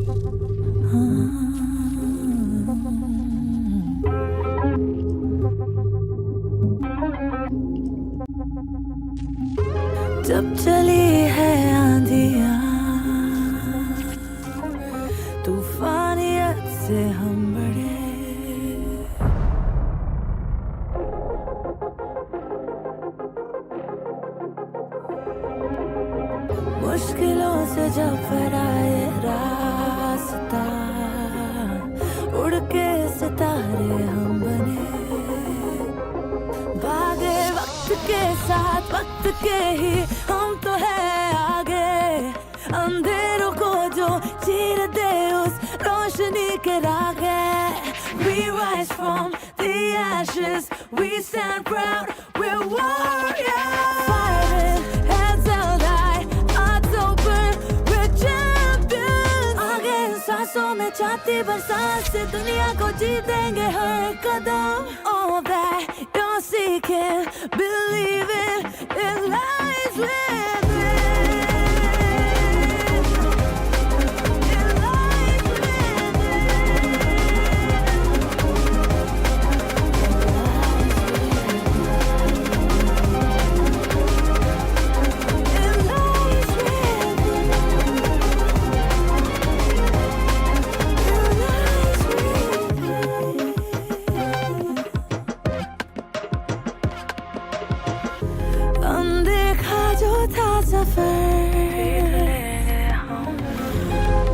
जब चली है आंधियाँ तूफानियत से हम बढ़े, मुश्किलों से जब फराए रास्ता उड़ के सितारे हम बने, भागे वक्त के साथ वक्त के ही हम तो है आगे, अंधेरों को जो चीर दे उस रोशनी के रागे। We rise from the ashes, we stand proud, we're warriors. Fighting, heads held high, hearts open, we're champions. आगे इन सांसों में छाती बरसात से दुनिया को जीतेंगे हर कदम। All that you're seeking, believing, it lies within. It lies within. It lies within. It lies within. अनदेखा जो था सफर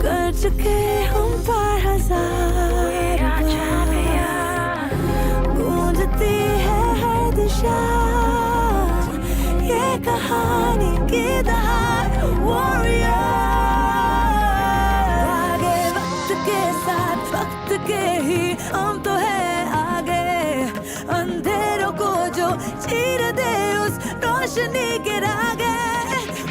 कर चुके हम पार हजार बार, गूंजती है हर दिशा ये कहानी की दहाड़। वॉरियर आगे वक्त के साथ वक्त के ही हम तो है आगे, अंधेरों को जो चीर दे उस रोशनी के रागे।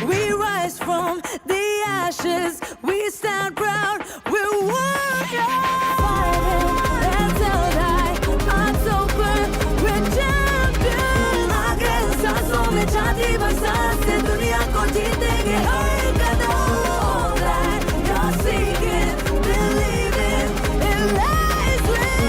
We rise from the ashes, we stand proud, we're warriors. Fighting, heads held high, hearts open, we're champions. आगे इन सांसों में छाती बरसात से दुनिया को जीतेंगे हर कदम। All that you're seeking, believing, it lies within.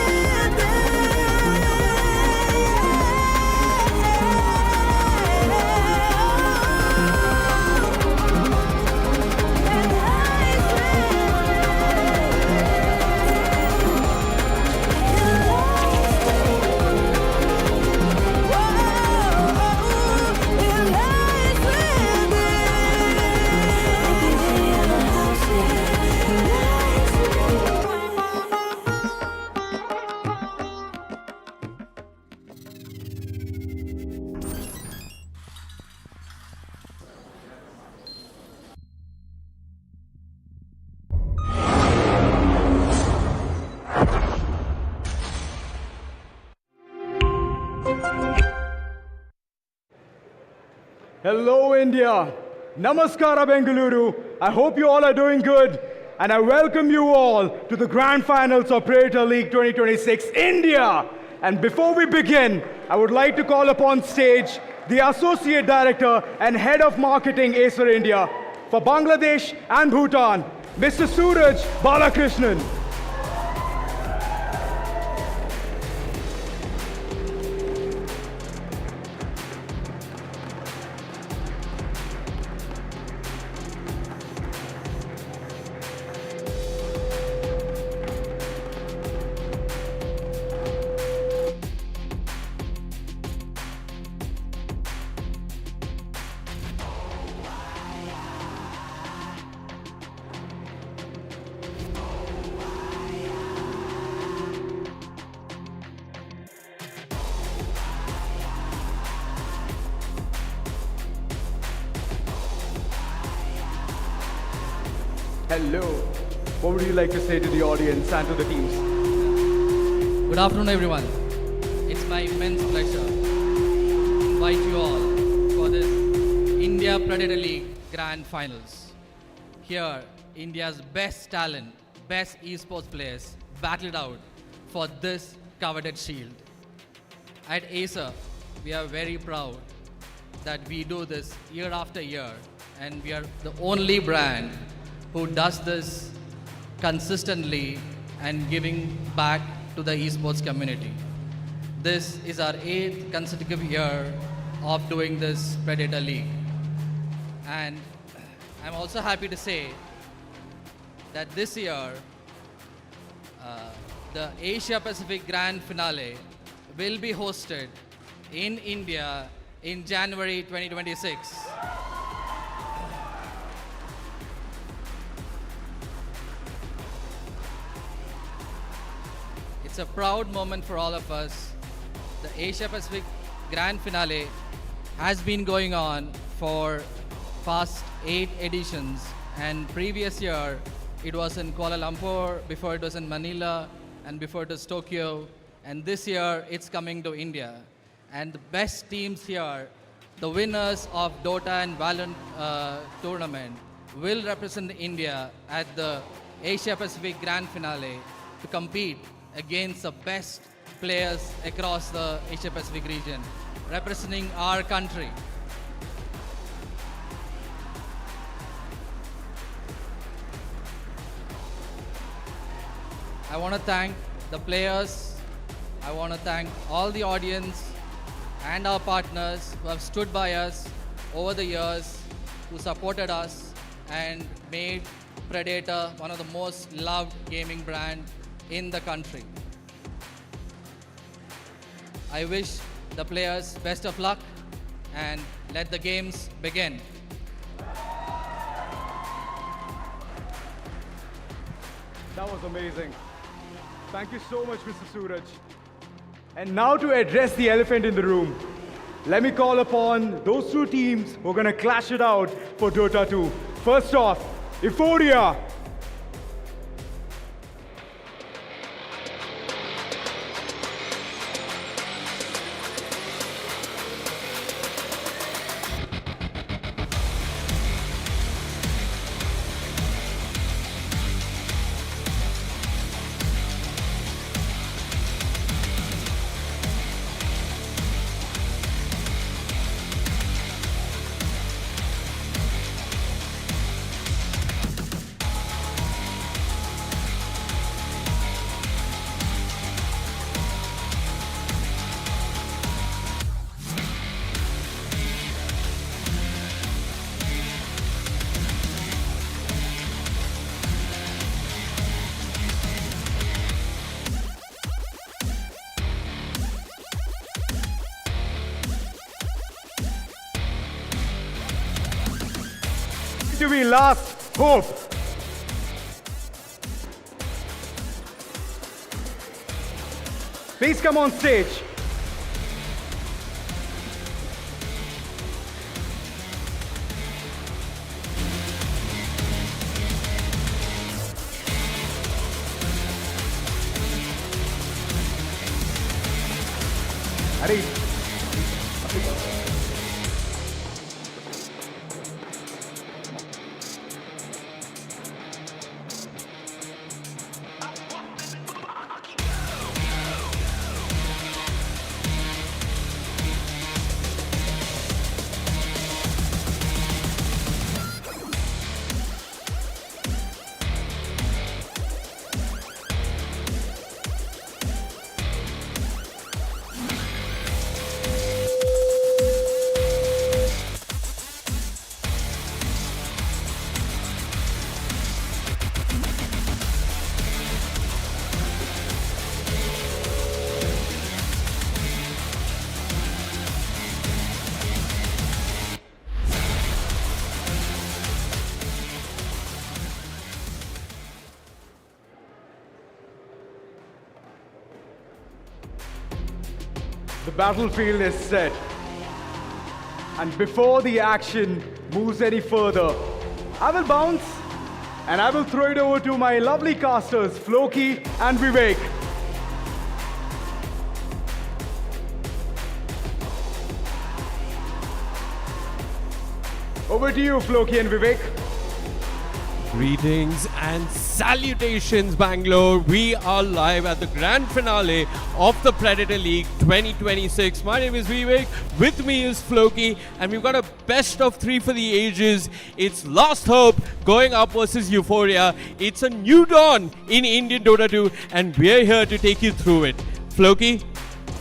Hello India, Namaskara Bengaluru. I hope you all are doing good and I welcome you all to the Grand Finals of Predator League 2026 India. And before we begin, I would like to call upon stage the Associate Director and Head of Marketing Acer India for Bangladesh and Bhutan, Mr. Suraj Balakrishnan. Hello. What would you like to say to the audience and to the teams? Good afternoon, everyone. It's my immense pleasure to invite you all for this India Predator League Grand Finals. Here, India's best talent, best esports players battled out for this coveted shield. At Acer, we are very proud that we do this year after year, and we are the only brand who does this consistently and giving back to the esports community. This is our 8th consecutive year of doing this Predator League. And I'm also happy to say that this year, the Asia Pacific Grand Finale will be hosted in India in January 2026. It's a proud moment for all of us. The Asia Pacific Grand Finale has been going on for past 8 editions, and previous year it was in Kuala Lumpur, before it was in Manila, and before it was Tokyo, and this year it's coming to India. And the best teams here, the winners of Dota and Valorant tournament, will represent India at the Asia Pacific Grand Finale to compete against the best players across the Asia Pacific region, representing our country. I want to thank the players, I want to thank all the audience and our partners who have stood by us over the years, who supported us and made Predator one of the most loved gaming brands in the country. I wish the players best of luck and let the games begin. That was amazing. Thank you so much, Mr. Suraj. And now to address the elephant in the room, let me call upon those two teams who are going to clash it out for Dota 2. First off, Euphoria. To be last hope. Please come on stage. Hurry. The battlefield is set. And before the action moves any further, I will bounce and I will throw it over to my lovely casters, Floki and Vivek. Over to you, Floki and Vivek. Greetings and salutations, Bangalore. We are live at the grand finale of the Predator League 2026. My name is Vivek. With me is Floki, and we've got a best of three for the ages. It's Last Hope going up versus Euphoria. It's a new dawn in Indian Dota 2, and we're here to take you through it. Floki,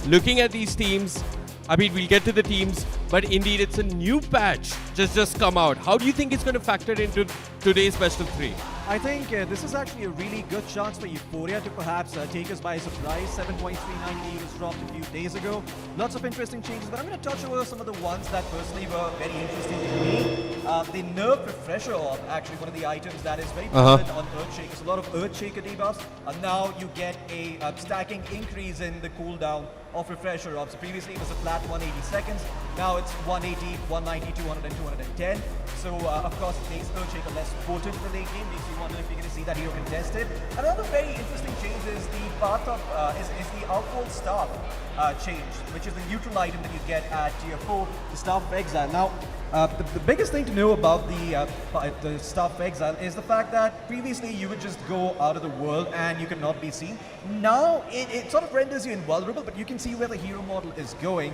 looking at these teams, I mean, we'll get to the teams, but indeed it's a new patch just come out. How do you think it's going to factor into today's best of three? I think this is actually a really good chance for Euphoria to perhaps take us by surprise. 7.39 was dropped a few days ago. Lots of interesting changes, but I'm going to touch over some of the ones that personally were very interesting to me. The Nerve Refresher Orb, actually one of the items that is very prevalent on Earthshakers. A lot of Earthshaker debuffs, and now you get a stacking increase in the cooldown of Refresher Orbs. So previously it was a flat 180 seconds, now it's 180, 190, 200, and 210. So of course it makes Earthshaker less potent in the late game, makes you wonder if you're going to see that hero contested. Another very interesting change is the path of is the Outworld Staff change, which is the neutral item that you get at tier 4, the Staff of Exile. Now, the biggest thing to know about the Staff of Exile is the fact that previously you would just go out of the world and you could not be seen. Now it sort of renders you invulnerable, but you can see where the hero model is going.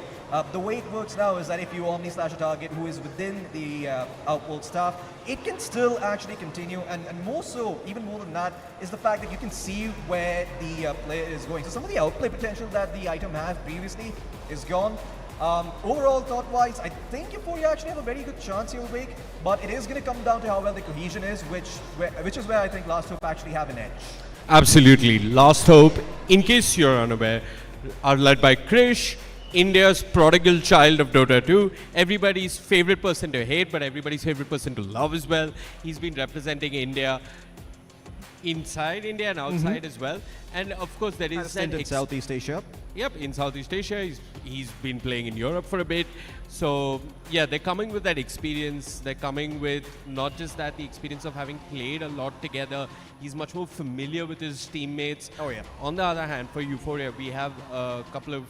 The way it works now is that if you Omni-Slash a target who is within the Outworld Staff, it can still actually continue, and more so, even more than that, is the fact that you can see where the player is going. So some of the outplay potential that the item has previously is gone. Overall, thought-wise, I think Euphoria actually have a very good chance here, Wake, but it is going to come down to how well the cohesion is, which is where I think Last Hope actually have an edge. Absolutely. Last Hope, in case you're unaware, are led by Krish, India's prodigal child of Dota 2, everybody's favorite person to hate, but everybody's favorite person to love as well. He's been representing India inside India and outside as well. And of course there is in Southeast Asia. Yep, in Southeast Asia. He's been playing in Europe for a bit. So yeah, they're coming with that experience. They're coming with not just that, the experience of having played a lot together. He's much more familiar with his teammates. Oh yeah. On the other hand, for Euphoria, we have a couple of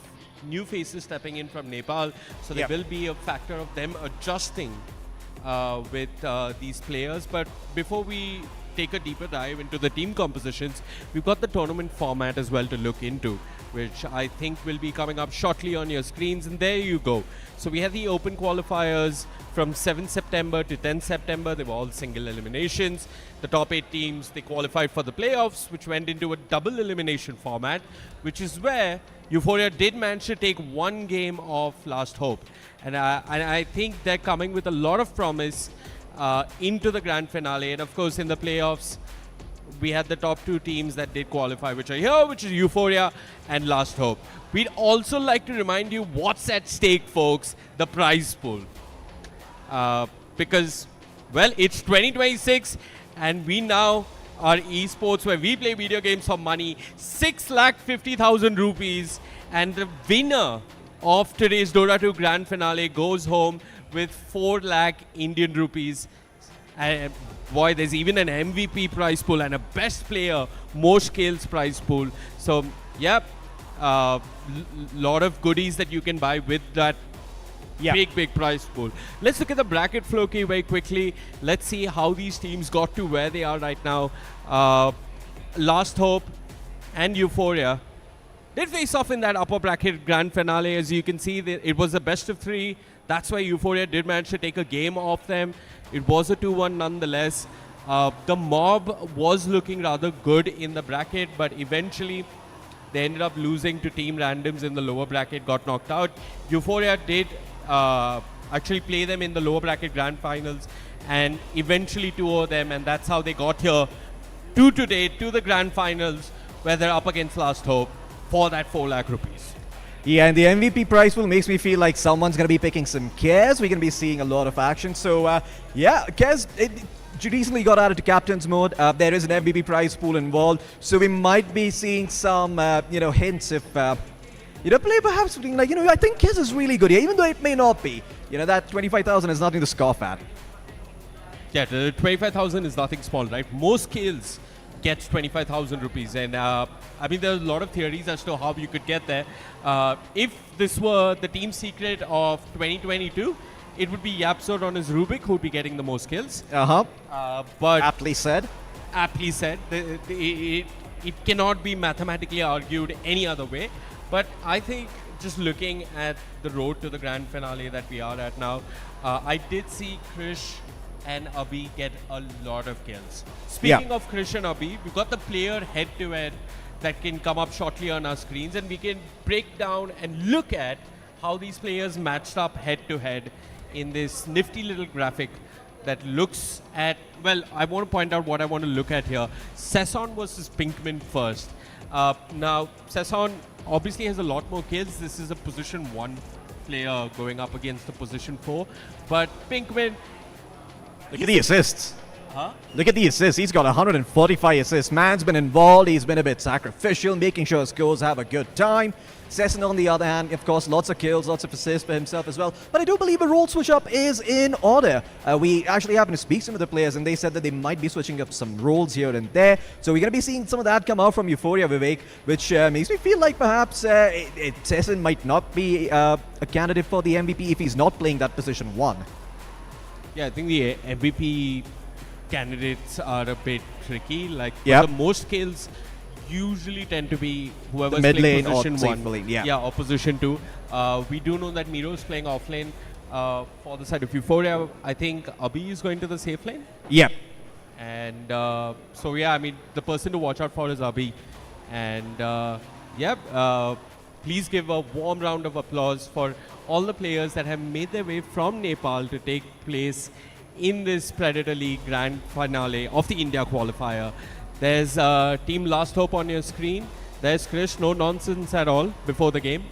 new faces stepping in from Nepal. So there will be a factor of them adjusting with these players. But before we take a deeper dive into the team compositions, we've got the tournament format as well to look into, which I think will be coming up shortly on your screens, and there you go. So we have the open qualifiers from 7 September to 10 September. They were all single eliminations. The top 8 teams, they qualified for the playoffs, which went into a double elimination format, which is where Euphoria did manage to take one game of Last Hope. And I think they're coming with a lot of promise into the grand finale. And of course in the playoffs we had the top 2 teams that did qualify, which are here, which is Euphoria and Last Hope. We'd also like to remind you what's at stake, folks: the prize pool, because well, it's 2026 and we now are esports where we play video games for money. 6,50,000 rupees, and the winner of today's Dota 2 grand finale goes home with 4 lakh Indian rupees. Boy, there's even an MVP prize pool and a best player, most kills prize pool. So, yeah, lot of goodies that you can buy with that big prize pool. Let's look at the bracket, Floki, very quickly. Let's see how these teams got to where they are right now. Last Hope and Euphoria did face off in that upper bracket grand finale. As you can see, it was a best of 3. That's why Euphoria did manage to take a game off them. It was a 2-1 nonetheless. The Mob was looking rather good in the bracket, but eventually they ended up losing to Team Randoms in the lower bracket, got knocked out. Euphoria did actually play them in the lower bracket grand finals, and eventually 2-0 them, and that's how they got here to today, to the grand finals, where they're up against Last Hope for that 4 lakh rupees. Yeah, and the MVP prize pool makes me feel like someone's going to be picking some Kez. We're going to be seeing a lot of action. So, yeah, Kez recently got added to captain's mode. There is an MVP prize pool involved. So we might be seeing some, hints if, play perhaps being like, I think Kez is really good here, even though it may not be. That 25,000 is nothing to scoff at. Yeah, the 25,000 is nothing small, right? Most kills gets 25,000 rupees. And I mean, there's a lot of theories as to how you could get there. If this were the team secret of 2022, it would be Yapsor on his Rubik who would be getting the most kills. But Aptly said. aptly said, it cannot be mathematically argued any other way. But I think just looking at the road to the grand finale that we are at now, I did see Krish and Abhi get a lot of kills. Speaking of Krish and Abhi, we've got the player head-to-head that can come up shortly on our screens, and we can break down and look at how these players matched up head-to-head in this nifty little graphic that looks at, well, I want to point out what I want to look at here. Sesson versus Pinkman first. Now, Sesson obviously has a lot more kills. This is a position 1 player going up against the position 4. But Pinkman... Look at the assists. Look at the assists. He's got 145 assists. Man's been involved. He's been a bit sacrificial, making sure his girls have a good time. Sesson, on the other hand, of course, lots of kills, lots of assists for himself as well. But I do believe a role switch up is in order. We actually happened to speak to some of the players, and they said that they might be switching up some roles here and there. So we're going to be seeing some of that come out from Euphoria, Vivek, which makes me feel like perhaps Sesson might not be a candidate for the MVP if he's not playing that position 1. Yeah, I think the MVP candidates are a bit tricky. Like, Yep. the most kills usually tend to be whoever's mid playing lane or position safe 1. lane, yeah. Or position 2. We do know that Miro is playing off lane. For the side of Euphoria, I think Abhi is going to the safe lane. Yep. And so, yeah, I mean, the person to watch out for is Abhi. And, please give a warm round of applause for all the players that have made their way from Nepal to take place in this Predator League grand finale of the India Qualifier. There's Team Last Hope on your screen. There's Krish, no nonsense at all before the game.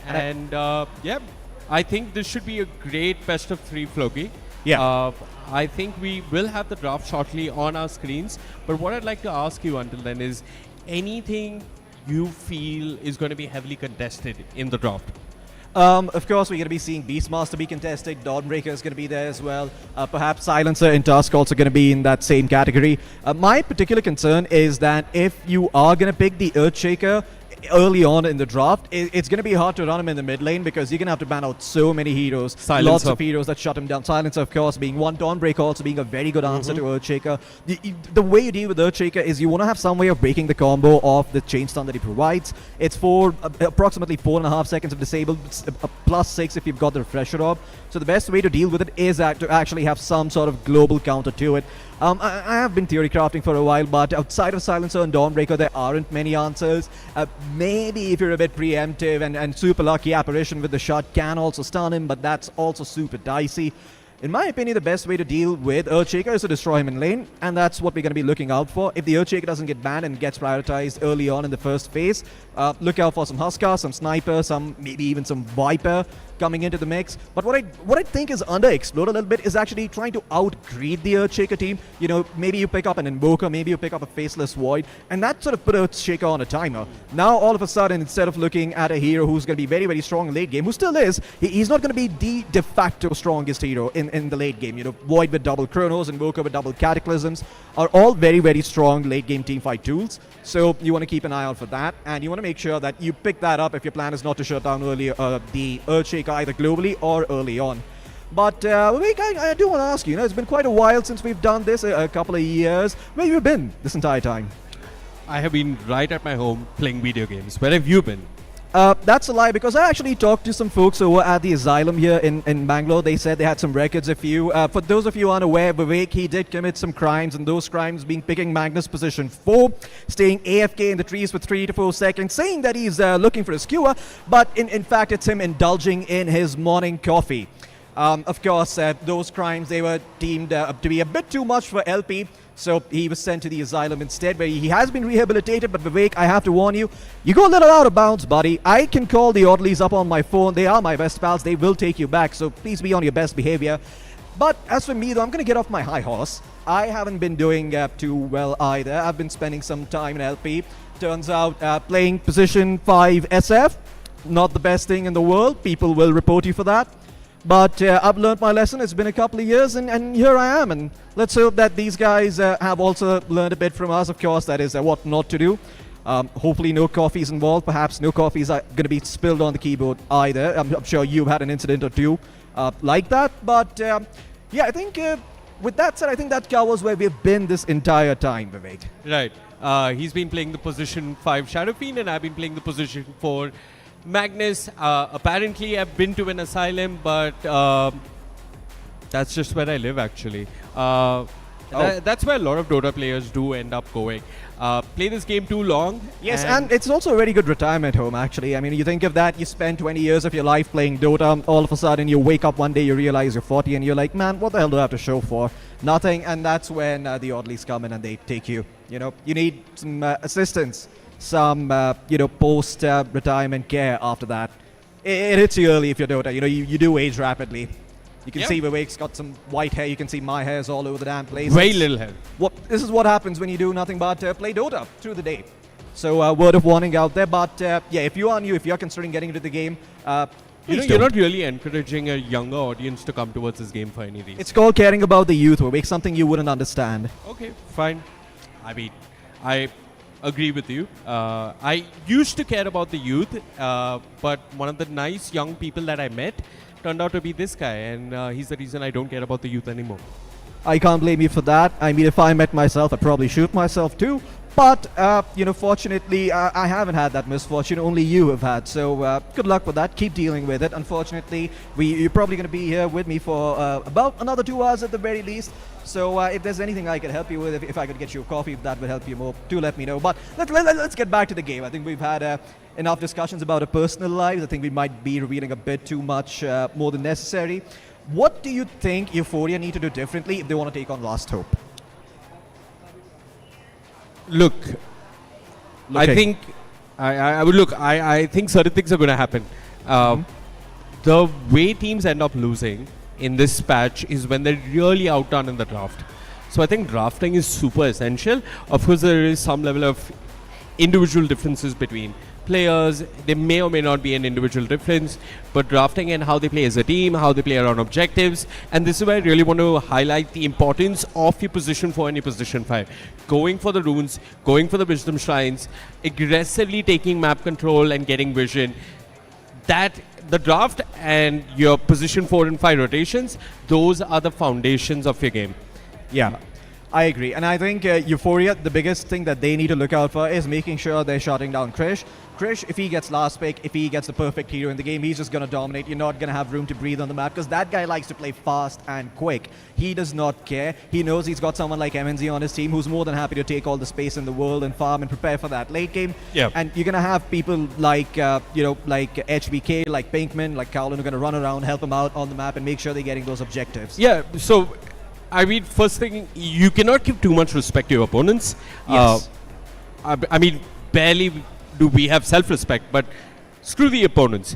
And I think this should be a great best of 3 Floki. Yeah. I think we will have the draft shortly on our screens. But what I'd like to ask you until then is anything you feel is going to be heavily contested in the draft? Of course, we're going to be seeing Beastmaster be contested. Dawnbreaker is going to be there as well. Perhaps Silencer and Tusk also going to be in that same category. My particular concern is that if you are going to pick the Earthshaker early on in the draft, it's going to be hard to run him in the mid lane because you're going to have to ban out so many heroes. Silencer. Lots of heroes that shut him down. Silencer, of course, being one. Dawnbreaker also being a very good answer to Earthshaker. The way you deal with Earthshaker is you want to have some way of breaking the combo of the chain stun that he provides. It's for approximately 4.5 seconds of disable, plus 6 if you've got the refresher orb. So the best way to deal with it is to actually have some sort of global counter to it. I have been theory crafting for a while, but outside of Silencer and Dawnbreaker, there aren't many answers. Maybe if you're a bit preemptive and super lucky, Apparition with the shot can also stun him, but that's also super dicey. In my opinion, the best way to deal with Earthshaker is to destroy him in lane, and that's what we're going to be looking out for. If the Earthshaker doesn't get banned and gets prioritized early on in the first phase, look out for some Huskar, some Sniper, maybe even some Viper coming into the mix. But what I think is underexplored a little bit is actually trying to outgreed the Earthshaker team. You know, maybe you pick up an Invoker, maybe you pick up a Faceless Void, and that sort of put Earthshaker on a timer. Now, all of a sudden, instead of looking at a hero who's going to be very, very strong in late game, who still is, he's not going to be the de facto strongest hero in the late game. You know, Void with double Chronos, Invoker with double Cataclysms are all very, very strong late game teamfight tools. So you want to keep an eye out for that, and you want to make sure that you pick that up if your plan is not to shut down early the Earthshaker either globally or early on. But Vivek, I do want to ask you, it's been quite a while since we've done this, a couple of years. Where have you been this entire time? I have been right at my home playing video games. Where have you been? That's a lie, because I actually talked to some folks over at the Asylum here in Bangalore. They said they had some records of you. For those of you unaware, Vivek, he did commit some crimes, and those crimes being picking Magnus position 4, staying AFK in the trees for 3 to 4 seconds, saying that he's looking for a skewer, but in fact it's him indulging in his morning coffee. Of course, those crimes, they were deemed to be a bit too much for LP, so he was sent to the Asylum instead, where he has been rehabilitated. But Vivek, I have to warn you, you go a little out of bounds, buddy. I can call the Orderlies up on my phone. They are my best pals. They will take you back, so please be on your best behavior. But as for me, though, I'm going to get off my high horse. I haven't been doing too well either. I've been spending some time in LP. Turns out playing position 5 SF, not the best thing in the world. People will report you for that. But I've learned my lesson. It's been a couple of years, and here I am. And let's hope that these guys have also learned a bit from us, of course. That is what not to do. Hopefully no coffee's involved. Perhaps no coffee's going to be spilled on the keyboard either. I'm sure you've had an incident or two like that. But yeah, I think with that said, I think that covers where we've been this entire time, Vivek. Right. He's been playing the position 5 Shadow Fiend, and I've been playing the position 4 Magnus. Apparently, I've been to an asylum, but that's just where I live, actually. That's where a lot of Dota players do end up going. Play this game too long. Yes, and it's also a very good retirement home, actually. I mean, you think of that, you spend 20 years of your life playing Dota, all of a sudden you wake up one day, you realize you're 40, and you're like, man, what the hell do I have to show for? Nothing, and that's when the Oddlies come in and they take you. You know, you need some assistance, some, post-retirement care after that. It hits you early if you're Dota. You know, you do age rapidly. You can see Vivek's got some white hair. You can see my hair's all over the damn place. Very little hair. This is what happens when you do nothing but play Dota through the day. So word of warning out there. But yeah, if you are new, if you're considering getting into the game, you're not really encouraging a younger audience to come towards this game for any reason. It's called caring about the youth, Vivek, something you wouldn't understand. Okay, fine. I mean, I agree with you. I used to care about the youth, but one of the nice young people that I met turned out to be this guy, and he's the reason I don't care about the youth anymore. I can't blame you for that. I mean, if I met myself, I'd probably shoot myself too. But, fortunately, I haven't had that misfortune. Only you have had. So good luck with that. Keep dealing with it. Unfortunately, you're probably going to be here with me for about another 2 hours at the very least. So if there's anything I could help you with, if I could get you a coffee, if that would help you more, do let me know. But let's get back to the game. I think we've had enough discussions about our personal lives. I think we might be revealing a bit too much more than necessary. What do you think Euphoria need to do differently if they want to take on Last Hope? Look, I think I think certain things are going to happen. The way teams end up losing in this patch is when they're really outdone in the draft. So I think drafting is super essential. Of course, there is some level of individual differences between players. There may or may not be an individual difference, but drafting and how they play as a team, how they play around objectives, and this is where I really want to highlight the importance of your position 4 and your position 5. Going for the runes, going for the wisdom shrines, aggressively taking map control and getting vision. That the draft and your position 4 and 5 rotations, those are the foundations of your game. Yeah, I agree. And I think Euphoria, the biggest thing that they need to look out for is making sure they're shutting down Krish. Krish, if he gets last pick, if he gets the perfect hero in the game, he's just going to dominate. You're not going to have room to breathe on the map because that guy likes to play fast and quick. He does not care. He knows he's got someone like MNZ on his team who's more than happy to take all the space in the world and farm and prepare for that late game. Yeah. And you're going to have people like, like HBK, like Pinkman, like Kowlin, who are going to run around, help him out on the map and make sure they're getting those objectives. Yeah, so I mean, first thing, you cannot give too much respect to your opponents. Yes. I mean, barely do we have self-respect, but screw the opponents.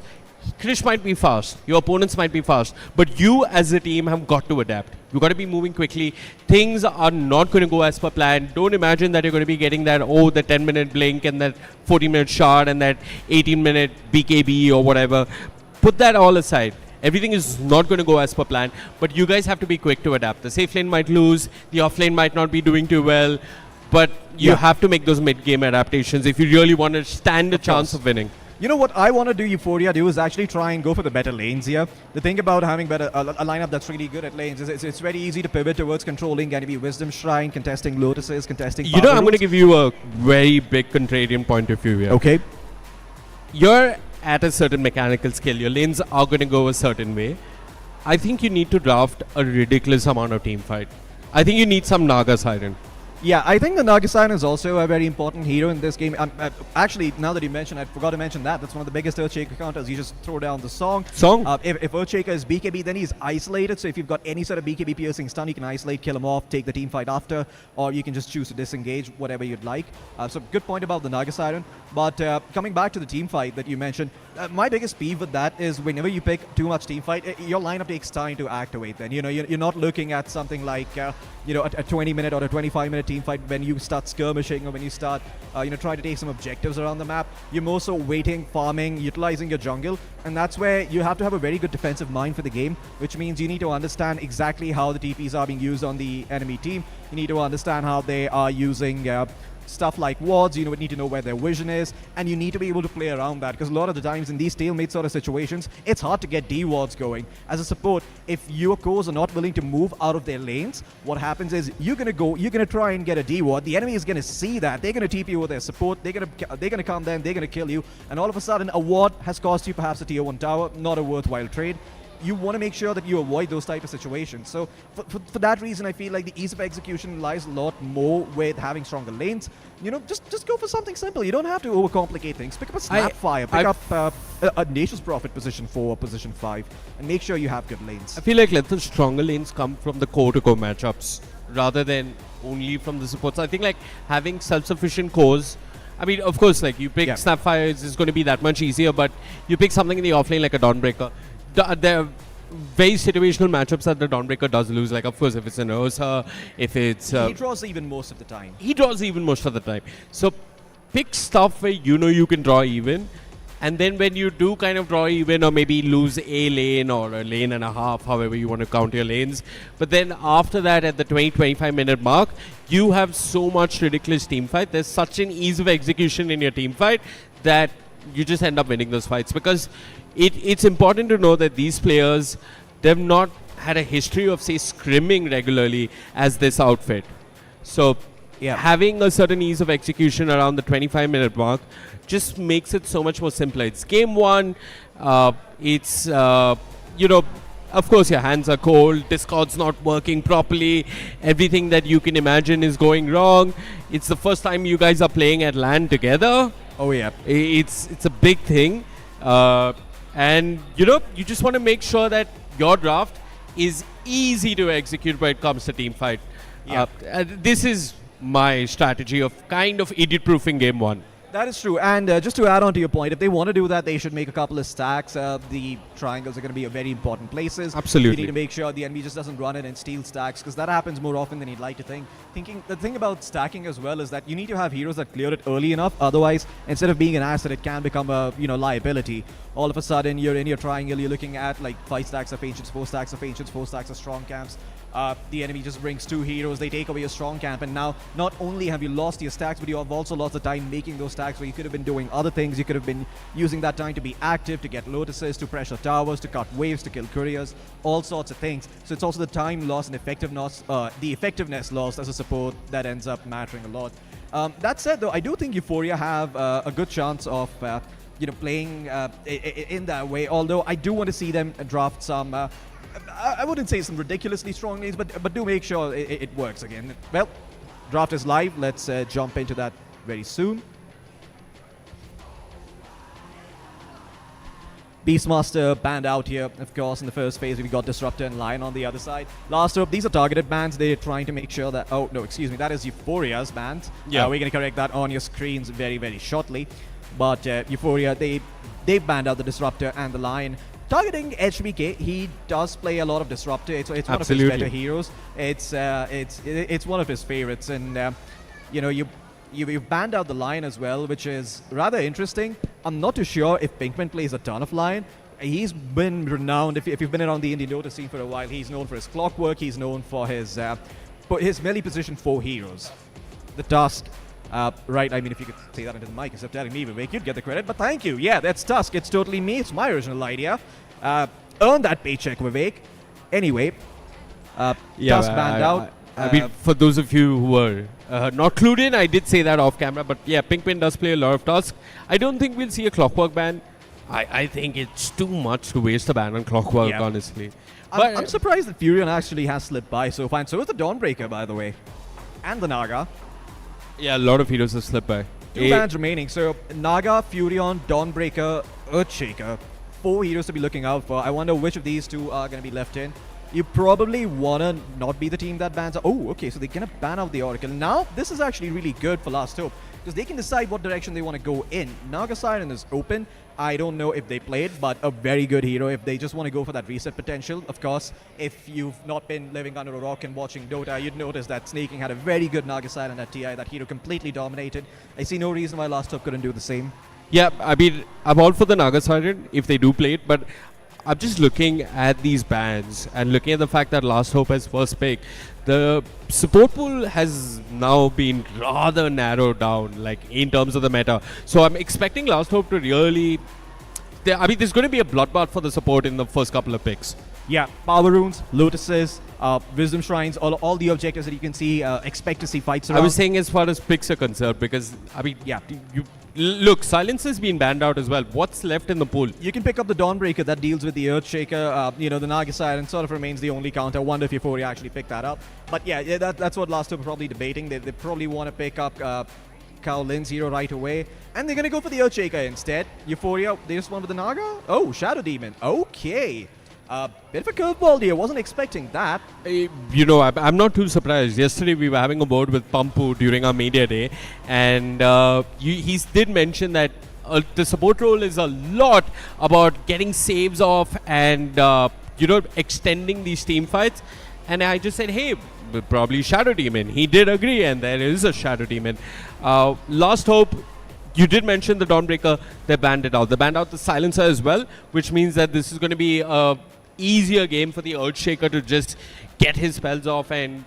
Krish might be fast, your opponents might be fast, but you as a team have got to adapt. You've got to be moving quickly. Things are not going to go as per plan. Don't imagine that you're going to be getting that, the 10-minute blink and that 40-minute shot and that 18-minute BKB or whatever. Put that all aside. Everything is not going to go as per plan, but you guys have to be quick to adapt. The safe lane might lose, the off lane might not be doing too well, but you have to make those mid-game adaptations if you really want to stand a chance of winning. You know what I want to do, Euphoria, do is actually try and go for the better lanes here. The thing about having a lineup that's really good at lanes is it's very easy to pivot towards controlling enemy Wisdom Shrine, contesting Lotuses, contesting I'm going to give you a very big contrarian point of view here. Okay. You're at a certain mechanical skill. Your lanes are going to go a certain way. I think you need to draft a ridiculous amount of team fight. I think you need some Naga Siren. Yeah, I think the Naga-san is also a very important hero in this game. Actually, now that you mentioned, I forgot to mention that. That's one of the biggest Earthshaker counters. You just throw down the song. If Earthshaker is BKB, then he's isolated. So if you've got any sort of BKB piercing stun, you can isolate, kill him off, take the team fight after, or you can just choose to disengage, whatever you'd like. So good point about the Naga-Siren. But coming back to the team fight that you mentioned, my biggest peeve with that is whenever you pick too much team fight, your lineup takes time to activate. Then you're not looking at something like a 20-minute or a 25-minute team fight when you start skirmishing or when you start trying to take some objectives around the map. You're more so waiting, farming, utilizing your jungle, and that's where you have to have a very good defensive mind for the game, which means you need to understand exactly how the TPs are being used on the enemy team. You need to understand how they are using stuff like wards, you need to know where their vision is, and you need to be able to play around that, because a lot of the times in these stalemate sort of situations, it's hard to get D wards going. As a support, if your cores are not willing to move out of their lanes, what happens is you're gonna try and get a D ward. The enemy is gonna see that. They're gonna TP you with their support. They're gonna come there and they're gonna kill you. And all of a sudden, a ward has cost you perhaps a tier 1 tower. Not a worthwhile trade. You want to make sure that you avoid those type of situations. So for that reason, I feel like the ease of execution lies a lot more with having stronger lanes. Just go for something simple. You don't have to overcomplicate things. Pick up a Snapfire, pick up a Nature's Prophet position 4 or position 5, and make sure you have good lanes. I feel like let the stronger lanes come from the core-to-core matchups rather than only from the supports. I think like having self-sufficient cores. I mean, of course, like you pick Snapfire is going to be that much easier, but you pick something in the offlane like a Dawnbreaker. There are very situational matchups that the Dawnbreaker does lose. Like, of course, if it's an Ursa, if it's... he draws even most of the time. He draws even most of the time. So, pick stuff where you can draw even. And then when you do kind of draw even or maybe lose a lane or a lane and a half, however you want to count your lanes. But then after that, at the 20-25 minute mark, you have so much ridiculous team fight. There's such an ease of execution in your team fight that you just end up winning those fights, because it's important to know that these players, they've not had a history of, say, scrimming regularly as this outfit. So having a certain ease of execution around the 25-minute mark just makes it so much more simpler. It's game one. It's, of course, your hands are cold. Discord's not working properly. Everything that you can imagine is going wrong. It's the first time you guys are playing at LAN together. Oh, yeah. It's a big thing. And, you just want to make sure that your draft is easy to execute when it comes to team fight. Yeah. This is my strategy of kind of idiot-proofing game one. That is true. And just to add on to your point, if they want to do that, they should make a couple of stacks. The triangles are going to be very important places. Absolutely. You need to make sure the enemy just doesn't run it and steal stacks, because that happens more often than you'd like to think. The thing about stacking as well is that you need to have heroes that clear it early enough. Otherwise, instead of being an asset, it can become a liability. All of a sudden, you're in your triangle, you're looking at like 5 stacks of Ancients, 4 stacks of Ancients, 4 stacks of Strong Camps. The enemy just brings 2 heroes, they take away your strong camp, and now not only have you lost your stacks, but you have also lost the time making those stacks where you could have been doing other things. You could have been using that time to be active, to get lotuses, to pressure towers, to cut waves, to kill couriers, all sorts of things. So it's also the time loss and the effectiveness lost as a support that ends up mattering a lot. That said, though, I do think Euphoria have a good chance of playing in that way, although I do want to see them draft some I wouldn't say some ridiculously strong names, but do make sure it works again. Well, draft is live. Let's jump into that very soon. Beastmaster banned out here, of course, in the first phase. We got Disruptor and Lion on the other side. Last up, these are targeted bans. They're trying to make sure that... Oh, no, excuse me. That is Euphoria's bans. Yeah. We're going to correct that on your screens very, very shortly. But Euphoria, they banned out the Disruptor and the Lion. Targeting HBK, he does play a lot of Disruptor. It's one of his better heroes. It's one of his favorites, and you've banned out the Lion as well, which is rather interesting. I'm not too sure if Pinkman plays a ton of Lion. He's been renowned. If you've been around the Indian Dota scene for a while, he's known for his clockwork. He's known for his melee position 4 heroes. The Tusk. Right, I mean, if you could say that into the mic instead of telling me, Vivek, you'd get the credit, but thank you. Yeah, that's Tusk. It's totally me. It's my original idea. Earn that paycheck, Vivek. Anyway, Tusk banned out. I mean, for those of you who were not clued in, I did say that off camera, but yeah, Pinkman does play a lot of Tusk. I don't think we'll see a Clockwork ban. I think it's too much to waste a ban on Clockwork, honestly. But I'm surprised that Furion actually has slipped by so far, and so is the Dawnbreaker, by the way. And the Naga. Yeah, a lot of heroes have slipped by. 2 bans remaining. So Naga, Furion, Dawnbreaker, Earthshaker. 4 heroes to be looking out for. I wonder which of these 2 are going to be left in. You probably want to not be the team that bans out. Oh, okay, so they're going to ban out the Oracle. Now, this is actually really good for Last Hope, because they can decide what direction they want to go in. Naga Siren is open. I don't know if they played, but a very good hero if they just want to go for that reset potential. Of course, if you've not been living under a rock and watching Dota, you'd notice that Snaking had a very good Naga Siren at TI. That hero completely dominated. I see no reason why Last Hope couldn't do the same. Yeah, I mean, I'm all for the Naga Siren if they do play it, but I'm just looking at these bans and looking at the fact that Last Hope has first pick. The support pool has now been rather narrowed down, like in terms of the meta. So I'm expecting Last Hope to really. I mean, there's going to be a bloodbath for the support in the first couple of picks. Yeah, power runes, lotuses, wisdom shrines, all the objectives that you can see, expect to see fights around. I was saying as far as picks are concerned, because I mean, Yeah. look, silence has been banned out as well. What's left in the pool? You can pick up the Dawnbreaker that deals with the Earthshaker. The Naga Siren sort of remains the only counter. I wonder if Euphoria actually picked that up. But yeah, that's what Last Hope are probably debating. They probably want to pick up Cao Lin's hero right away. And they're going to go for the Earthshaker instead. Euphoria, they just went with the Naga? Oh, Shadow Demon. Okay. Bit of a curveball here. Wasn't expecting that. I'm not too surprised. Yesterday we were having a board with Pampu during our media day, and he did mention that the support role is a lot about getting saves off and extending these team fights. And I just said, hey, probably Shadow Demon. He did agree, and there is a Shadow Demon. Last Hope. You did mention the Dawnbreaker. They banned it out. They banned out the Silencer as well, which means that this is going to be a easier game for the Earthshaker to just get his spells off and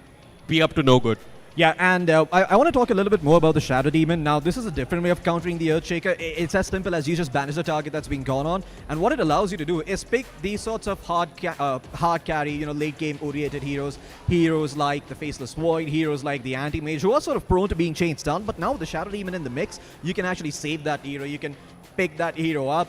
be up to no good. Yeah, and I want to talk a little bit more about the Shadow Demon. Now, this is a different way of countering the Earthshaker. It's as simple as you just banish the target that's been gone on, and what it allows you to do is pick these sorts of hard carry, late game oriented heroes like the Faceless Void, heroes like the Anti-Mage, who are sort of prone to being chain stunned. But now with the Shadow Demon in the mix, you can actually save that hero. You can pick that hero up.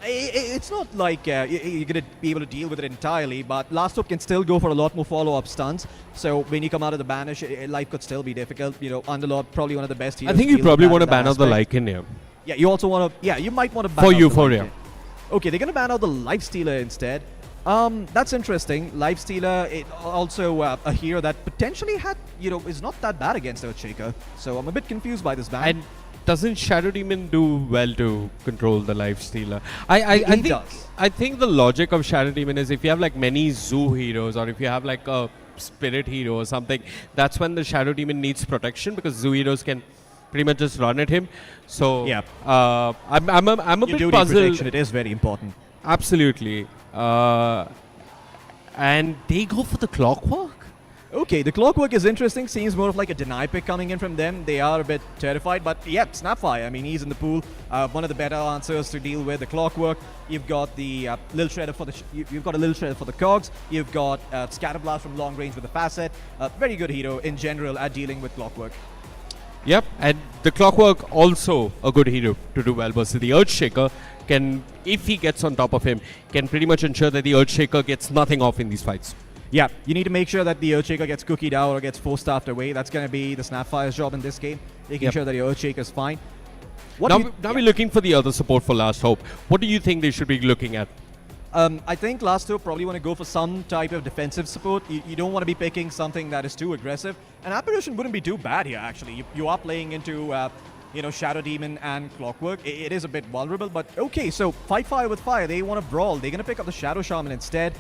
It's not like you're going to be able to deal with it entirely, but Last Hope can still go for a lot more follow-up stuns. So when you come out of the banish, life could still be difficult. Underlord, probably one of the best heroes. I think you probably want to ban out the Lycan here. Yeah, you also want to. Yeah, you might want to ban for out Euphoria. The Lycan. Okay, they're going to ban out the Lifestealer instead. That's interesting. Lifestealer, also a hero that potentially is not that bad against Earthshaker. So I'm a bit confused by this ban. And doesn't Shadow Demon do well to control the Lifestealer? I think the logic of Shadow Demon is if you have like many zoo heroes, or if you have like a spirit hero or something, that's when the Shadow Demon needs protection, because zoo heroes can pretty much just run at him. So yeah, I'm a you bit puzzled. Protection. It is very important. Absolutely. And they go for the Clockwork. Okay, the Clockwork is interesting. Seems more of like a deny pick coming in from them. They are a bit terrified, but yeah, Snapfire. I mean, he's in the pool. One of the better answers to deal with the Clockwork. You've got the Little Shredder for the you've got a Little Shredder for the Cogs. You've got Scatterblast from long range with the Facet. Very good hero in general at dealing with Clockwork. Yep, and the Clockwork also a good hero to do well versus the Earthshaker. Can, if he gets on top of him, can pretty much ensure that the Earthshaker gets nothing off in these fights. Yeah, you need to make sure that the Earthshaker gets cookied out or gets four-staffed away. That's going to be the Snapfire's job in this game, making sure that your Earthshaker is fine. Now we're looking for the other support for Last Hope. What do you think they should be looking at? I think Last Hope probably want to go for some type of defensive support. You don't want to be picking something that is too aggressive. And Apparition wouldn't be too bad here, actually. You are playing into Shadow Demon and Clockwork. It is a bit vulnerable, but okay, so fight fire with fire. They want to brawl. They're going to pick up the Shadow Shaman instead.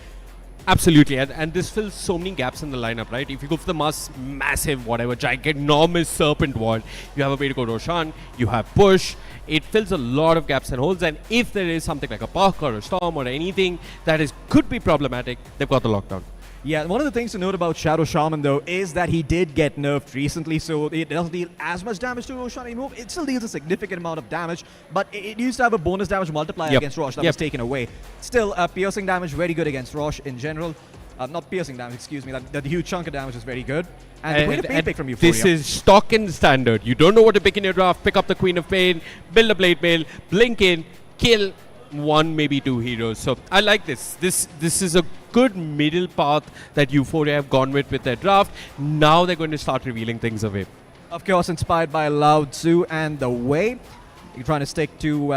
Absolutely, and this fills so many gaps in the lineup, right? If you go for the massive, ginormous Serpent Ward, you have a way to go Roshan, you have Push. It fills a lot of gaps and holes, and if there is something like a Puck or a Storm or anything that could be problematic, they've got the lockdown. Yeah, one of the things to note about Shadow Shaman, though, is that he did get nerfed recently, so it doesn't deal as much damage to Roshan anymore. It still deals a significant amount of damage, but it used to have a bonus damage multiplier against Rosh that was taken away. Still, piercing damage, very good against Rosh in general. Not piercing damage, excuse me. That huge chunk of damage is very good. And the Queen of Pain pick from Euphoria. This is stock and standard. You don't know what to pick in your draft, pick up the Queen of Pain, build a Blade Mail, blink in, kill one, maybe two heroes. So I like this. This is a good middle path that Euphoria have gone with their draft. Now they're going to start revealing things away. Of course, inspired by Lao Tzu and the Way. You're trying to stick to...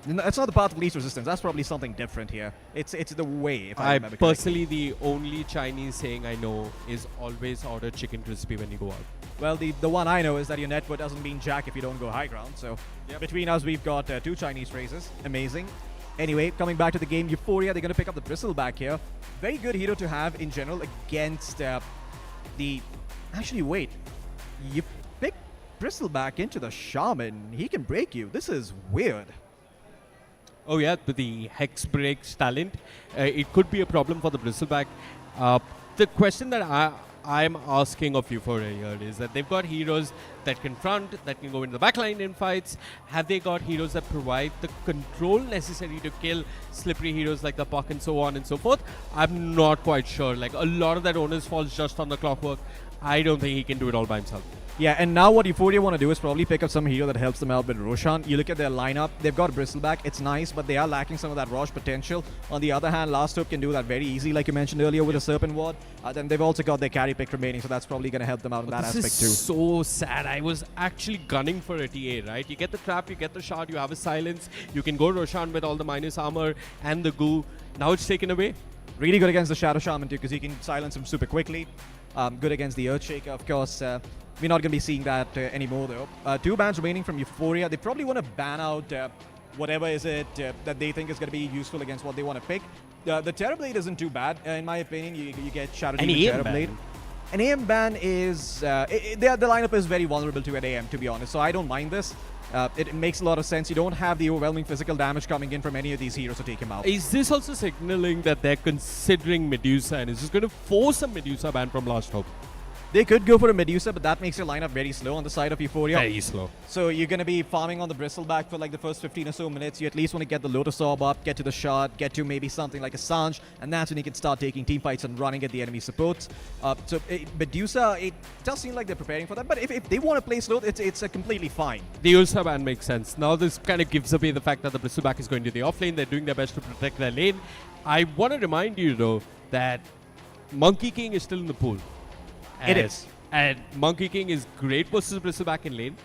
it's not the path of least resistance. That's probably something different here. It's the Way, if I remember correctly. Personally, the only Chinese saying I know is always order chicken crispy when you go out. Well, the one I know is that your net worth doesn't mean jack if you don't go high ground. So between us, we've got two Chinese phrases. Amazing. Anyway, coming back to the game, Euphoria, they're going to pick up the Bristleback here. Very good hero to have in general against the... Actually, wait. You pick Bristleback into the Shaman. He can break you. This is weird. Oh yeah, with the Hex Breaks talent, it could be a problem for the Bristleback. The question that I'm asking of Euphoria here is that they've got heroes that can front, that can go into the backline in fights. Have they got heroes that provide the control necessary to kill slippery heroes like the Puck and so on and so forth? I'm not quite sure. Like, a lot of that onus falls just on the Clockwork. I don't think he can do it all by himself. Yeah, and now what Euphoria want to do is probably pick up some hero that helps them out with Roshan. You look at their lineup, they've got Bristleback, it's nice, but they are lacking some of that Rosh potential. On the other hand, Last Hope can do that very easy, like you mentioned earlier, with a Serpent Ward. Then they've also got their carry pick remaining, so that's probably going to help them out in that This aspect is too. so sad. I was actually gunning for a TA, right? You get the trap, you get the shot, you have a silence, you can go Roshan with all the minus armor and the goo. Now it's taken away. Really good against the Shadow Shaman too, because he can silence him super quickly. Good against the Earthshaker, of course. We're not going to be seeing that anymore, though. 2 bans remaining from Euphoria. They probably want to ban out whatever is it that they think is going to be useful against what they want to pick. The Terrorblade isn't too bad, in my opinion. You get Shadow Demon Terrorblade. An AM ban is... the lineup is very vulnerable to an AM, to be honest, so I don't mind this. It makes a lot of sense. You don't have the overwhelming physical damage coming in from any of these heroes to take him out. Is this also signaling that they're considering Medusa, and is this going to force a Medusa ban from Last Hope? They could go for a Medusa, but that makes your lineup very slow on the side of Euphoria. Very slow. So you're going to be farming on the Bristleback for like the first 15 or so minutes. You at least want to get the Lotus Orb up, get to the shot, get to maybe something like a Sanj, and that's when you can start taking team fights and running at the enemy supports. Medusa, it does seem like they're preparing for that, but if they want to play slow, it's completely fine. The Ursa ban makes sense. Now this kind of gives away the fact that the Bristleback is going to the offlane. They're doing their best to protect their lane. I want to remind you, though, that Monkey King is still in the pool. It is. And Monkey King is great versus Bristleback in lane.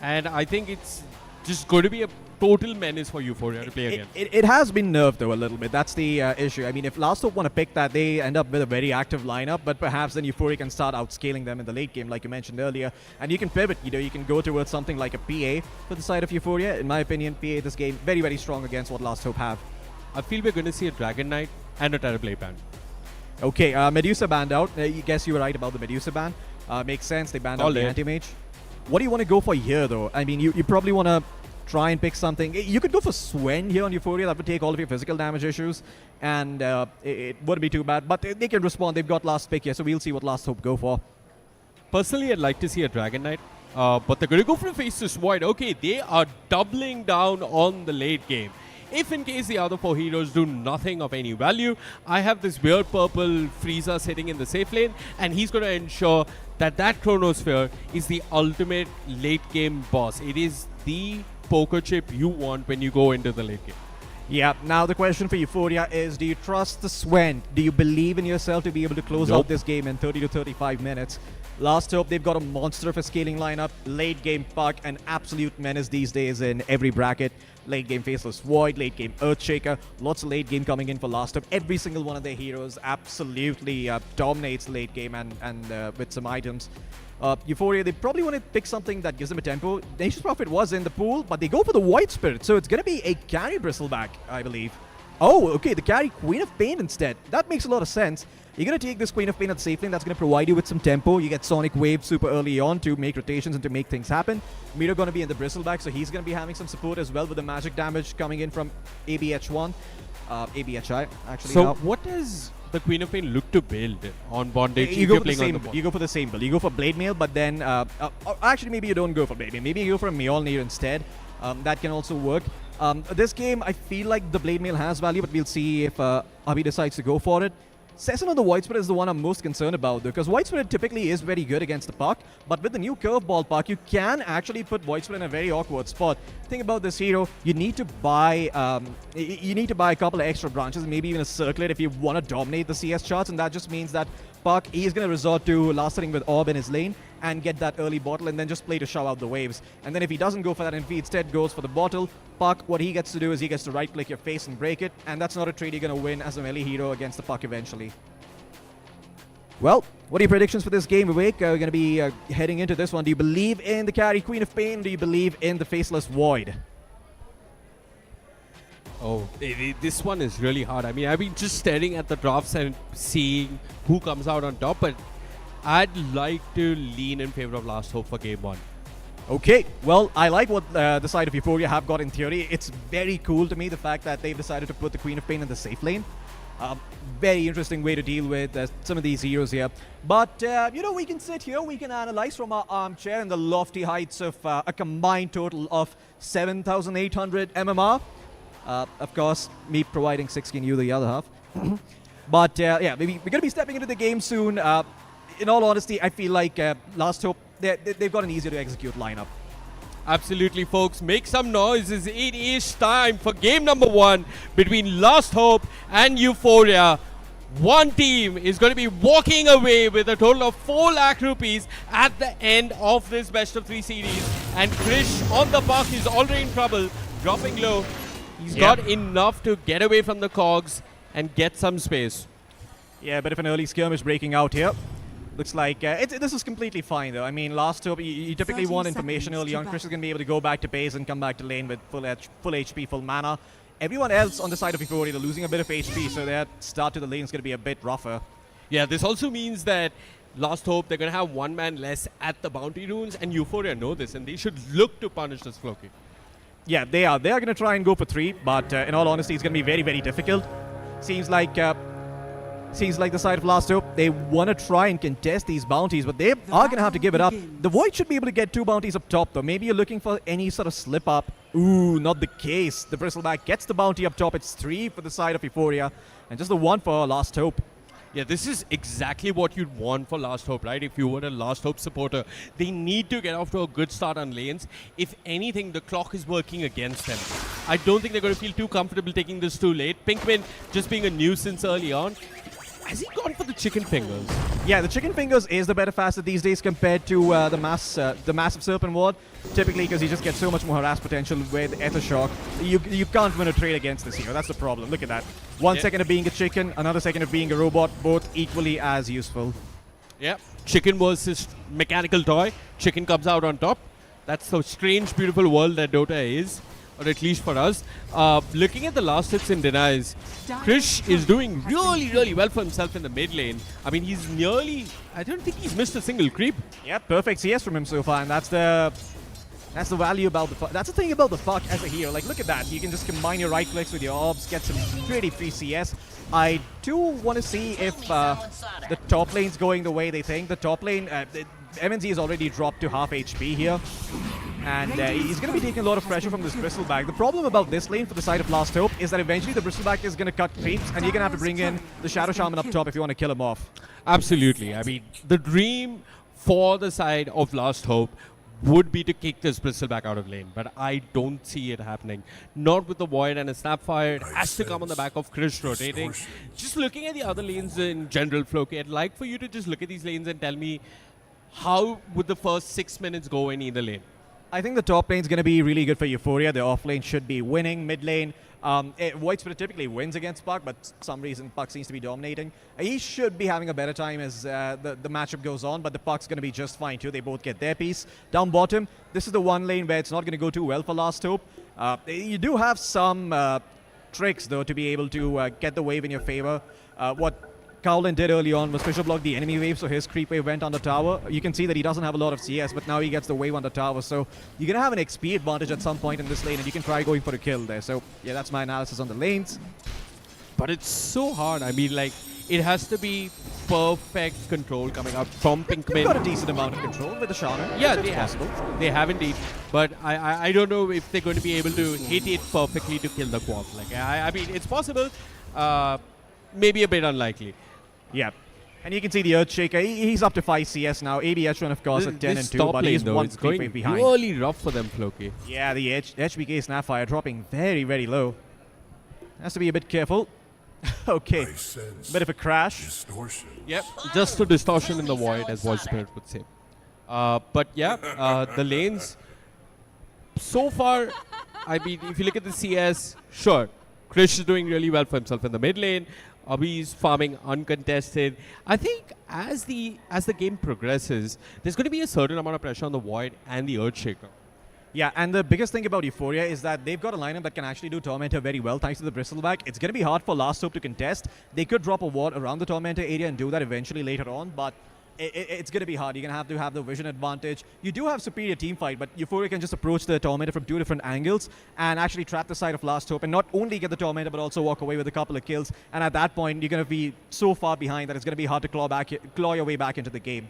And I think it's just going to be a total menace for Euphoria to play again. It has been nerfed, though, a little bit. That's the issue. I mean, if Last Hope want to pick that, they end up with a very active lineup, but perhaps then Euphoria can start outscaling them in the late game, like you mentioned earlier. And you can pivot. You can go towards something like a PA for the side of Euphoria. In my opinion, PA this game, very, very strong against what Last Hope have. I feel we're going to see a Dragon Knight and a Terrorblade ban. Okay, Medusa banned out. I guess you were right about the Medusa ban. Makes sense. They banned out the Anti-Mage. What do you want to go for here, though? I mean, you probably want to try and pick something. You could go for Swen here on Euphoria. That would take all of your physical damage issues, and it wouldn't be too bad. But they can respond. They've got last pick here, so we'll see what Last Hope go for. Personally, I'd like to see a Dragon Knight, but they're going to go for a Faceless Void. Okay, they are doubling down on the late game. If in case the other 4 heroes do nothing of any value, I have this weird purple Frieza sitting in the safe lane, and he's going to ensure that that Chronosphere is the ultimate late game boss. It is the poker chip you want when you go into the late game. Yeah, now the question for Euphoria is, do you trust the Swen? Do you believe in yourself to be able to close out this game in 30 to 35 minutes? Last Hope, they've got a monster of a scaling lineup. Late game Puck, an absolute menace these days in every bracket. Late game Faceless Void, late game Earthshaker. Lots of late game coming in for Last Hope. Every single one of their heroes absolutely dominates late game and with some items. Euphoria, they probably want to pick something that gives them a tempo. Nature's Prophet was in the pool, but they go for the White Spirit, so it's going to be a carry Bristleback, I believe. Oh, okay, the carry Queen of Pain instead. That makes a lot of sense. You're going to take this Queen of Pain at safe lane. That's going to provide you with some tempo. You get Sonic Wave super early on to make rotations and to make things happen. Miro going to be in the Bristleback, so he's going to be having some support as well with the magic damage coming in from ABH1. ABHI, actually. So now. what does the Queen of Pain look to build on bondage? You go for the same. You go for the same build. You go for Blade Mail, but then actually maybe you don't go for Blade Mail. Maybe you go for a Mjolnir instead. That can also work. This game, I feel like the Blade Mail has value, but we'll see if Abhi decides to go for it. Session on the White Spirit is the one I'm most concerned about, though, because White Spirit typically is very good against the Puck, but with the new Curveball Puck, you can actually put White Spirit in a very awkward spot. Think about this hero, you need to buy a couple of extra branches, maybe even a circlet if you want to dominate the CS charts, and that just means that Puck, he's going to resort to last hitting with Orb in his lane and get that early bottle and then just play to shove out the waves. And then if he doesn't go for that and if he instead goes for the bottle, Puck, what he gets to do is he gets to right-click your face and break it, and that's not a trade you're going to win as a melee hero against the Puck eventually. Well, what are your predictions for this game, Vivek? We're going to be heading into this one. Do you believe in the carry Queen of Pain? Do you believe in the Faceless Void? Oh, this one is really hard. I mean, I've been just staring at the drafts and seeing who comes out on top, but I'd like to lean in favor of Last Hope for game 1. Okay, well, I like what the side of Euphoria have got in theory. It's very cool to me, the fact that they've decided to put the Queen of Pain in the safe lane. Very interesting way to deal with some of these heroes here. But, you know, we can sit here, we can analyze from our armchair in the lofty heights of a combined total of 7,800 MMR. Of course, me providing 6K and you the other half. But, yeah, we're going to be stepping into the game soon. In all honesty, I feel like Last Hope, they've got an easier to execute lineup. Absolutely, folks. Make some noise. It is time for game number 1 between Last Hope and Euphoria. One team is going to be walking away with a total of 4 lakh rupees at the end of this best of 3 series. And Krish on the park is already in trouble, dropping low. He's got enough to get away from the cogs and get some space. Yeah, a bit of an early skirmish breaking out here. Looks like this is completely fine, though. I mean, Last Hope, you typically want information early on. Chris is going to be able to go back to base and come back to lane with full HP, full mana. Everyone else on the side of Euphoria, they're losing a bit of HP, so their start to the lane is going to be a bit rougher. Yeah, this also means that Last Hope, they're going to have 1 man less at the bounty runes, and Euphoria know this, and they should look to punish this Floki. Yeah, they are. They are going to try and go for 3, but in all honesty, it's going to be very, very difficult. Seems like the side of Last Hope, they want to try and contest these bounties, but they are going to have to give it up. The Void should be able to get 2 bounties up top, though. Maybe you're looking for any sort of slip up. Ooh, not the case. The Bristleback gets the bounty up top. It's 3 for the side of Euphoria, and just the 1 for Last Hope. Yeah, this is exactly what you'd want for Last Hope, right? If you were a Last Hope supporter, they need to get off to a good start on lanes. If anything, the clock is working against them. I don't think they're going to feel too comfortable taking this too late. Pinkman just being a nuisance early on. Has he gone for the chicken fingers? Yeah, the chicken fingers is the better facet these days compared to the massive serpent ward. Typically, because you just get so much more harass potential with Ether Shock. You can't win a trade against this hero. That's the problem. Look at that. 1 second of being a chicken, another second of being a robot, both equally as useful. Yeah, chicken versus mechanical toy. Chicken comes out on top. That's the strange, beautiful world that Dota is. Or at least for us. Looking at the last hits and denies, Krish is doing really, really well for himself in the mid lane. I mean, he's nearly, I don't think he's missed a single creep. Yeah, perfect CS from him so far, and that's the value about the that's the thing about the fuck as a hero. Like, look at that. You can just combine your right clicks with your orbs, get some pretty free CS. I do want to see if the top lane's going the way they think. The top lane, MNZ has already dropped to half HP here. And he's going to be taking a lot of pressure from this Bristleback. The problem about this lane for the side of Last Hope is that eventually the Bristleback is going to cut creeps, and you're going to have to bring in the Shadow Shaman up top if you want to kill him off. Absolutely. I mean, the dream for the side of Last Hope would be to kick this Bristleback out of lane, but I don't see it happening. Not with the Void and a Snapfire. It has to come on the back of Krish rotating. Just looking at the other lanes in general, Floki, I'd like for you to just look at these lanes and tell me how would the first 6 minutes go in either lane? I think the top lane is going to be really good for Euphoria. The off lane should be winning. Mid lane, Void Spirit typically wins against Puck, but for some reason Puck seems to be dominating. He should be having a better time as the matchup goes on, but the Puck's going to be just fine too. They both get their piece. Down bottom, this is the one lane where it's not going to go too well for Last Hope. You do have some tricks, though, to be able to get the wave in your favor. What Cowlin did early on was Fisher block the enemy wave, so his creep wave went on the tower. You can see that he doesn't have a lot of CS, but now he gets the wave on the tower, so you're going to have an XP advantage at some point in this lane, and you can try going for a kill there. So, yeah, that's my analysis on the lanes. But it's so hard. I mean, like, it has to be perfect control coming out from Pinkman. They've got a decent amount of control with the Shaman. Yeah, they have. They have indeed. But I don't know if they're going to be able to hit it perfectly to kill the quad. Like, I mean, it's possible. Maybe a bit unlikely. Yeah. And you can see the Earthshaker. He's up to 5 CS now. ABH one, of course, at 10 and 2, but he's one creep wave behind. Really rough for them, Floki. Yeah, the HBK Snapfire dropping very, very low. Has to be a bit careful. Okay. Bit of a crash. Distortion. Yep, just a distortion in the void, as Void Spirit would say. But yeah, the lanes, so far, I mean, if you look at the CS, sure, Krish is doing really well for himself in the mid lane. Abhi's farming uncontested. I think as the game progresses, there's going to be a certain amount of pressure on the Void and the Earthshaker. Yeah, and the biggest thing about Euphoria is that they've got a lineup that can actually do Tormentor very well thanks to the Bristleback. It's going to be hard for Last Hope to contest. They could drop a ward around the Tormentor area and do that eventually later on, but it's going to be hard. You're going to have the vision advantage. You do have superior team fight, but Euphoria can just approach the Tormentor from 2 different angles and actually trap the side of Last Hope and not only get the Tormentor but also walk away with a couple of kills. And at that point, you're going to be so far behind that it's going to be hard to claw your way back into the game.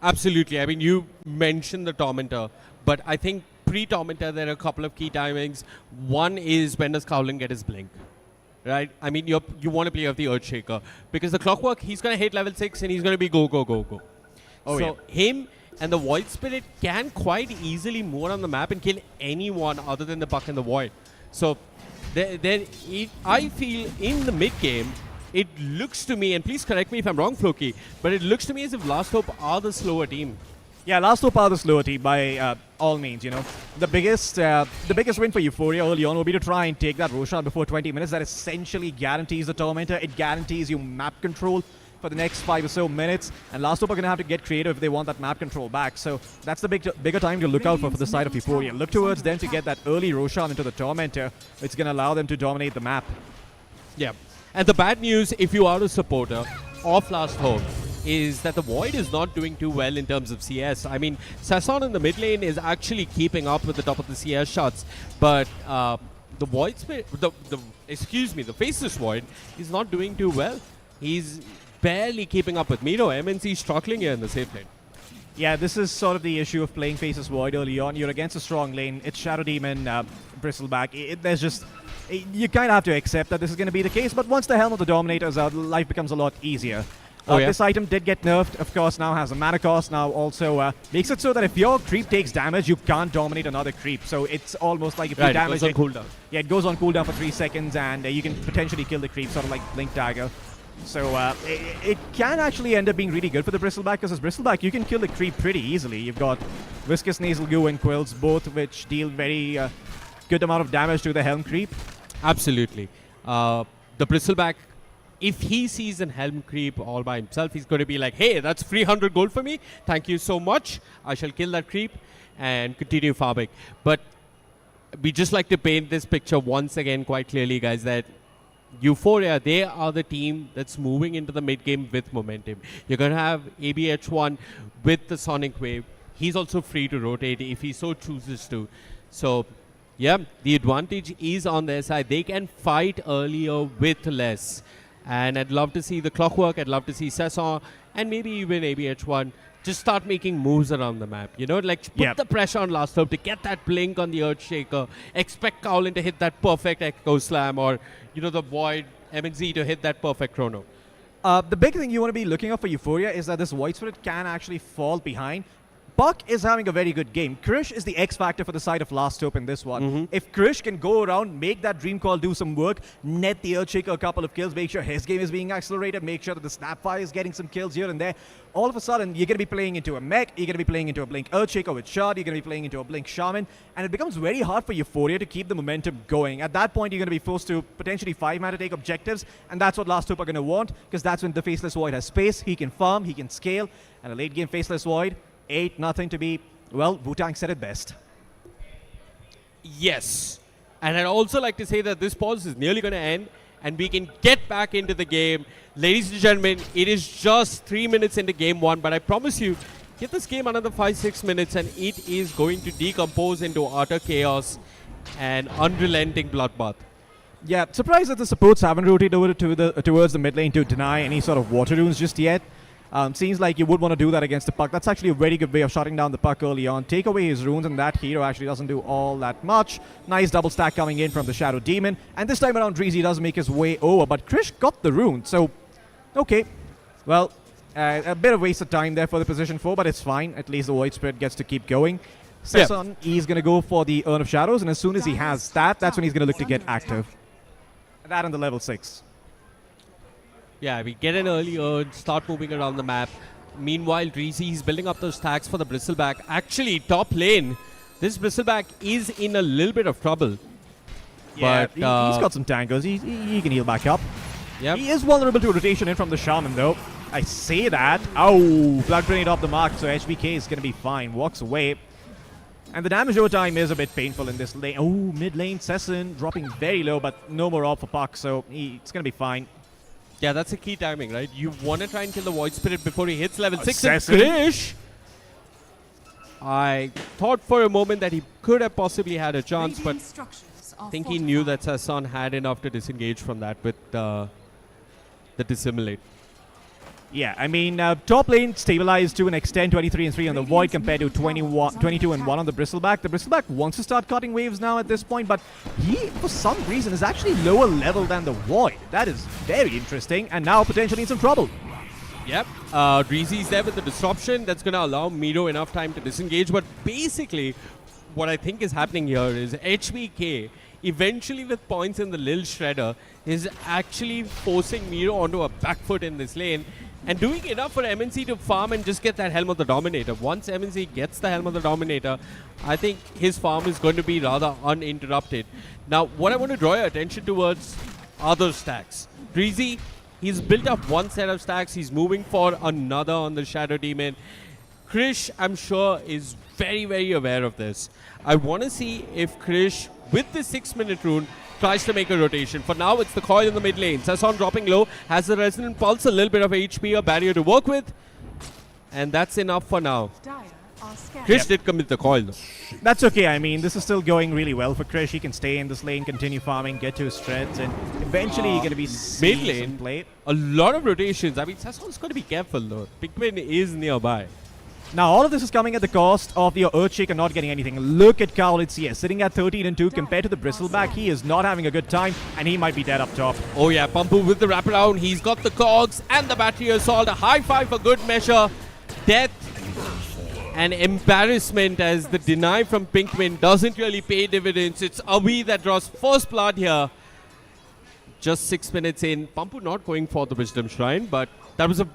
Absolutely. I mean, you mentioned the Tormentor, but I think pre-Tormentor, there are a couple of key timings. One is when does Cowlin get his blink? Right? I mean, you want to play off the Earthshaker because the Clockwork, he's going to hit level 6 and he's going to be go, go, go, go. Oh, so yeah. him and the Void Spirit can quite easily move on the map and kill anyone other than the Buck and the Void. So I feel in the mid game, it looks to me, and please correct me if I'm wrong, Floki, but it looks to me as if Last Hope are the slower team. Yeah, Last Hope are the slower team by all means, you know. The biggest win for Euphoria early on will be to try and take that Roshan before 20 minutes. That essentially guarantees the Tormentor. It guarantees you map control for the next 5 or so minutes. And Last Hope are going to have to get creative if they want that map control back. So that's the bigger time to look out for the side of Euphoria. Look towards them to get that early Roshan into the Tormentor. It's going to allow them to dominate the map. Yeah. And the bad news, if you are a supporter of Last Hope, is that the Void is not doing too well in terms of CS. I mean, Sasson in the mid lane is actually keeping up with the top of the CS shots, but the Void, the Faceless Void is not doing too well. He's barely keeping up with Miro. MNC struggling here in the safe lane. Yeah, this is sort of the issue of playing Faceless Void early on. You're against a strong lane. It's Shadow Demon, Bristleback. There's just... You kind of have to accept that this is going to be the case, but once the Helm of the Dominator is out, life becomes a lot easier. This item did get nerfed, of course, now has a mana cost, now also makes it so that if your creep takes damage, you can't dominate another creep. So it's almost like if you damage it goes on cooldown. Yeah, it goes on cooldown for 3 seconds, and you can potentially kill the creep, sort of like Blink Dagger. So it can actually end up being really good for the Bristleback, because as Bristleback, you can kill the creep pretty easily. You've got Viscous Nasal Goo and Quills, both which deal very good amount of damage to the Helm creep. Absolutely. The Bristleback, if he sees an Helm creep all by himself, he's going to be like, hey, that's 300 gold for me. Thank you so much. I shall kill that creep and continue farming. But we just like to paint this picture once again quite clearly, guys, that Euphoria, they are the team that's moving into the mid game with momentum. You're going to have ABH1 with the Sonic Wave. He's also free to rotate if he so chooses to. So, yeah, the advantage is on their side. They can fight earlier with less. And I'd love to see the Clockwork, I'd love to see Sasson, and maybe even ABH1 just start making moves around the map. You know, like put the pressure on Last Hope to get that blink on the Earthshaker. Expect Cowlin to hit that perfect Echo Slam, or, you know, the Void MNZ to hit that perfect Chrono. The big thing you want to be looking out for Euphoria is that this Void Spirit can actually fall behind. Buck is having a very good game. Krish is the X factor for the side of Last Hope in this one. If Krish can go around, make that Dream Call do some work, net the Earthshaker a couple of kills, make sure his game is being accelerated, make sure that the Snapfire is getting some kills here and there, all of a sudden you're going to be playing into a mech, you're going to be playing into a Blink Earthshaker with Shard, you're going to be playing into a Blink Shaman, and it becomes very hard for Euphoria to keep the momentum going. At that point, you're going to be forced to potentially 5-man to take objectives, and that's what Last Hope are going to want, because that's when the Faceless Void has space, he can farm, he can scale, and a late game Faceless Void, 8-0 to be, well, Wu-Tang said it best. Yes. And I'd also like to say that this pause is nearly going to end and we can get back into the game. Ladies and gentlemen, it is just 3 minutes into game 1, but I promise you, give this game another 5-6 minutes and it is going to decompose into utter chaos and unrelenting bloodbath. Yeah, surprised that the supports haven't rotated over towards the mid lane to deny any sort of water runes just yet. Seems like you would want to do that against the Puck. That's actually a very good way of shutting down the Puck early on. Take away his runes, and that hero actually doesn't do all that much. Nice double stack coming in from the Shadow Demon. And this time around, Dreezy does make his way over, but Krish got the rune. So, okay. Well, a bit of wasted time there for the position 4, but it's fine. At least the Void Spirit gets to keep going. Sesson, he's going to go for the Urn of Shadows, and as soon as he has that, that's when he's going to look to get active. That on the level 6. Yeah, we get an early urn, start moving around the map. Meanwhile, Dreezy is building up those stacks for the Bristleback. Actually, top lane, this Bristleback is in a little bit of trouble. Yeah, but he's got some tangos. He can heal back up. Yep. He is vulnerable to rotation in from the Shaman, though. I say that. Oh, Blood Grenade off the mark, so HBK is going to be fine. Walks away. And the damage over time is a bit painful in this lane. Oh, mid lane, Sesson dropping very low, but no more off for Puck, so it's going to be fine. Yeah, that's a key timing, right? You want to try and kill the Void Spirit before he hits level 6. And Assassin. Krish, I thought for a moment that he could have possibly had a chance, but I think he knew that Sasson had enough to disengage from that with the dissimulate. Yeah, I mean, top lane stabilized to an extent, 23 and 3 on the Void compared to 22 and 1 on the Bristleback. The Bristleback wants to start cutting waves now at this point, but he, for some reason, is actually lower level than the Void. That is very interesting, and now potentially in some trouble. Yep, Dreezy's there with the disruption. That's going to allow Miro enough time to disengage. But basically, what I think is happening here is HBK, eventually with points in the Lil Shredder, is actually forcing Miro onto a back foot in this lane and doing enough for MNC to farm and just get that Helm of the Dominator. Once MNC gets the Helm of the Dominator, I think his farm is going to be rather uninterrupted. Now, what I want to draw your attention towards are those stacks. Dreezy, he's built up one set of stacks. He's moving for another on the Shadow Demon. Krish, I'm sure, is very, very aware of this. I want to see if Krish, with the 6-minute rune, tries to make a rotation. For now, it's the coil in the mid lane. Sasson dropping low, has the Resonant Pulse, a little bit of HP, a barrier to work with. And that's enough for now. Krish did commit the coil though. That's okay, I mean, this is still going really well for Krish. He can stay in this lane, continue farming, get to his strengths, and eventually he's going to be seeing mid lane, some play. a lot of rotations. I mean, Sasson's got to be careful though. Pikmin is nearby. Now, all of this is coming at the cost of your Earthshaker not getting anything. Look at Cowlitz CS sitting at 13 and 2 compared to the Bristleback. He is not having a good time, and he might be dead up top. Oh yeah, Pampu with the wraparound. He's got the cogs and the battery assault. A high five for good measure. Death and embarrassment as the deny from Pinkman doesn't really pay dividends. It's Avi that draws first blood here. Just 6 minutes in. Pampu not going for the Wisdom Shrine, but that was an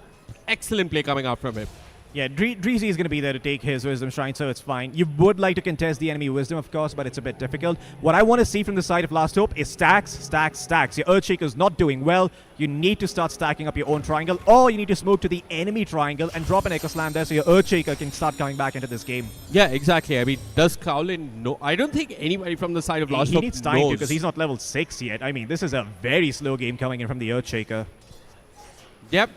excellent play coming out from him. Yeah, Dreezy is going to be there to take his Wisdom Shrine, so it's fine. You would like to contest the enemy Wisdom, of course, but it's a bit difficult. What I want to see from the side of Last Hope is stacks, stacks, stacks. Your Earthshaker's not doing well. You need to start stacking up your own triangle, or you need to smoke to the enemy triangle and drop an Echo Slam there so your Earthshaker can start coming back into this game. Yeah, exactly. I mean, does Cowlin know? I don't think anybody from the side of Last He Hope needs time knows. because he's not level 6 yet. I mean, this is a very slow game coming in from the Earthshaker. Yep.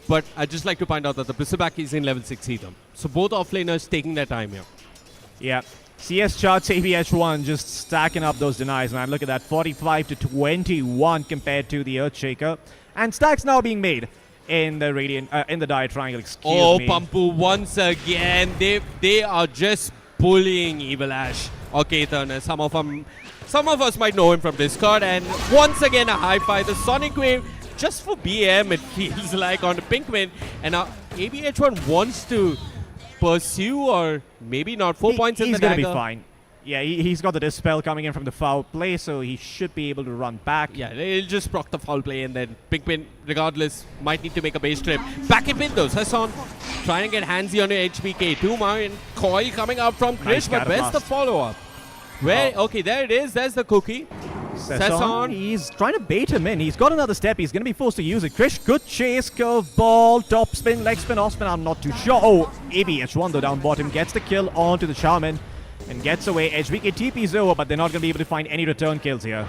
But I'd just like to point out that the Bristleback is in level 6 either. So both offlaners taking their time here. Yeah. CS charts ABH1 just stacking up those denies, man. Look at that. 45 to 21 compared to the Earthshaker. And stacks now being made in the in the Dire Triangle. Excuse me. Pampu once again. They are just bullying Evil Ash or Ketan. Some of us might know him from Discord. And once again a high five. The Sonic Wave just for BM, it feels like, on the Pinkman. And now ABH1 wants to pursue, or maybe not. 4 points in the dagger. He's going to be fine. Yeah, he's got the Dispel coming in from the foul play, so he should be able to run back. Yeah, he'll just proc the foul play, and then Pinkman, regardless, might need to make a base trip. Back in mid though, Sasson trying to get handsy on a HBK. 2 and coil coming out from Krish, Nice but where's the follow-up? Where? Okay, there it is. There's the cookie. Sasson, he's trying to bait him in. He's got another step. He's going to be forced to use it. Krish, good chase, curve ball, top spin, leg spin, off spin. I'm not too sure. Oh, ABH1 though down bottom gets the kill onto the Shaman and gets away. HBK TP's over, but they're not going to be able to find any return kills here.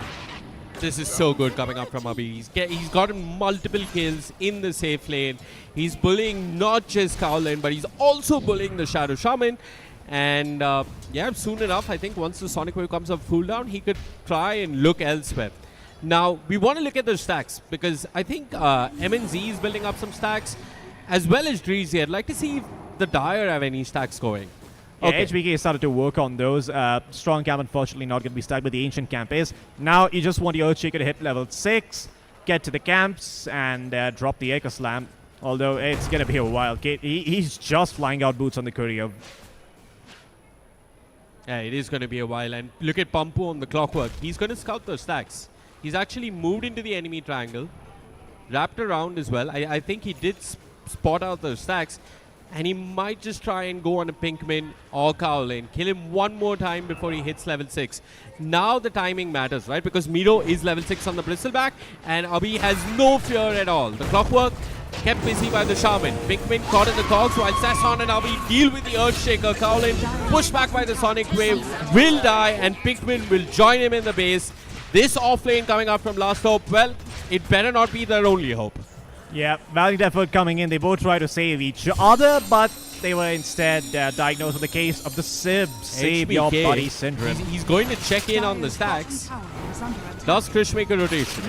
This is so good coming up from Abhi. He's gotten multiple kills in the safe lane. He's bullying not just Cowlin, but he's also bullying the Shadow Shaman. And yeah, soon enough, I think once the Sonic Wave comes up full down, he could try and look elsewhere. Now, we want to look at the stacks because I think MNZ is building up some stacks as well as Dreezy. I'd like to see if the Dire have any stacks going. Yeah, okay. HBK started to work on those. Strong Camp, unfortunately, not going to be stuck with the Ancient Camp is. Now, you just want your Earthshaker to hit level 6, get to the camps, and drop the Echo Slam. Although, it's going to be a while. He's just flying out boots on the courier. Yeah, it is going to be a while. And look at Pampu on the clockwork. He's going to scout those stacks. He's actually moved into the enemy triangle, wrapped around as well. I think he did spot out those stacks. And he might just try and go on a Pinkman or Cowlin. Kill him one more time before he hits level 6. Now the timing matters, right? Because Miro is level 6 on the Bristleback. And Abhi has no fear at all. The clockwork kept busy by the Shaman. Pinkman caught in the cogs while Sasson and Abhi deal with the Earthshaker. Cowlin pushed back by the Sonic Wave will die, and Pinkman will join him in the base. This offlane coming up from Last Hope, well, it better not be their only hope. Yeah, valiant effort coming in. They both try to save each other, but they were instead diagnosed with the case of the SIB. Save your HBK. body syndrome. He's going to check in on the stacks. Does Krish make a rotation?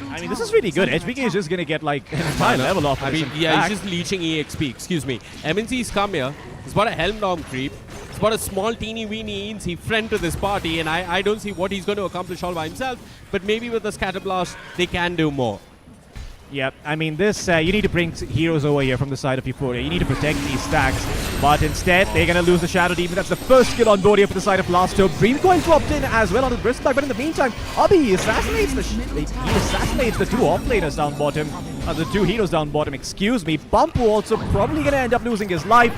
I mean, this is really good. HBK is just going to get like an entire level off. I mean, yeah, he's just leeching EXP. Excuse me. MNC's come here. He's got a Helm Dom creep. He's got a small teeny weeny Incy friend to this party, and I don't see what he's going to accomplish all by himself. But maybe with the Scatter Blast, they can do more. Yep, I mean, this, you need to bring heroes over here from the side of Euphoria. You need to protect these stacks. But instead, they're going to lose the Shadow Demon. That's the first kill on board here for the side of Last Hope. Dreamcoin dropped in as well on the Bristol, but in the meantime, Abhi assassinates the two offlaners down bottom. The two heroes down bottom, excuse me. Bumpu also probably going to end up losing his life.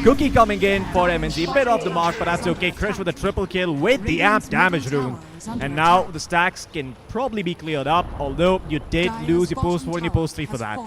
Cookie coming in for MNZ. Bit off the mark, but that's okay. Krish with a triple kill with the amp damage rune. And now the stacks can probably be cleared up, although you did lose your post 4 and your post 3 for that.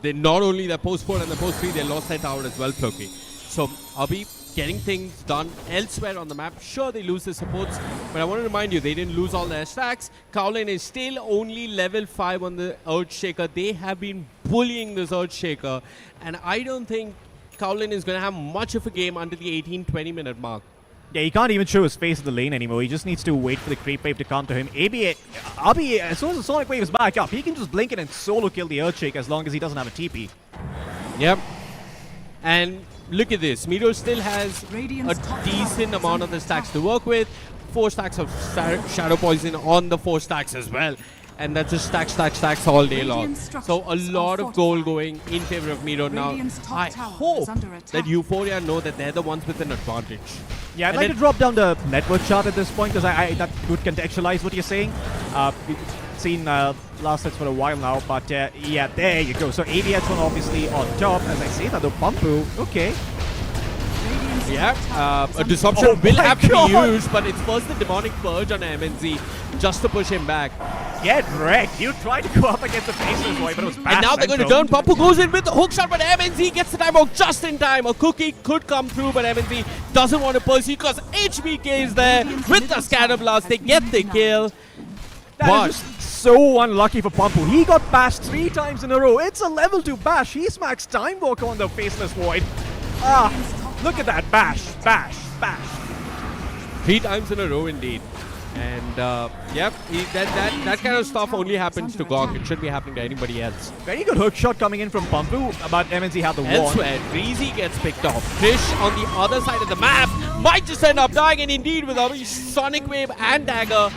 They not only the post 4 and the post 3, they lost their tower as well, Floki. So Abhi getting things done elsewhere on the map. Sure, they lose their supports, but I want to remind you, they didn't lose all their stacks. Kowlin is still only level 5 on the Earthshaker. They have been bullying this Earthshaker, and I don't think Kowlin is going to have much of a game until the 18-20 minute mark. Yeah, he can't even show his face in the lane anymore. He just needs to wait for the creep wave to come to him. Abhi, as soon as the Sonic Wave is back up, he can just blink it and solo kill the Earthshake as long as he doesn't have a TP. Yep. And look at this. Miro still has a decent amount of the stacks to work with. 4 stacks of Shadow Poison on the 4 stacks as well. And that's just stacks all day long. So a lot of goal going in favor of Miro now. I hope that Euphoria know that they're the ones with an advantage. Yeah, I'd like to drop down the network chart at this point because that would contextualize what you're saying. We've seen last sets for a while now, but yeah, there you go. So AVH1 obviously on top. As I say that, though, Bumpu, okay. Yeah, a disruption will have to be used, but it's first the Demonic Purge on MNZ just to push him back. Get wrecked. You tried to go up against the Faceless Boy, but it was bad. And now they're going to turn. Bumpu goes in with the hook shot, but MNZ gets the time out just in time. A cookie could come through, but MNZ doesn't want to pursue because HBK is there with the Scatter Blast. They get the kill. That is just so unlucky for Bumpu. He got bashed 3 times in a row. It's a level 2 bash. He smacks Time Walker on the Faceless Void. Look at that bash. 3 times in a row indeed. And yep, that kind of stuff only happens to Gok. It shouldn't be happening to anybody else. Very good hook shot coming in from Bumpu, but MNZ had the wall. Elsewhere, Breezy gets picked off. Krish on the other side of the map might just end up dying, and indeed with Abhi's Sonic Wave and Dagger,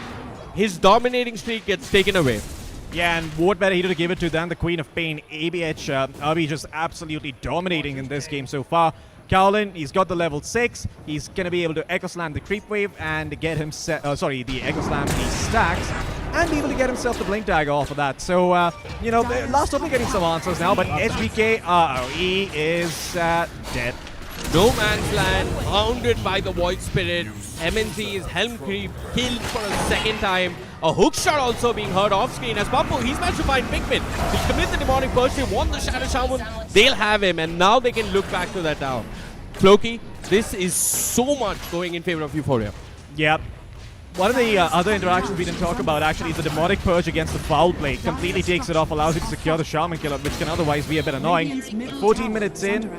his dominating streak gets taken away. Yeah, and what better hero to give it to than the Queen of Pain, ABH. Abhi just absolutely dominating in this game so far. Kowlin, he's got the level 6. He's going to be able to Echo Slam the Creep Wave and get him the Echo Slam the stacks and be able to get himself the Blink Dagger off of that. So, you know, last up, we're getting some answers now, but HBK, he is dead. No Man's Land, hounded by the Void Spirit. MNZ is Helm Creep, killed for a second time. A hook shot also being heard off screen as Bumpu, he's managed to find Pikmin. He'll commit the Demonic Purge, they want the Shadow Shaman, they'll have him, and now they can look back to that tower. Floki, this is so much going in favor of Euphoria. Yep. One of the other interactions we didn't talk about actually is the Demonic Purge against the Foul Blade. Completely takes it off, allows you to secure the Shaman Killer, which can otherwise be a bit annoying. 14 minutes in,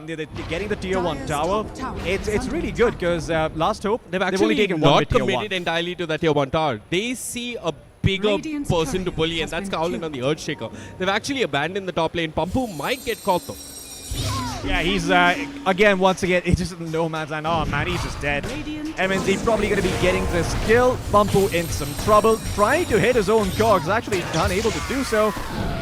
they're getting the tier 1 tower. It's really good because Last Hope, they've only taken one not committed entirely to that tier 1 tower. They see a bigger person to bully, and that's Kowlin on the Earthshaker. They've actually abandoned the top lane. Bumpu might get caught though. Yeah, he's, once again, it's just no man's land. Oh man, he's just dead. MNZ probably going to be getting this kill. Bumpu in some trouble. Trying to hit his own cogs, actually unable to do so.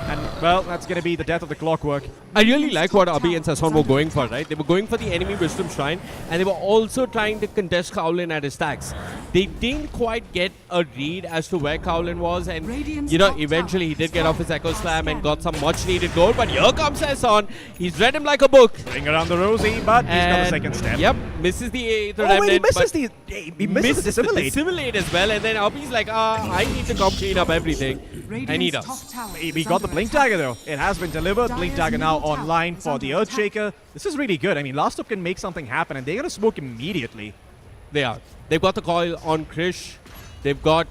And, well, that's going to be the death of the clockwork. I really like what Abhi and Sasson were going for, right? They were going for the enemy Wisdom Shrine, and they were also trying to contest Kowlin at his stacks. They didn't quite get a read as to where Kowlin was, and, you know, eventually he did get off his Echo Slam and got some much-needed gold, but here comes Sasson. He's read him like a book. Bring around the Rosie, but he's got the second step. Yep, misses the 8th remnant. Wait, he misses the Dissimilate. Dissimilate as well, and then Abhi's like, I need to come clean up everything. And he does. We got the Blink Dagger though. It has been delivered. Blink Dagger now online for the Earthshaker. This is really good. I mean, Last Up can make something happen, and they're going to smoke immediately. They are. They've got the coil on Krish. They've got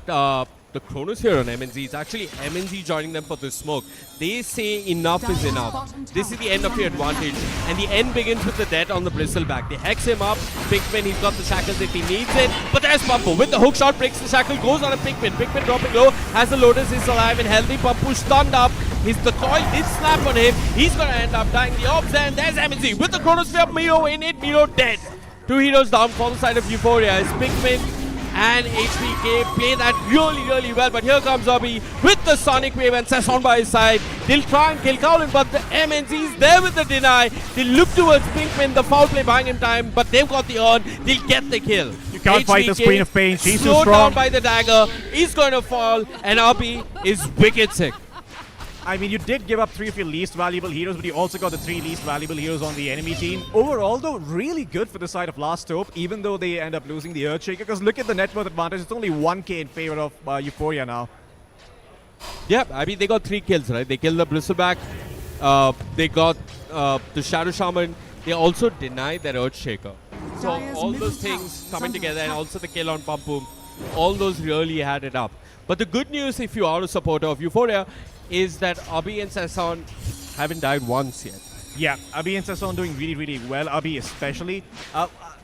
the Chronos here on MNZ. It's actually MNZ joining them for this smoke. They say enough is enough. This is the end of your advantage. And the end begins with the death on the Bristleback. They hex him up. Pikmin, he's got the shackles if he needs it. But there's Pampu with the hook shot, breaks the shackle, goes on a Pikmin. Pikmin dropping low, has the Lotus, is alive and healthy. Pampu stunned up. The coil did snap on him. He's going to end up dying. The orbs there, and there's MNZ with the Chronosphere. Miro in it, Miro dead. 2 heroes down for the side of Euphoria. It's Pikmin and HBK play that really well, but here comes Abhi with the Sonic Wave and Sasson by his side. They'll try and kill Kowlin, but the MNZ is there with the deny. They look towards Pinkman, the foul play buying him time, but they've got the earn. They'll get the kill. You can't fight this Queen of Pain. She's too strong. Slowed down by the dagger. He's going to fall, and Abhi is wicked sick. I mean, you did give up 3 of your least valuable heroes, but you also got the 3 least valuable heroes on the enemy team. Overall, though, really good for the side of Last Hope, even though they end up losing the Earthshaker. Because look at the net worth advantage. It's only 1k in favor of Euphoria now. Yeah, I mean, they got 3 kills, right? They killed the Bristleback. They got the Shadow Shaman. They also denied their Earthshaker. So all those things coming together, and also the kill on Pampu, all those really added up. But the good news, if you are a supporter of Euphoria, is that Abhi and Sasson haven't died once yet. Yeah, Abhi and Sasson doing really well. Abhi especially.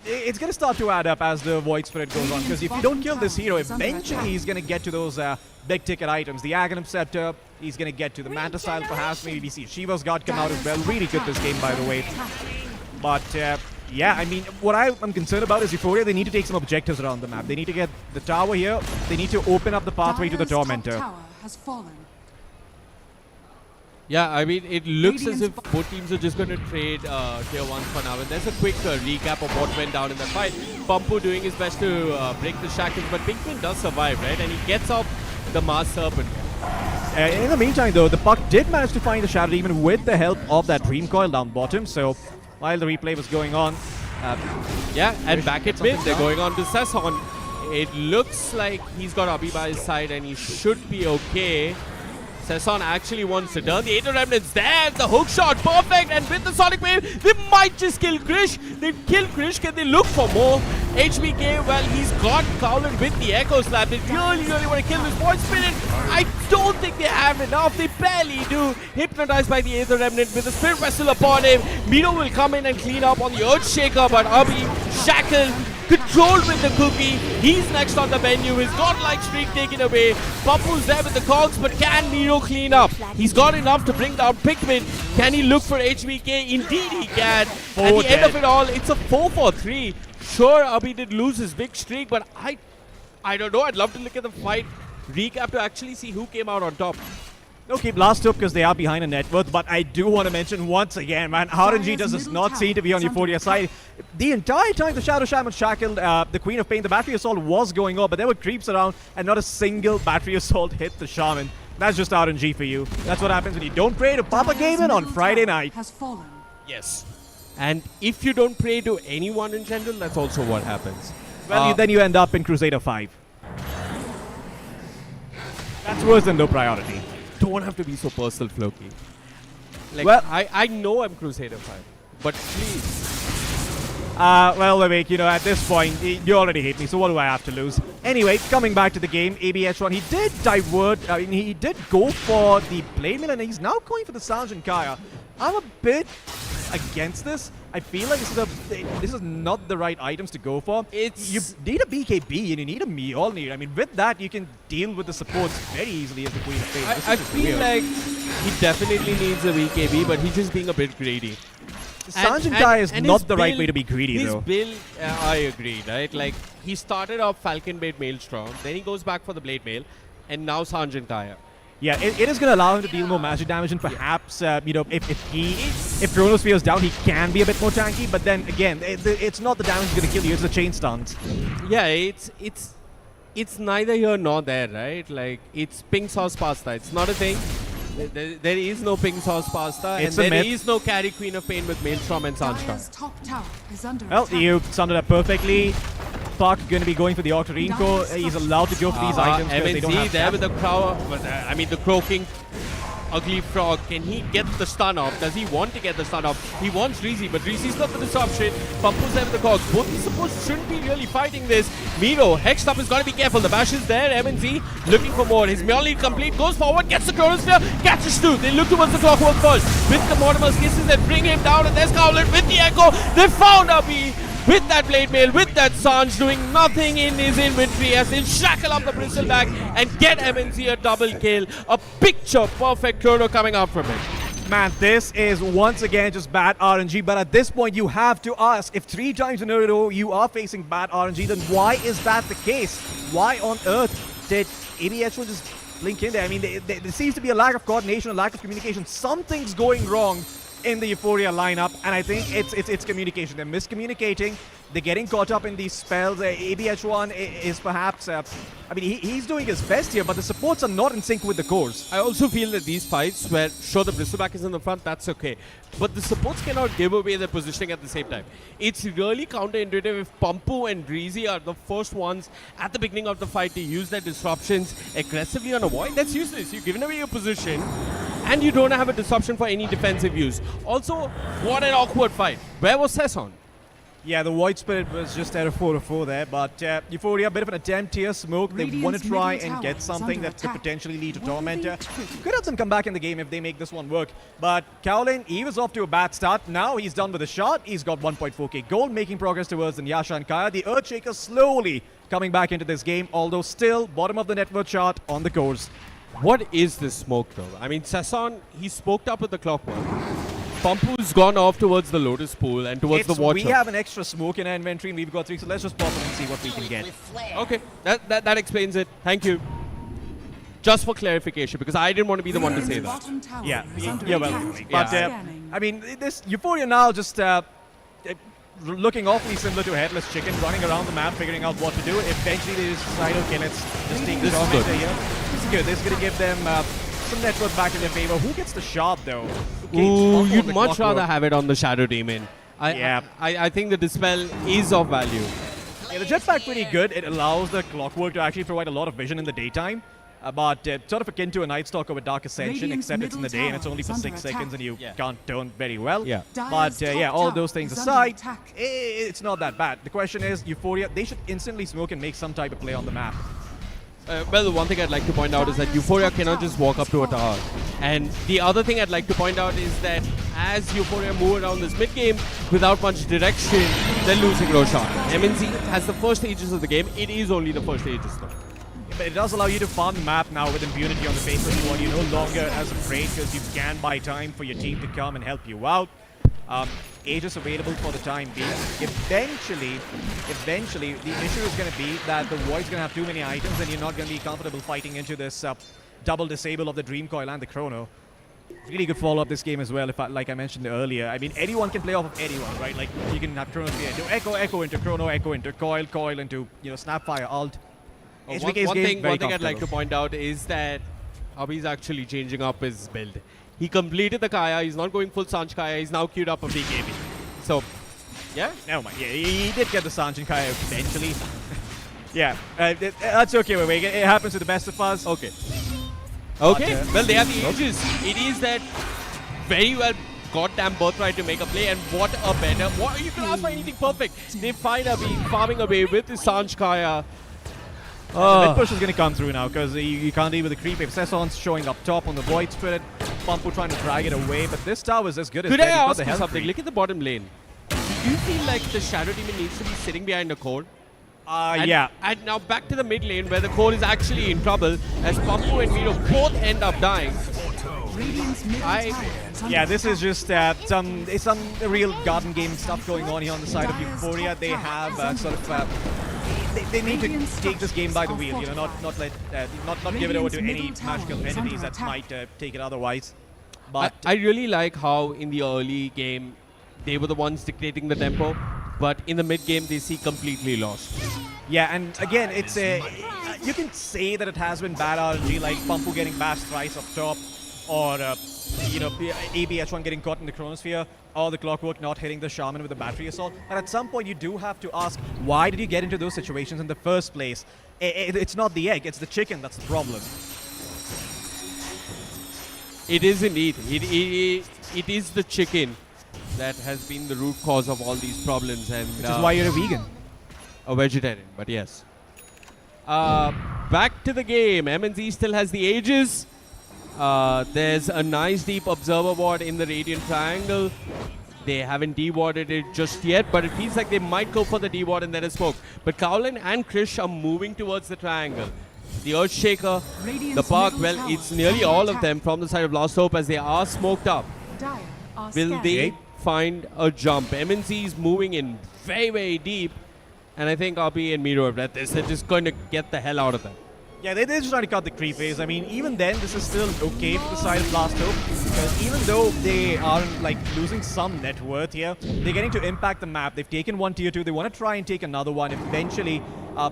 It's going to start to add up as the Void Spirit goes on, because if you don't kill this hero, eventually he's going to get to those big ticket items. The Aghanim Scepter, he's going to get to the Manta Style perhaps. Maybe we see Shiva's God come out as well. Really good this game, by the way. But yeah, I mean, what I'm concerned about is Euphoria. They need to take some objectives around the map. They need to get the tower here. They need to open up the pathway to the Tormentor. Yeah, I mean, it looks as if both teams are just going to trade tier 1 for now. And there's a quick recap of what went down in that fight. Pampu doing his best to break the shackles, but Pinkman does survive, right? And he gets off the Mars Serpent. In the meantime, though, the Puck did manage to find the Shadow Demon with the help of that Dream Coil down bottom. So while the replay was going on... yeah, and back at mid, they're going on to Sasson. It looks like he's got Abhi by his side and he should be okay. Sasson actually wants to turn. The Aether Remnants there. The hook shot. Perfect. And with the Sonic Wave, they might just kill Krish. They've killed Krish. Can they look for more? HBK, well, he's got Kowlin with the Echo Slap. They really want to kill this Void Spirit. I don't think they have enough. They barely do. Hypnotized by the Aether Remnant with the Spirit Vessel upon him. Miro will come in and clean up on the Earthshaker, but Abhi shackled. Controlled with the cookie. He's next on the menu. His godlike streak taken away. Pampu's there with the cogs, but can Miro clean up? He's got enough to bring down Pikmin. Can he look for HBK? Indeed he can. At the end of it all, it's a 4-4-3. Sure, Abhi did lose his big streak, but I don't know. I'd love to look at the fight recap to actually see who came out on top. Okay, Last Hope because they are behind a net worth, but I do want to mention once again, man, RNG does not seem to be on Euphoria's side. The entire time the Shadow Shaman shackled the Queen of Pain, the Battery Assault was going on, but there were creeps around and not a single Battery Assault hit the Shaman. That's just RNG for you. That's what happens when you don't pray to Papa Gaming on Friday night. Yes. And if you don't pray to anyone in general, that's also what happens. Well, then you end up in Crusader 5. That's worse than low priority. Don't have to be so personal, Floki. Like, well, I know I'm Crusader 5, but please. Well, Vivek, you know, at this point, you already hate me, so what do I have to lose? Anyway, coming back to the game, ABH1, he did divert, he did go for the Blade Mill, and he's now going for the Sanjin Kaya. I'm a bit against this. I feel like this is not the right items to go for. You need a BKB and you need a Mjolnir. I mean, with that, you can deal with the supports very easily as the Queen of Pain. I feel like he definitely needs a BKB, but he's just being a bit greedy. Sanjin Kai is not the right way to be greedy, his though. His build, I agree, right? Like, he started off Falcon Blade Maelstrom, then he goes back for the Blade Mail, and now Sanjin Kaya. Yeah, it is going to allow him to deal more magic damage, and perhaps, you know, if Chronosphere is down, he can be a bit more tanky. But then again, it's not the damage that's going to kill you; it's the chain stuns. Yeah, it's neither here nor there, right? Like, it's pink sauce pasta. It's not a thing. There is no pink sauce pasta, it's and there is no carry Queen of Pain with Maelstrom and Sanjka. Well, you summed it up perfectly. Puck going to be going for the Octarine Core. He's allowed to go for these items because they don't have there with the crow. I mean, the Crow King Ugly Frog, can he get the stun off? Does he want to get the stun off? He wants Reezy, but Reezy's got the disruption. Pampu's there with the cogs. Both the supports shouldn't be really fighting this. Miro, Hexed up, has got to be careful. The bash is there. MNZ looking for more. His Mjolnir complete, goes forward, gets the Chronosphere, catches two. They look towards the Clockwork first. With the Mortimer's Kisses, they bring him down, and there's Cowlet with the Echo. They found Abhi with that Blade Mail, with that Sanj, doing nothing in his inventory as they shackle up the Bristleback and get MNZ a double kill. A picture perfect chrono coming out from it. Man, this is once again just bad RNG, but at this point you have to ask, if 3 times in a row you are facing bad RNG, then why is that the case? Why on earth did ABH1 just blink in there? I mean, there seems to be a lack of coordination, a lack of communication. Something's going wrong in the Euphoria lineup, and I think it's communication. They're miscommunicating. They're getting caught up in these spells. ABH1 is perhaps, I mean, he's doing his best here, but the supports are not in sync with the cores. I also feel that these fights where, sure, the Bristleback is in the front, that's okay. But the supports cannot give away their positioning at the same time. It's really counterintuitive if Pampu and Reezy are the first ones at the beginning of the fight to use their disruptions aggressively on a void. That's useless. You've given away your position, and you don't have a disruption for any defensive use. Also, what an awkward fight. Where was Sesson? Yeah, the Void Spirit was just at a 4-4 there, but Euphoria, a bit of an attempt here. Smoke, they want to try and get something that could potentially lead to Tormentor. Could have them come back in the game if they make this one work. But Cowlin, he was off to a bad start. Now he's done with a shot. He's got 1.4k gold, making progress towards the Nyasha and Kaya. The Earthshaker slowly coming back into this game, although still bottom of the net worth chart on the cores. What is this smoke though? I mean, Sesson, he smoked up with the Clockwork. Pampu's gone off towards the Lotus Pool and towards the Watcher. We have an extra smoke in our inventory and we've got 3, so let's just pop it and see what we can get. Okay, that explains it. Thank you. Just for clarification, because I didn't want to be the one to say that. Yeah, you're welcome. But, I mean, this Euphoria now just looking awfully similar to a Headless Chicken, running around the map, figuring out what to do. Eventually they just decide, okay, let's just take this off here. This is good. This is going to give them some network back in their favor. Who gets the shard though? Okay, ooh, you'd much rather have it on the Shadow Demon. Yeah. I think the Dispel is of value. Yeah, the Jetpack pretty good. It allows the Clockwork to actually provide a lot of vision in the daytime. But sort of akin to a Night Stalker with Dark Ascension, except it's in the day and it's only for 6 seconds and you can't turn very well. Yeah. But yeah, all those things aside, it's not that bad. The question is, Euphoria, they should instantly smoke and make some type of play on the map. Well, the one thing I'd like to point out is that Euphoria cannot just walk up to a tower. And the other thing I'd like to point out is that as Euphoria move around this mid-game without much direction, they're losing Roshan. MNZ has the first stages of the game. It is only the first stages though. But it does allow you to farm the map now with impunity on the face of squad. You're no longer as afraid because you can buy time for your team to come and help you out. Aegis available for the time being. Eventually, the issue is going to be that the Void's going to have too many items and you're not going to be comfortable fighting into this double disable of the Dream Coil and the Chrono. Really good follow-up this game as well, like I mentioned earlier. I mean, anyone can play off of anyone, right? Like, you can have Chrono into Echo, Echo into Chrono, Echo into Coil, Coil into, Snapfire, Alt. One thing I'd like to point out is that Abhi's actually changing up his build. He completed the Kaya, he's not going full Sanj Kaya, he's now queued up for BKB. So, yeah? Never mind. Yeah, he did get the Sanj and Kaya eventually. Yeah, that's okay, Vivek. It happens to the best of us. Okay. Okay, well, they have the Aegis. It is that very well goddamn birthright to make a play, and what a better... you can ask for anything perfect. They find Abhi farming away with the Sanj Kaya. The mid push is going to come through now because you can't deal with the creep. If Sesson's showing up top on the Void Spirit, Pampu trying to drag it away, but this tower is as good as Could I ask you something? Look at the bottom lane. Do you feel like the Shadow Demon needs to be sitting behind the core? Yeah. And now back to the mid lane where the core is actually in trouble as Pampu and Miro both end up dying. Yeah, this is just some real garden game stuff going on here on the side of Euphoria. They have they need to take this game by the wheel, not give it over to any magical entities that might take it otherwise. But I really like how in the early game they were the ones dictating the tempo, but in the mid game they see completely lost. Yeah, and again, it's you can say that it has been bad RNG, like Pampu getting bashed thrice up top, or ABH1 getting caught in the Chronosphere, or the Clockwork not hitting the Shaman with the battery assault. And at some point you do have to ask, why did you get into those situations in the first place? It's not the egg, it's the chicken that's the problem. It is indeed. It is the chicken that has been the root cause of all these problems, and Which is why you're a vegan. a vegetarian. But yes. Back to the game. MNZ still has the ages. There's a nice deep observer ward in the Radiant Triangle. They haven't dewarded it just yet, but it feels like they might go for the deward and then a smoke. But Kowlin and Krish are moving towards the triangle. The Earthshaker, the Park, well, it's nearly all of them from the side of Last Hope as they are smoked up. Will they find a jump? MNC is moving in very, very deep. And I think RB and Miro have read this. They're just going to get the hell out of them. Yeah, they're just trying to cut the creep phase. I mean, even then, this is still okay for the side of Last Hope. Because even though they are like losing some net worth here, they're getting to impact the map. They've taken one tier 2. They want to try and take another one. Eventually,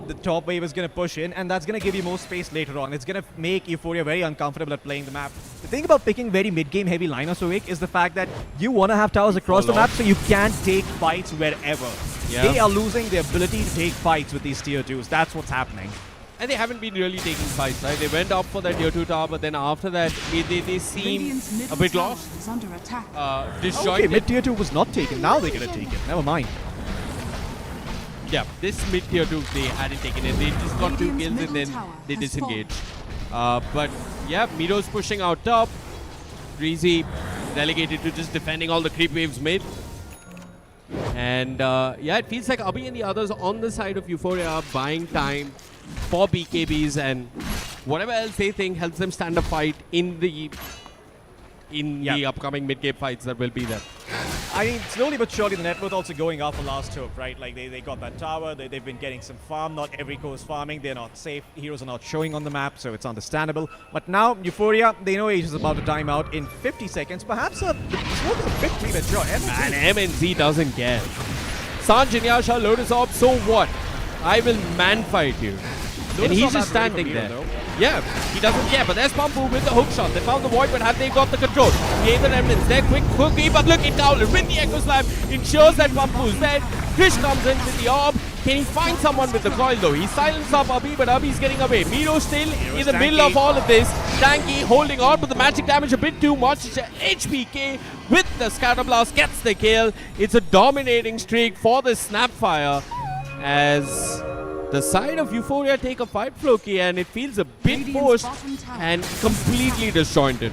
the top wave is going to push in, and that's going to give you more space later on. It's going to make Euphoria very uncomfortable at playing the map. The thing about picking very mid-game heavy lineups, Awake, is the fact that you want to have towers across the map so you can take fights wherever. Yeah. They are losing the ability to take fights with these tier 2s. That's what's happening. And they haven't been really taking fights, right? They went up for that tier 2 tower, but then after that, they seem a bit lost. Disjointed. Okay, mid tier 2 was not taken. Now they're going to take it. Never mind. Yeah, this mid tier 2, they hadn't taken it. They just got 2 kills and then they disengaged. But yeah, Miro's pushing out top. Breezy relegated to just defending all the creep waves mid. And yeah, it feels like Abhi and the others on the side of Euphoria are buying time for BKBs and whatever else they think helps them stand a fight in the upcoming mid-game fights that will be there. I mean, slowly but surely the net worth also going up for Last Hope, right? Like, they got that tower, they've been getting some farm, not every core is farming, they're not safe, heroes are not showing on the map, so it's understandable. But now, Euphoria, they know Age is about to time out in 50 seconds, perhaps the smoke is a bit premature. And MNZ doesn't care. Sanj, Inyasha, Lotus Orb, so what? I will man fight you. And he's just standing there. Yeah, he doesn't care, but there's Pampu with the hook shot. They found the void, but have they got the control? Gave the remnants. They're quick cookie, but look at Kowlin with the Echo Slam. Ensures that Pampu's dead. Krish comes in with the orb. Can he find someone with the coil though? He silenced up Abhi, but Abhi's getting away. Miro still in the middle of all of this. Tanky holding on, but the magic damage a bit too much. HPK with the Scatter Blast gets the kill. It's a dominating streak for the Snapfire as the side of Euphoria take a fight, Floki, and it feels a bit forced and completely disjointed.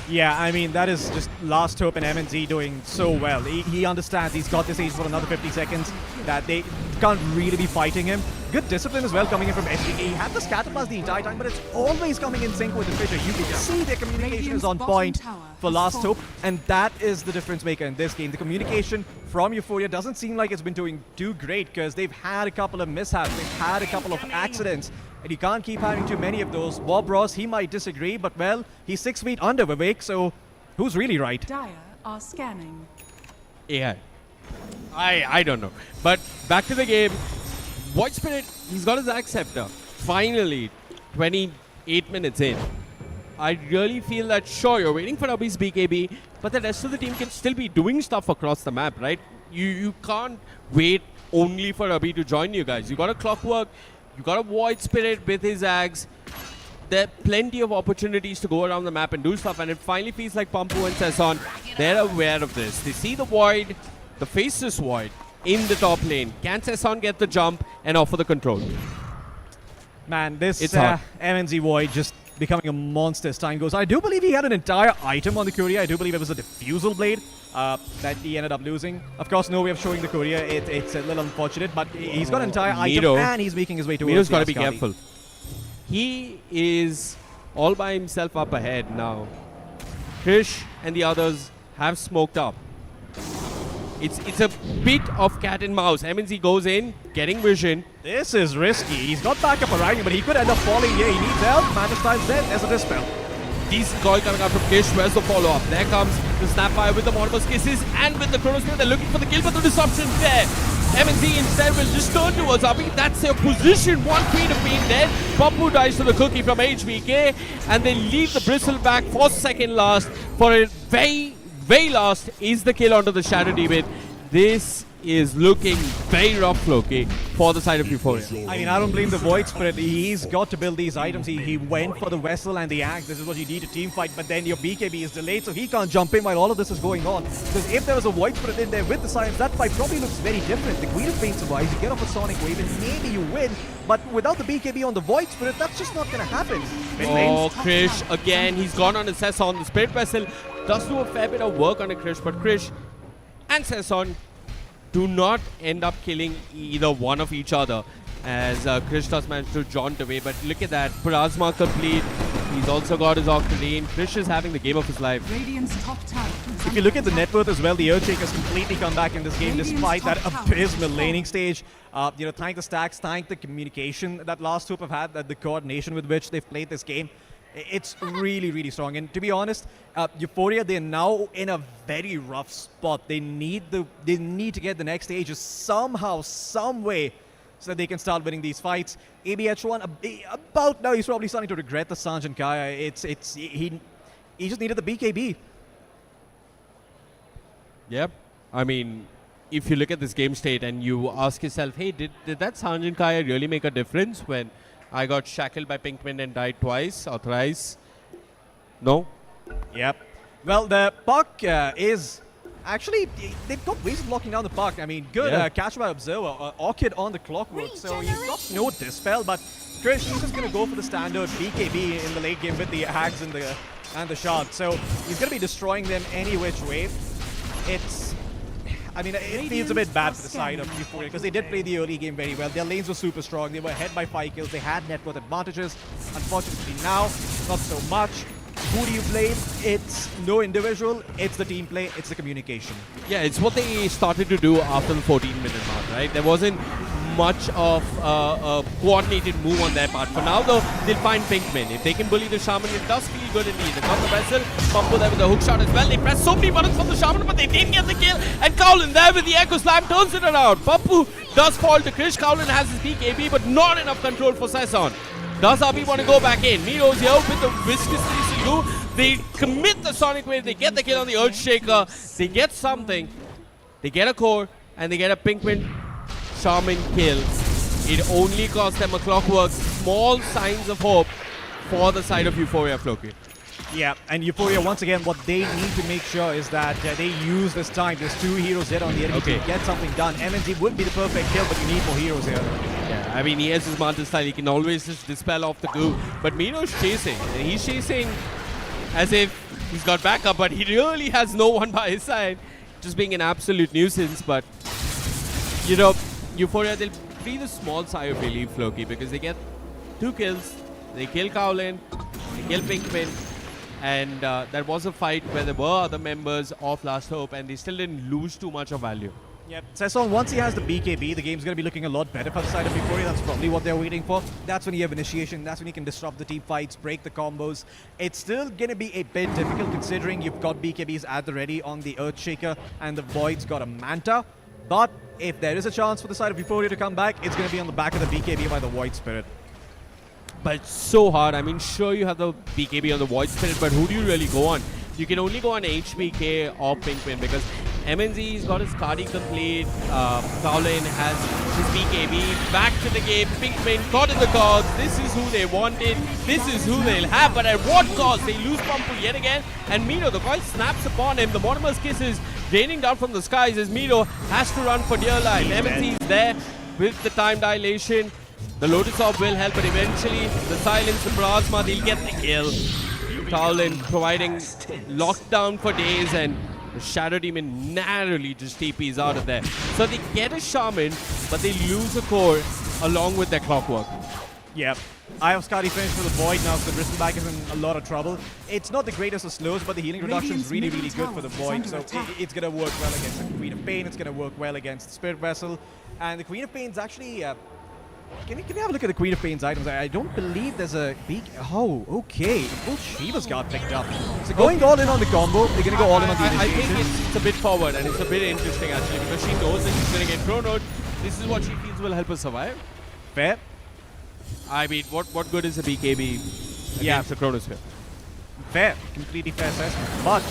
Yeah, I mean, that is just Last Hope and MNZ doing so well. He understands he's got this Age for another 50 seconds, that they can't really be fighting him. Good discipline as well coming in from SGK. He had the Scatter Blast the entire time, but it's always coming in sync with the Fisher. You can see their communication is on point for Last Hope, and that is the difference maker in this game. The communication from Euphoria doesn't seem like it's been doing too great because they've had a couple of mishaps, they've had a couple of accidents, and you can't keep having too many of those. Bob Ross, he might disagree, but well, he's 6 feet under Vivek, so who's really right? Dire are scanning. Yeah, I don't know. But back to the game. Void Spirit, he's got his Axe Scepter. Finally, 28 minutes in. I really feel that, sure, you're waiting for Abhi's BKB, but the rest of the team can still be doing stuff across the map, right? You can't wait only for Abhi to join you guys. You got a Clockwork, you got a Void Spirit with his Axe. There are plenty of opportunities to go around the map and do stuff, and it finally feels like Pampu and Sesson, they're aware of this. They see the Void, the Faceless Void in the top lane. Can Sesson get the jump and offer the control? Man, this It's hard. MNZ Void just becoming a monster as time goes. I do believe he had an entire item on the courier. I do believe it was a Diffusal Blade that he ended up losing. Of course, no way of showing the courier. It's a little unfortunate, but he's got an entire Miro. item and he's making his way towards Miro's the got to be Ascari. careful. He is all by himself up ahead now. Krish and the others have smoked up. It's a bit of cat and mouse. MNZ goes in, getting vision. This is risky. He's got backup around him, but he could end up falling here. He needs help. Mantistine's dead. There's a Dispel. Decent call coming out from Kish. Where's the follow-up? There comes the Snapfire with the Mortimer's Kisses and with the Chronosphere. They're looking for the kill, but the disruption's there. MNZ instead will just turn towards Abhi. That's their position. 1 feet of being dead. Pampu dies to the cookie from HBK, and they leave the Bristle back for second last. For a very last is the kill onto the Shadow Demon. This is looking very rough, Loki, for the side of Euphoria. I mean, I don't blame the Void Spirit. He's got to build these items. He went for the Vessel and the Axe. This is what you need to team fight, but then your BKB is delayed, so he can't jump in while all of this is going on. Because if there was a Void Spirit in there with the Science, that fight probably looks very different. The Queen of Pain survives, you get off a Sonic Wave, and maybe you win, but without the BKB on the Void Spirit, that's just not going to happen. Oh, Krish, again, he's gone on a Sesson. The Spirit Vessel does do a fair bit of work on a Krish, but Krish and Sesson do not end up killing either one of each other, as Krish does manage to jaunt away. But look at that, Plasma complete. He's also got his Octane. Krish is having the game of his life. If you look at the net worth as well, the Earthshaker's completely come back in this game despite that abysmal laning stage. You know, thank the stacks, thank the communication that Last Hope have had, that the coordination with which they've played this game. It's really, really strong. And to be honest, Euphoria, they're now in a very rough spot. They need to get the next stages somehow, some way, so that they can start winning these fights. ABH1, about now, he's probably starting to regret the Sanjan Kaya. He just needed the BKB. Yep. I mean, if you look at this game state and you ask yourself, hey, did that Sanjan Kaya really make a difference when I got shackled by Pinkman and died twice or thrice? No? Yep. Well, the puck is actually, they've got ways of locking down the puck. I mean, good catch by Observer. Orchid on the clockwork, so he's got no dispel, but Krish, he's just going to go for the standard BKB in the late game with the Hags and the Shard. So he's going to be destroying them any which way. I mean, it feels a bit bad for the side of Euphoria because they did play the early game very well. Their lanes were super strong. They were ahead by 5 kills. They had net worth advantages. Unfortunately now, not so much. Who do you blame? It's no individual. It's the team play. It's the communication. Yeah, it's what they started to do after the 14-minute mark, right? There wasn't much of a coordinated move on their part. For now, though, they'll find Pinkman. If they can bully the Shaman, it does feel good indeed. They got the Vessel. Pumpo there with the hook shot as well. They press so many buttons from the Shaman, but they didn't get the kill. And Cowlin there with the Echo Slam turns it around. Pumpo does fall to Krish. Cowlin has his BKB, but not enough control for Sesson. Does Abhi want to go back in? Miro's here with the Viscous 3 They commit the Sonic Wave. They get the kill on the Earthshaker. They get something. They get a core, and they get a Pinkman Shaman kill. It only cost them a clockwork. Small signs of hope for the side of Euphoria, Floki. Yeah, and Euphoria, once again, what they need to make sure is that they use this time. There's 2 heroes dead on the enemy to get something done. MNZ would be the perfect kill, but you need more heroes here. Yeah, I mean, he has his Manta style. He can always just dispel off the goo. But Miro's chasing. And he's chasing as if he's got backup, but he really has no one by his side. Just being an absolute nuisance. But, you know, Euphoria, they'll breathe a small sigh of relief, Floki, because they get 2 kills. They kill Cowlin. They kill Pinkman. And there was a fight where there were other members of Last Hope, and they still didn't lose too much of value. Yep. Sesson, once he has the BKB, the game's going to be looking a lot better for the side of Euphoria. That's probably what they're waiting for. That's when you have initiation. That's when you can disrupt the team fights, break the combos. It's still going to be a bit difficult considering you've got BKBs at the ready on the Earthshaker and the Void's got a Manta. But if there is a chance for the side of Euphoria to come back, it's going to be on the back of the BKB by the Void Spirit. But it's so hard. I mean, sure, you have the BKB on the Void Spirit, but who do you really go on? You can only go on HBK or Pinkman because MNZ's got his Cardi complete. Cowlin has his BKB. Back to the game. Pinkman caught in the cogs. This is who they wanted. This is who they'll have. But at what cost? They lose Pumpu yet again. And Miro, the coil snaps upon him. The Mortimer's Kiss is raining down from the skies as Miro has to run for dear life. MNZ's there with the time dilation. The Lotus Orb will help, but eventually the silence, the Plasma, they'll get the kill. Cowlin providing lockdown for days, and the Shadow Demon narrowly just TPs out of there. So they get a Shaman, but they lose a core along with their clockwork. Yep. I have Scotty finished for the Void now, so Bristleback is in a lot of trouble. It's not the greatest of slows, but the healing reduction is really, really good for the Void. So it's going to work well against the Queen of Pain. It's going to work well against the Spirit Vessel. And the Queen of Pain's actually... Can we have a look at the Queen of Pain's items? I don't believe there's a big... Oh, okay. Full Shiva's got picked up. So going all in on the combo, they're going to go all in on the initiation. I think it's a bit forward, and it's a bit interesting actually, because she knows that she's going to get chronoed. This is what she feels will help her survive. Fair. I mean, what good is a BKB against the Chronosphere? Fair. Completely fair assessment. But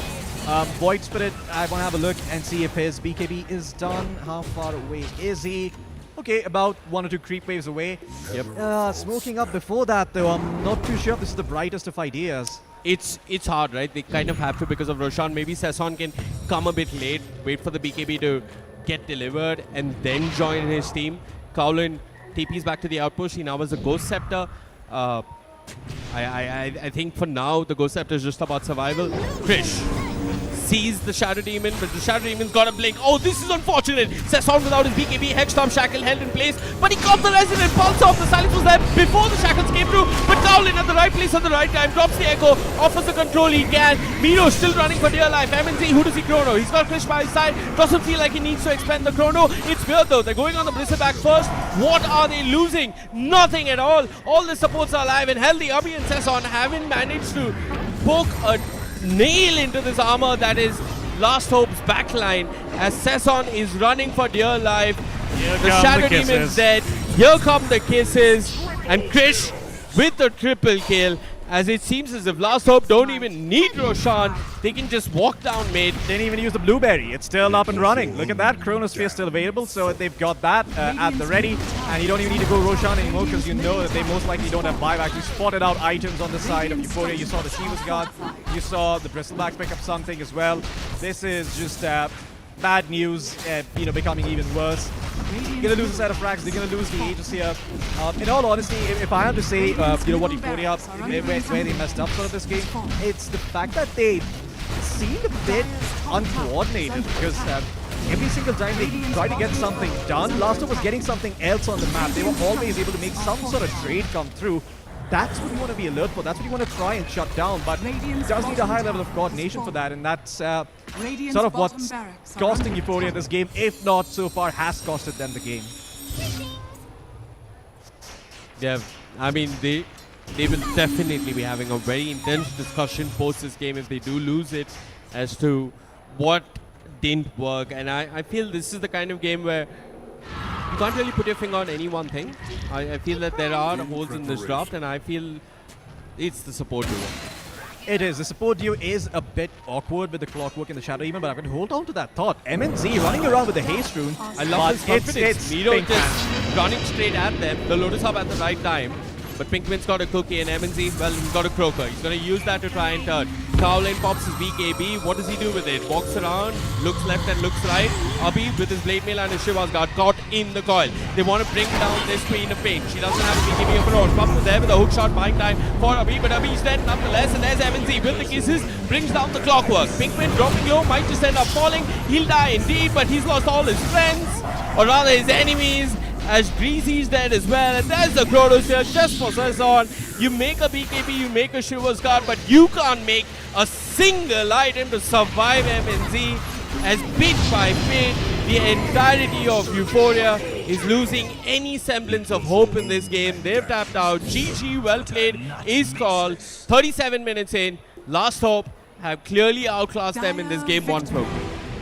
Void Spirit, I want to have a look and see if his BKB is done. How far away is he? Okay, about 1 or 2 creep waves away. Yep. Smoking up before that, though, I'm not too sure if this is the brightest of ideas. It's hard, right? They kind of have to because of Roshan. Maybe Sesson can come a bit late, wait for the BKB to get delivered, and then join his team. Kowlin TP's back to the outpost. He now has a Ghost Scepter. I think for now, the Ghost Scepter is just about survival. Krish sees the Shadow Demon, but the Shadow Demon's got a blink. Oh, this is unfortunate. Sesson without his BKB, Hexstorm Shackle held in place, but he got the Resident Pulse off. The silence was there before the Shackles came through, but Kowlin at the right place at the right time, drops the Echo, offers the control he can. Miro still running for dear life. MNZ, who does he chrono? He's got Krish by his side, doesn't feel like he needs to expend the chrono. It's weird though, they're going on the Blizzard back first. What are they losing? Nothing at all. All the supports are alive and healthy. Abhi and Sesson haven't managed to poke a nail into this armor that is Last Hope's backline as Sesson is running for dear life. The Shadow Demon's dead. Here come the kisses. And Krish with the triple kill, as it seems as if Last Hope don't even need Roshan. They can just walk down mid. Didn't even use the Blueberry. It's still up and running. Look at that. Chronosphere still available, so they've got that at the ready. And you don't even need to go Roshan anymore because you know that they most likely don't have buyback. You spotted out items on the side of Euphoria. You saw the Shiva's Guard. You saw the Bristlebacks pick up something as well. This is just bad news, becoming even worse. You're gonna lose a set of frags. They're gonna lose the Aegis here. In all honesty, if I have to say, what Euphoria, where they messed up sort of this game, it's the fact that they seemed a bit uncoordinated because every single time they tried to get something done, Last Hope was getting something else on the map. They were always able to make some sort of trade come through. That's what you want to be alert for. That's what you want to try and shut down. But it does need a high level of coordination for that, and that's sort of what's costing Euphoria this game, if not so far has costed them the game. Yeah, I mean, they will definitely be having a very intense discussion post this game if they do lose it as to what didn't work. And I feel this is the kind of game where you can't really put your finger on any one thing. I feel that there are holes in this draft, and I feel it's the support duo. It is. The support duo is a bit awkward with the Clockwork and the Shadow Demon, but I'm going to hold on to that thought. MNZ running around with the Haste Rune. I love his confidence. Miro Pinkman just running straight at them. The Lotus Hub at the right time. But Pinkman's got a cookie, and MNZ, well, he's got a croaker. He's going to use that to try and turn. Kowlin pops his BKB. What does he do with it? Walks around, looks left and looks right. Abhi with his Blade Mail and his Shiva's Guard caught in the coil. They want to bring down this Queen of Pain. She doesn't have a BKB of her own. Comes there with a hook shot buying time for Abhi, but Abhi's dead nonetheless. And there's MNZ with the kisses, brings down the Clockwork. Pinkman dropping low, might just end up falling. He'll die indeed, but he's lost all his friends, or rather his enemies, as Greasy's dead as well. And there's the Chronos here just for Sesson. You make a BKB, you make a Shiva's Guard, but you can't make a single item to survive MNZ, as bit by bit the entirety of Euphoria is losing any semblance of hope in this game. They've tapped out. GG, well played, is called. 37 minutes in, Last Hope have clearly outclassed them in this game once more.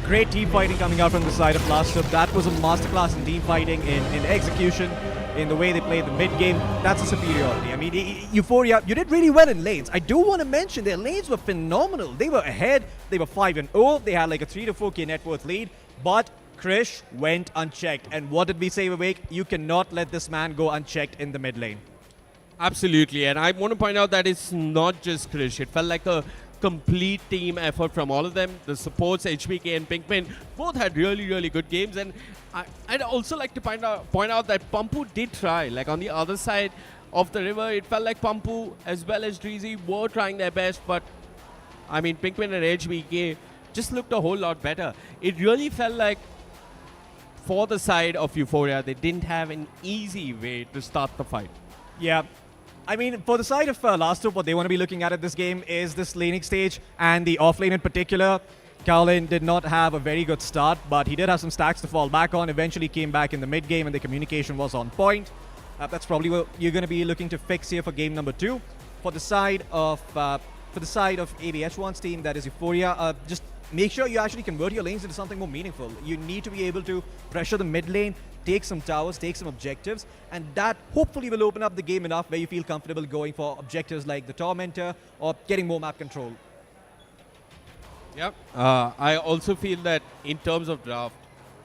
Great team fighting coming out from the side of Last Hope. That was a masterclass in team fighting, in execution, in the way they played the mid game. That's a superiority. I mean, Euphoria, you did really well in lanes. I do want to mention their lanes were phenomenal. They were ahead. They were 5-0. They had like a 3 to 4k net worth lead. But Krish went unchecked. And what did we say, Vivek? You cannot let this man go unchecked in the mid lane. Absolutely. And I want to point out that it's not just Krish. It felt like a complete team effort from all of them. The supports, HBK and Pinkman, both had really, really good games. And I'd also like to point out that Pampu did try. Like on the other side of the river, it felt like Pampu as well as Dreezy were trying their best. But I mean, Pinkman and HBK just looked a whole lot better. It really felt like for the side of Euphoria, they didn't have an easy way to start the fight. Yeah. I mean, for the side of Last Hope, what they want to be looking at this game is this laning stage and the off lane in particular. Kowlin did not have a very good start, but he did have some stacks to fall back on. Eventually came back in the mid game and the communication was on point. That's probably what you're going to be looking to fix here for game number 2. For the side of ABH1's team, that is Euphoria, just make sure you actually convert your lanes into something more meaningful. You need to be able to pressure the mid lane, take some towers, take some objectives, and that hopefully will open up the game enough where you feel comfortable going for objectives like the Tormentor or getting more map control. Yep. I also feel that in terms of draft,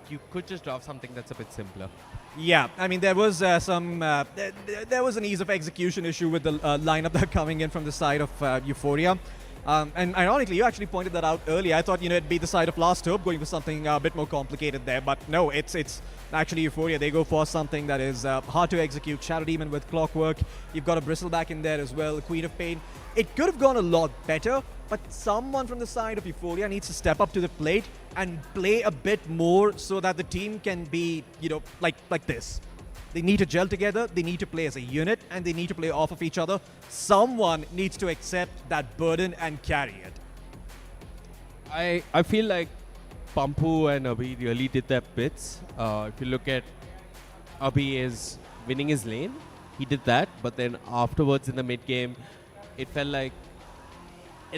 you could just draft something that's a bit simpler. Yeah, I mean there was there was an ease of execution issue with the lineup that coming in from the side of Euphoria. And ironically, you actually pointed that out earlier. I thought it'd be the side of Last Hope going for something a bit more complicated there, but no, it's actually Euphoria. They go for something that is hard to execute. Shadow Demon with Clockwork. You've got a Bristleback in there as well. Queen of Pain. It could have gone a lot better, but someone from the side of Euphoria needs to step up to the plate and play a bit more so that the team can be, like this. They need to gel together, they need to play as a unit, and they need to play off of each other. Someone needs to accept that burden and carry it. I feel like Pampu and Abhi really did their bits. If you look at Abhi is winning his lane, he did that, but then afterwards in the mid game, it felt like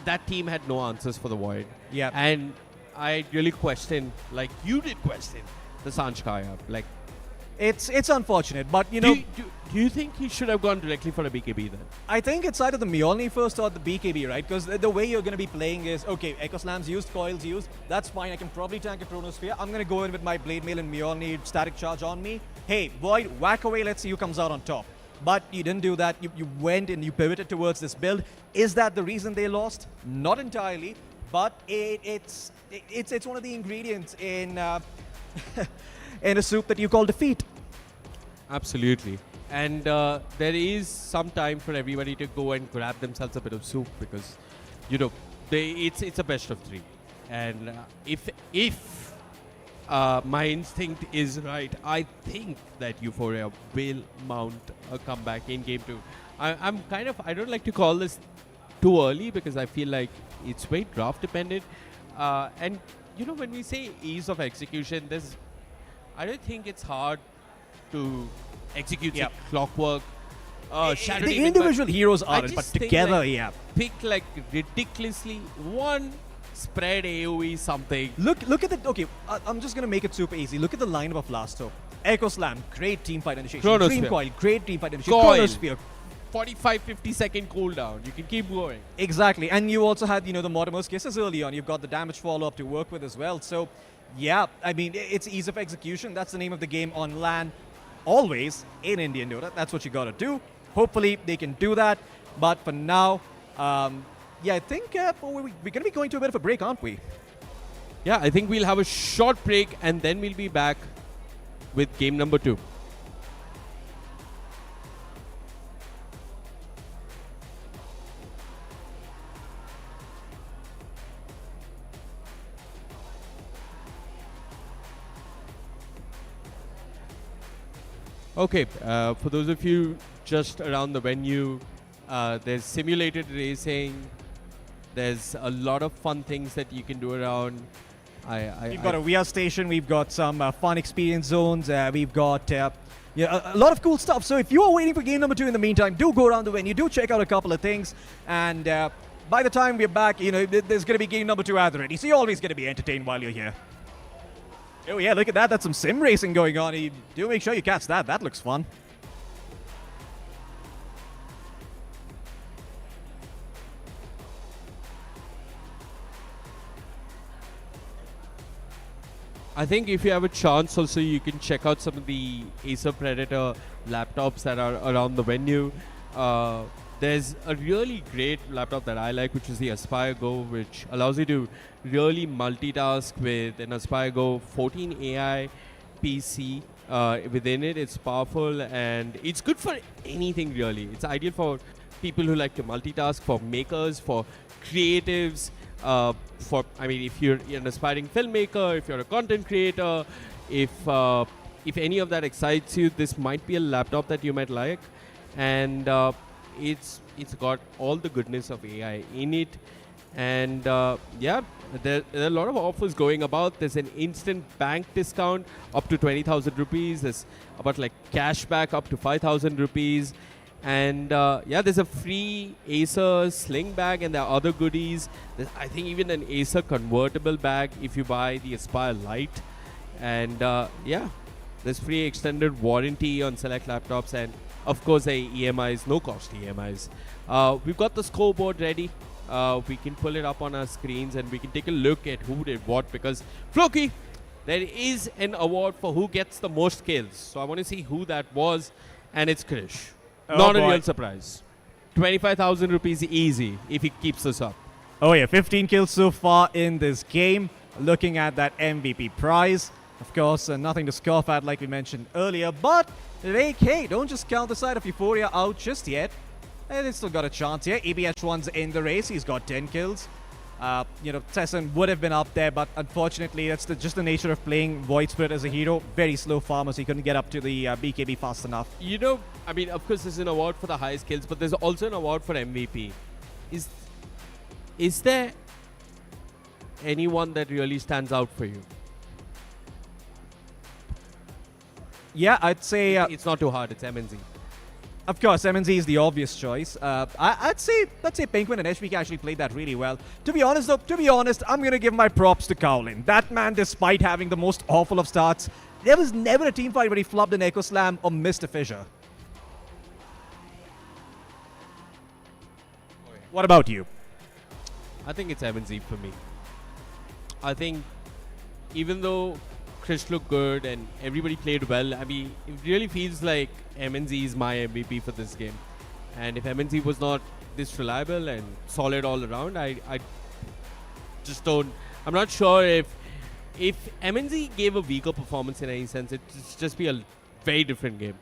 that team had no answers for the Void. Yeah. And I really questioned, like you did question, the Sanchkaya. Like, It's unfortunate, but do you think he should have gone directly for a BKB then? I think it's either the Mjolnir first or the BKB, right? Because the way you're going to be playing is, okay, Echo Slam's used, Coil's used, that's fine, I can probably tank a Chronosphere. I'm going to go in with my Blade Mail and Mjolnir static charge on me. Hey, Void, whack away, let's see who comes out on top. But you didn't do that, you went and you pivoted towards this build. Is that the reason they lost? Not entirely, but it's one of the ingredients in, in a soup that you call defeat. Absolutely. And there is some time for everybody to go and grab themselves a bit of soup because, it's a best of three. And if my instinct is right, I think that Euphoria will mount a comeback in game 2. I don't like to call this too early because I feel like it's very draft dependent. And when we say ease of execution, I don't think it's hard to execute Yep. Clockwork, Shadow The Demon, individual heroes I aren't, but just think, together, like, yeah. pick like ridiculously one spread AoE something. Look at the, okay, I'm just going to make it super easy. Look at the lineup of Last Hope. Echo Slam, great team fight initiation. Chronosphere. Dream Coil, great team fight initiation. Coil. Chronosphere. 45-50 second cooldown. You can keep going. Exactly. And you also had, the Mortimer's Kisses early on. You've got the damage follow-up to work with as well. So, yeah, I mean, it's ease of execution. That's the name of the game on LAN. Always in Indian Dota. That's what you got to do. Hopefully, they can do that. But for now, I think we're going to be going to a bit of a break, aren't we? Yeah, I think we'll have a short break and then we'll be back with game number 2. Okay, for those of you just around the venue, there's simulated racing. There's a lot of fun things that you can do around. We've got a VR station. We've got some fun experience zones. We've got a lot of cool stuff. So if you are waiting for game number 2 in the meantime, do go around the venue. Do check out a couple of things. And by the time we're back, there's going to be game number 2 at the ready. So you're always going to be entertained while you're here. Oh yeah, look at that. That's some sim racing going on. You do make sure you catch that. That looks fun. I think if you have a chance also, you can check out some of the Acer Predator laptops that are around the venue. There's a really great laptop that I like, which is the Aspire Go, which allows you to really multitask with an Aspire Go 14 AI PC within it. It's powerful and it's good for anything really. It's ideal for people who like to multitask, for makers, for creatives, if you're an aspiring filmmaker, if you're a content creator, if any of that excites you, this might be a laptop that you might like. And it's got all the goodness of AI in it. And there are a lot of offers going about. There's an instant bank discount up to 20,000 rupees. There's about like cashback up to 5,000 rupees. And there's a free Acer sling bag and there are other goodies. There's, I think, even an Acer convertible bag if you buy the Aspire Lite. And there's free extended warranty on select laptops and of course the EMIs, no cost EMIs. We've got the scoreboard ready. we can pull it up on our screens and we can take a look at who did what, because Floki, there is an award for who gets the most kills. So I want to see who that was, and it's Krish. Oh Not a boy. real surprise. 25,000 rupees easy if he keeps this up. Oh yeah, 15 kills so far in this game. Looking at that MVP prize. Of course, nothing to scoff at like we mentioned earlier, but hey, don't just count the side of Euphoria out just yet. They still got a chance here. EBH1's in the race. He's got 10 kills. Tesson would have been up there, but unfortunately, that's just the nature of playing Void Spirit as a hero. Very slow farmer, so he couldn't get up to the BKB fast enough. You know, I mean, of course, there's an award for the highest kills, but there's also an award for MVP. Is there anyone that really stands out for you? Yeah, I'd say... It's not too hard. It's MNZ. Of course, MNZ is the obvious choice. I'd say Penguin and HBK actually played that really well. To be honest, I'm going to give my props to Cowlin. That man, despite having the most awful of starts, there was never a team fight where he flubbed an Echo Slam or missed a fissure. What about you? I think it's MNZ for me. I think even though Krish looked good and everybody played well, I mean, it really feels like MNZ is my MVP for this game. And if MNZ was not this reliable and solid all around, I just don't... I'm not sure if MNZ gave a weaker performance in any sense, it'd just be a very different game.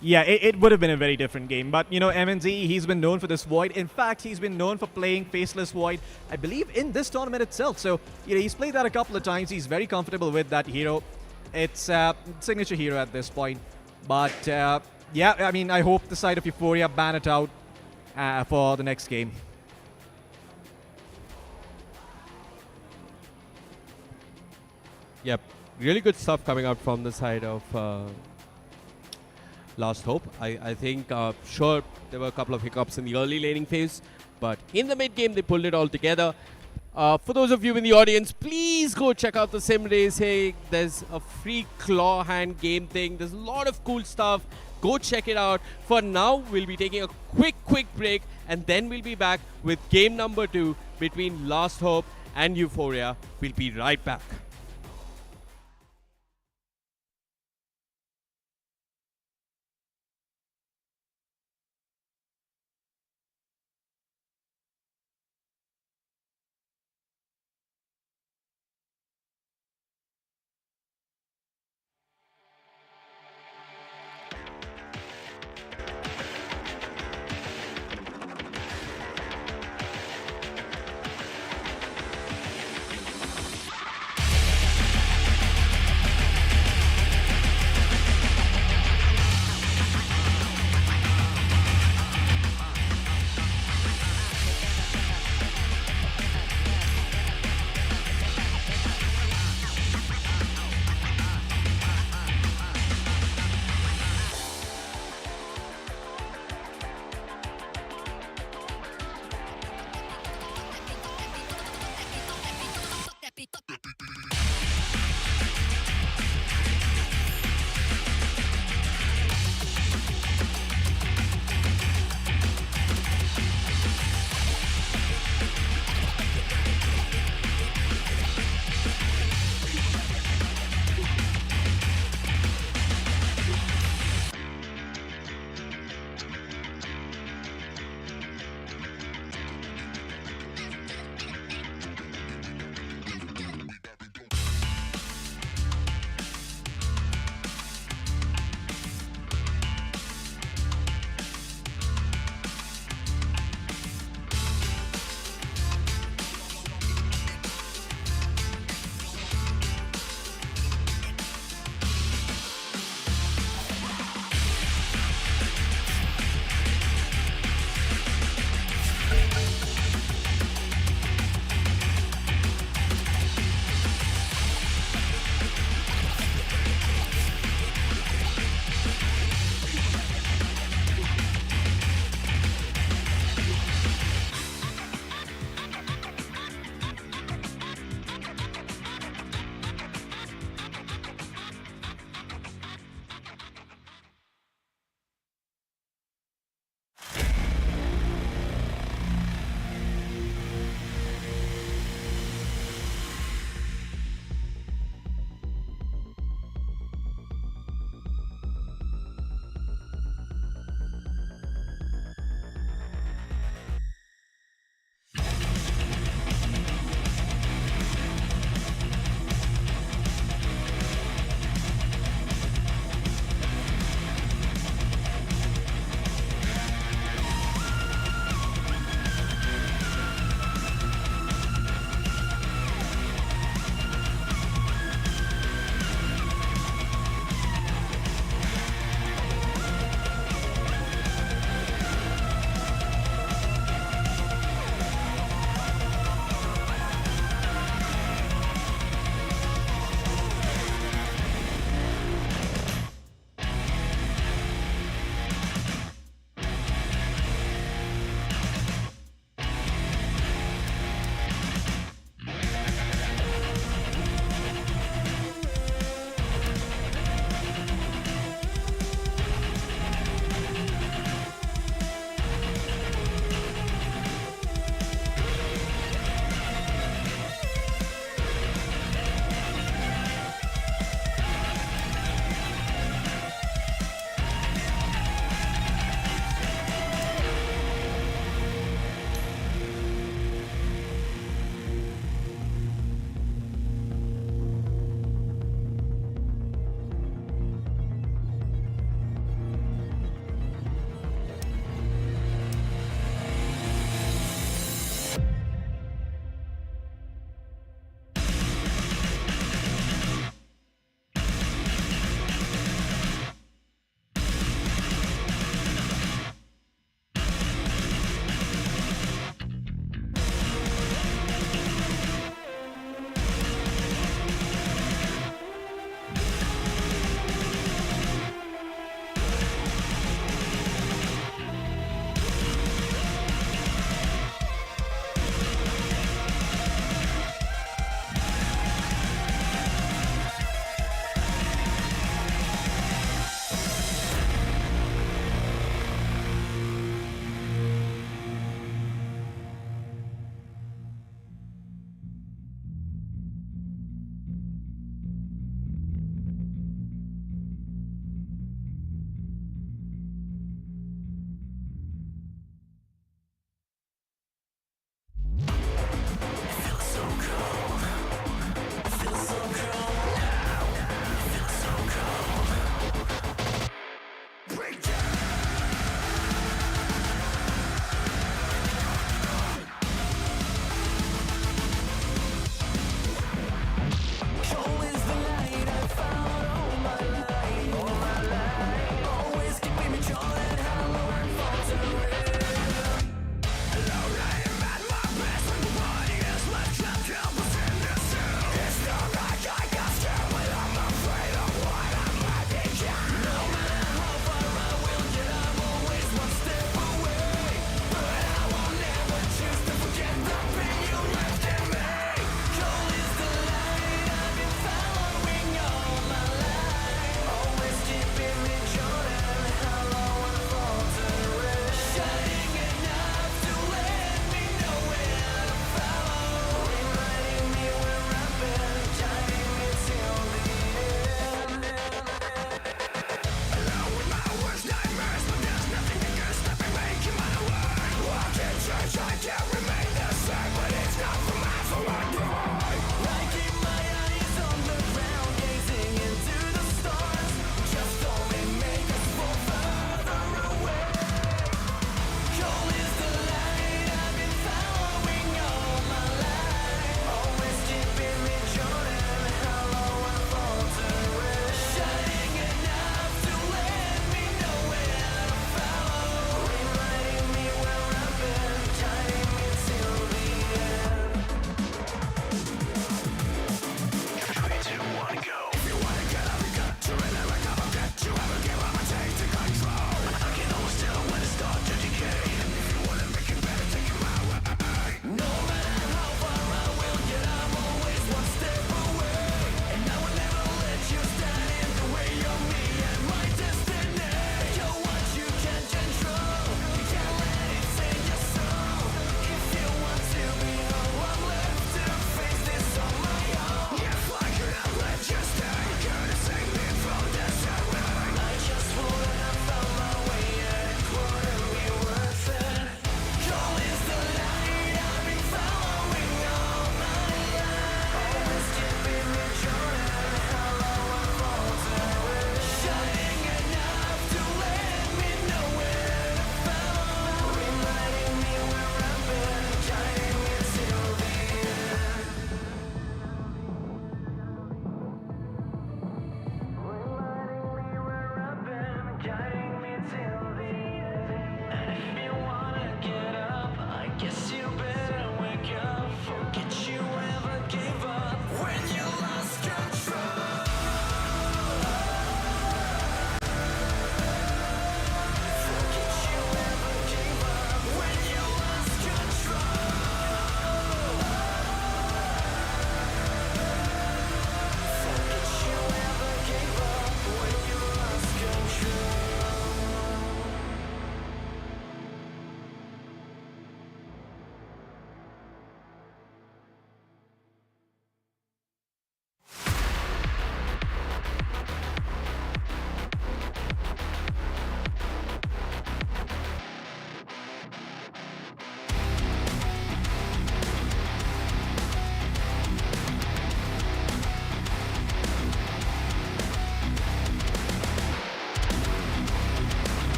Yeah, it would have been a very different game. But, MNZ, he's been known for this Void. In fact, he's been known for playing Faceless Void, I believe, in this tournament itself. So, he's played that a couple of times. He's very comfortable with that hero. It's signature hero at this point. But, yeah, I mean, I hope the side of Euphoria ban it out for the next game. Yep, really good stuff coming out from the side of... Last Hope. I think, sure, there were a couple of hiccups in the early laning phase, but in the mid game, they pulled it all together. For those of you in the audience, please go check out the sim racing. There's a free claw hand game thing. There's a lot of cool stuff. Go check it out. For now, we'll be taking a quick break, and then we'll be back with game number 2 between Last Hope and Euphoria. We'll be right back.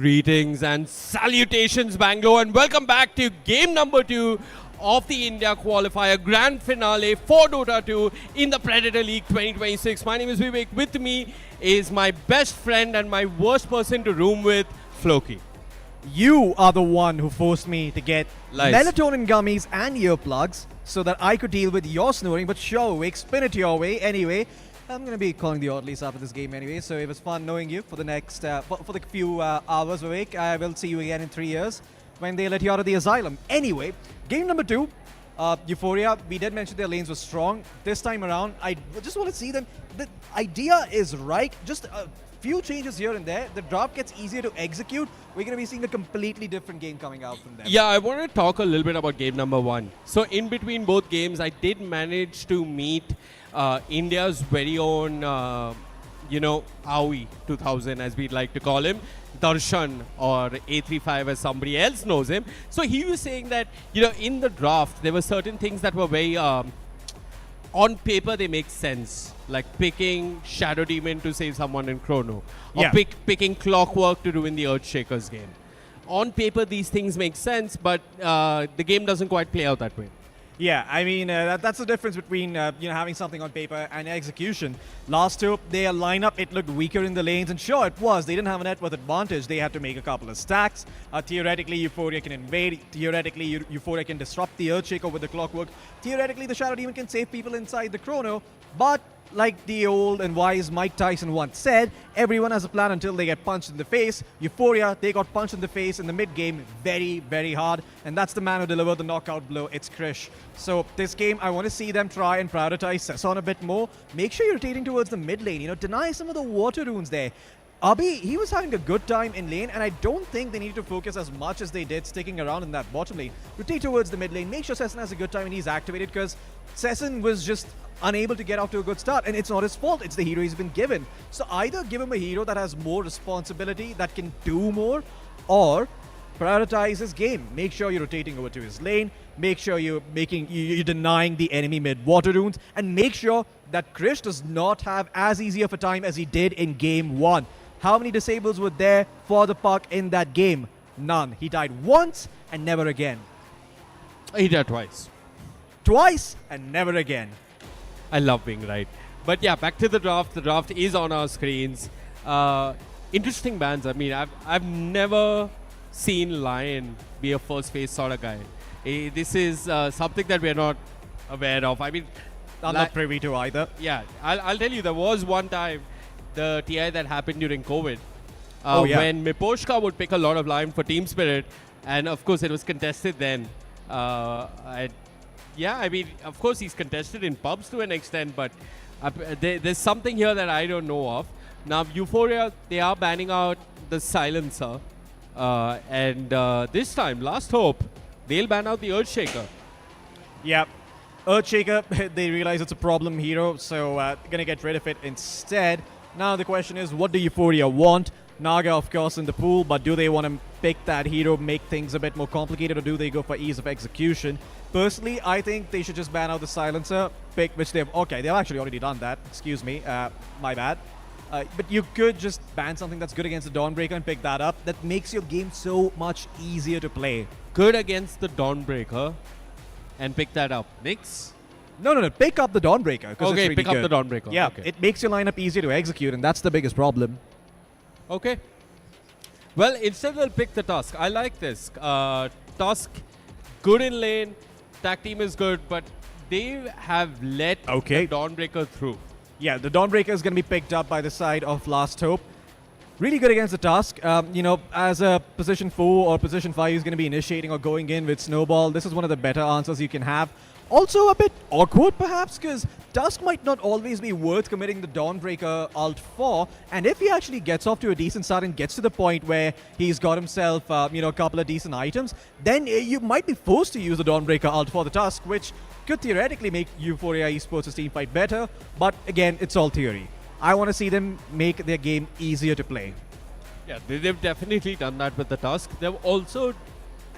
Greetings and salutations, Bangalore, and welcome back to game number 2 of the India Qualifier Grand Finale for Dota 2 in the Predator League 2026. My name is Vivek. With me is my best friend and my worst person to room with, Floki. You are the one who forced me to get Lies. melatonin gummies and earplugs so that I could deal with your snoring, but sure, Vic, spin it your way. Anyway, I'm going to be calling the Oddlies after this game anyway, so it was fun knowing you for the next, for the few hours, Vivek. I will see you again in 3 years when they let you out of the asylum. Anyway, game number 2, Euphoria, we did mention their lanes were strong. This time around, I just want to see them. The idea is right, just a few changes here and there. The draft gets easier to execute. We're going to be seeing a completely different game coming out from them. Yeah, I want to talk a little bit about game number 1. So in between both games, I did manage to meet India's very own, Aoi 2000, as we'd like to call him, Darshan, or A35 as somebody else knows him. So he was saying that, in the draft, there were certain things that were very, on paper, they make sense. Like picking Shadow Demon to save someone in Chrono. Or Yeah. picking Clockwork to do in the Earthshakers game. On paper, these things make sense, but the game doesn't quite play out that way. Yeah, I mean, that's the difference between having something on paper and execution. Last hope, their lineup, it looked weaker in the lanes, and sure, it was. They didn't have a net worth advantage. They had to make a couple of stacks. Theoretically, Euphoria can invade. Theoretically, Euphoria can disrupt the Earthshaker with the Clockwork. Theoretically, the Shadow Demon can save people inside the Chrono, but like the old and wise Mike Tyson once said, everyone has a plan until they get punched in the face. Euphoria, they got punched in the face in the mid-game very, very hard. And that's the man who delivered the knockout blow. It's Krish. So this game, I want to see them try and prioritize Sesson a bit more. Make sure you're rotating towards the mid lane. Deny some of the water runes there. Abi, he was having a good time in lane, and I don't think they need to focus as much as they did sticking around in that bottom lane. Rotate towards the mid lane. Make sure Sesson has a good time and he's activated, because Sesson was just unable to get off to a good start, and it's not his fault. It's the hero he's been given. So either give him a hero that has more responsibility, that can do more, or prioritize his game. Make sure you're rotating over to his lane. Make sure you're denying the enemy mid water runes, and make sure that Krish does not have as easy of a time as he did in game 1. How many disables were there for the puck in that game? None. He died once and never again. He died twice. Twice and never again. I love being right. But yeah, back to the draft. The draft is on our screens. Interesting bans. I mean, I've never seen Lion be a first phase sort of guy. This is something that we're not aware of. I mean, I'm not privy to either. Yeah, I'll tell you, there was one time, the TI that happened during COVID, when Miposhka would pick a lot of Lion for Team Spirit, and of course it was contested then. Yeah, I mean, of course he's contested in pubs to an extent, but there's something here that I don't know of. Now, Euphoria, they are banning out the Silencer. And this time, last hope, they'll ban out the Earthshaker. Yeah. Earthshaker, they realize it's a problem hero, so gonna get rid of it instead. Now the question is, what do Euphoria want? Naga, of course, in the pool, but do they want to pick that hero, make things a bit more complicated, or do they go for ease of execution? Personally, I think they should just ban out the Silencer, pick which they've actually already done that. Excuse me, my bad. But you could just ban something that's good against the Dawnbreaker and pick that up. That makes your game so much easier to play. Good against the Dawnbreaker and pick that up. Nix? No. Pick up the Dawnbreaker. Okay, it's really pick up good. the Dawnbreaker. Yeah, Okay. it makes your lineup easier to execute, and that's the biggest problem. Okay. Well, instead they'll pick the Tusk. I like this. Tusk, good in lane. Tag team is good, but they have let the Dawnbreaker through. Yeah, the Dawnbreaker is going to be picked up by the side of Last Hope. Really good against the Tusk. As a position 4 or position 5 is going to be initiating or going in with Snowball. This is one of the better answers you can have. Also a bit awkward perhaps, because Tusk might not always be worth committing the Dawnbreaker ult for, and if he actually gets off to a decent start and gets to the point where he's got himself a couple of decent items, then you might be forced to use the Dawnbreaker ult for the Tusk, which could theoretically make Euphoria Esports' team fight better, but again, it's all theory. I want to see them make their game easier to play. Yeah, they've definitely done that with the Tusk. They've also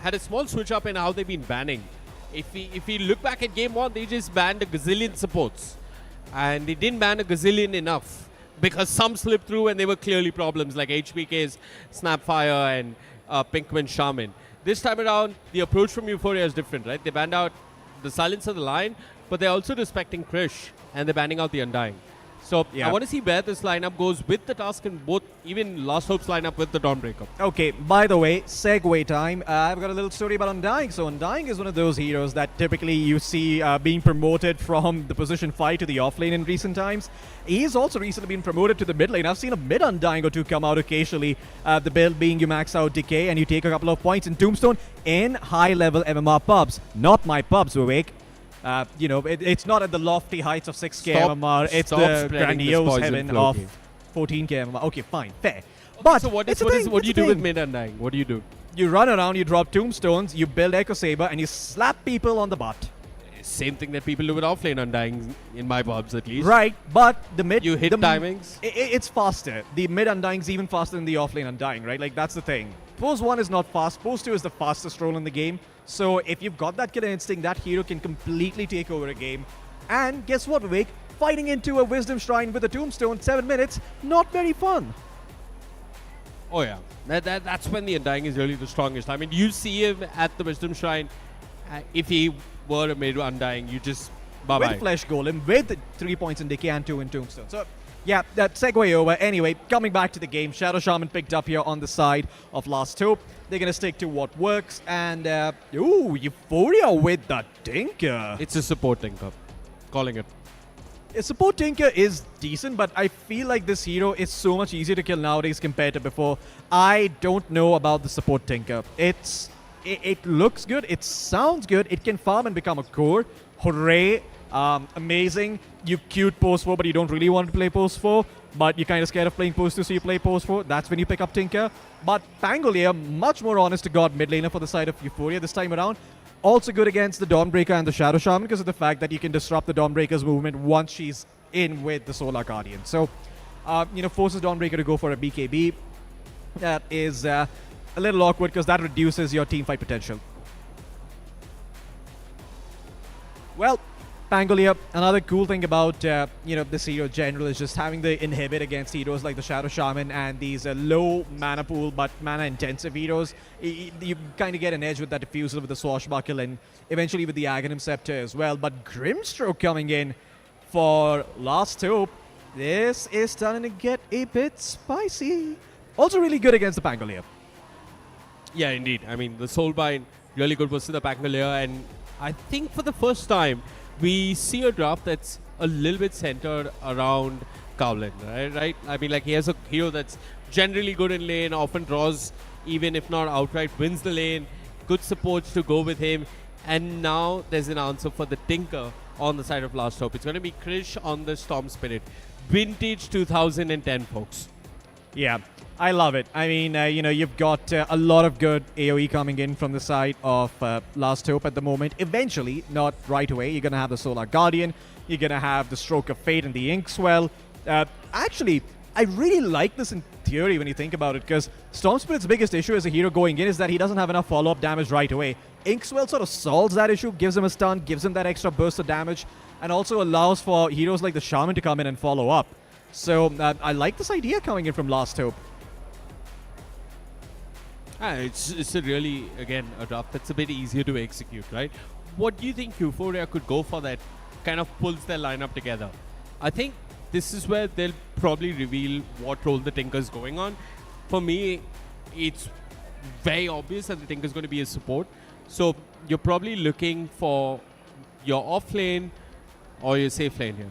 had a small switch up in how they've been banning. If we look back at game 1, they just banned a gazillion supports. And they didn't ban a gazillion enough. because some slipped through and they were clearly problems like HBK's Snapfire and Pinkman Shaman. This time around, the approach from Euphoria is different, right? They banned out the Silence of the Lion, but they're also respecting Krish and they're banning out the Undying. So Yeah. I want to see where this lineup goes with the Tusk and both, even Last Hope's lineup with the Dawnbreaker. Okay, by the way, segue time. I've got a little story about Undying. So Undying is one of those heroes that typically you see being promoted from the position 5 to the offlane in recent times. He's also recently been promoted to the mid lane. I've seen a mid Undying or two come out occasionally. The build being you max out Decay and you take a couple of points in Tombstone in high-level MMR pubs. Not my pubs, Vivek. It's not at the lofty heights of 6k MMR. It's stop the spreading this grandiose poison, heaven Floki. of 14k MMR. Okay, fine, fair. But So what it's do a thing, you it's a do with thing. mid Undying? What do you do? You run around, you drop tombstones, you build Echo Saber, and you slap people on the butt. Same thing that people do with offlane Undying, in my pubs at least. Right, but the mid... You hit the, timings? It's faster. The mid Undying's even faster than the offlane Undying, right? Like, that's the thing. Pose 1 is not fast. Pose 2 is the fastest role in the game. So if you've got that killer instinct, that hero can completely take over a game. And guess what, Vivek? Fighting into a Wisdom Shrine with a Tombstone, 7 minutes, not very fun. Oh yeah, that's when the Undying is really the strongest. I mean, you see him at the Wisdom Shrine. If he were a mid Undying, you just bye-bye. With Flesh Golem, with 3 points in Decay and 2 in Tombstone. So, yeah, that segue over. Anyway, coming back to the game, Shadow Shaman picked up here on the side of Last Hope. They're going to stick to what works. And, Euphoria with the Tinker. It's a support tinker. Calling it. A support Tinker is decent, but I feel like this hero is so much easier to kill nowadays compared to before. I don't know about the support Tinker. It looks good, it sounds good, it can farm and become a core. Hooray, amazing. You cute post 4, but you don't really want to play post 4, but you're kind of scared of playing post 2, so you play post 4. That's when you pick up Tinker. But Bangalore, much more honest to God mid laner for the side of Euphoria this time around. Also good against the Dawnbreaker and the Shadow Shaman because of the fact that you can disrupt the Dawnbreaker's movement once she's in with the Solar Guardian. So, forces Dawnbreaker to go for a BKB. That is a little awkward because that reduces your team fight potential. Well, Pangolier, another cool thing about this hero general is just having the inhibit against heroes like the Shadow Shaman and these low mana pool but mana intensive heroes. You kind of get an edge with that diffusal with the Swashbuckle and eventually with the Aghanim Scepter as well. But Grimstroke coming in for Last Hope. This is starting to get a bit spicy. Also really good against the Pangolier. Yeah, indeed. I mean, the Soulbind, really good versus the Pangolier. And I think for the first time, we see a draft that's a little bit centered around Cowlin, right? I mean, like, he has a hero that's generally good in lane, often draws, even if not outright, wins the lane, good supports to go with him. And now there's an answer for the Tinker on the side of Last Hope. It's going to be Krish on the Storm Spirit. Vintage 2010, folks. Yeah, I love it. I mean, you've got a lot of good AoE coming in from the side of Last Hope at the moment. Eventually, not right away, you're going to have the Solar Guardian. You're going to have the Stroke of Fate and the Inkswell. Actually, I really like this in theory when you think about it, because Storm Spirit's biggest issue as a hero going in is that he doesn't have enough follow-up damage right away. Inkswell sort of solves that issue, gives him a stun, gives him that extra burst of damage, and also allows for heroes like the Shaman to come in and follow up. So I like this idea coming in from Last Hope. It's a really, again, a draft that's a bit easier to execute, right? What do you think Euphoria could go for that kind of pulls their lineup together? I think this is where they'll probably reveal what role the Tinker's going on. For me, it's very obvious that the Tinker's going to be a support. So you're probably looking for your off lane or your safe lane here.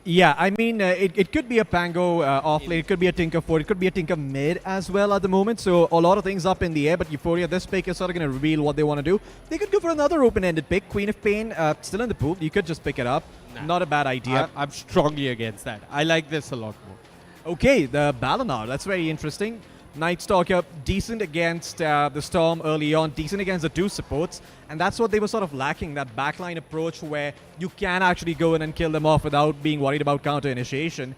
Yeah, I mean, it could be a Pango off lane, it could be a Tinker 4, it could be a Tinker mid as well at the moment. So a lot of things up in the air, but Euphoria, this pick is sort of going to reveal what they want to do. They could go for another open-ended pick. Queen of Pain, still in the pool. You could just pick it up. Nah. Not a bad idea. I'm strongly against that. I like this a lot more. Okay, the Balanar, that's very interesting. Night Stalker, decent against the Storm early on, decent against the two supports, and that's what they were sort of lacking, that backline approach where you can actually go in and kill them off without being worried about counter initiation.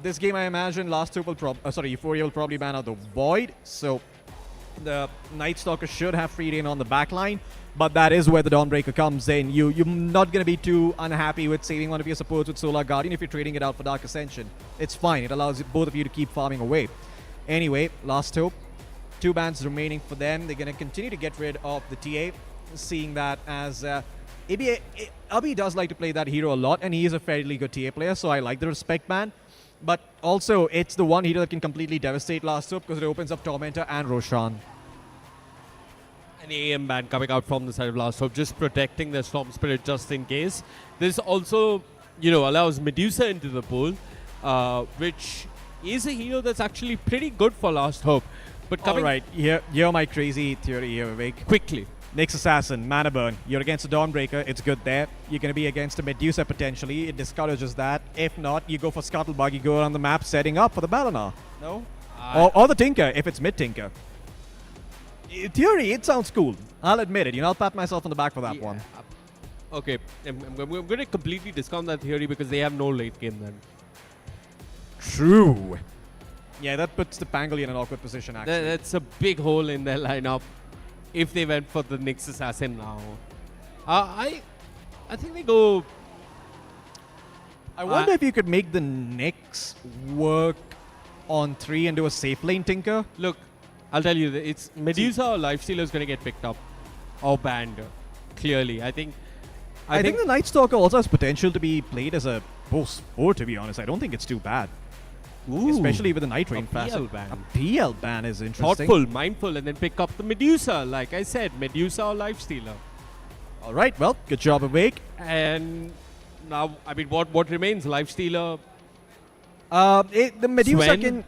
This game, I imagine, Euphoria will probably ban out the Void, so The Night Stalker should have free reign on the back line, but that is where the Dawnbreaker comes in. You're not going to be too unhappy with saving one of your supports with Solar Guardian if you're trading it out for Dark Ascension. It's fine. It allows both of you to keep farming away. Anyway, Last Hope. 2 bans remaining for them. They're going to continue to get rid of the TA, seeing that as Abhi does like to play that hero a lot, and he is a fairly good TA player, so I like the Respect ban. But also, it's the one hero that can completely devastate Last Hope because it opens up Tormentor and Roshan. An AM ban coming out from the side of Last Hope, just protecting their Storm Spirit just in case. This also, allows Medusa into the pool, which is a hero that's actually pretty good for Last Hope. But coming Alright, here my crazy theory here, Vivek. quickly. Nyx Assassin, Mana Burn. You're against a Dawnbreaker, it's good there. You're going to be against a Medusa potentially, it discourages that. If not, you go for Scuttlebug, you go around the map setting up for the Balanar. No? Or the Tinker, if it's mid-Tinker. In theory, it sounds cool. I'll admit it. I'll pat myself on the back for that one. Okay, I'm going to completely discount that theory because they have no late game then. True. Yeah, that puts the Pangolier in an awkward position, actually. That's a big hole in their lineup if they went for the Nyx Assassin now. I think they go... I wonder if you could make the Nyx work on 3 and do a safe lane Tinker. Look, I'll tell you, it's Medusa or Lifestealer is going to get picked up or banned, clearly. I think the Night Stalker also has potential to be played as a post 4, to be honest. I don't think it's too bad. Ooh, especially with the Night Rain PL passive. ban. A PL ban is interesting. Thoughtful, mindful, and then pick up the Medusa. Like I said, Medusa or Lifestealer. All right, well, good job, Awake. And now, what remains? Lifestealer? The Medusa Sven? can...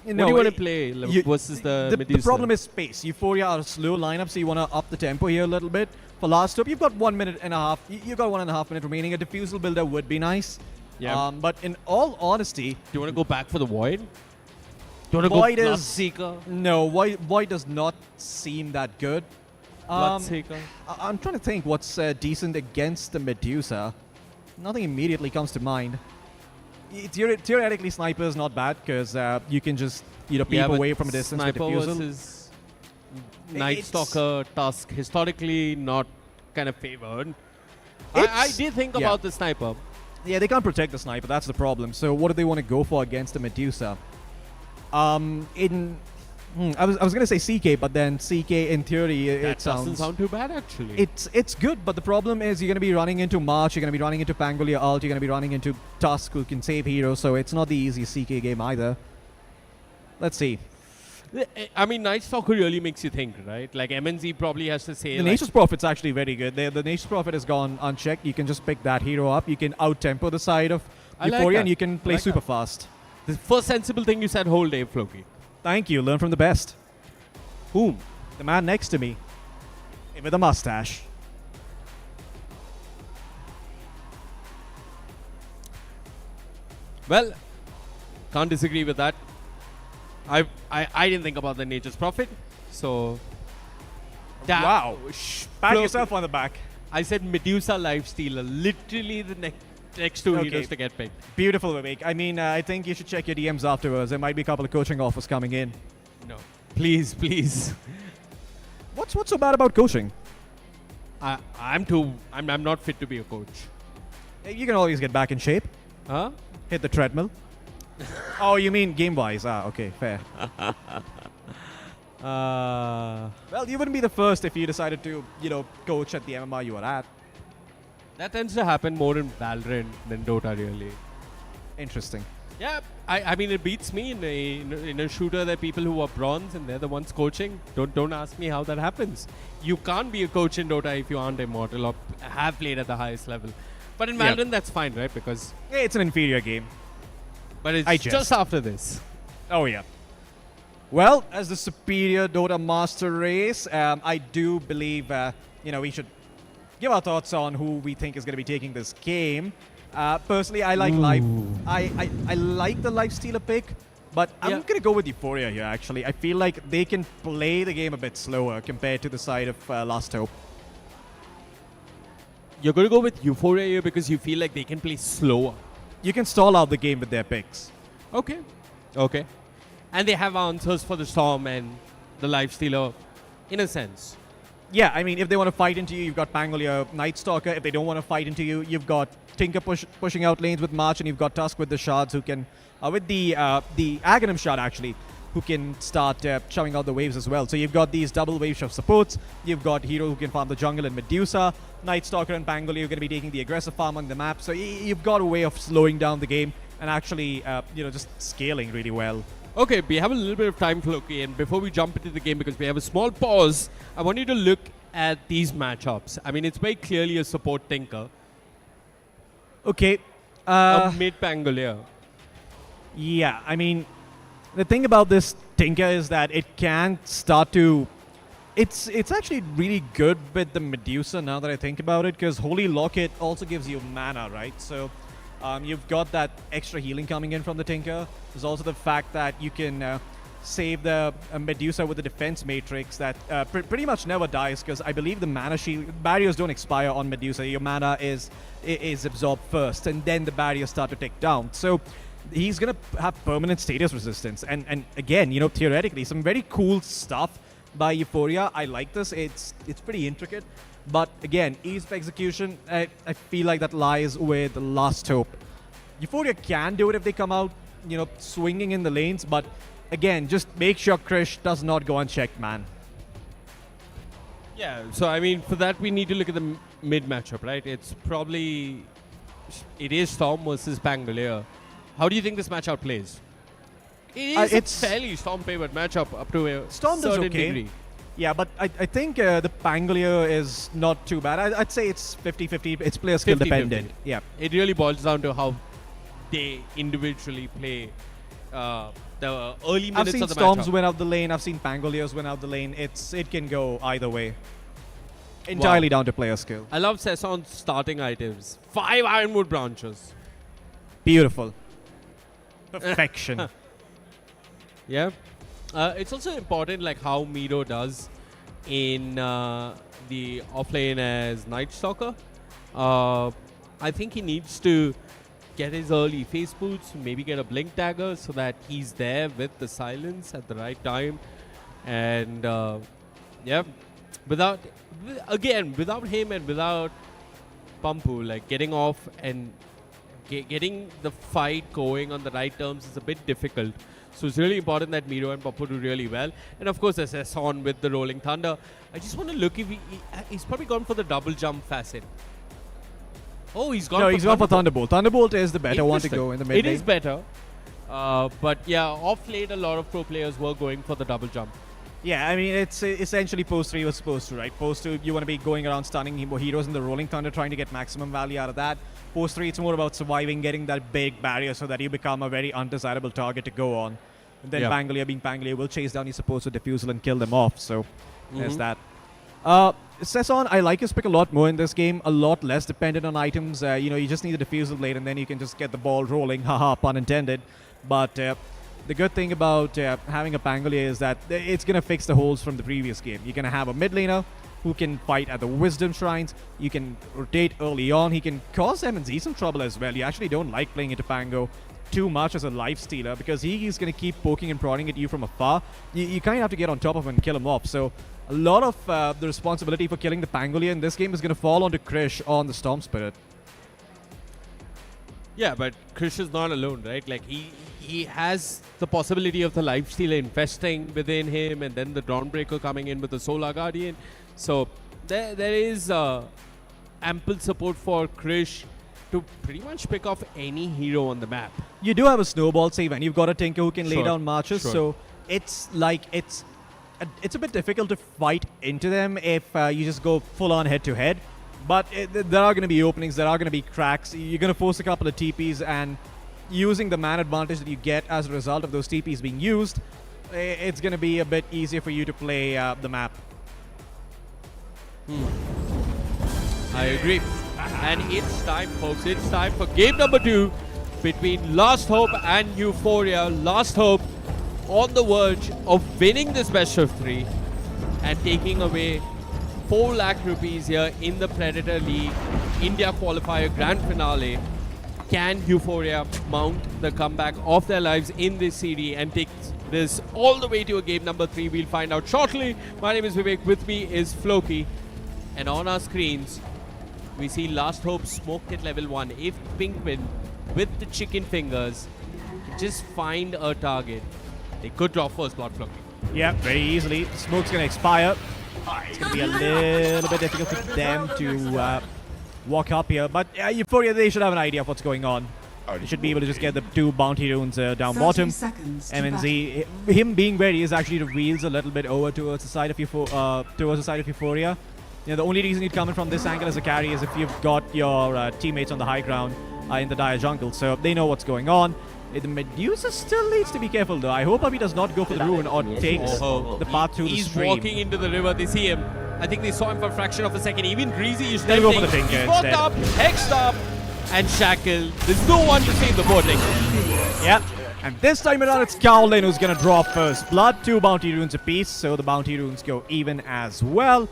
What do you want to play versus the Medusa? The problem is space. Euphoria are a slow lineup, so you want to up the tempo here a little bit. For Last Hope, you've got 1 minute and a half. You've got 1.5 minutes remaining. A diffusal builder would be nice. Yeah. But in all honesty... Do you want to go back for the Void? Do you want to Void go is... Bloodseeker? No, Void does not seem that good. Bloodseeker? I'm trying to think what's decent against the Medusa. Nothing immediately comes to mind. Theoretically, Sniper is not bad because you can just peep away from a distance with Sniper diffusal. versus Night Stalker, Tusk, historically not kind of favored. I did think about the Sniper. Yeah, they can't protect the Sniper, that's the problem. So what do they want to go for against the Medusa? I was going to say CK, but then CK in theory, That it sounds... doesn't sound too bad, actually. It's good, but the problem is you're going to be running into March, you're going to be running into Pangolier ult, you're going to be running into Tusk who can save heroes, so it's not the easiest CK game either. Let's see. I mean, Night Stalker really makes you think, right? Like, MNZ probably has to say... The Nature's Prophet's actually very good. The Nature's Prophet has gone unchecked. You can just pick that hero up. You can out-tempo the side of Euphoria, and you can play super fast. The first sensible thing you said whole day, Floki. Thank you. Learn from the best. Whom? The man next to me. With a mustache. Well, can't disagree with that. I didn't think about the Nature's Prophet, so... Wow. Pat yourself on the back. I said Medusa Lifestealer, literally the next two heroes to get picked. Beautiful, Vivek. I mean, I think you should check your DMs afterwards. There might be a couple of coaching offers coming in. No. Please, please. What's so bad about coaching? I'm not fit to be a coach. You can always get back in shape. Huh? Hit the treadmill. Oh, you mean game-wise? Okay, fair. Well, you wouldn't be the first if you decided to, coach at the MMR you were at. That tends to happen more in Valorant than Dota, really. Interesting. Yeah, I mean, it beats me in a shooter. There are people who are bronze and they're the ones coaching. Don't ask me how that happens. You can't be a coach in Dota if you aren't immortal or have played at the highest level. But in Valorant, that's fine, right? Because it's an inferior game. But it's just after this. Oh, yeah. Well, as the superior Dota master race, I do believe, we should give our thoughts on who we think is going to be taking this game. Personally, I like I like the Lifestealer pick, but I'm going to go with Euphoria here, actually. I feel like they can play the game a bit slower compared to the side of Last Hope. You're going to go with Euphoria here because you feel like they can play slower. You can stall out the game with their picks. Okay. And they have answers for the Storm and the Lifestealer in a sense. Yeah, I mean, if they want to fight into you, you've got Pangolier, Night Stalker. If they don't want to fight into you, you've got Tinker pushing out lanes with March, and you've got Tusk with the shards who can, with the Aghanim shard actually, who can start shoving out the waves as well. So you've got these double wave shove supports. You've got Hero who can farm the jungle and Medusa. Night Stalker and Pangolier are going to be taking the aggressive farm on the map. So you've got a way of slowing down the game and actually, just scaling really well. Okay, we have a little bit of time, Floki, and before we jump into the game, because we have a small pause, I want you to look at these matchups. I mean, it's very clearly a support Tinker, Okay. a mid Pangolier. Yeah, I mean, the thing about this Tinker is that it can start to... It's actually really good with the Medusa now that I think about it, because Holy Locket also gives you mana, right? So you've got that extra healing coming in from the Tinker. There's also the fact that you can save the Medusa with the defense matrix that pretty much never dies, because I believe the mana shield barriers don't expire on Medusa. Your mana is absorbed first, and then the barriers start to tick down. So he's gonna have permanent status resistance, and again, theoretically, some very cool stuff by Euphoria. I like this. It's pretty intricate, but again, ease of execution, I feel like that lies with Last Hope. Euphoria can do it if they come out, swinging in the lanes, but again, just make sure Krish does not go unchecked, man. Yeah, so I mean, for that we need to look at the mid matchup, right? It is Storm versus Pangolier. How do you think this matchup plays? It's a fairly Storm-favored matchup up to a Storm does certain okay. degree. Yeah, but I think the Pangolier is not too bad. I'd say it's 50-50. It's player skill 50-50. dependent. Yeah. It really boils down to how they individually play the early minutes I've seen of the Storms matchup. win out the lane. I've seen Pangoliers win out the lane. It can go either way. Entirely down to player skill. I love Sesson's starting items. 5 Ironwood branches. Beautiful. Perfection. Yeah. It's also important like how Miro does in the offlane as Night Stalker. I think he needs to get his early face boots, maybe get a blink dagger so that he's there with the silence at the right time. And without him and without Pampu, like getting off and getting the fight going on the right terms is a bit difficult. So it's really important that Miro and Pampu do really well. And of course, there's Sesson with the Rolling Thunder. I just want to look if he's probably gone for the double jump facet. Oh, he's gone. No, for he's gone for Thunderbolt. Thunderbolt is the better one to go in the mid It lane. is better. But yeah, off late, a lot of pro players were going for the double jump. Yeah, I mean, it's essentially post 3 was supposed to, right? Post 2, you want to be going around stunning heroes in the Rolling Thunder, trying to get maximum value out of that. Post 3, it's more about surviving, getting that big barrier so that you become a very undesirable target to go on. And then Pangolier, being Pangolier, will chase down your supports with Diffusal and kill them off. So there's that. Sesson, I like his pick a lot more in this game. A lot less dependent on items. You just need a Diffusal blade and then you can just get the ball rolling. Haha, pun intended. But the good thing about having a Pangolier is that it's going to fix the holes from the previous game. You're going to have a mid laner who can fight at the Wisdom Shrines. You can rotate early on. He can cause MNZ some trouble as well. You actually don't like playing into Pango too much as a life stealer because he's going to keep poking and prodding at you from afar. You kind of have to get on top of him and kill him off. So a lot of the responsibility for killing the Pangolier in this game is going to fall onto Krish on the Storm Spirit. Yeah, but Krish is not alone, right? Like he has the possibility of the lifestealer infesting within him, and then the Dawnbreaker coming in with the Solar Guardian. So there is ample support for Krish to pretty much pick off any hero on the map. You do have a snowball save, and you've got a Tinker who can lay down marches. Sure. So it's a bit difficult to fight into them if you just go full on head to head. But there are going to be openings, there are going to be cracks. You're going to force a couple of TPs, and using the man advantage that you get as a result of those TPs being used, it's going to be a bit easier for you to play the map. I agree. And it's time, folks. It's time for game number 2 between Last Hope and Euphoria. Last Hope on the verge of winning this best of 3 and taking away 4 lakh rupees here in the Predator League India Qualifier Grand Finale. Can Euphoria mount the comeback of their lives in this series and take this all the way to a game number 3? We'll find out shortly. My name is Vivek. With me is Floki. And on our screens, we see Last Hope smoked at level 1. If Pinkman, with the chicken fingers, can just find a target, they could draw first blood, Floki. Yeah, very easily. Smoke's going to expire. It's going to be a little bit difficult for them to walk up here. But Euphoria, they should have an idea of what's going on. They should be able to just get the 2 bounty runes down bottom. MNZ, him being where he is, actually reveals a little bit over towards the side of Euphoria. You know, the only reason you'd come in from this angle as a carry is if you've got your teammates on the high ground in the dire jungle, so they know what's going on. The Medusa still needs to be careful though. I hope Abhi does not go for the rune or takes the path through the stream. He's walking into the river. They see him. I think they saw him for a fraction of a second. Even Greasy is They'll go for the tempting. Tinker He's walked instead. up, hexed up, and shackled. There's no one to save the boarding. Yep. And this time around, it's Cowlin who's going to draw first blood. 2 bounty runes apiece, so the bounty runes go even as well.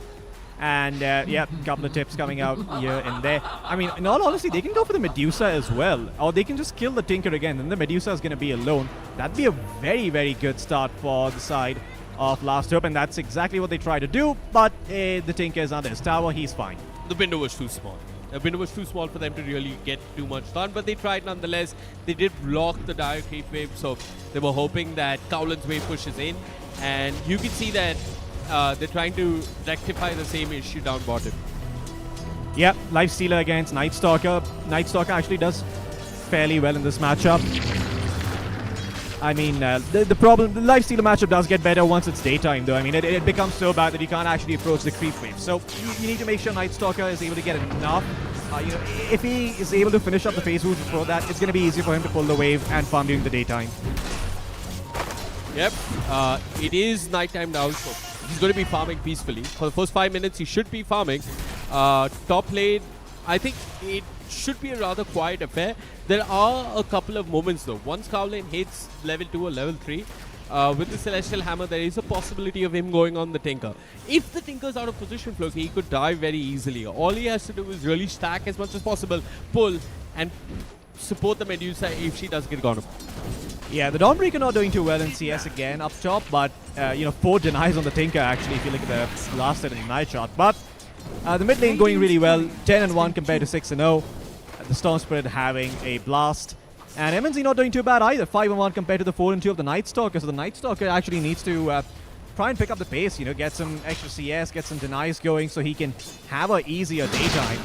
And yeah, a couple of tips coming out here and there. I mean, in all honesty, they can go for the Medusa as well. Or they can just kill the Tinker again, and the Medusa is going to be alone. That'd be a very, very good start for the side of Last Hope, and that's exactly what they try to do. But the Tinker is under his tower, he's fine. The window was too small. The window was too small for them to really get too much done, but they tried nonetheless. They did block the dire creep wave, so they were hoping that Cowlin's wave pushes in. And you can see that they're trying to rectify the same issue down bottom. Yep, Lifestealer against Nightstalker. Nightstalker actually does fairly well in this matchup. I mean, the problem, the Lifestealer matchup does get better once it's daytime though. I mean, it becomes so bad that you can't actually approach the creep wave. So you need to make sure Nightstalker is able to get enough. You know, if he is able to finish up the phase moves before that, it's going to be easier for him to pull the wave and farm during the daytime. Yep, it is nighttime now, so he's going to be farming peacefully. For the first 5 minutes, he should be farming. Top lane, I think it should be a rather quiet affair. There are a couple of moments though. Once Cowlin hits level 2 or level 3, with the Celestial Hammer, there is a possibility of him going on the Tinker. If the Tinker's out of position, Floki, he could die very easily. All he has to do is really stack as much as possible, pull, and support the Medusa if she does get gone up. Yeah, the Dawnbreaker not doing too well in CS again up top, but you know, 4 denies on the Tinker actually if you look at the last set in the night shot. But the mid lane going really well, 10-1 compared to 6-0. The Storm Spirit having a blast. And MNZ not doing too bad either, 5-1 compared to the 4-2 of the Nightstalker. So the Nightstalker actually needs to try and pick up the pace, you know, get some extra CS, get some denies going so he can have an easier daytime.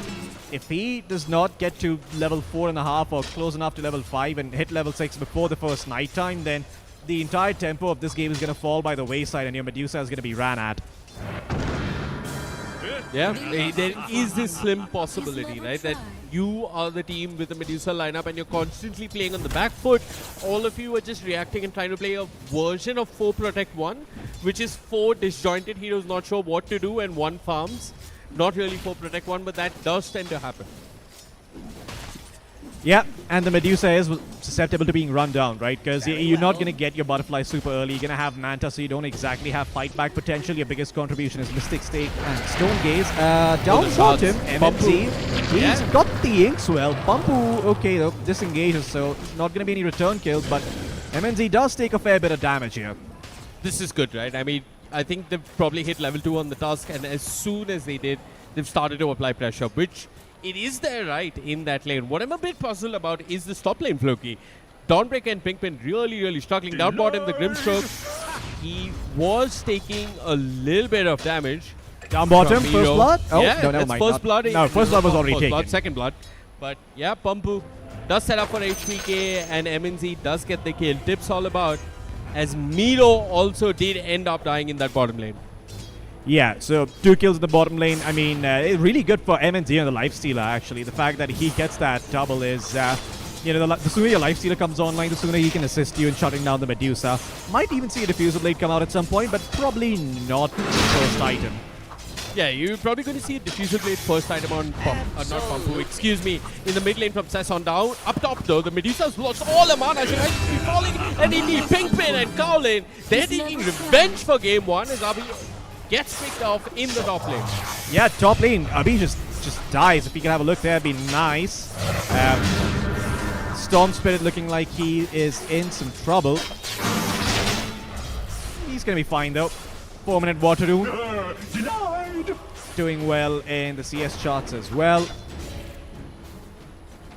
If he does not get to level 4.5 or close enough to level 5 and hit level 6 before the first nighttime, then the entire tempo of this game is going to fall by the wayside and your Medusa is going to be ran at. Yeah, there is this slim possibility, right, that you are the team with the Medusa lineup and you're constantly playing on the back foot. All of you are just reacting and trying to play a version of 4 Protect 1, which is 4 disjointed heroes not sure what to do and 1 farms. Not really 4 Protect 1, but that does tend to happen. Yeah, and the Medusa is susceptible to being run down, right? Because you're not going to get your Butterfly super early. You're going to have Manta, so you don't exactly have fight back potential. Your biggest contribution is Mystic Stake and Stone Gaze. Down bottom, MNZ. He's got the Inkswell. Pumpu, okay, though, disengages, so not going to be any return kills, but MNZ does take a fair bit of damage here. This is good, right? I mean, I think they've probably hit level 2 on the task, and as soon as they did, they've started to apply pressure, which it is there, right, in that lane. What I'm a bit puzzled about is this top lane, Floki. Dawnbreaker and Pinkman really struggling. Down bottom, the Grimstroke, he was taking a little bit of damage. Down bottom, from first Miro. blood? Oh, yeah, no, never that's mind. first blood. No, first blood was already first taken. Blood, second blood. But yeah, Pumpu does set up for HPK and MNZ does get the kill. Tips all about, as Miro also did end up dying in that bottom lane. Yeah, so 2 kills in the bottom lane. I mean, really good for MNZ on the Lifestealer, actually. The fact that he gets that double is, you know, the sooner your Lifestealer comes online, the sooner he can assist you in shutting down the Medusa. Might even see a Diffuser Blade come out at some point, but probably not first item. Yeah, you're probably going to see a Diffuser Blade first item on not Pumpu, excuse me, in the mid lane from Cess on down. Up top though, the Medusa's lost all the mana. She might be falling, and indeed Pinkman and Cowlin, they're taking revenge for game 1 as Abhi gets picked off in the top lane. Yeah, top lane, Abhi just dies. If we can have a look there, it'd be nice. Storm Spirit looking like he is in some trouble. He's going to be fine though. 4-minute water rune. Doing well in the CS charts as well.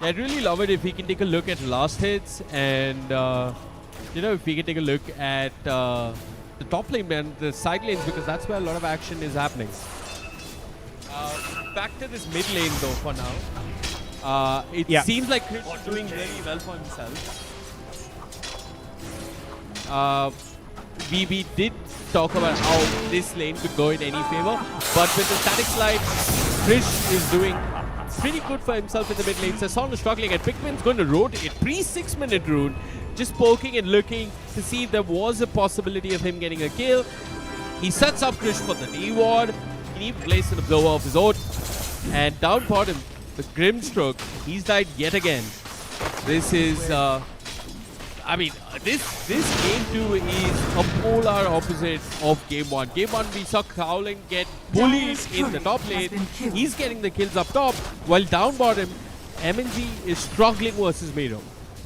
I'd really love it if we can take a look at last hits and, if we can take a look at the top lane and the side lanes, because that's where a lot of action is happening. Back to this mid lane though for now. It seems like Chris is doing very well for himself. We did talk about how this lane could go in any favor, but with the static slide, Chris is doing pretty good for himself in the mid lane. Sasson is struggling and Pikmin's going to rotate pre-6-minute rune, just poking and looking to see if there was a possibility of him getting a kill. He sets up Krish for the D ward. He even plays in the blower of his own. And down bottom, the Grimstroke, he's died yet again. This is, this game 2 is a polar opposite of game 1. Game 1, we saw Cowling get bullied in the top lane. He's getting the kills up top, while down bottom, MNG is struggling versus Miro.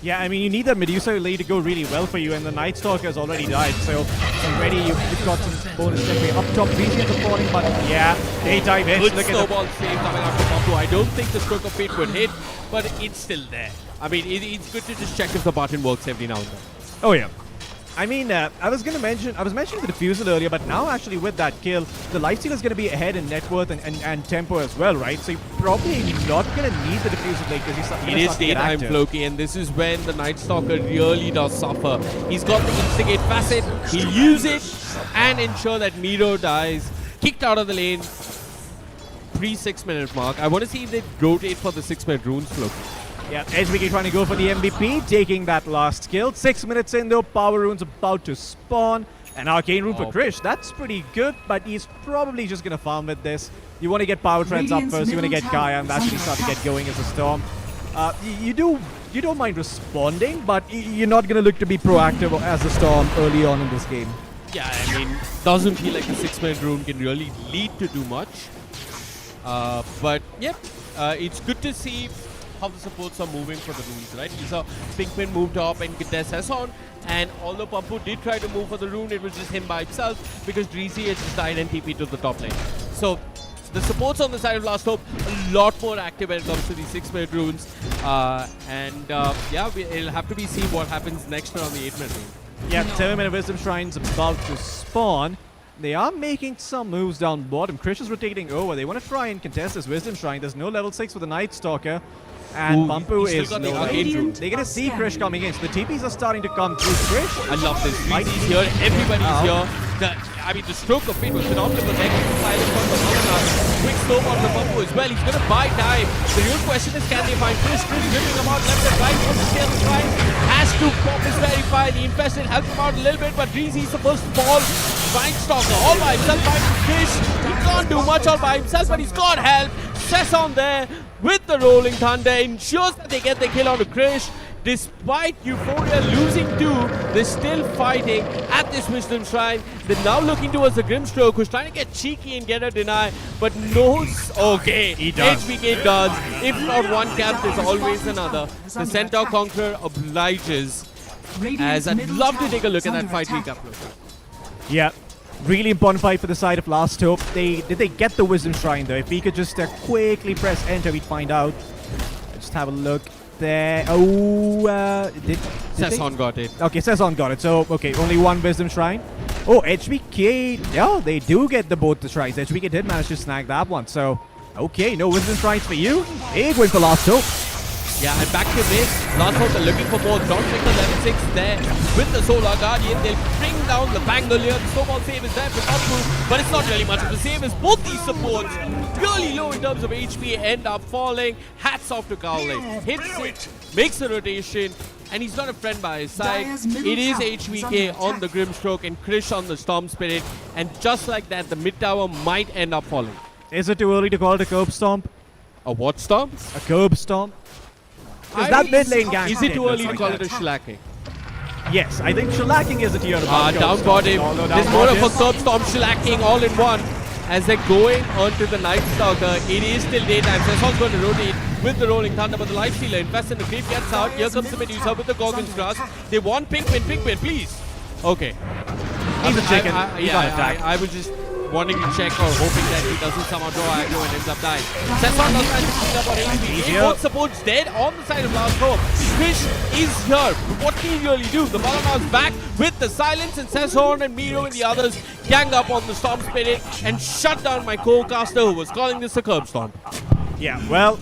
Yeah, I mean, you need the Medusa lane to go really well for you, and the Night Stalker has already died, so already you've got some bonus technique. Up top, Breezy is falling, but yeah, they dive in. Good snowball save coming out from Bumpu. I don't think the Stroke of Fate would hit, but it's still there. I mean, it's good to just check if the button works every now and then. Oh yeah. I mean, I was mentioning the Diffusal earlier, but now actually with that kill, the Lifesteal is going to be ahead in net worth and tempo as well, right? So you're probably not going to need the Diffusal Blade because he's It is daytime, Floki, and this is when the Night Stalker really does suffer. He's got the Instigate facet, he'll use it and ensure that Miro dies, kicked out of the lane, pre-6-minute mark. I want to see if they rotate for the 6-minute runes, Floki. Yeah, HBK trying to go for the MVP, taking that last kill. 6 minutes in though, Power Rune's about to spawn. An Arcane Rune for Krish, that's pretty good, but he's probably just going to farm with this. You want to get Power Treads up first, you want to get Gaia and actually start to get going as a Storm. You don't mind responding, but you're not going to look to be proactive as a Storm early on in this game. Yeah, I mean, doesn't feel like the 6-minute rune can really lead to too much. But yep, it's good to see how the supports are moving for the runes, right? We saw Pinkman moved up and Gitesh Sasson, and although Pampu did try to move for the rune, it was just him by himself because Dreezy has just died and TP to the top lane. So the supports on the side of Last Hope a lot more active when it comes to these 6-minute runes, it'll have to be seen what happens next on the 8-minute rune. Yeah, 7-minute Wisdom Shrine's about to spawn. They are making some moves down bottom. Krish is rotating over. They want to try and contest this Wisdom Shrine. There's no level 6 for the Night Stalker. And Bumpu is low. They're going to see Krish coming in. So the TPs are starting to come through Krish. I love this. Breezy's here. Everybody's here. The Stroke of Fate was phenomenal. But silent from the Malanath. Quick snowball from Bumpu as well. He's going to buy time. The real question is, can they find Krish? Krish ripping him out left and right. Wants to stay on the shrine. Has to pop his verify. The Infested helps him out a little bit, but Breezy's supposed to fall. Vine Stalker all by himself. Fighting Krish. He can't do much all by himself, but he's got help. Sesson there with the Rolling Thunder ensures that they get the kill onto Krish. Despite Euphoria losing 2, they're still fighting at this Wisdom Shrine. They're now looking towards the Grimstroke, who's trying to get cheeky and get a deny, but knows, okay, he does. HBK does. If not one cap, there's always another. The Centaur Conqueror obliges, as I'd love to take a look at that fight recap. Yeah. Really important fight for the side of Last Hope. Did they get the Wisdom Shrine though? If we could just quickly press enter, we'd find out. Just have a look there. Oh, did Sesson got it. Okay, Sesson got it. So, okay, only one Wisdom Shrine. Oh, HBK. Yeah, they do get both the shrines. HBK did manage to snag that one. So, okay, no Wisdom Shrines for you. They're going for Last Hope. Yeah, and back to this. Last Hope are looking for more. Don't take the level 6 there with the Solar Guardian. They'll bring down the Bangalore. The snowball save is there for Bumpu, but it's not really much of a save as both these supports really low in terms of HP end up falling. Hats off to Cowling. Hits it, makes a rotation, and he's got a friend by his side. It is HVK on the Grimstroke and Krish on the Storm Spirit, and just like that, the mid tower might end up falling. Is it too early to call it a curb stomp? A what stomp? A curb stomp. Because that mid lane gang. Is it too early to call it a shellacking? Yes, I think shellacking is a tier. Down bottom. There's more of a curb stomp shellacking all in one. as they're going onto the Night Stalker. It is still daytime. Sesson's going to rotate with the Rolling Thunder, but the Lifestealer invests in the creep, gets out. Here comes the Medusa with the Gorgon's Grasp. They want Pinkman, please. Okay. He's a chicken. He's on Yeah, attack. I was just wanting to check or hoping that he doesn't somehow draw aggro and ends up dying. Sesson doesn't manage to clean up on HP. Both supports dead on the side of Last Hope. Fish is here. What can he really do? The Balana's back with the silence, and Sesson and Miro and the others gang up on the Storm Spirit and shut down my co-caster who was calling this a curb stomp. Yeah, well,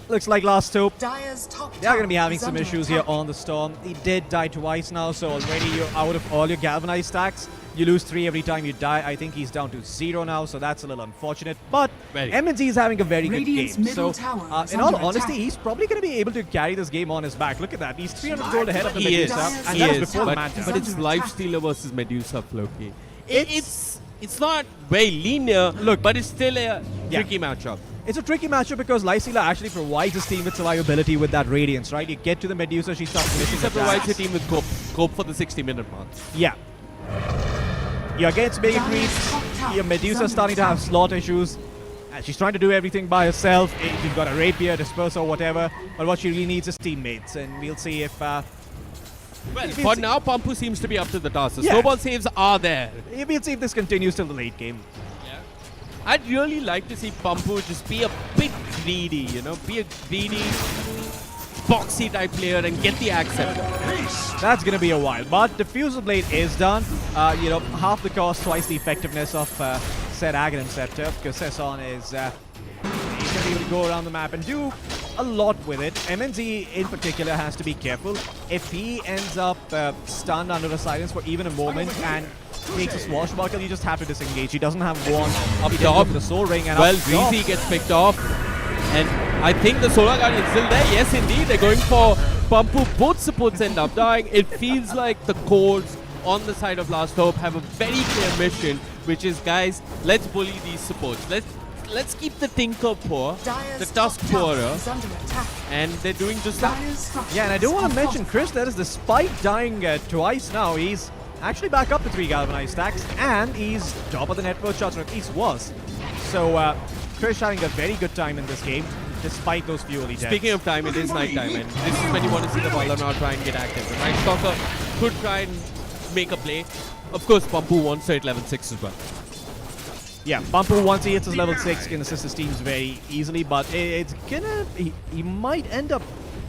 looks like Last Hope. Dire's top They are going to be tower having is some under issues here attack. on the Storm. He did die twice now, so already you're out of all your galvanized stacks. You lose 3 every time you die. I think he's down to 0 now, so that's a little unfortunate. But Very. MNZ is having a very good Radiant's game. middle So, tower is in all under honesty, attack. he's probably going to be able to carry this game on his back. Look at that. He's 300 gold ahead of the He is. Medusa, and He that was is. before the But, Manta. but it's Lifestealer versus Medusa, Floki. It's not very linear, Look. but it's still a Yeah. tricky matchup. It's a tricky matchup because Lifestealer actually provides his team with survivability with that Radiance, right? You get to the Medusa, she starts missing Medusa provides your attacks. team with cope for the 60-minute mark. Yeah. You're against Mega Dire's Creeps. top tower Your is Medusa's under starting to have attack. slot issues. And she's trying to do everything by herself. She's got a rapier, disperse or whatever. But what she really needs is teammates. And we'll see if Well, We'll for see. now, Pampu seems to be up to the task. The Yeah. snowball saves are there. we'll see if this continues till the late game. I'd really like to see Pampu just be a bit greedy, you know, be a greedy, boxy type player and get the accent. That's going to be a while. But Diffusal Blade is done. Half the cost, twice the effectiveness of said Aghanim Scepter, because Sesson is he's going to be able to go around the map and do a lot with it. MNZ in particular has to be careful. If he ends up stunned under a silence for even a moment and takes a swashbuckle, you just have to disengage. He doesn't have one. Up He didn't top. go for the soul ring, and Well, up top, Breezy gets picked off. And I think the Solar Guardian is still there. Yes, indeed. They're going for Pampu. Both supports end up dying. It feels like the cores on the side of Last Hope have a very clear mission, which is, guys, let's bully these supports. Let's keep the Tinker poor, the Dire's Tusk top tower poorer, is under attack. and they're doing just that. Dire's structures Yeah, and I do want are to mention, fortified. Chris, that is despite dying twice now, he's actually back up to 3 galvanized stacks, and he's top of the net worth shots, or at least was. So, Chris having a very good time in this game, despite those few early deaths. Speaking of time, it is night time, and this is when you want to see the Balana try and get active. The Night Stalker could try and make a play. Of course, Pampu wants to hit level 6 as well. Yeah, Pampu, once he hits his level 6, can assist his teams very easily, but it's gonna... He might end up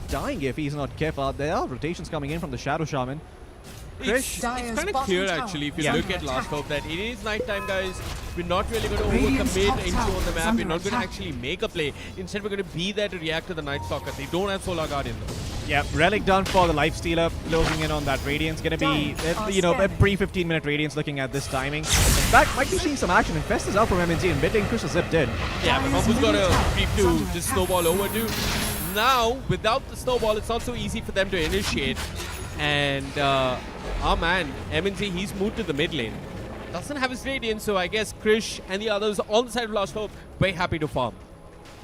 dying if he's not careful. There are rotations coming in from the Shadow Shaman. It's Dire's kind of bottom clear, tower actually, if is you under look at Last attack. Hope, that it is nighttime, guys. We're not really going to Radiant's overcommit top into tower on the is map. We're under not going to attack. actually make a play. Instead, we're going to be there to react to the Night Stalker. They don't have Solar Guardian, though. Yeah, Relic done for the Lifestealer, closing in on that Radiance. Gonna be, a pre-15-minute Radiance looking at this timing. In fact, might be seeing some action. Infest is out from MNZ, and mid-lane Chris is zipped in. Yeah, but Pampu's got a creep to just snowball over to. Now, without the snowball, it's not so easy for them to initiate. And our man, MNZ, he's moved to the mid lane. Doesn't have his Radiance, so I guess Krish and the others on the side of Last Hope, very happy to farm.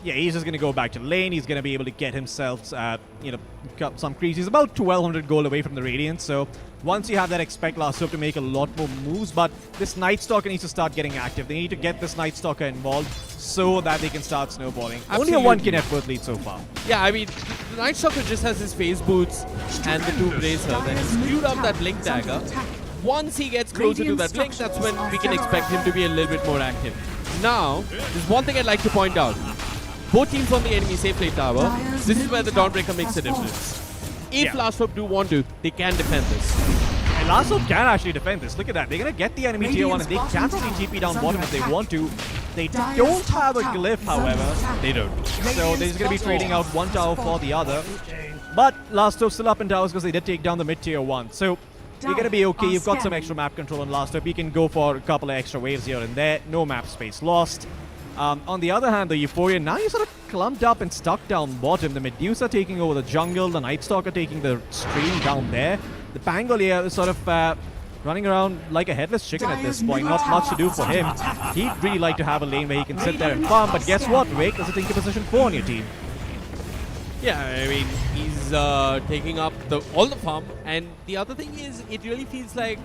Yeah, he's just going to go back to lane. He's going to be able to get himself, some creeps. He's about 1,200 gold away from the Radiance. So once you have that, expect Last Hope to make a lot more moves. But this Night Stalker needs to start getting active. They need to get this Night Stalker involved so that they can start snowballing. Only a Absolutely. 1k net worth lead so far. Yeah, I mean, the Night Stalker just has his phase boots and the two bracers, and he's screwed up that Blink Dagger. Once he gets closer to that Blink, that's when we can expect him to be a little bit more active. Now, there's one thing I'd like to point out. Both teams on the enemy safe plate tower. This is where the Dawnbreaker makes a difference. If Yeah. Last Hope do want to, they can defend this. And Last Hope can actually defend this. Look at that. They're going to get the enemy tier 1, and they can probably TP down bottom if they want to. They don't have a glyph, however. They don't. So they're just going to be trading out one tower for the other. But Last Hope still up in towers because they did take down the mid-tier 1. So you're going to be okay. You've got some extra map control on Last Hope. You can go for a couple of extra waves here and there. No map space lost. On the other hand, the Euphoria, now you're sort of clumped up and stuck down bottom. The Medusa taking over the jungle. The Night Stalker taking the stream down there. The Bangalore is sort of running around like a headless chicken at this point. Not much to do for him. He'd really like to have a lane where he can sit there and farm. But guess what, Rick? There's a Tinker position 4 on your team. Yeah, I mean, he's taking up all the farm. And the other thing is, it really feels like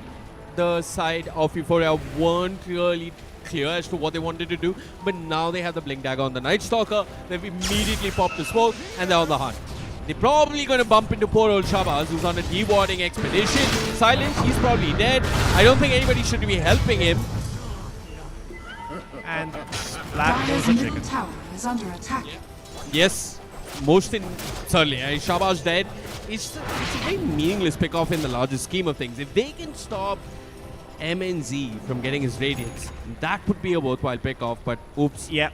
the side of Euphoria weren't really clear as to what they wanted to do. But now they have the Blink Dagger on the Night Stalker. They've immediately popped the smoke and they're on the hunt. They're probably going to bump into poor old Shabazz, who's on a dewarding expedition. Silence, he's probably dead. I don't think anybody should be helping him. And Black goes the chicken. tower is under attack. Yes, certainly. Shabazz dead. It's a very meaningless pick-off in the larger scheme of things. If they can stop MNZ from getting his Radiance, that would be a worthwhile pick-off, but oops. Yeah,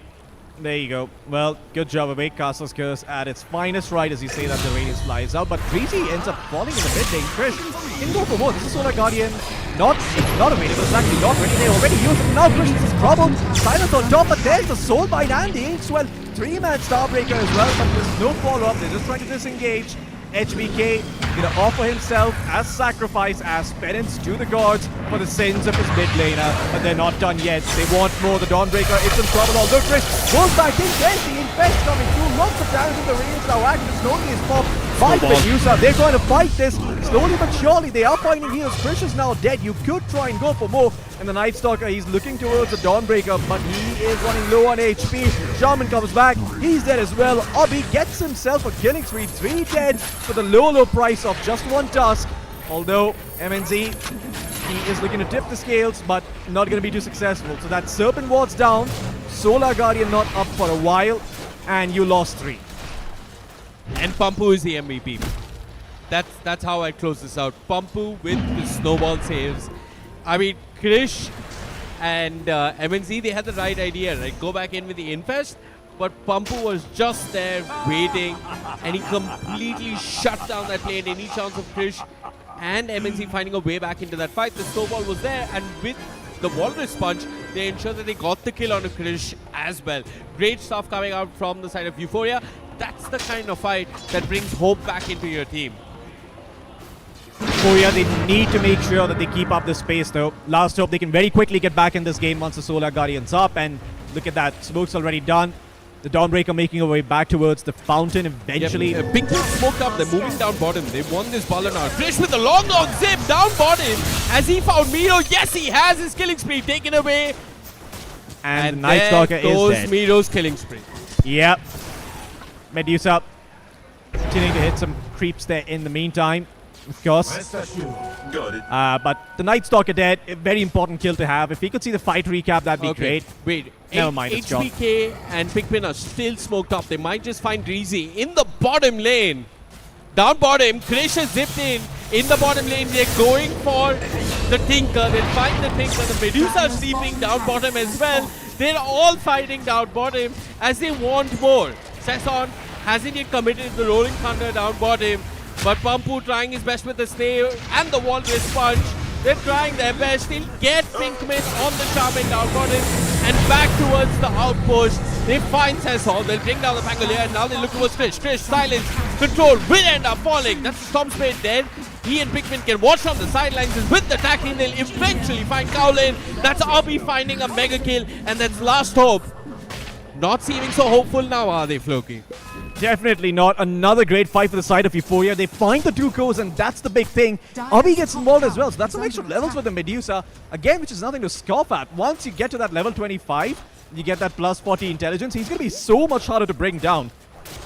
there you go. Well, good job of 8 Castle's Curse at its finest right as you say that the Radiance flies out, but 3G ends up falling in the mid lane. Krish, can go for more. This is Solar Guardian. Not available. It's actually not ready. They already used it. Now Krish is trouble. Silence on top, but there's the Soul Bind and the Inkswell. 3-man Starbreaker as well, but there's no follow-up. They're just trying to disengage. HBK gonna offer himself as sacrifice, as penance to the gods for the sins of his mid laner, but they're not done yet. They want more. The Dawnbreaker is in trouble. Although Chris goes back in, there's the Infest coming through. Lots of damage in the range now. Action slowly is popped by Medusa. They're going to fight this slowly but surely. They are finding heals. Chris is now dead. You could try and go for more. And the Night Stalker, he's looking towards the Dawnbreaker, but he is running low on HP. Shaman comes back. He's dead as well. Obi gets himself a killing spree. 3 dead for the low price of just 1 Tusk. Although MNZ, he is looking to tip the scales, but not going to be too successful. So that Serpent Ward's down. Solar Guardian not up for a while. And you lost 3. And Pampu is the MVP. That's how I close this out. Pampu with the snowball saves. I mean, Krish and MNZ, they had the right idea, right? Go back in with the Infest, but Pampu was just there waiting, and he completely shut down that lane. Any chance of Krish and MNZ finding a way back into that fight. The snowball was there, and with the Walrus Punch, they ensured that they got the kill on Krish as well. Great stuff coming out from the side of Euphoria. That's the kind of fight that brings hope back into your team. Euphoria, they need to make sure that they keep up this pace though. Last hope they can very quickly get back in this game once the Solar Guardian's up, and look at that, smoke's already done. The Dawnbreaker making her way back towards the fountain eventually. Yep. Big Team smoked up, they're moving down bottom. They've won this ball now. Krish with the long zip down bottom. Has he found Miro? Yes, he has. His killing spree taken away. And the Night Stalker is dead. Miro's killing spree. Yep. Medusa continuing to hit some creeps there in the meantime, of course. But the Night Stalker dead, a very important kill to have. If we could see the fight recap, that'd be great. Wait, never mind, it's gone. HBK and Pikmin are still smoked up. They might just find Reezy in the bottom lane. Down bottom, Krish has zipped in the bottom lane. They're going for the Tinker. They'll find the Tinker. The Medusa sleeping down bottom as well. They're all fighting down bottom as they want more. Sesson hasn't yet committed the Rolling Thunder down bottom, but Pampu trying his best with the Snail and the Walrus Punch. They're trying their best. They'll get Pinkman on the Shaman down bottom and back towards the outpost. They find Sesson. They'll bring down the Bangalore, and now they look towards Krish. Krish, silence, control, will end up falling. That's Storm Spade dead. He and Pikmin can watch from the sidelines, and with the tag team, they'll eventually find Cowlin. That's Obi finding a mega kill, and that's last hope. Not seeming so hopeful now, are they, Floki? Definitely not. Another great fight for the side of Euphoria. They find the 2 cores, and that's the big thing. Obi gets involved as well, so that's some extra levels for the Medusa. Again, which is nothing to scoff at. Once you get to that level 25, you get that plus 40 intelligence. He's going to be so much harder to bring down.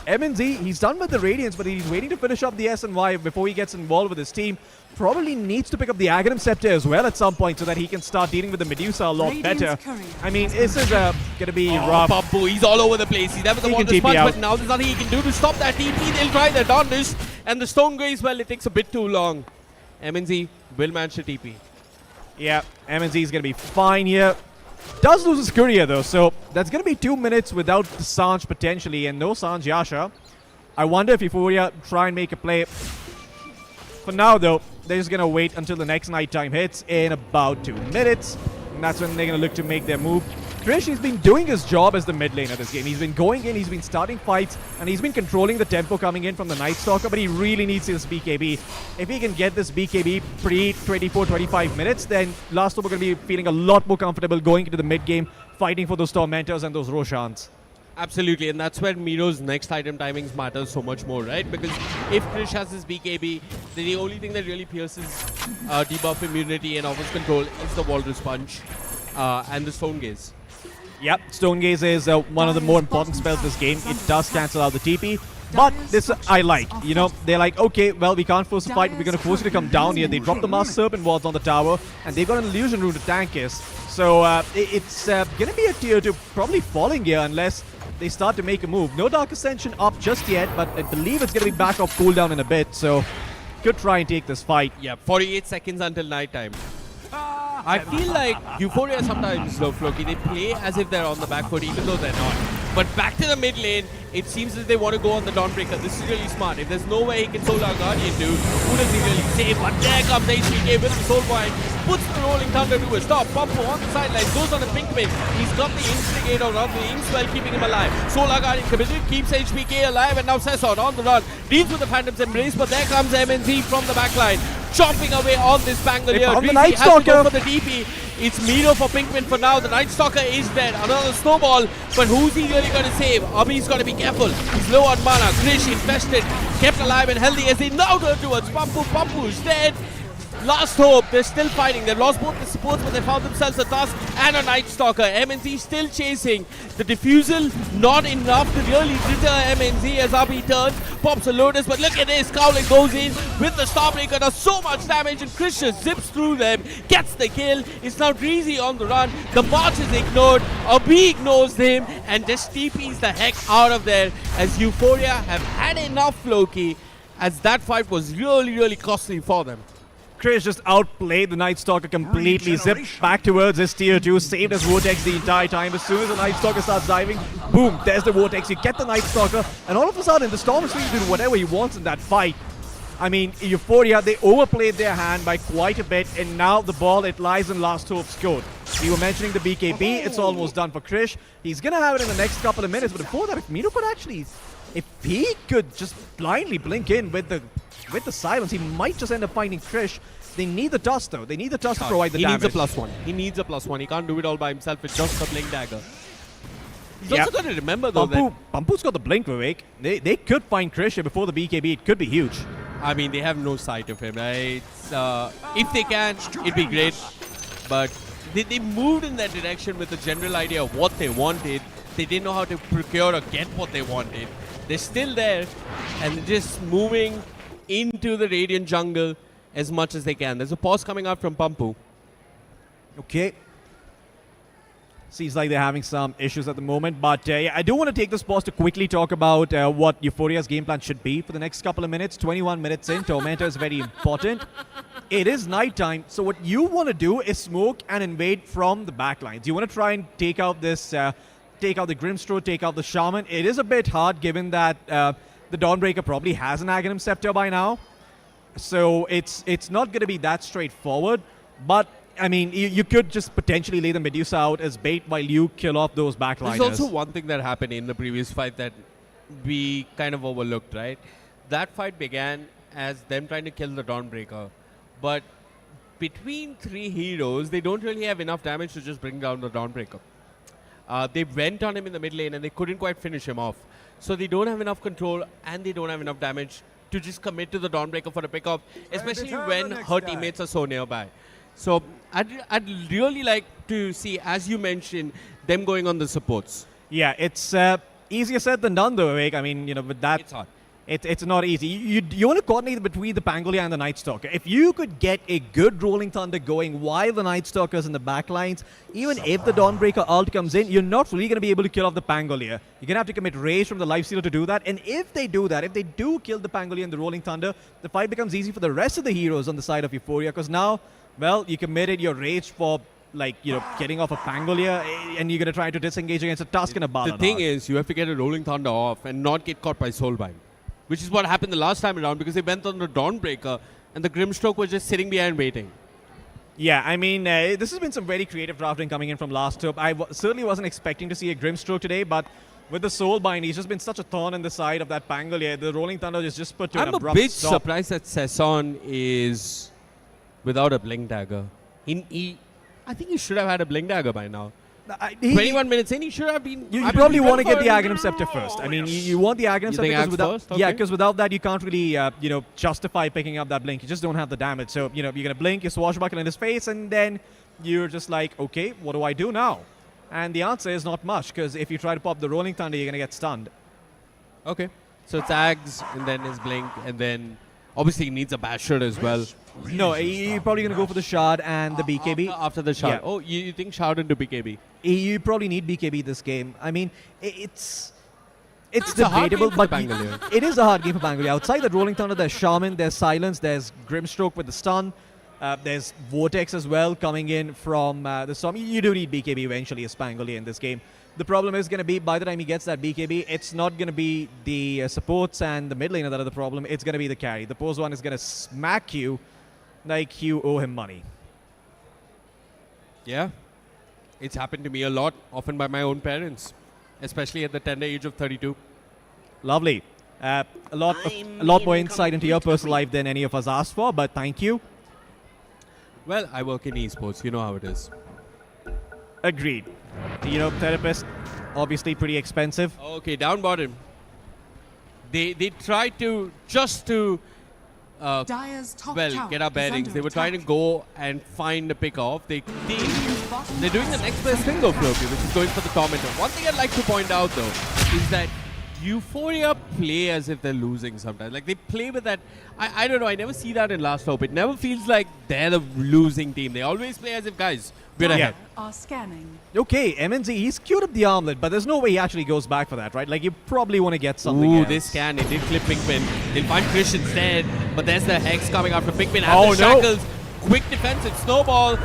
MNZ, he's done with the Radiance, but he's waiting to finish up the SNY before he gets involved with his team. Probably needs to pick up the Aghanim Scepter as well at some point so that he can start dealing with the Medusa a lot better. I mean, this is going to be rough. Pampu, he's all over the place. He's never the one to punch, but now there's nothing he can do to stop that TP. They'll try their darndest, and the Stone Grace, well, it takes a bit too long. MNZ will manage the TP. Yeah, MNZ is going to be fine here. Does lose his courier though, so that's going to be 2 minutes without Sanj potentially, and no Sanj Yasha. I wonder if Euphoria try and make a play. For now though, they're just going to wait until the next nighttime hits in about 2 minutes. And that's when they're going to look to make their move. Krish, he's been doing his job as the mid laner this game. He's been going in, he's been starting fights, and he's been controlling the tempo coming in from the Night Stalker, but he really needs this BKB. If he can get this BKB pre-24-25 minutes, then last we're going to be feeling a lot more comfortable going into the mid game, fighting for those Tormentors and those Roshans. Absolutely, and that's where Miro's next item timings matters so much more, right? Because if Krish has his BKB, then the only thing that really pierces debuff immunity and offers control is the Walrus Punch. and the Stone Gaze. Yep, Stone Gaze is one of the more important spells of this game. It does cancel out the TP. But this I like. You know, they're like, okay, well, we can't force a fight. We're going to force you to come down here. They drop the Master Serpent wards on the tower, and they've got an illusion rune to tank us. So it's going to be a tier 2 probably falling here unless they start to make a move. No Dark Ascension up just yet, but I believe it's going to be back off cooldown in a bit. So could try and take this fight. Yeah, 48 seconds until night time. I feel like Euphoria sometimes, Floki, they play as if they're on the back foot even though they're not. But back to the mid lane, it seems that they want to go on the Dawnbreaker. This is really smart. If there's no way he can Solar Guardian do, who does he really save? But there comes HPK with the Soul Point, puts the Rolling Thunder to a stop. Pompo on the sideline, goes on a Pinkman. He's got the Instigator on the Inkswell, keeping him alive. Solar Guardian committed, keeps HPK alive, and now Sesson on the run. Deals with the Phantom's Embrace, but there comes MNZ from the backline, chomping away on this Bangalore. They found the Greasy Night has to go Stalker. for the DP. It's Miro for Pinkman for now. The Night Stalker is dead. Another snowball, but who's he really going to save? Abhi's got to be careful. He's low on mana. Krish infested, kept alive and healthy as they now turn towards Pampu. Pampu's dead. Last hope. They're still fighting. They lost both the supports, but they found themselves a Tusk and a Night Stalker. MNZ still chasing. The Diffusal not enough to really deter MNZ as Abhi turns, pops a Lotus, but look at this. Cowling goes in with the Starbreaker, does so much damage, and Krish just zips through them, gets the kill. It's now Dreezy on the run. The march is ignored. Abhi ignores him and just TPs the heck out of there as Euphoria have had enough, Loki, as that fight was really, really costly for them. Krish just outplayed the Night Stalker completely, zipped back towards his tier 2, saved his Vortex the entire time. As soon as the Night Stalker starts diving, boom, there's the Vortex. You get the Night Stalker, and all of a sudden, the Storm is free to do whatever he wants in that fight. I mean, Euphoria, they overplayed their hand by quite a bit, and now the ball, it lies in Last Hope's court. We were mentioning the BKB, it's almost done for Krish. He's gonna have it in the next couple of minutes, but before that, if Miro could actually, if he could just blindly blink in with the silence, he might just end up finding Krish. They need the Tusk though. They need the Tusk to provide the damage. He needs a +1. He needs a +1. He can't do it all by himself with just the Blink Dagger. He's also got to remember though that Pampu's got the Blink, Vivek. They could find Krish here before the BKB. It could be huge. I mean, they have no sight of him, right? If they can, it'd be great. But they moved in that direction with the general idea of what they wanted. They didn't know how to procure or get what they wanted. They're still there, and they're just moving into the Radiant jungle as much as they can. There's a pause coming out from Pampu. Okay. Seems like they're having some issues at the moment, but yeah, I do want to take this pause to quickly talk about what Euphoria's game plan should be for the next couple of minutes. 21 minutes in, Tormentor is very important. It is nighttime, so what you want to do is smoke and invade from the backlines. You want to try and take out this, take out the Grimstroke, take out the Shaman. It is a bit hard given that the Dawnbreaker probably has an Aghanim Scepter by now. So it's not going to be that straightforward, but I mean, you could just potentially lay the Medusa out as bait while you kill off those backliners. There's also one thing that happened in the previous fight that we kind of overlooked, right? That fight began as them trying to kill the Dawnbreaker, but between three heroes, they don't really have enough damage to just bring down the Dawnbreaker. They went on him in the mid lane and they couldn't quite finish him off. So they don't have enough control and they don't have enough damage to just commit to the Dawnbreaker for a pickoff, especially when her teammates are so nearby. So I'd really like to see, as you mentioned, them going on the supports. Yeah, it's easier said than done though, Vivek. I mean, you know, with that, It's hard. It's not easy. You want to coordinate between the Pangolier and the Night Stalker. If you could get a good Rolling Thunder going while the Night Stalker's in the backlines, even if the Dawnbreaker ult comes in, you're not really going to be able to kill off the Pangolier. You're going to have to commit Rage from the Lifestealer to do that. And if they do that, if they do kill the Pangolier and the Rolling Thunder, the fight becomes easy for the rest of the heroes on the side of Euphoria. Because now, well, you committed your Rage for, like, you know, getting off a Pangolier, and you're going to try to disengage against a Tusk and a Balor. The thing is, you have to get a Rolling Thunder off and not get caught by Soulbind, which is what happened the last time around because they went on the Dawnbreaker and the Grimstroke was just sitting behind waiting. Yeah, I mean, this has been some very creative drafting coming in from Last Hope. I certainly wasn't expecting to see a Grimstroke today, but with the Soulbind, he's just been such a thorn in the side of that Pangolier. The Rolling Thunder is just put to an abrupt I'm a bit stop. surprised that Sesson is without a Blink Dagger. I think he should have had a Blink Dagger by now. He- 21 minutes in, he should have been. You I mean, probably he want to went get the for- Aghanim Scepter first. I mean, you want the Aghanim You Scepter think because Axe without, first? yeah, Okay. because without that you can't really, justify picking up that blink. You just don't have the damage. So you're gonna blink, you swashbuckle in his face, and then you're just like, okay, what do I do now? And the answer is not much, because if you try to pop the Rolling Thunder, you're gonna get stunned. Okay. So it's Ags, and then his blink, and then obviously he needs a basher as well. No, you're probably gonna go for the shard and the BKB. After the shot. Yeah. Oh, you think shard into BKB? You probably need BKB this game. I mean, it's It's a hard debatable, game for but Bangalore. it is a hard game for Bangalore. Outside that Rolling Thunder, there's Shaman, there's Silence, there's Grimstroke with the stun, there's Vortex as well coming in from the Storm. You do need BKB eventually as Bangalore in this game. The problem is going to be, by the time he gets that BKB, it's not going to be the supports and the mid laner that are the problem. It's going to be the carry. The pose one is going to smack you like you owe him money. Yeah. It's happened to me a lot, often by my own parents, especially at the tender age of 32. Lovely. A lot more insight into your personal life than any of us asked for, but thank you. Well, I work in esports. You know how it is. Agreed. Therapist, obviously pretty expensive. Okay, down bottom. They tried to just to Dyer's top well tower get our is bearings. under They were trying to attack. go and find a pick off. They're doing the next best thing though, Floki, which is going for the tormentor. One thing I'd like to point out though is that Euphoria play as if they're losing sometimes. Like they play with that. I don't know. I never see that in Last Hope. It never feels like they're the losing team. They always play as if, guys, we're ahead. Are scanning. Okay, MNZ, he's queued up the armlet, but there's no way he actually goes back for that, right? Like, you probably want to get something Ooh, else. they scan. It did clip Pinkman. They'll find Krish instead. But there's the Hex coming after Pinkman. Oh, Has the no. shackles. Quick defensive snowball.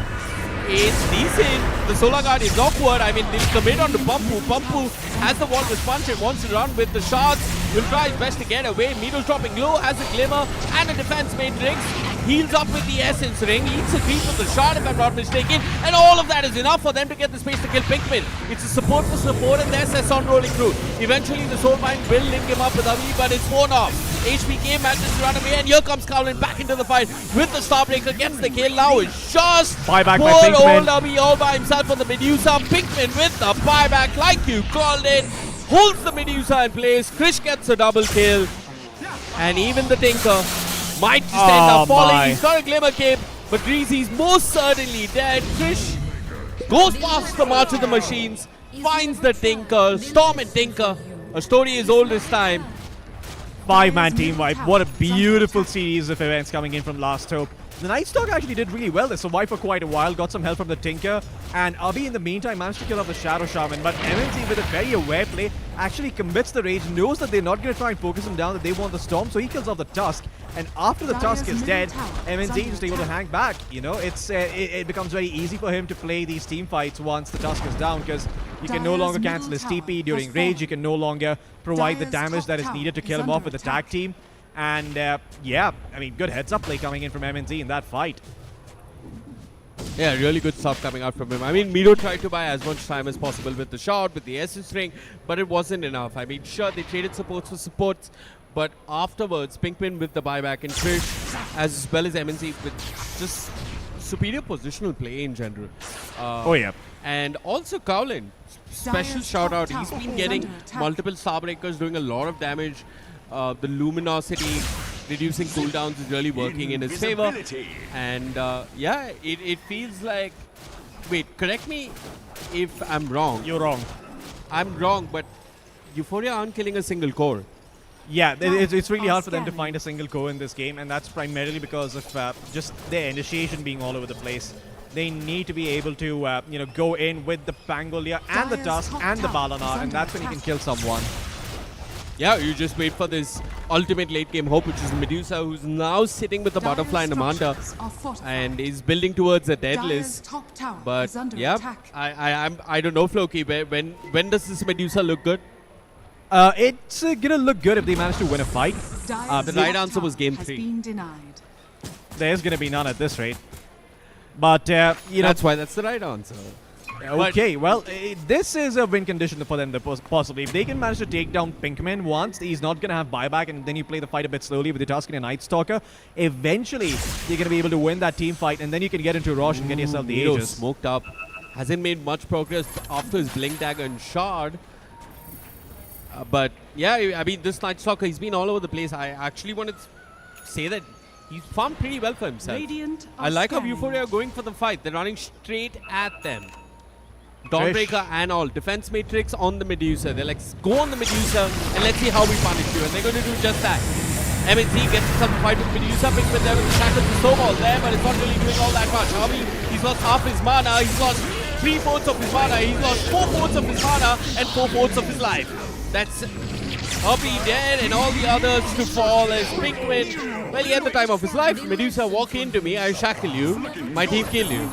It's decent. The Solar Guard is awkward. I mean, they'll commit on to Pampu. Pampu has the wall response and wants to run with the shots. Will try his best to get away. Mido's dropping low, has a glimmer and a defense matrix. Heals up with the Essence Ring. Eats a creep with the shot, if I'm not mistaken. And all of that is enough for them to get the space to kill Pinkman. It's a support for support, and there's Sesson rolling through. Eventually, the Soulbind will link him up with Avi, but it's worn off. HBK manages to run away, and here comes Cowlin back into the fight with the Starbreaker. Gets the kill. Now it's just Buyback by poor Pinkman. old Avi all by himself on the Medusa. Pinkman with the buyback, like you called it. Holds the Medusa in place. Krish gets a double kill. And even the Tinker might just end up falling. my. He's got a Glimmer Cape, but Greasy's most certainly dead. Krish goes past the March of the Machines, finds the Tinker, Storm and Tinker. A story as old as time. 5-man team wipe. What a beautiful series of events coming in from Last Hope. The Night Stalker actually did really well. They survived for quite a while, got some help from the Tinker, and Abi in the meantime managed to kill off the Shadow Shaman. But MNC with a very aware play actually commits the rage, knows that they're not going to try and focus him down, that they want the Storm, so he kills off the Tusk. And after the Tusk is dead, MNC is just able to hang back. It becomes very easy for him to play these team fights once the Tusk is down, because you can no longer cancel his TP during rage, you can no longer provide the damage that is needed to kill him off with the tag team. And good heads-up play coming in from MNZ in that fight. Yeah, really good stuff coming out from him. I mean, Mido tried to buy as much time as possible with the shot, with the Essence Ring, but it wasn't enough. I mean, sure, they traded supports for supports, but afterwards, Pinkman with the buyback and Trish, as well as MNC with just superior positional play in general. And also Cowlin, special shout out. He's been getting multiple Starbreakers, doing a lot of damage. The luminosity reducing cooldowns is really working in his favor. And it feels like... Wait, correct me if I'm wrong. You're wrong. I'm wrong, but Euphoria aren't killing a single core. Yeah, it's really hard for them to find a single core in this game, and that's primarily because of just their initiation being all over the place. They need to be able to, go in with the Pangolia and the Tusk and the Balanar, and that's when you can kill someone. Yeah, you just wait for this ultimate late game hope, which is Medusa, who's now sitting with the Butterfly and Amanda and is building towards a deadless. But yeah, I don't know, Floki, when does this Medusa look good? It's gonna look good if they manage to win a fight. The right answer was game 3. There's gonna be none at this rate. But, That's why that's the right answer. Okay, well, this is a win condition for them, possibly. If they can manage to take down Pinkman once, he's not going to have buyback, and then you play the fight a bit slowly with the Tusk and a Night Stalker. Eventually, you're going to be able to win that team fight, and then you can get into Rosh and get yourself the Mido Aegis. smoked up. hasn't made much progress after his Blink Dagger and Shard. But yeah, I mean, this Night Stalker, he's been all over the place. I actually want to say that he's farmed pretty well for himself. Radiant I like how scanning. Euphoria are going for the fight. They're running straight at them. Dawnbreaker and all. Defense Matrix on the Medusa. They're like, go on the Medusa and let's see how we punish you. And they're going to do just that. MNZ gets some fight with Medusa. Pinkman there with the tackle to Snowball there, but it's not really doing all that much. Harvey, he's lost half his mana. He's lost 3/4 of his mana. He's lost 4/4 of his mana and 4/4 of his life. That's Harvey dead and all the others to fall as Pinkman. Well, he had the time of his life. Medusa, walk into me. I shackle you. My team kill you.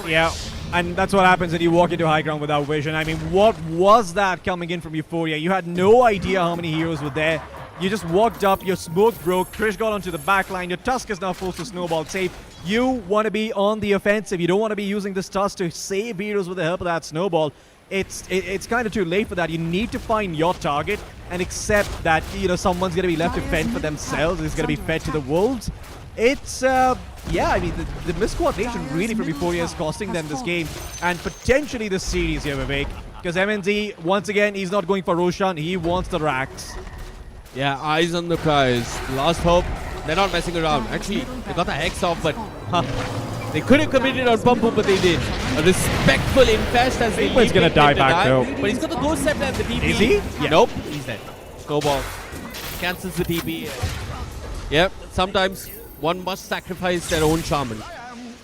Yeah. And that's what happens when you walk into high ground without vision. I mean, what was that coming in from Euphoria? You had no idea how many heroes were there. You just walked up, your smoke broke, Krish got onto the back line, your Tusk is now forced to snowball save. You want to be on the offensive. You don't want to be using this Tusk to save heroes with the help of that snowball. It's kind of too late for that. You need to find your target and accept that, you know, someone's going to be left to fend for themselves. It's going to be fed to the wolves. It's, yeah, I mean, the miscoordination really from Euphoria is costing them this game and potentially this series here, Vivek. Because MNZ, once again, he's not going for Roshan. He wants the racks. Yeah, eyes on the prize. Last hope. They're not messing around. Actually, they got the Hex off, but they could have committed on Pumpu, but they did. A respectful infest as they Pinkman's gonna die back, though. But he's got the Ghost Scepter and the TP. Is he? Yeah. Nope, he's dead. Snowball. Cancels the TP. Yep, sometimes one must sacrifice their own shaman.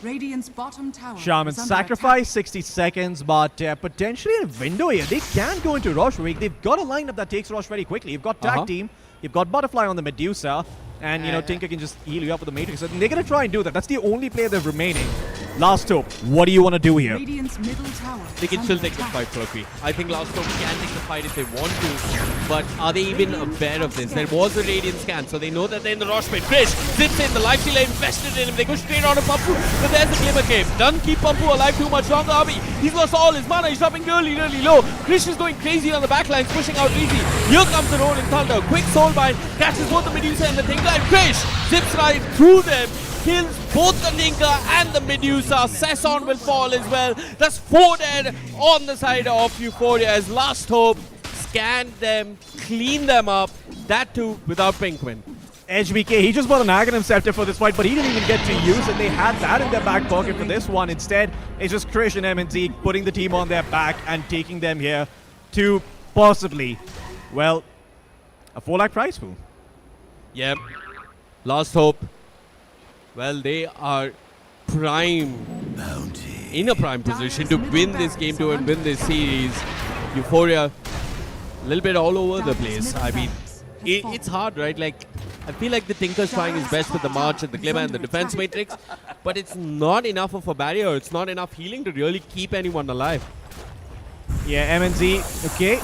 Radiant's bottom tower. Shaman is under sacrifice 60 seconds, but potentially in a window here. They can go into Rosh. They've got a lineup that takes Rosh very quickly. You've got Tag Team, you've got Butterfly on the Medusa, and you know Tinker can just heal you up with the Matrix. And they're going to try and do that. That's the only player they're remaining. Last hope. What do you want to do here? Radiant's middle tower. They can is still under take the attack. fight, Turkey. I think Last Hope can take the fight if they want to, but are they even aware of this? There was a Radiant scan, so they know that they're in the Rosh pit. Krish zips in, the life stealer invested in him. They go straight on to Pumpu, but there's the Glimmer Cave. Doesn't keep Pumpu alive too much longer, Abhi. He's lost all his mana, he's dropping really, really low. Krish is going crazy on the backlines, pushing out easy. Here comes the Rolling Thunder. Quick Soulbind, catches both the Medusa and the Tinker, and Krish zips right through them. Kills both the Tinker and the Medusa. Sesson will fall as well. That's 4 dead on the side of Euphoria as Last Hope scanned them, cleaned them up. That too without Pinkman. HBK, he just bought an Aghanim Scepter for this fight, but he didn't even get to use it. They had that in their back pocket for this one. Instead, it's just Krish and MNZ putting the team on their back and taking them here to possibly, well, a 4 lakh prize pool. Yep. Last Hope. Well, they are in a prime position to win this game, to win this series. Euphoria, a little bit all over the place. I mean, it's hard, right? Like, I feel like the Tinker's trying his best with the March and the Glimmer and the Defense Matrix, but it's not enough of a barrier. It's not enough healing to really keep anyone alive. Yeah, MNZ, okay.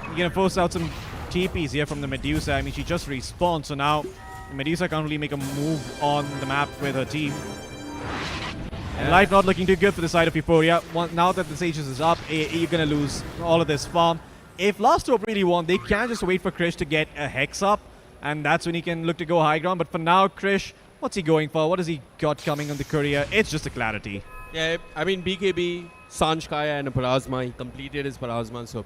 You're going to force out some TPs here from the Medusa. I mean, she just respawned, so now Medusa can't really make a move on the map with her team. And life not looking too good for the side of Euphoria. Now that the Sages is up, you're going to lose all of this farm. If Last Hope really want, they can just wait for Krish to get a Hex up, and that's when he can look to go high ground. But for now, Krish, what's he going for? What has he got coming on the courier? It's just a clarity. Yeah, I mean, BKB, Sanjkaya and a Parasma. He completed his Parasma, so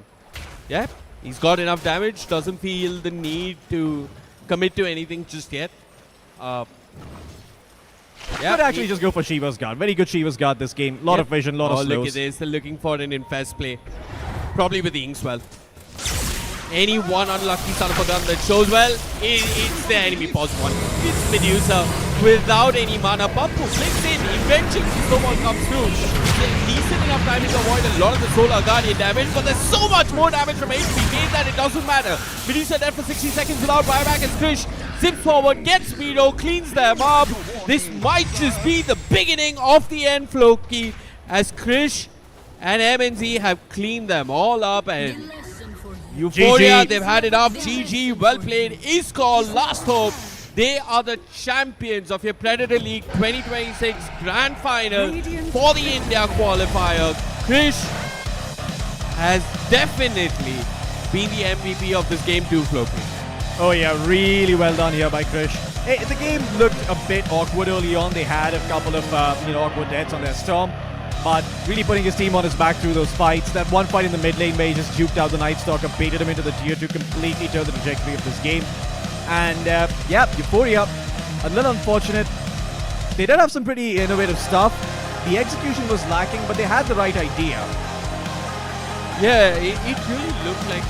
yeah, he's got enough damage. Doesn't feel the need to commit to anything just yet. Yeah, Could actually just go for Shiva's Guard. Very good Shiva's Guard this game. Lot of vision, lot of slows. Look at this. They're looking for an infest play. Probably with the Inkswell. Any one unlucky son of a gun that shows well, it's the enemy pause one. It's Medusa without any mana. Pumpu flicks in. Eventually, the snowball comes through. Decent enough time to avoid a lot of the Solar Guardian damage, but there's so much more damage from HP that it doesn't matter. Medusa dead for 60 seconds without buyback as Krish zips forward, gets Speedo, cleans them up. This might just be the beginning of the end, Floki, as Krish and MNZ have cleaned them all up, and Euphoria, GG. they've had enough. GG, well played. Is called Last Hope. They are the champions of your Predator League 2026 Grand Final for the India Qualifier. Krish has definitely been the MVP of this game too, Floki. Oh yeah, really well done here by Krish. Hey, the game looked a bit awkward early on. They had a couple of awkward deaths on their Storm. but really putting his team on his back through those fights. That one fight in the mid lane where he just juked out the Night Stalker, baited him into the tier 2, completely turned the trajectory of this game. And yeah, Euphoria, a little unfortunate. They did have some pretty innovative stuff. The execution was lacking, but they had the right idea. Yeah, it really looked like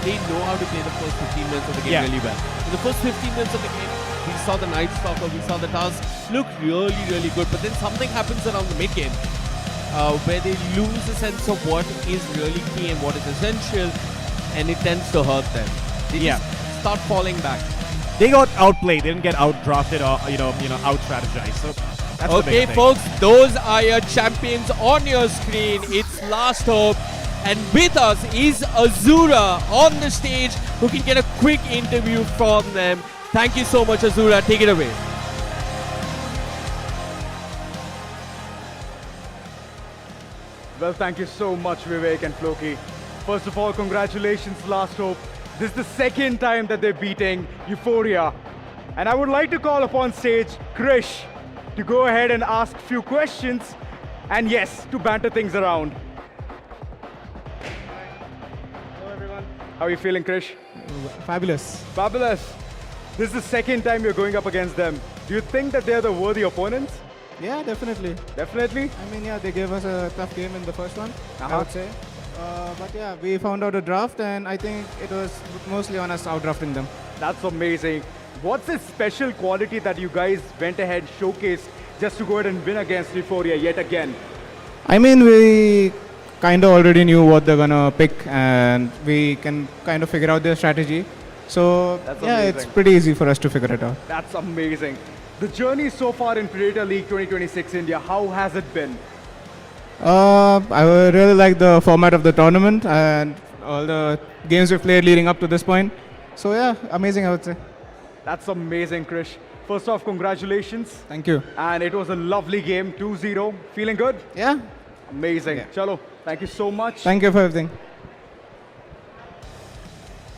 they know how to play the first 15 minutes of the game really well. In the first 15 minutes of the game, we saw the Night Stalker, we saw the Tusk look really, really good. But then something happens around the mid game where they lose a sense of what is really key and what is essential, and it tends to hurt them. They just start falling back. They got outplayed. They didn't get outdrafted or out strategized. So that's the big thing. Folks, those are your champions on your screen. It's Last Hope. And with us is Azura on the stage, who can get a quick interview from them. Thank you so much, Azura. Take it away. Well, thank you so much, Vivek and Floki. First of all, congratulations, Last Hope. This is the second time that they're beating Euphoria. And I would like to call upon stage Krish to go ahead and ask a few questions, and yes, to banter things around. Hello, everyone. How are you feeling, Krish? Fabulous. Fabulous. This is the second time you're going up against them. Do you think that they're the worthy opponents? Yeah, definitely. Definitely. I mean, yeah, they gave us a tough game in the first one, I would say. But yeah, we found out a draft, and I think it was mostly on us outdrafting them. That's amazing. What's the special quality that you guys went ahead, showcased, just to go ahead and win against Euphoria yet again? I mean, we kind of already knew what they're gonna pick, and we can kind of figure out their strategy. So yeah, it's pretty easy for us to figure it out. That's amazing. The journey so far in Predator League 2026 India, how has it been? I really like the format of the tournament and all the games we've played leading up to this point. So yeah, amazing, I would say. That's amazing, Krish. First off, congratulations. Thank you. And it was a lovely game, 2-0. Feeling good? Yeah. Amazing. Yeah. Chalo, thank you so much. Thank you for everything.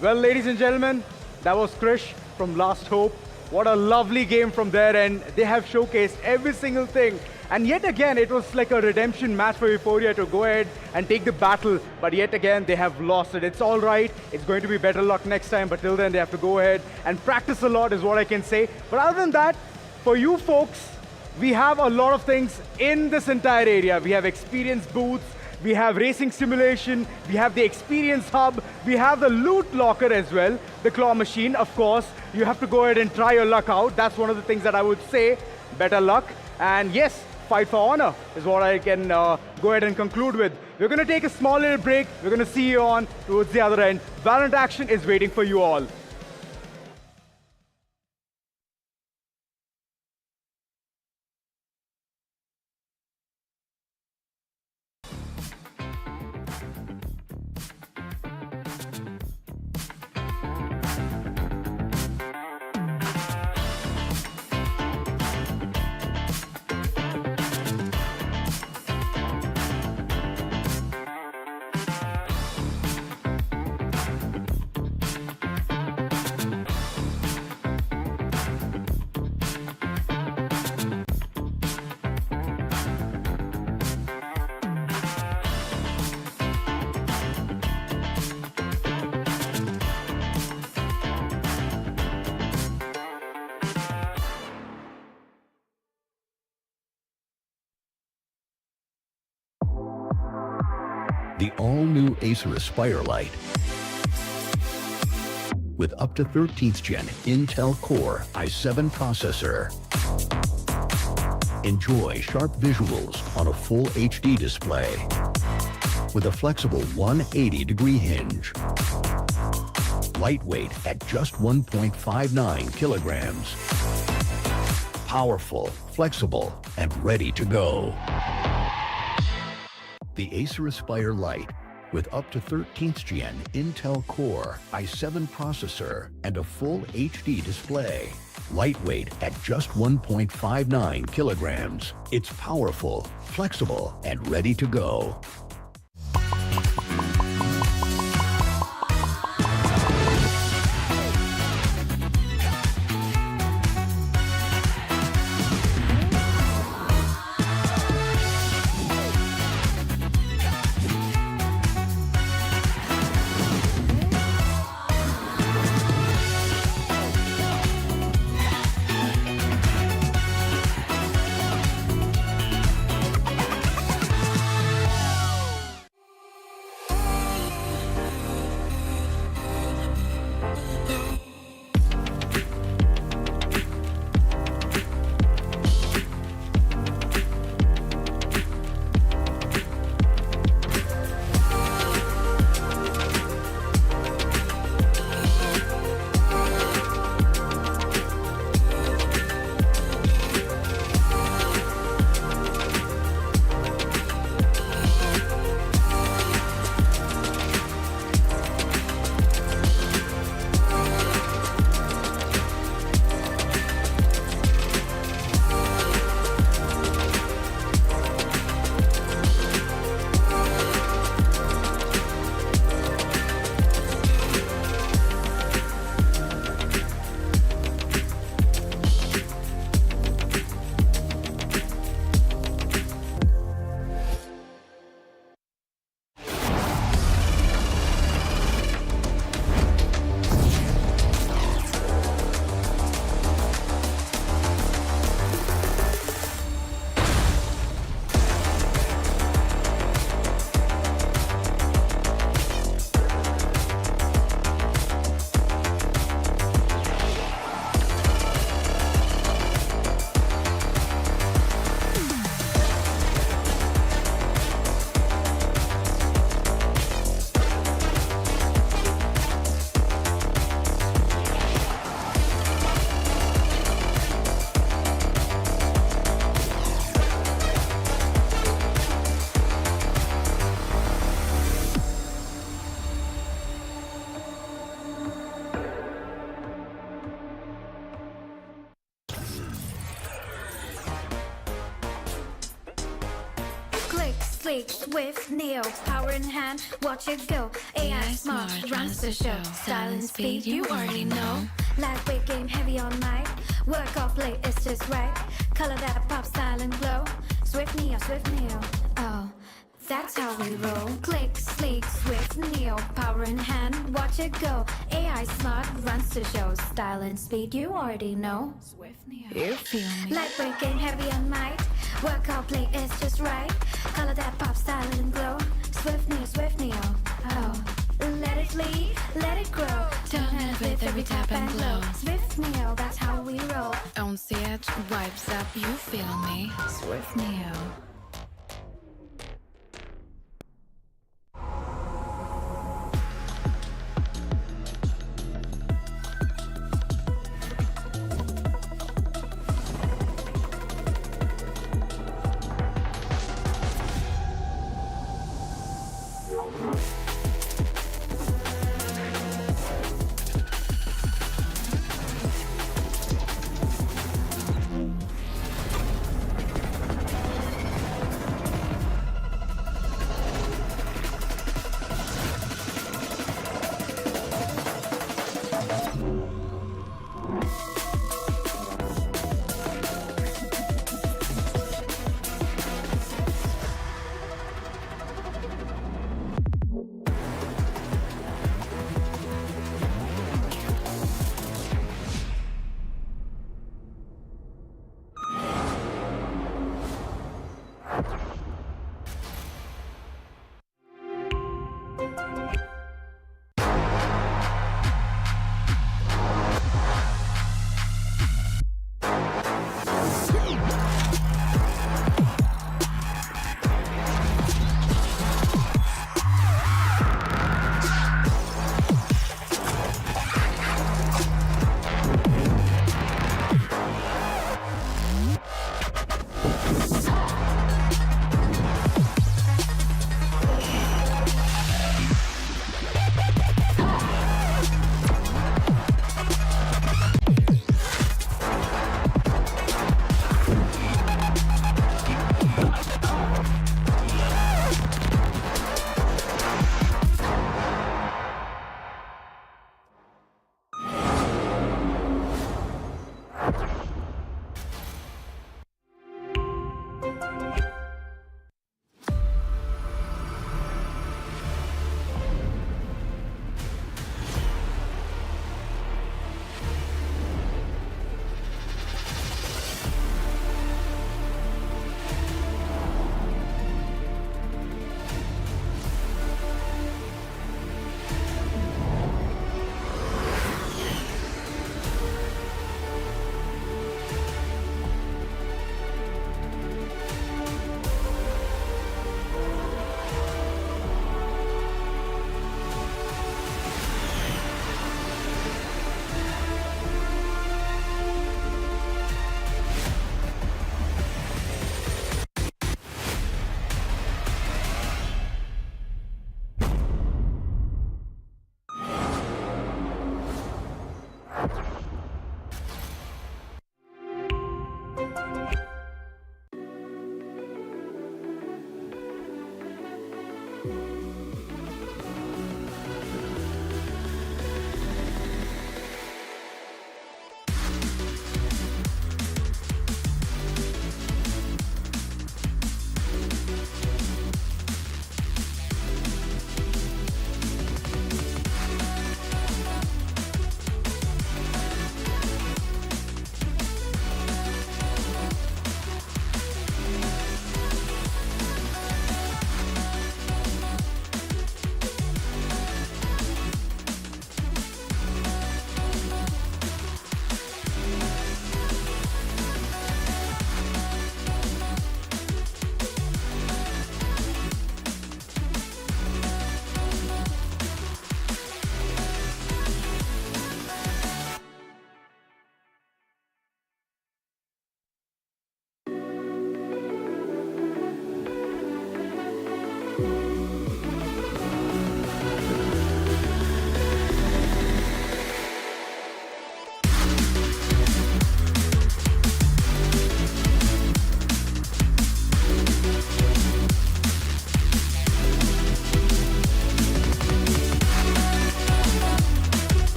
Well, ladies and gentlemen, that was Krish from Last Hope. What a lovely game from their end. They have showcased every single thing. And yet again, it was like a redemption match for Euphoria to go ahead and take the battle. But yet again, they have lost it. It's all right. It's going to be better luck next time. But till then, they have to go ahead and practice a lot is what I can say. But other than that, for you folks, we have a lot of things in this entire area. We have experience booths. We have racing simulation, we have the experience hub, we have the loot locker as well, the claw machine, of course. You have to go ahead and try your luck out. That's one of the things that I would say. Better luck. And yes, fight for honor is what I can go ahead and conclude with. We're going to take a small little break. We're going to see you on towards the other end. Valorant action is waiting for you all. The all-new Acer Aspire Light with up to 13th gen Intel Core i7 processor. Enjoy sharp visuals on a full HD display with a flexible 180-degree hinge. Lightweight at just 1.59 kilograms. Powerful, flexible, and ready to go. The Acer Aspire Lite with up to 13th gen Intel Core i7 processor and a full HD display. Lightweight at just 1.59 kilograms. It's powerful, flexible, and ready to go. sleek, swift, neo, power in hand, watch it go. AI smart, runs the show. Style and speed, you already know. Lightweight game, heavy on mic. Work off late, it's just right. Color that pop, style and glow. Swift neo, oh. That's how we roll. Click, sleek, swift, neo, power in hand, watch it go. AI smart, runs the show. Style and speed, you already know. Swift neo, you feel me? Lightweight game, heavy on might. Workout play is just right. Color that pop, style and glow. Swift neo, oh. Let it lead, let it grow. Turn it with every tap and glow. Swift neo, that's how we roll. On the edge, vibes up, you feel me? Swift neo.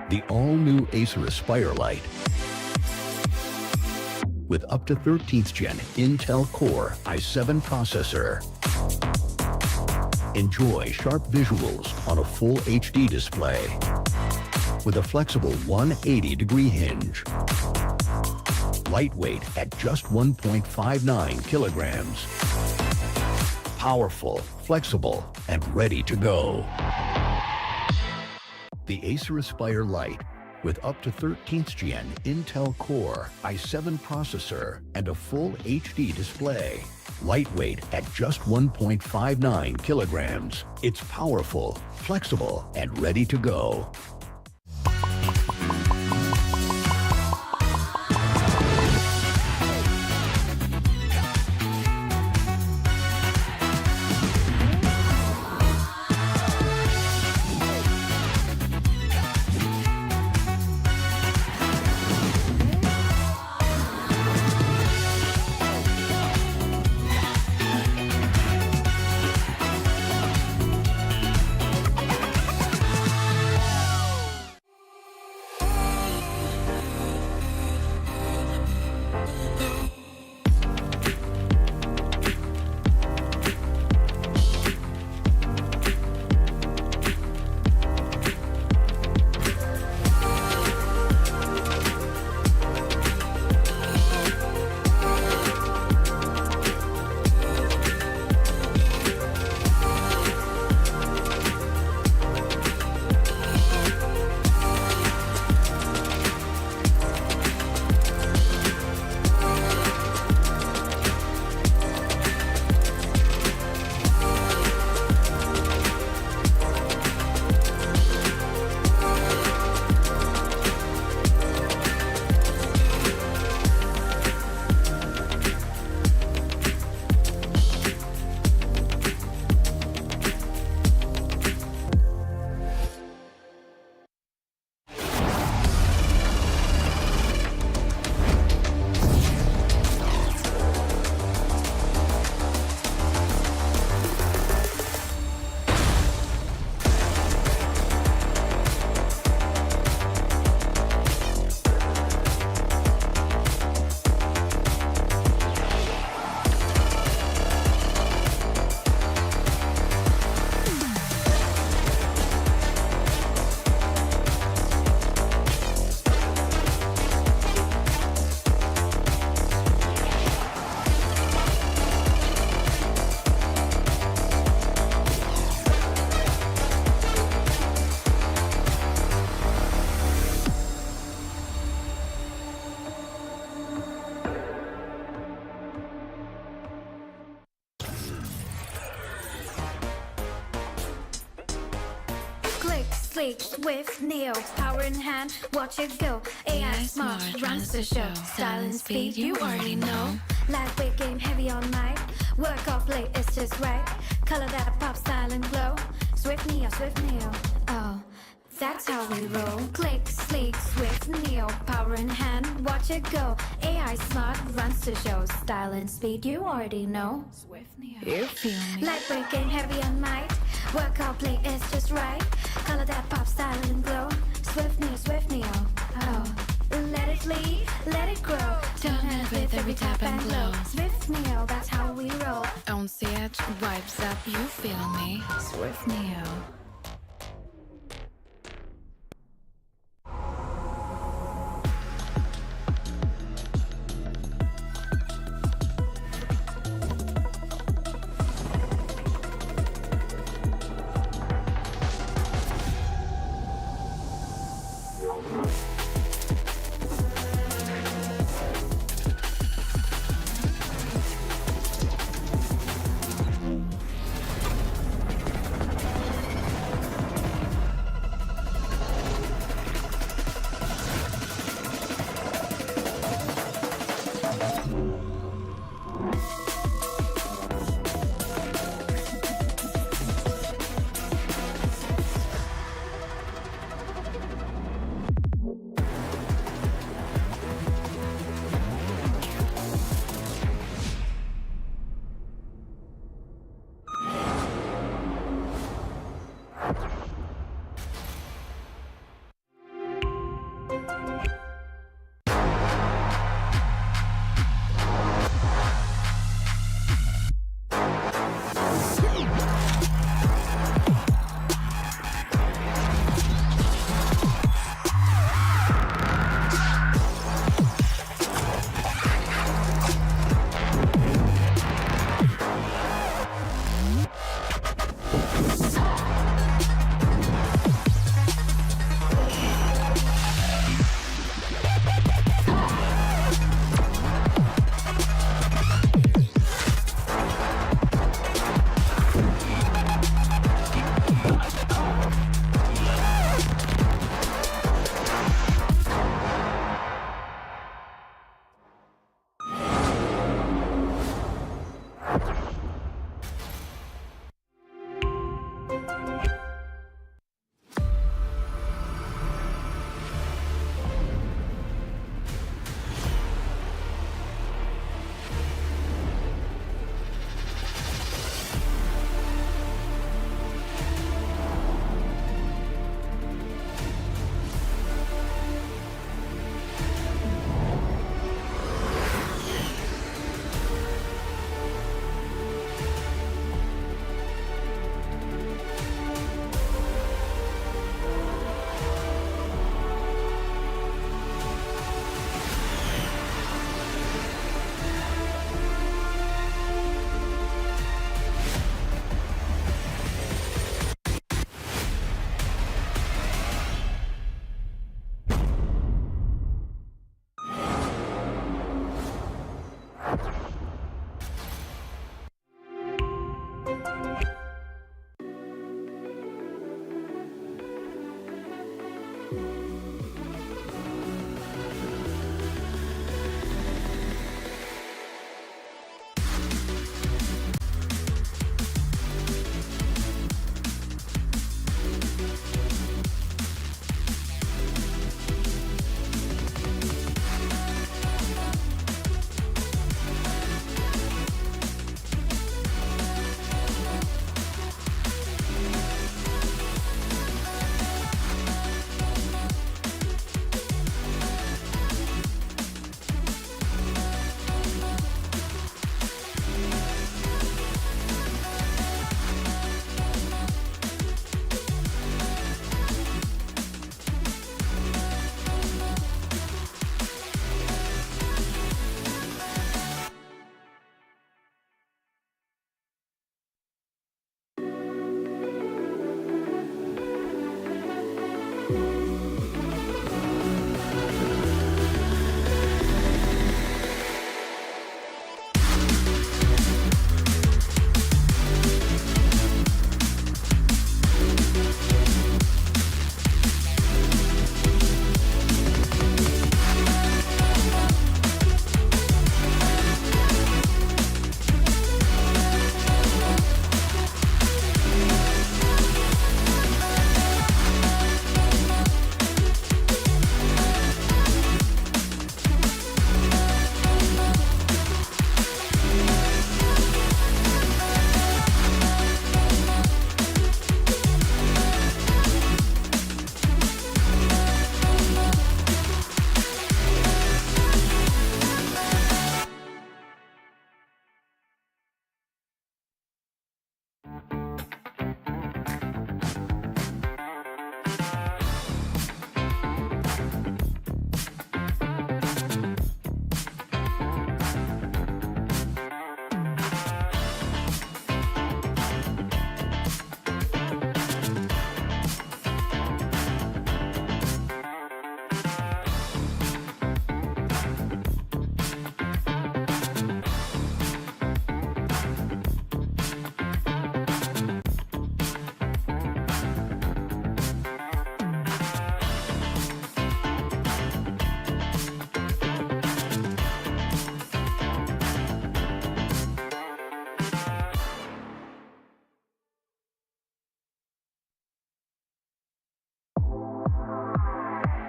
The all-new Acer Aspire Lite with up to 13th gen Intel Core i7 processor. Enjoy sharp visuals on a full HD display with a flexible 180-degree hinge. Lightweight at just 1.59 kilograms. Powerful, flexible, and ready to go. The Acer Aspire Lite with up to 13th gen Intel Core i7 processor and a full HD display. Lightweight at just 1.59 kilograms. It's powerful, flexible, and ready to go. Sleek, swift, neo, power in hand, watch it go. AI smart, runs the show. Style and speed, you already know. Lightweight game, heavy on mic. Work off late, it's just right. Color that pop, style and glow. Swift neo, oh, that's how we roll. Click, sleek, swift, neo, power in hand, watch it go. AI smart, runs the show. Style and speed, you already know. Swift neo, you feel me. Lightweight game, heavy on mic. Work out, play, it's just right. Color that pop, style and glow. Swift neo, oh. Let it lead, let it grow. Turn it with every tap and glow. Swift neo, that's how we roll. On the edge, vibes up, you feel me. Swift neo.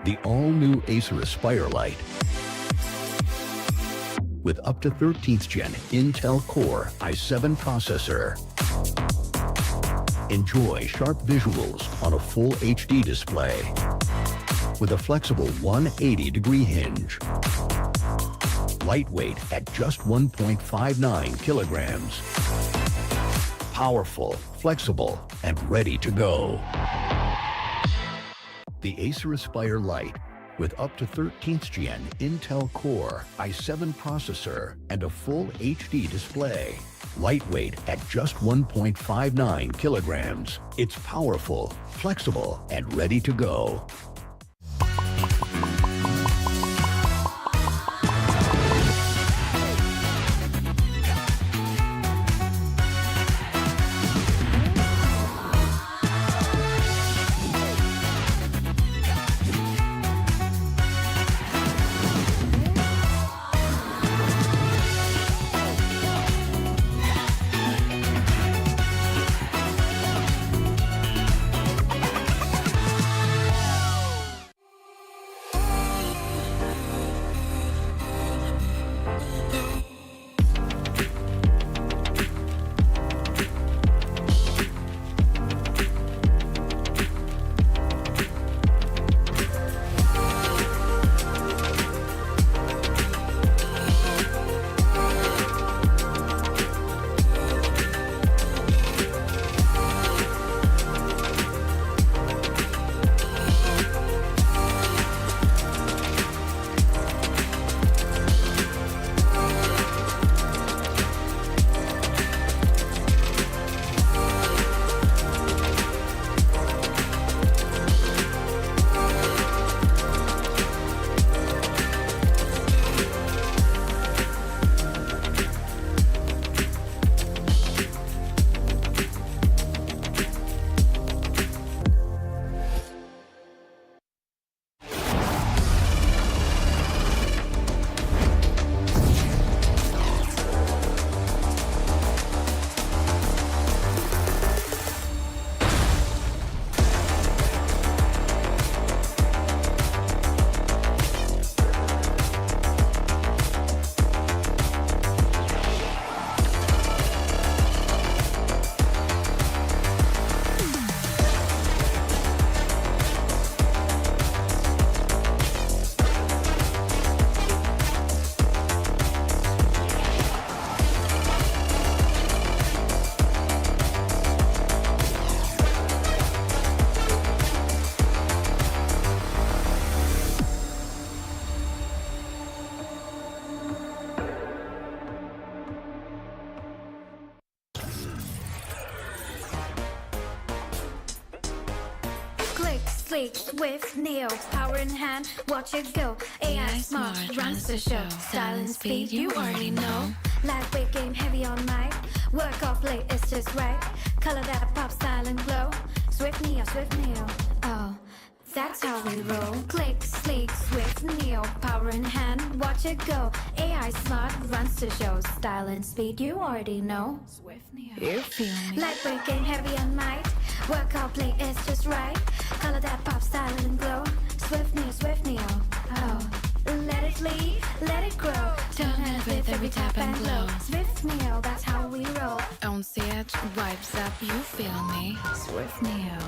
The all-new Acer Aspire Lite with up to 13th gen Intel Core i7 processor. Enjoy sharp visuals on a full HD display with a flexible 180-degree hinge. Lightweight at just 1.59 kilograms. Powerful, flexible, and ready to go. The Acer Aspire Lite with up to 13th gen Intel Core i7 processor and a full HD display. Lightweight at just 1.59 kilograms. It's powerful, flexible, and ready to go. Sleek, swift, neo, power in hand, watch it go. AI smart, runs the show. Style and speed, you already know. Lightweight game, heavy on mic. Work off late, it's just right. Color that pop, style and glow. Swift neo, oh, that's how we roll. Click, sleek, swift, neo, power in hand, watch it go. AI smart, runs the show. Style and speed, you already know. Swift neo, you feel me. Lightweight game, heavy on mic. Work out, play, it's just right. Color that pop, style and glow. Swift neo, oh. Let it lead, let it grow. Turn it with every tap and glow. Swift neo, that's how we roll. On set, vibes up, you feel me? Swift neo.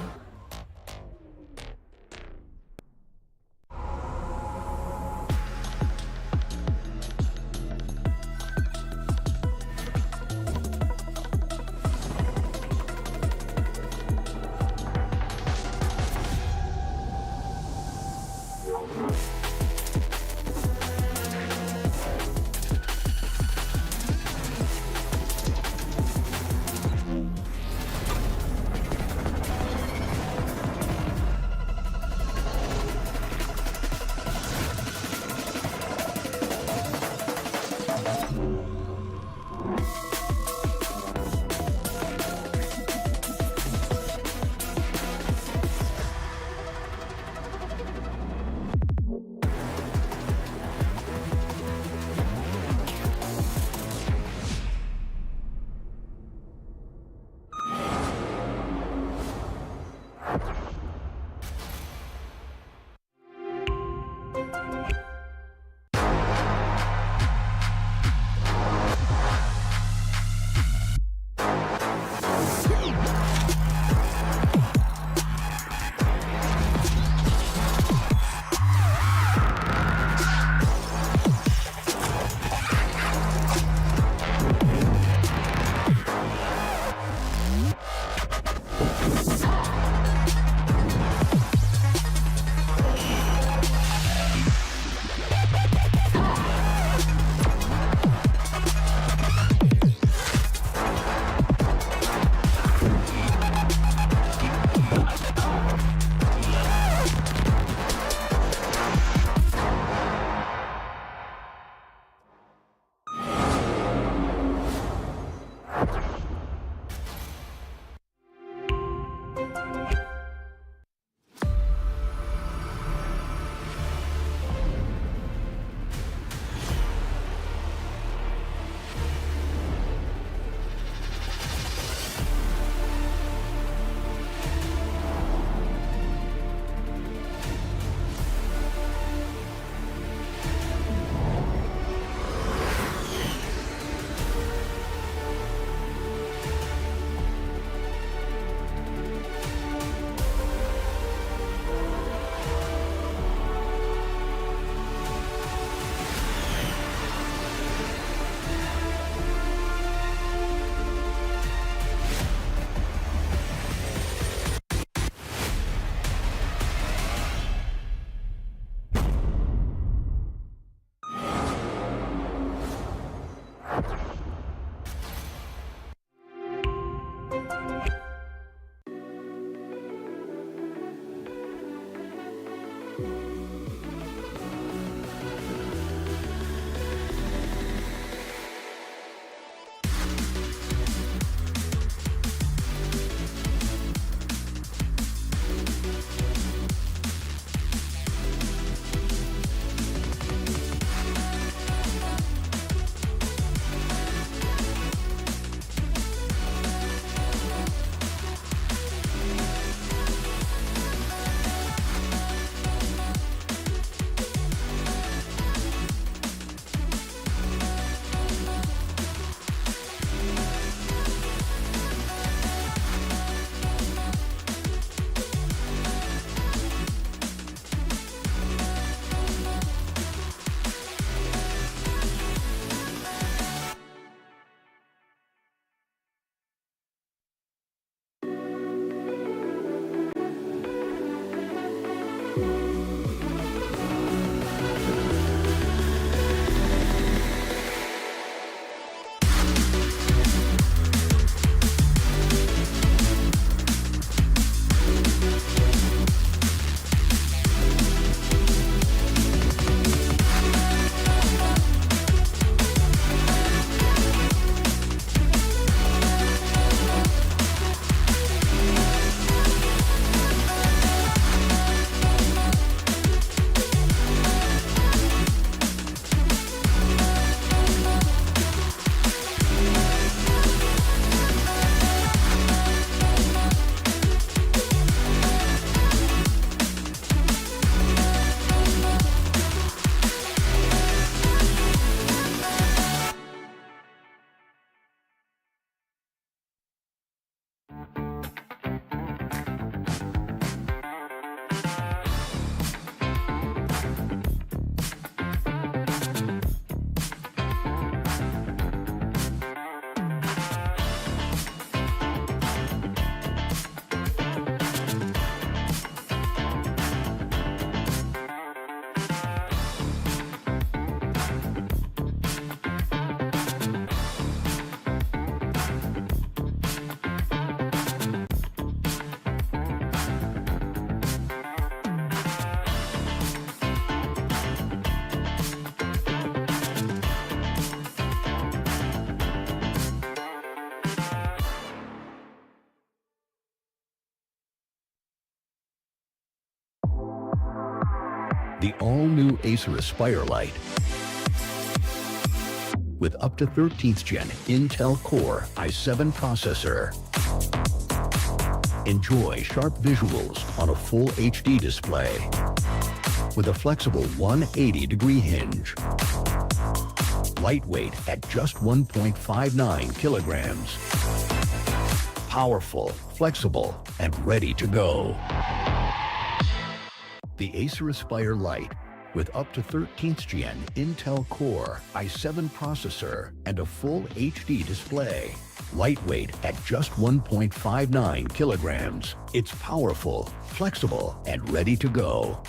The all-new Acer Aspire Light with up to 13th gen Intel Core i7 processor. Enjoy sharp visuals on a full HD display with a flexible 180-degree hinge. Lightweight at just 1.59 kilograms. Powerful, flexible, and ready to go. The Acer Aspire Light with up to 13th gen Intel Core i7 processor and a full HD display. Lightweight at just 1.59 kilograms. It's powerful, flexible, and ready to go.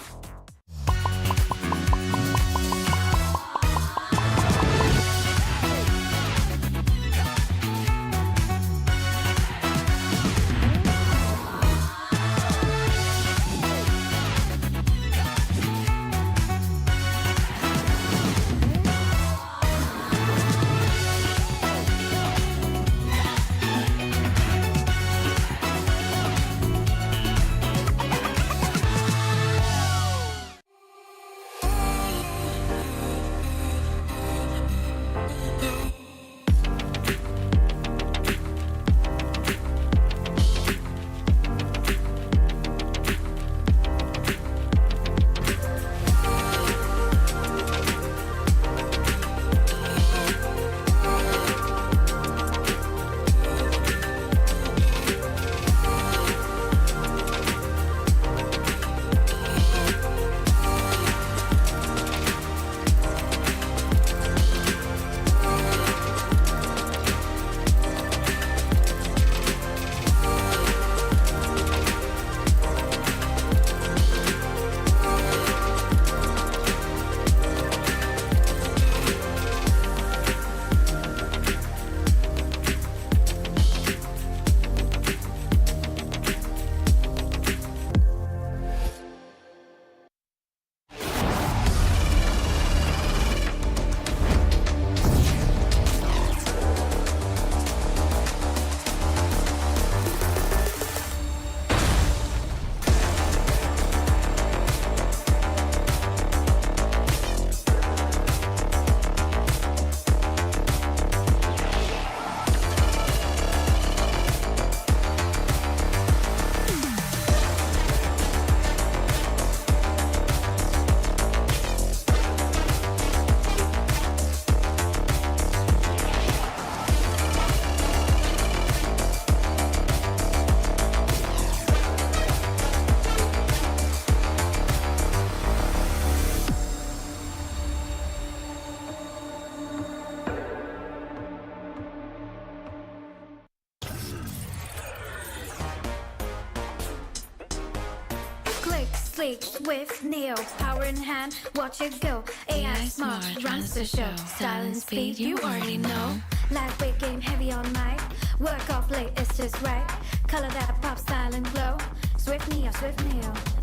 Sleek, swift, neo, power in hand, watch it go. AI smart, runs the show. Style and speed, you already know. Lightweight game, heavy on mic. Work off late, it's just right. Color that pop, style and glow. Swift neo,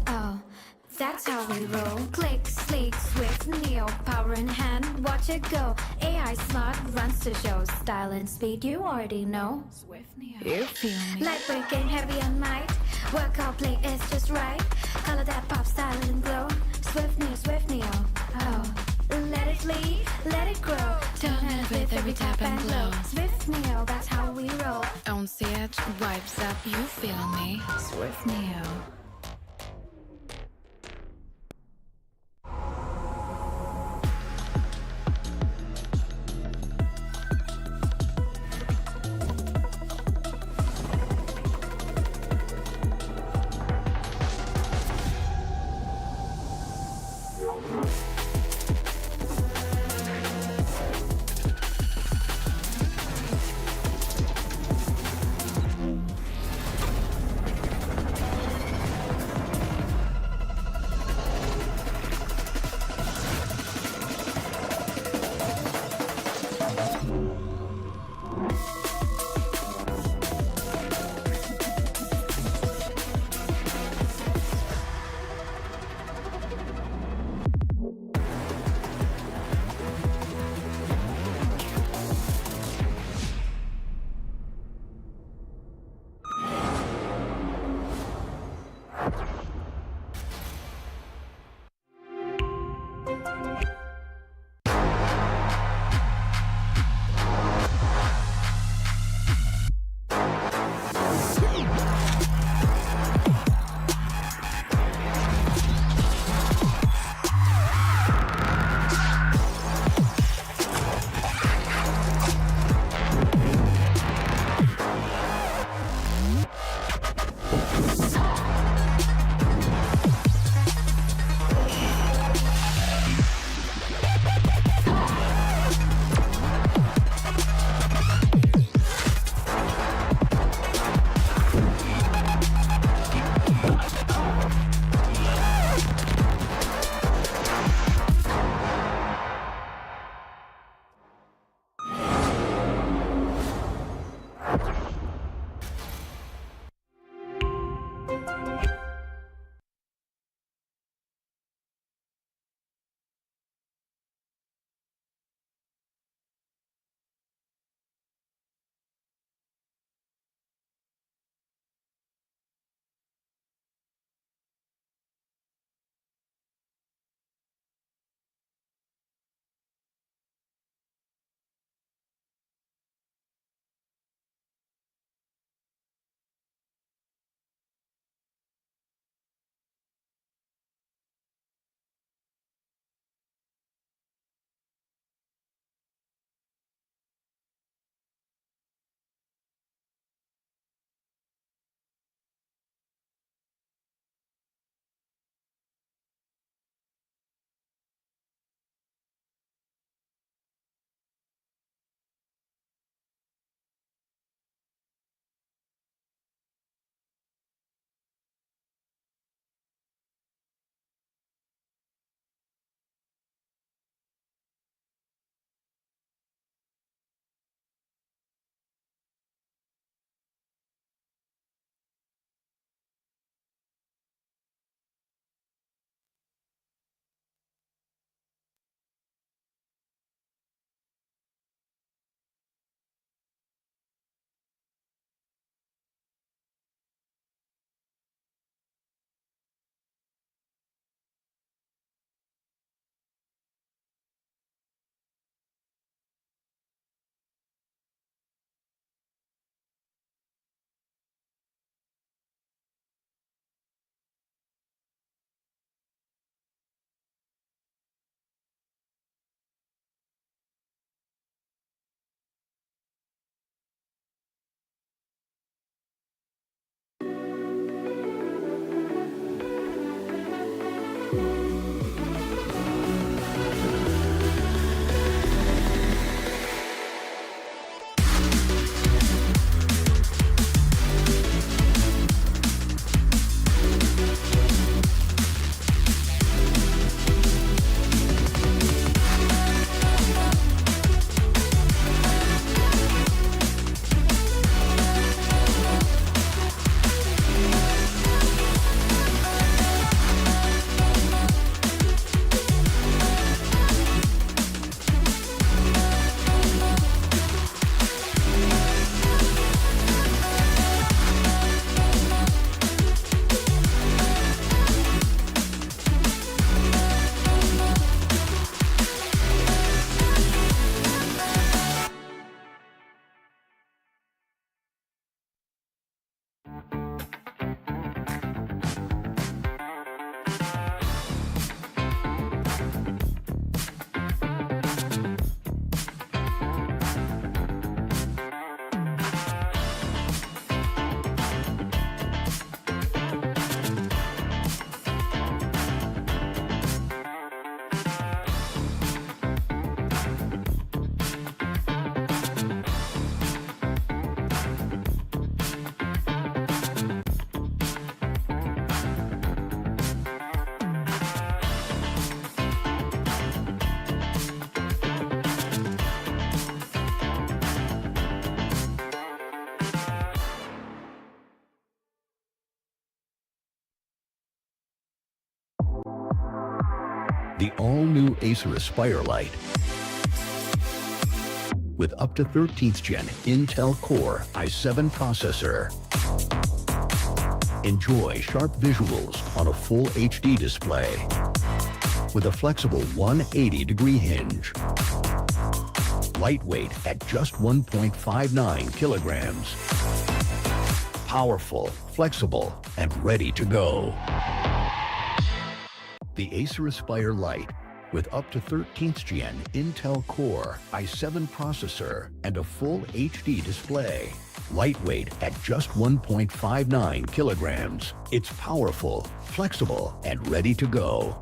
oh, that's how we roll. Click, sleek, swift, neo, power in hand, watch it go. AI smart, runs the show. Style and speed, you already know. Swift neo, you feel me. Lightweight game, heavy on mic. Work out, play, it's just right. Color that pop, style and glow. Swift neo, oh. Let it lead, let it grow. Turn it with every tap and glow. Swift neo, that's how we roll. On set, vibes up, you feel me? Swift neo. The all-new Acer Aspire Light with up to 13th gen Intel Core i7 processor. Enjoy sharp visuals on a full HD display with a flexible 180-degree hinge. Lightweight at just 1.59 kilograms. Powerful, flexible, and ready to go. The Acer Aspire Light with up to 13th gen Intel Core i7 processor and a full HD display. Lightweight at just 1.59 kilograms. It's powerful, flexible, and ready to go.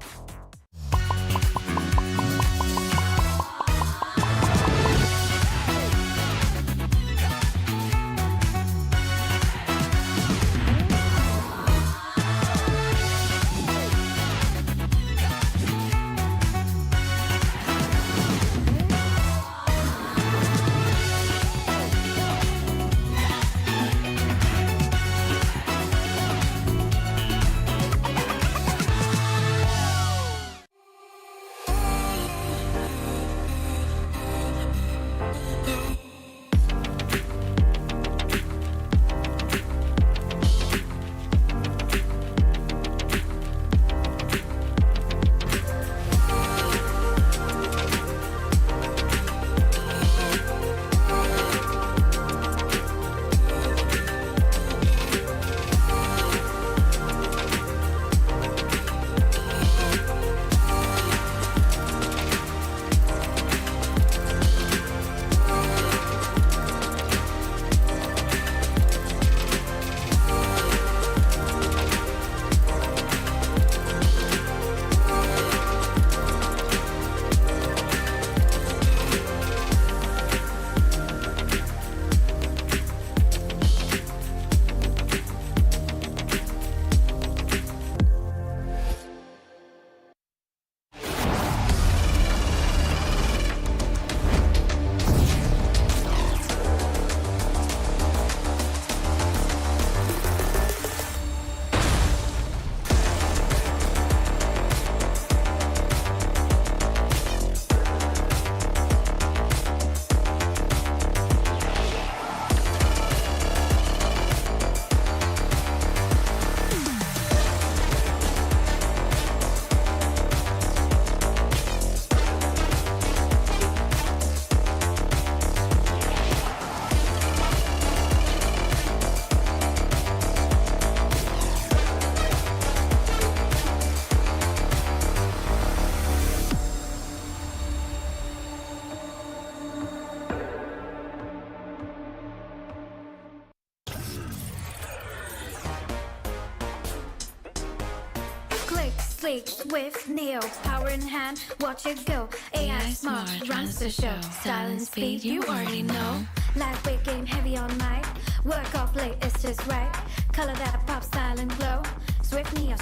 Sleek, swift, neo, power in hand, watch it go. AI smart, runs the show. Style and speed, you already know. Lightweight game, heavy on mic. Work off late, it's just right. Color that pop, style and glow. Swift neo,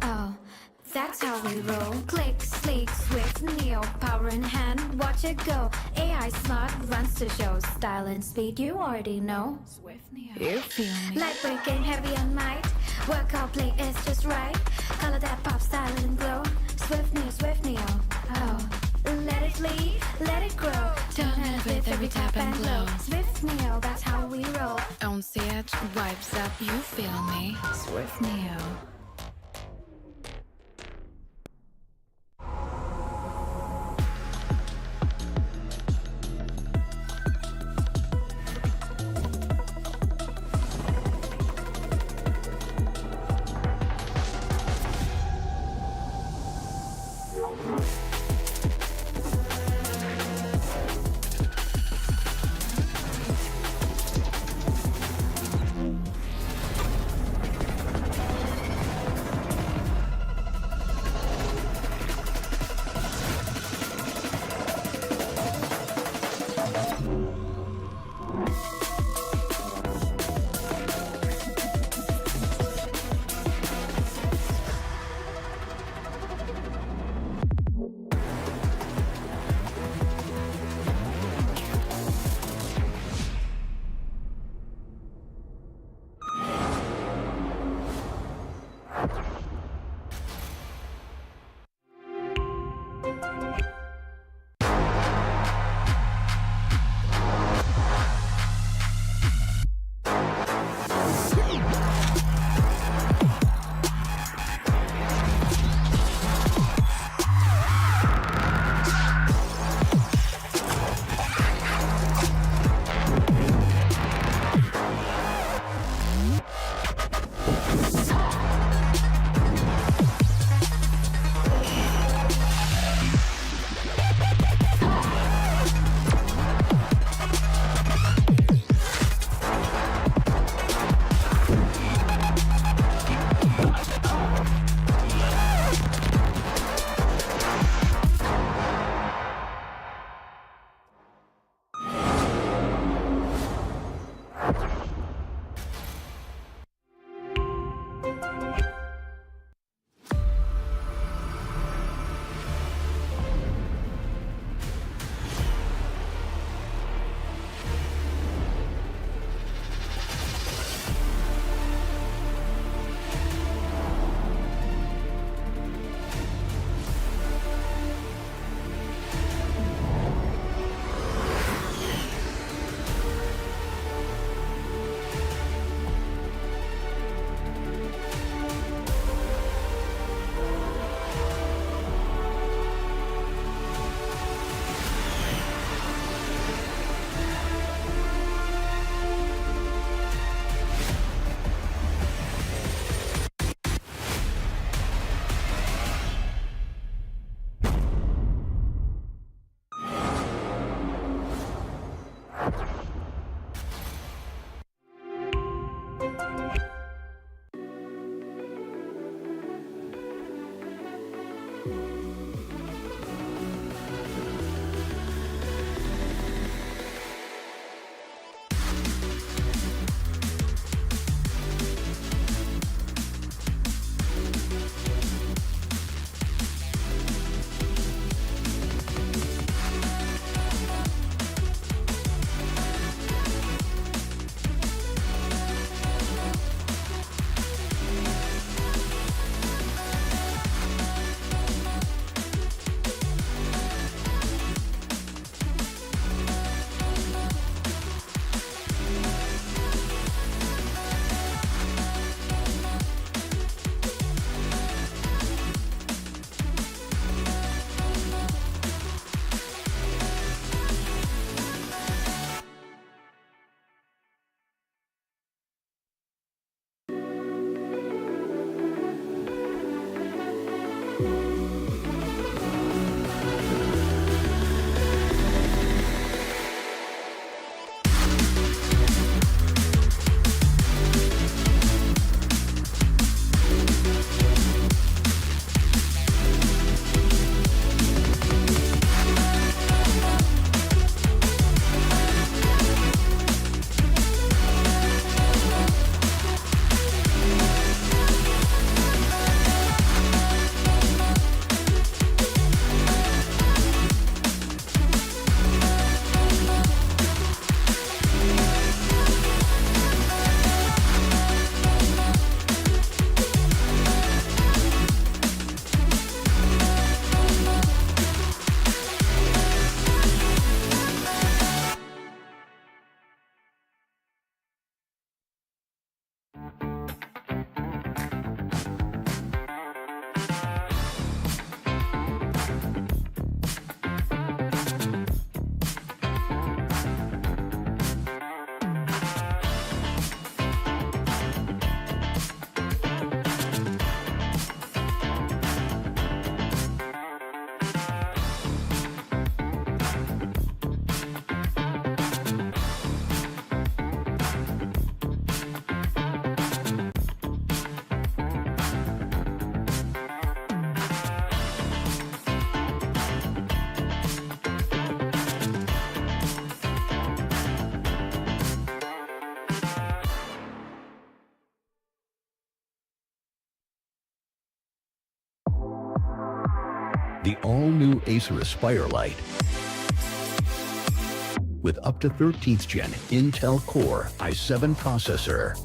oh, that's how we roll. Click, sleek, swift, neo, power in hand, watch it go. AI smart, runs the show. Style and speed, you already know. Swift neo, you feel me. Lightweight game, heavy on mic. Work out, play, it's just right. Color that pop, style and glow. Swift neo, oh. Let it lead, let it grow. Turn it with every tap and glow. Swift neo, that's how we roll. On set, vibes up, you feel me. Swift neo. The all-new Acer Aspire Lite with up to 13th Gen Intel Core i7 processor.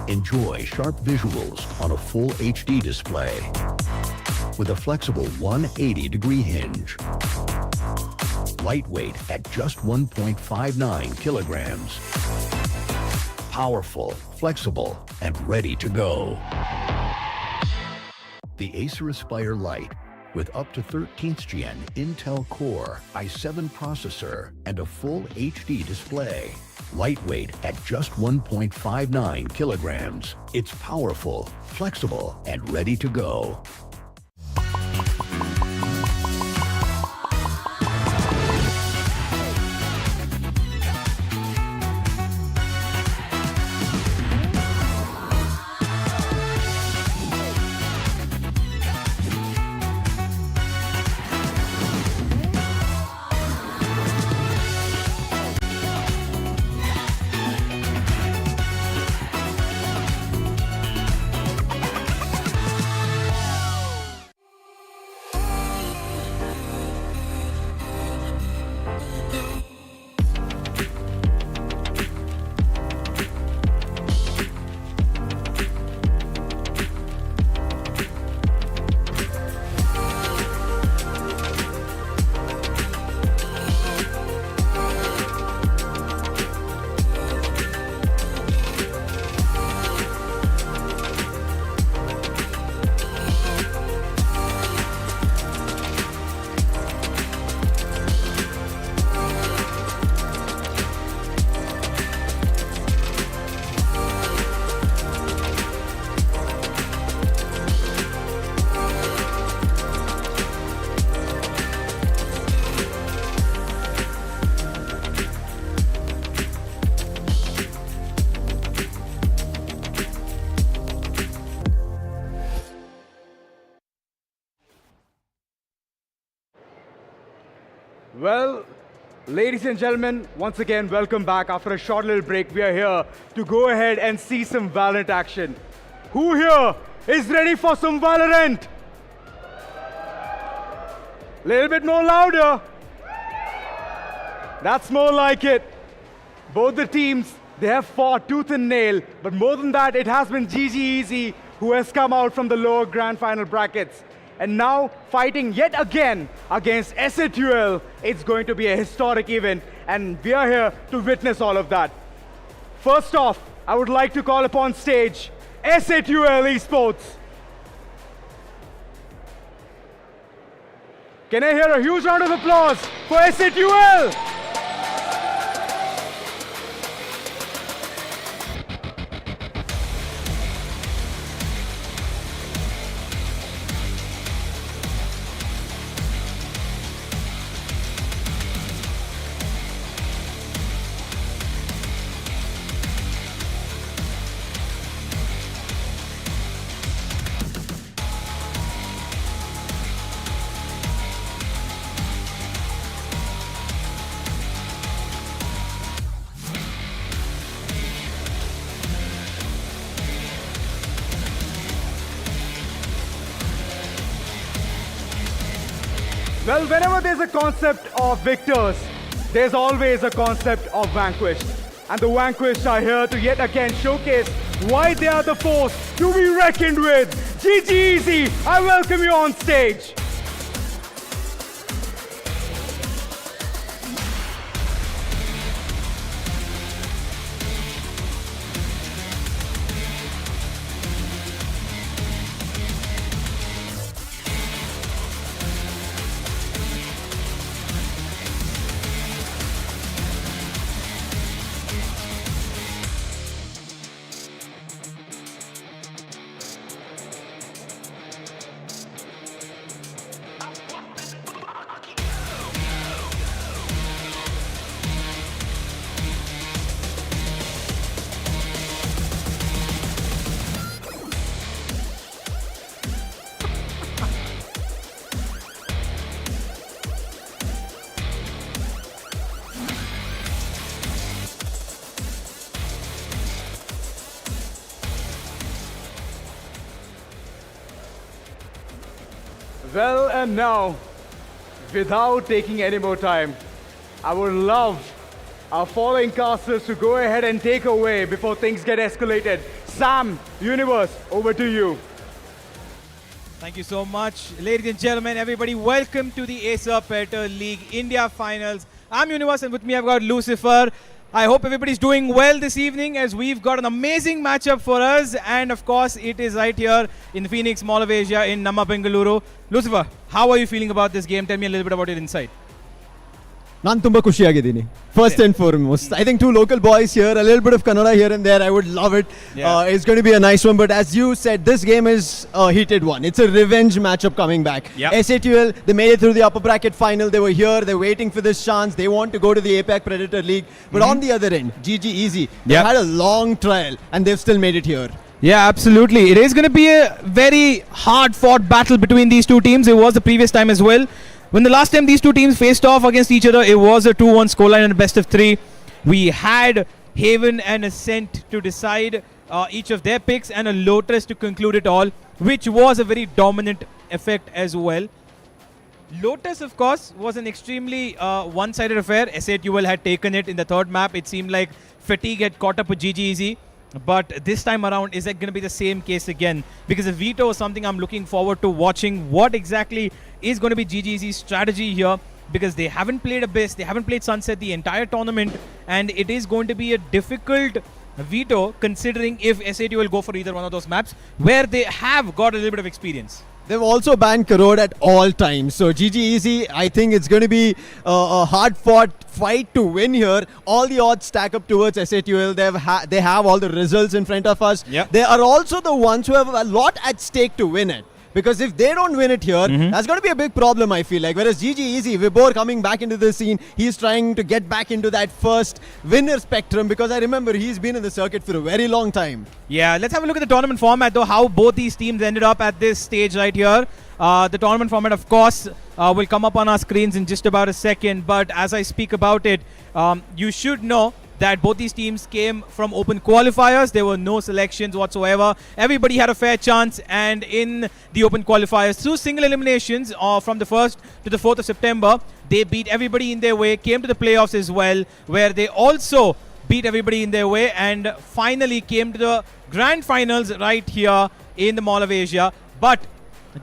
Enjoy sharp visuals on a full HD display with a flexible 180-degree hinge. Lightweight at just 1.59 kilograms. Powerful, flexible, and ready to go. The Acer Aspire Lite with up to 13th Gen Intel Core i7 processor and a full HD display. Lightweight at just 1.59 kilograms. It's powerful, flexible, and ready to go. Well, ladies and gentlemen, once again, welcome back. After a short little break, we are here to go ahead and see some Valorant action. Who here is ready for some Valorant? Little bit more louder. That's more like it. Both the teams, they have fought tooth and nail, but more than that, it has been GG Easy who has come out from the lower grand final brackets. And now, fighting yet again against Acer. It's going to be a historic event, and we are here to witness all of that. First off, I would like to call upon stage Acer Esports. Can I hear a huge round of applause for Acer? Well, whenever there's a concept of victors, there's always a concept of vanquished. And the vanquished are here to yet again showcase why they are the force to be reckoned with. GG Easy, I welcome you on stage. Well, and now, without taking any more time, I would love our following casters to go ahead and take away before things get escalated. Sam, Universe, over to you. Thank you so much. Ladies and gentlemen, everybody, welcome to the Acer Predator League India Finals. I'm Universe, and with me I've got Lucifer. I hope everybody's doing well this evening, as we've got an amazing matchup for us. And of course, it is right here in Phoenix Mall of Asia in Namma, Bangalore. Lucifer, how are you feeling about this game? Tell me a little bit about your insight. ನಾನು ತುಂಬ ಖುಷಿಯಾಗಿದ್ದೀನಿ first and foremost I think to local boys here a little bit of Kannada here and there I would love it it's going to be a nice one but as you said this game is heated one. It's a revenge matchup coming back. SATL, they made it through the upper bracket final. They were here, they're waiting for this chance. They want to go to the Apex Predator League, but on the other end, GG Easy, they had a long trial and they've still made it here. Yeah, absolutely. It is going to be a very hard-fought battle between these two teams. It was the previous time as well. When the last time these two teams faced off against each other, it was a 2-1 scoreline and a best of 3. We had Haven and Ascent to decide each of their picks, and a Lotus to conclude it all, which was a very dominant effect as well. Lotus, of course, was an extremely one-sided affair. SATUL had taken it in the third map. It seemed like Fatigue had caught up with GG Easy. But this time around, is it going to be the same case again? Because the veto is something I'm looking forward to watching. What exactly is going to be GGZ's strategy here? Because they haven't played Abyss, they haven't played Sunset the entire tournament, and it is going to be a difficult veto considering if SAT will go for either one of those maps where they have got a little bit of experience. They've also banned Karod at all times. So GG Easy, I think it's going to be a hard-fought fight to win here. All the odds stack up towards SATUL. They have all the results in front of us. They are also the ones who have a lot at stake to win it. Because if they don't win it here, that's going to be a big problem, I feel like. Whereas GG Easy, Vibor coming back into the scene, he's trying to get back into that first winner spectrum, because I remember he's been in the circuit for a very long time. Yeah, let's have a look at the tournament format, though, how both these teams ended up at this stage right here. The tournament format, of course, will come up on our screens in just about a second. But as I speak about it, you should know that both these teams came from open qualifiers. There were no selections whatsoever. Everybody had a fair chance, and in the open qualifiers, through single eliminations from the 1st to the 4th of September, they beat everybody in their way, came to the playoffs as well, where they also beat everybody in their way, and finally came to the grand finals right here in the Mall of Asia. But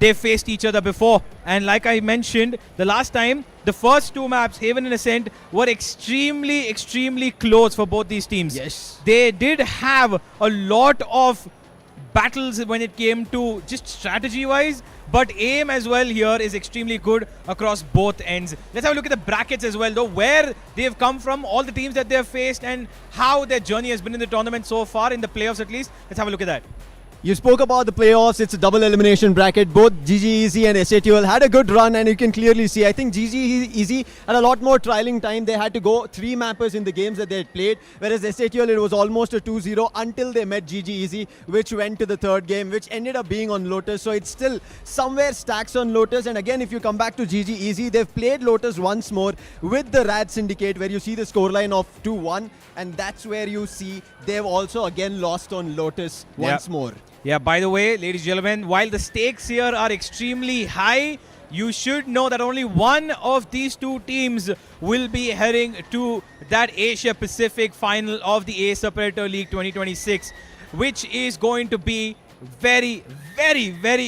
they faced each other before, and like I mentioned, the last time, the first two maps, Haven and Ascent, were extremely close for both these teams. Yes. They did have a lot of battles when it came to just strategy-wise, but aim as well here is extremely good across both ends. Let's have a look at the brackets as well, though, where they have come from, all the teams that they have faced, and how their journey has been in the tournament so far, in the playoffs at least. Let's have a look at that. You spoke about the playoffs. It's a double elimination bracket. Both GG Easy and SATUL had a good run, and you can clearly see, I think GG Easy had a lot more trialing time. They had to go 3 mappers in the games that they had played, whereas SATUL, it was almost a 2-0 until they met GG Easy, which went to the third game, which ended up being on Lotus. So it's still somewhere stacks on Lotus. And again, if you come back to GG Easy, they've played Lotus once more with the Rad Syndicate, where you see the scoreline of 2-1, and that's where you see they've also again lost on Lotus once more. Yeah, by the way, ladies and gentlemen, while the stakes here are extremely high, you should know that only one of these two teams will be heading to that Asia Pacific final of the Acer Predator League 2026, which is going to be very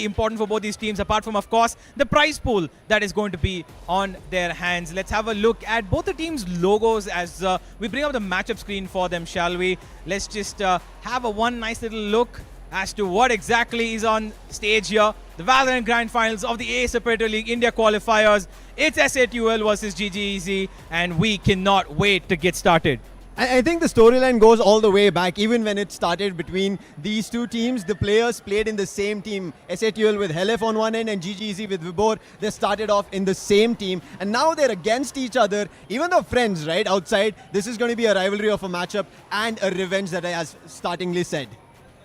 important for both these teams, apart from, of course, the prize pool that is going to be on their hands. Let's have a look at both the teams' logos as we bring up the matchup screen for them, shall we? Let's just have one nice little look as to what exactly is on stage here. The Valorant Grand Finals of the Acer Predator League India Qualifiers. It's SATUL versus GG Easy, and we cannot wait to get started. I think the storyline goes all the way back. Even when it started between these two teams, the players played in the same team. SATUL with Helef on one end and GG Easy with Vibor. They started off in the same team, and now they're against each other. Even though friends, right, outside, this is going to be a rivalry of a matchup and a revenge, that I as startingly said.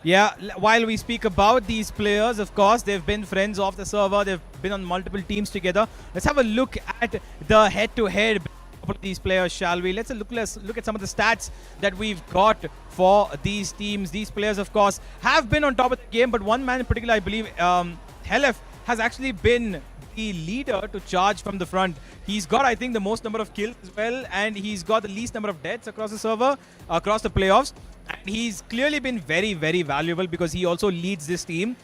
Yeah, while we speak about these players, of course, they've been friends off the server. They've been on multiple teams together. Let's have a look at the head-to-head of these players, shall we? Let's look at some of the stats that we've got for these teams. These players, of course, have been on top of the game, but one man in particular, I believe, Helef, has actually been the leader to charge from the front. He's got, I think, the most number of kills as well, and he's got the least number of deaths across the server, across the playoffs. And he's clearly been very, very valuable because he also leads this team.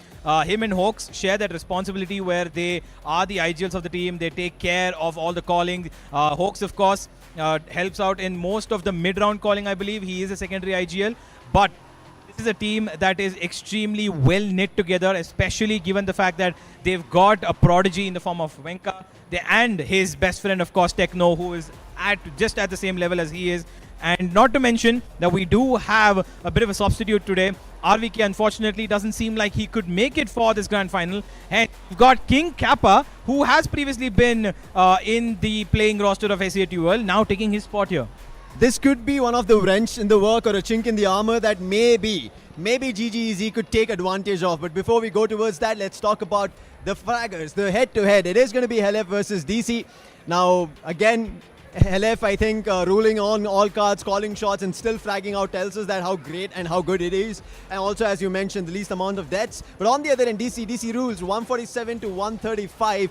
Him and Hawks share that responsibility where they are the IGLs of the team. They take care of all the calling. Hawks, of course, helps out in most of the mid-round calling, I believe. He is a secondary IGL. But this is a team that is extremely well knit together, especially given the fact that they've got a prodigy in the form of Venka and his best friend, of course, Techno, who is just at the same level as he is. And not to mention that we do have a bit of a substitute today. RVK unfortunately doesn't seem like he could make it for this grand final. And we've got King Kappa, who has previously been in the playing roster of SATUL, now taking his spot here. This could be one of the wrench in the work or a chink in the armor that maybe GGEZ could take advantage of. But before we go towards that, let's talk about the fraggers, the head-to-head. It is going to be Helef versus DC. Now, again, Helef, I think, ruling on all cards, calling shots and still fragging out tells us that how great and how good it is. And also, as you mentioned, the least amount of deaths. But on the other end, DC rules 147 to 135.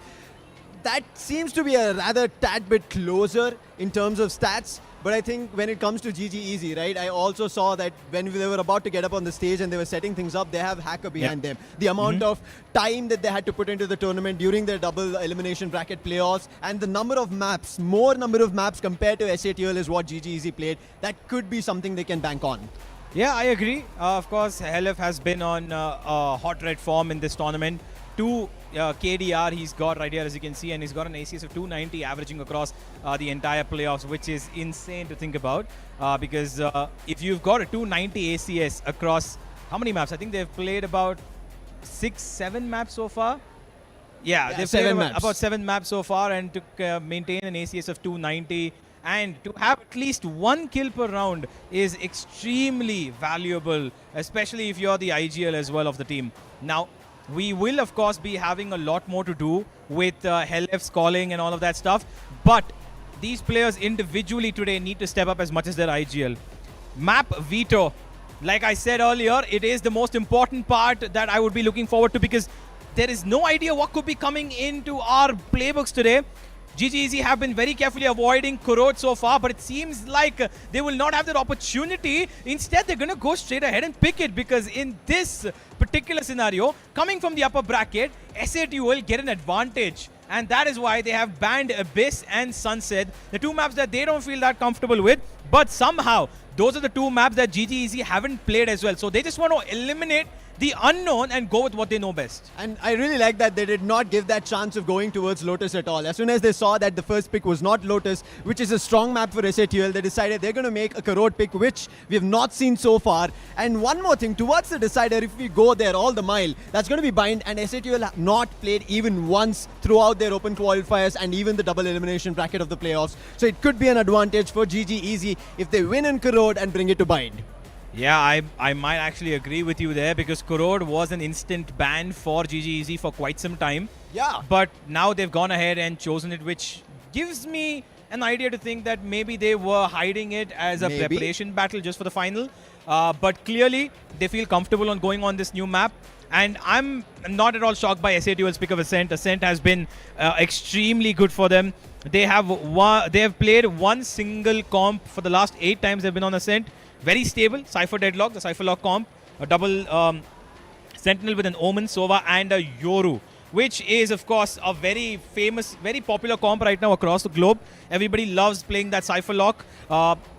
That seems to be a rather tad bit closer in terms of stats. But I think when it comes to GGEZ, right, I also saw that when they were about to get up on the stage and they were setting things up, they have Hacker behind them. The amount of time that they had to put into the tournament during their double elimination bracket playoffs and the number of maps, more number of maps compared to SATUL is what GGEZ played. That could be something they can bank on. Yeah, I agree. Of course, Helef has been on hot red form in this tournament. 2 KDR he's got right here, as you can see, and he's got an ACS of 290 averaging across the entire playoffs, which is insane to think about because if you've got a 290 ACS across how many maps? I think they've played about 6-7 maps so far. Yeah, they've played about 7 maps so far, and to maintain an ACS of 290 and to have at least 1 kill per round is extremely valuable, especially if you're the IGL as well of the team. Now, we will, of course, be having a lot more to do with Helef's calling and all of that stuff. But these players individually today need to step up as much as their IGL. Map veto. Like I said earlier, it is the most important part that I would be looking forward to because there is no idea what could be coming into our playbooks today. GGEZ have been very carefully avoiding Kurot so far, but it seems like they will not have that opportunity. Instead, they're going to go straight ahead and pick it because in this particular scenario, coming from the upper bracket, SAT will get an advantage. And that is why they have banned Abyss and Sunset, the 2 maps that they don't feel that comfortable with. But somehow, those are the 2 maps that GGEZ haven't played as well. So they just want to eliminate the unknown and go with what they know best. And I really like that they did not give that chance of going towards Lotus at all. As soon as they saw that the first pick was not Lotus, which is a strong map for SATUL, they decided they're going to make a Karot pick, which we have not seen so far. And one more thing, towards the decider, if we go there all the mile, that's going to be bind, and SATUL have not played even once throughout their open qualifiers and even the double elimination bracket of the playoffs. So it could be an advantage for GGEZ if they win in Karot and bring it to bind. Yeah, I might actually agree with you there because Kurod was an instant ban for GGEZ for quite some time. Yeah. But now they've gone ahead and chosen it, which gives me an idea to think that maybe they were hiding it as a preparation battle just for the final. But clearly, they feel comfortable on going on this new map. And I'm not at all shocked by SATUL's pick of Ascent. Ascent has been extremely good for them. They have played one single comp for the last 8 times they've been on Ascent. Very stable. Cypher Deadlock, the Cypher Lock comp. A double Sentinel with an Omen, Sova, and a Yoru, which is, of course, a very famous, very popular comp right now across the globe. Everybody loves playing that Cypher Lock.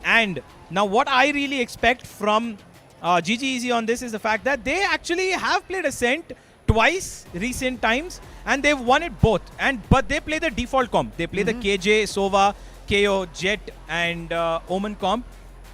And now what I really expect from GGEZ on this is the fact that they actually have played Ascent twice recent times, and they've won it both. But they play the default comp. They play the KJ, Sova, KO, Jet, and Omen comp.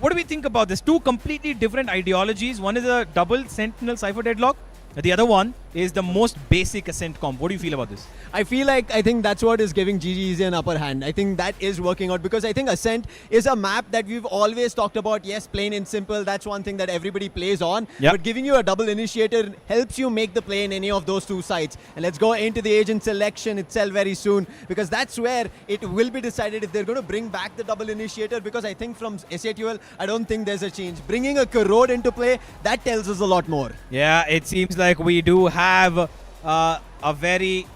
What do we think about this? 2 completely different ideologies. One is a double Sentinel Cypher Deadlock. The other one is the most basic Ascent comp. What do you feel about this? I think that's what is giving GGEZ an upper hand. I think that is working out because I think Ascent is a map that we've always talked about. Yes, plain and simple. That's one thing that everybody plays on. Yep. But giving you a double initiator helps you make the play in any of those 2 sides. And let's go into the agent selection itself very soon because that's where it will be decided if they're going to bring back the double initiator, because I think from SATUL, I don't think there's a change. Bringing a Karod into play, that tells us a lot more. Yeah, it seems like we do have a very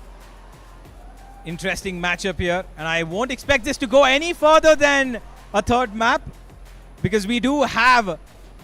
interesting matchup here, and I won't expect this to go any further than a third map, because we do have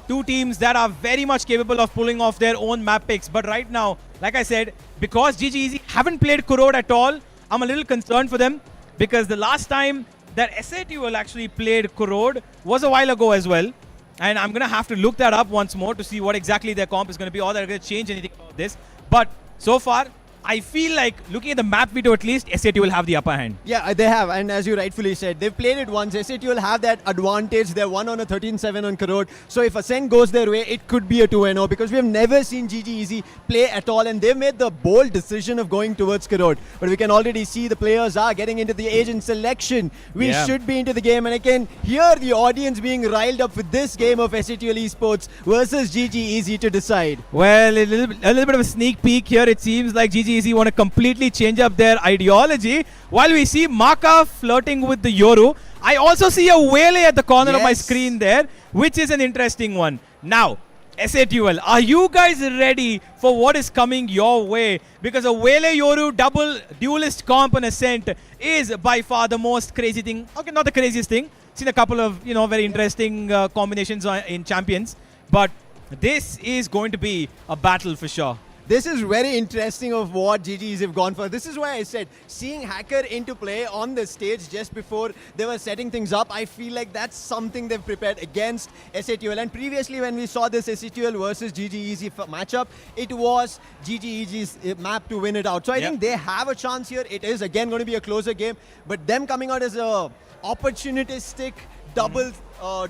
two teams that are very much capable of pulling off their own map picks. But right now, like I said, because GG Easy haven't played Kurod at all, I'm a little concerned for them, because the last time that SATUL actually played Kurod was a while ago as well. And I'm going to have to look that up once more to see what exactly their comp is going to be, or they're going to change anything about this. But so far, I feel like, looking at the map video at least, SAT will have the upper hand. Yeah, they have, and as you rightfully said, they've played it once. SAT will have that advantage. They're 1 on a 13-7 on Karod. So if Ascent goes their way, it could be a 2-0, because we have never seen GG Easy play at all, and they've made the bold decision of going towards Karod. But we can already see the players are getting into the agent selection. We should be into the game, and I can hear the audience being riled up for this game of SATUL Esports versus GG Easy to decide. Well, a little bit of a sneak peek here. It seems like GG Easy want to completely change up their ideology. While we see Maka flirting with the Yoru, I also see a Wele at the corner of my screen there, which is an interesting one. Now, SATUL, are you guys ready for what is coming your way? Because a Wele Yoru double duelist comp on Ascent is by far the most crazy thing. Okay, not the craziest thing. Seen a couple of, very interesting combinations in Champions, but this is going to be a battle for sure. This is very interesting of what GGs have gone for. This is why I said, seeing Hacker into play on the stage just before they were setting things up, I feel like that's something they've prepared against SATUL. And previously when we saw this SATUL versus GG Easy matchup, it was GG Easy's map to win it out. So I think they have a chance here. It is again going to be a closer game, but them coming out as a opportunistic double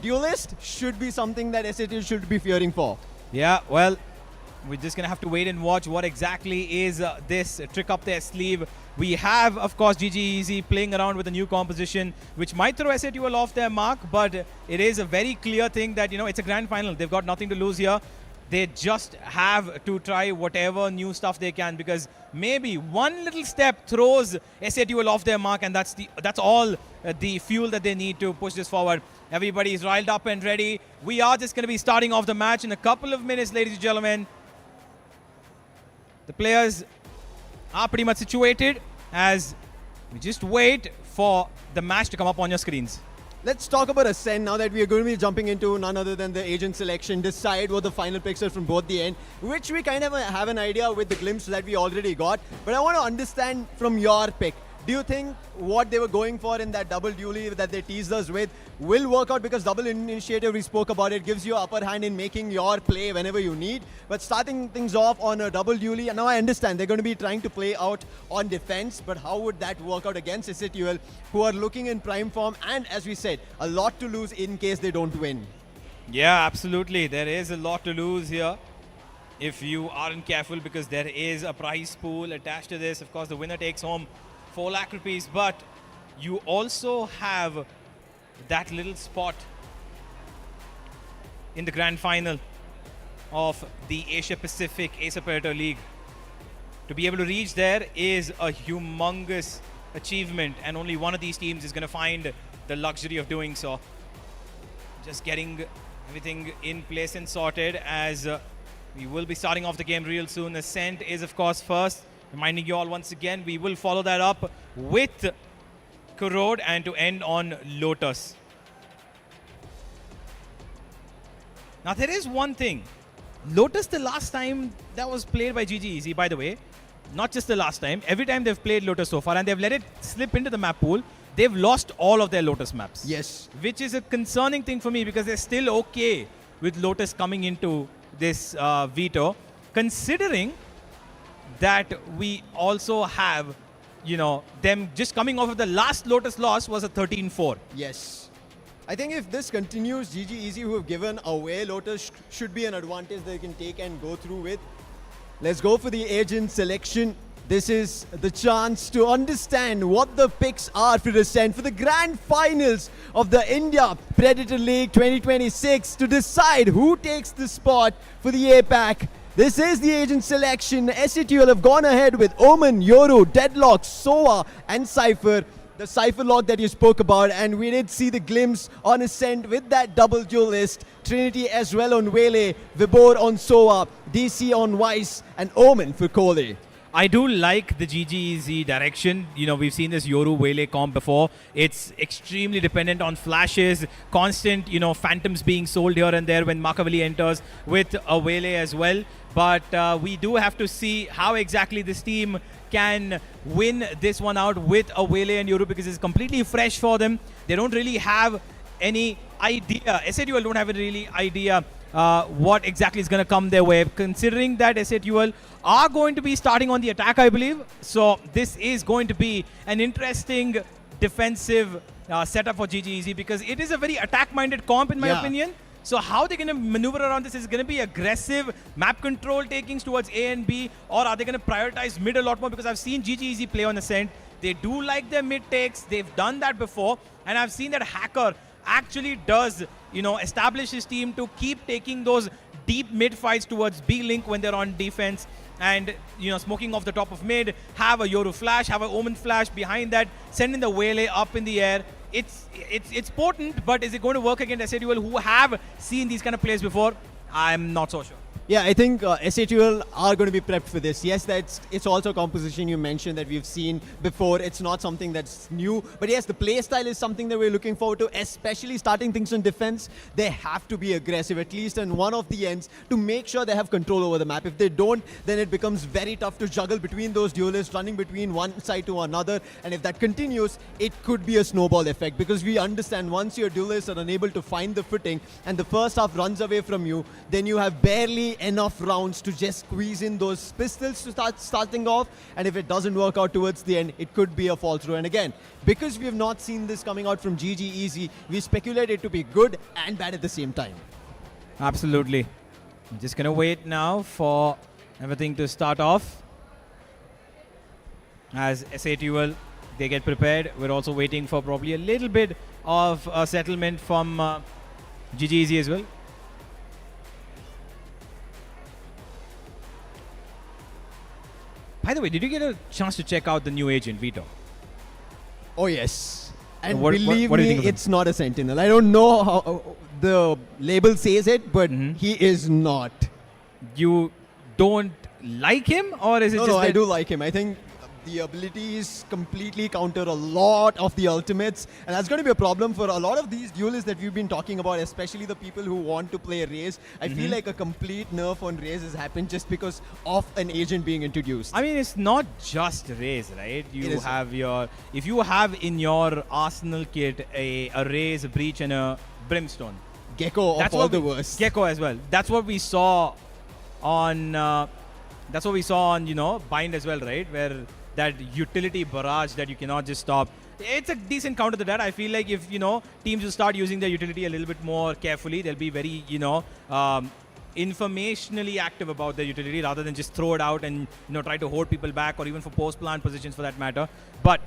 duelist should be something that SATUL should be fearing for. Yeah, well, we're just going to have to wait and watch what exactly is this trick up their sleeve. We have, of course, GG Easy playing around with a new composition, which might throw SATUL off their mark, but it is a very clear thing that, it's a grand final. They've got nothing to lose here. They just have to try whatever new stuff they can, because maybe one little step throws SATUL off their mark, and that's all the fuel that they need to push this forward. Everybody is riled up and ready. We are just going to be starting off the match in a couple of minutes, ladies and gentlemen. The players are pretty much situated as we just wait for the match to come up on your screens. Let's talk about Ascent now that we are going to be jumping into none other than the agent selection, decide what the final picks are from both the end, which we kind of have an idea with the glimpse that we already got. But I want to understand from your pick, do you think what they were going for in that double dually that they teased us with will work out? Because double initiative, we spoke about it, gives you upper hand in making your play whenever you need. But starting things off on a double dually, and now I understand they're going to be trying to play out on defense, but how would that work out against SATUL, who are looking in prime form, and as we said, a lot to lose in case they don't win? Yeah, absolutely. There is a lot to lose here if you aren't careful, because there is a prize pool attached to this. Of course, the winner takes home 4 lakh rupees, but you also have that little spot in the grand final of the Asia Pacific Acer Predator League. To be able to reach there is a humongous achievement, and only one of these teams is going to find the luxury of doing so. Just getting everything in place and sorted, as we will be starting off the game real soon. Ascent is, of course, first. Reminding you all once again, we will follow that up with Kurod and to end on Lotus. Now, there is one thing. Lotus, the last time that was played by GG Easy, by the way, not just the last time, every time they've played Lotus so far and they've let it slip into the map pool, they've lost all of their Lotus maps. Yes. Which is a concerning thing for me, because they're still okay with Lotus coming into this veto, considering that we also have, them just coming off of the last Lotus loss was a 13-4. Yes. I think if this continues, GG Easy, who have given away Lotus, should be an advantage they can take and go through with. Let's go for the agent selection. This is the chance to understand what the picks are for Ascent for the grand finals of the India Predator League 2026 to decide who takes the spot for the APAC. This is the agent selection. SATUL have gone ahead with Omen, Yoru, Deadlock, Soa and Cypher. The Cypher lock that you spoke about, and we did see the glimpse on Ascent with that double duelist. Trinity as well on Wele, Vibor on Soa, DC on Weiss, and Omen for Kole. I do like the GGEZ direction. You know, we've seen this Yoru Wele comp before. It's extremely dependent on flashes, constant, you know, phantoms being sold here and there when Makavali enters with a Wele as well. But we do have to see how exactly this team can win this one out with a Wele and Yoru, because it's completely fresh for them. They don't really have any idea. SATUL don't have a really idea what exactly is going to come their way, considering that SATUL are going to be starting on the attack, I believe. So this is going to be an interesting defensive setup for GGEZ, because it is a very attack-minded comp in my opinion. So how they're going to maneuver around this is going to be aggressive map control takings towards A and B, or are they going to prioritize mid a lot more? Because I've seen GGEZ play on Ascent. They do like their mid takes. They've done that before. And I've seen that Hacker actually does, you know, establish his team to keep taking those deep mid fights towards B-Link when they're on defense. And, you know, smoking off the top of mid, have a Yoru flash, have a Omen flash behind that, sending the Wele up in the air. It's potent, but is it going to work against SATUL, who have seen these kind of plays before? I'm not so sure. Yeah, I think SATUL are going to be prepped for this. Yes, it's also a composition you mentioned that we've seen before. It's not something that's new. But yes, the play style is something that we're looking forward to, especially starting things on defense. They have to be aggressive, at least on one of the ends, to make sure they have control over the map. If they don't, then it becomes very tough to juggle between those duelists, running between one side to another. And if that continues, it could be a snowball effect, because we understand once your duelists are unable to find the footing and the first half runs away from you, then you have barely enough rounds to just squeeze in those pistols to starting off, and if it doesn't work out towards the end, it could be a fall through. And again, because we have not seen this coming out from GGEZ, we speculate it to be good and bad at the same time. Absolutely. I'm just gonna wait now for everything to start off. As SATUL, they get prepared. We're also waiting for probably a little bit of settlement from GGEZ as well. By the way, did you get a chance to check out the new agent, Vito? Oh, yes. And What do believe you me, think of him? it's not a Sentinel. I don't know how the label says it, but he is not. You don't like him, or is it No, just no, I that- do like him. I think the abilities completely counter a lot of the ultimates, and that's going to be a problem for a lot of these duelists that we've been talking about, especially the people who want to play Raze. I feel like a complete nerf on Raze has happened just because of an agent being introduced. I mean, it's not just Raze, right? You have your, if you have in your arsenal kit a Raze, a Breach, and a Brimstone. Gecko of all the worst. Gecko as well. That's what we saw on, you know, Bind as well, right? Where that utility barrage that you cannot just stop. It's a decent counter to that. I feel like if, you know, teams will start using their utility a little bit more carefully, they'll be very, you know, informationally active about their utility rather than just throw it out and, you know, try to hold people back, or even for post-plant positions for that matter. But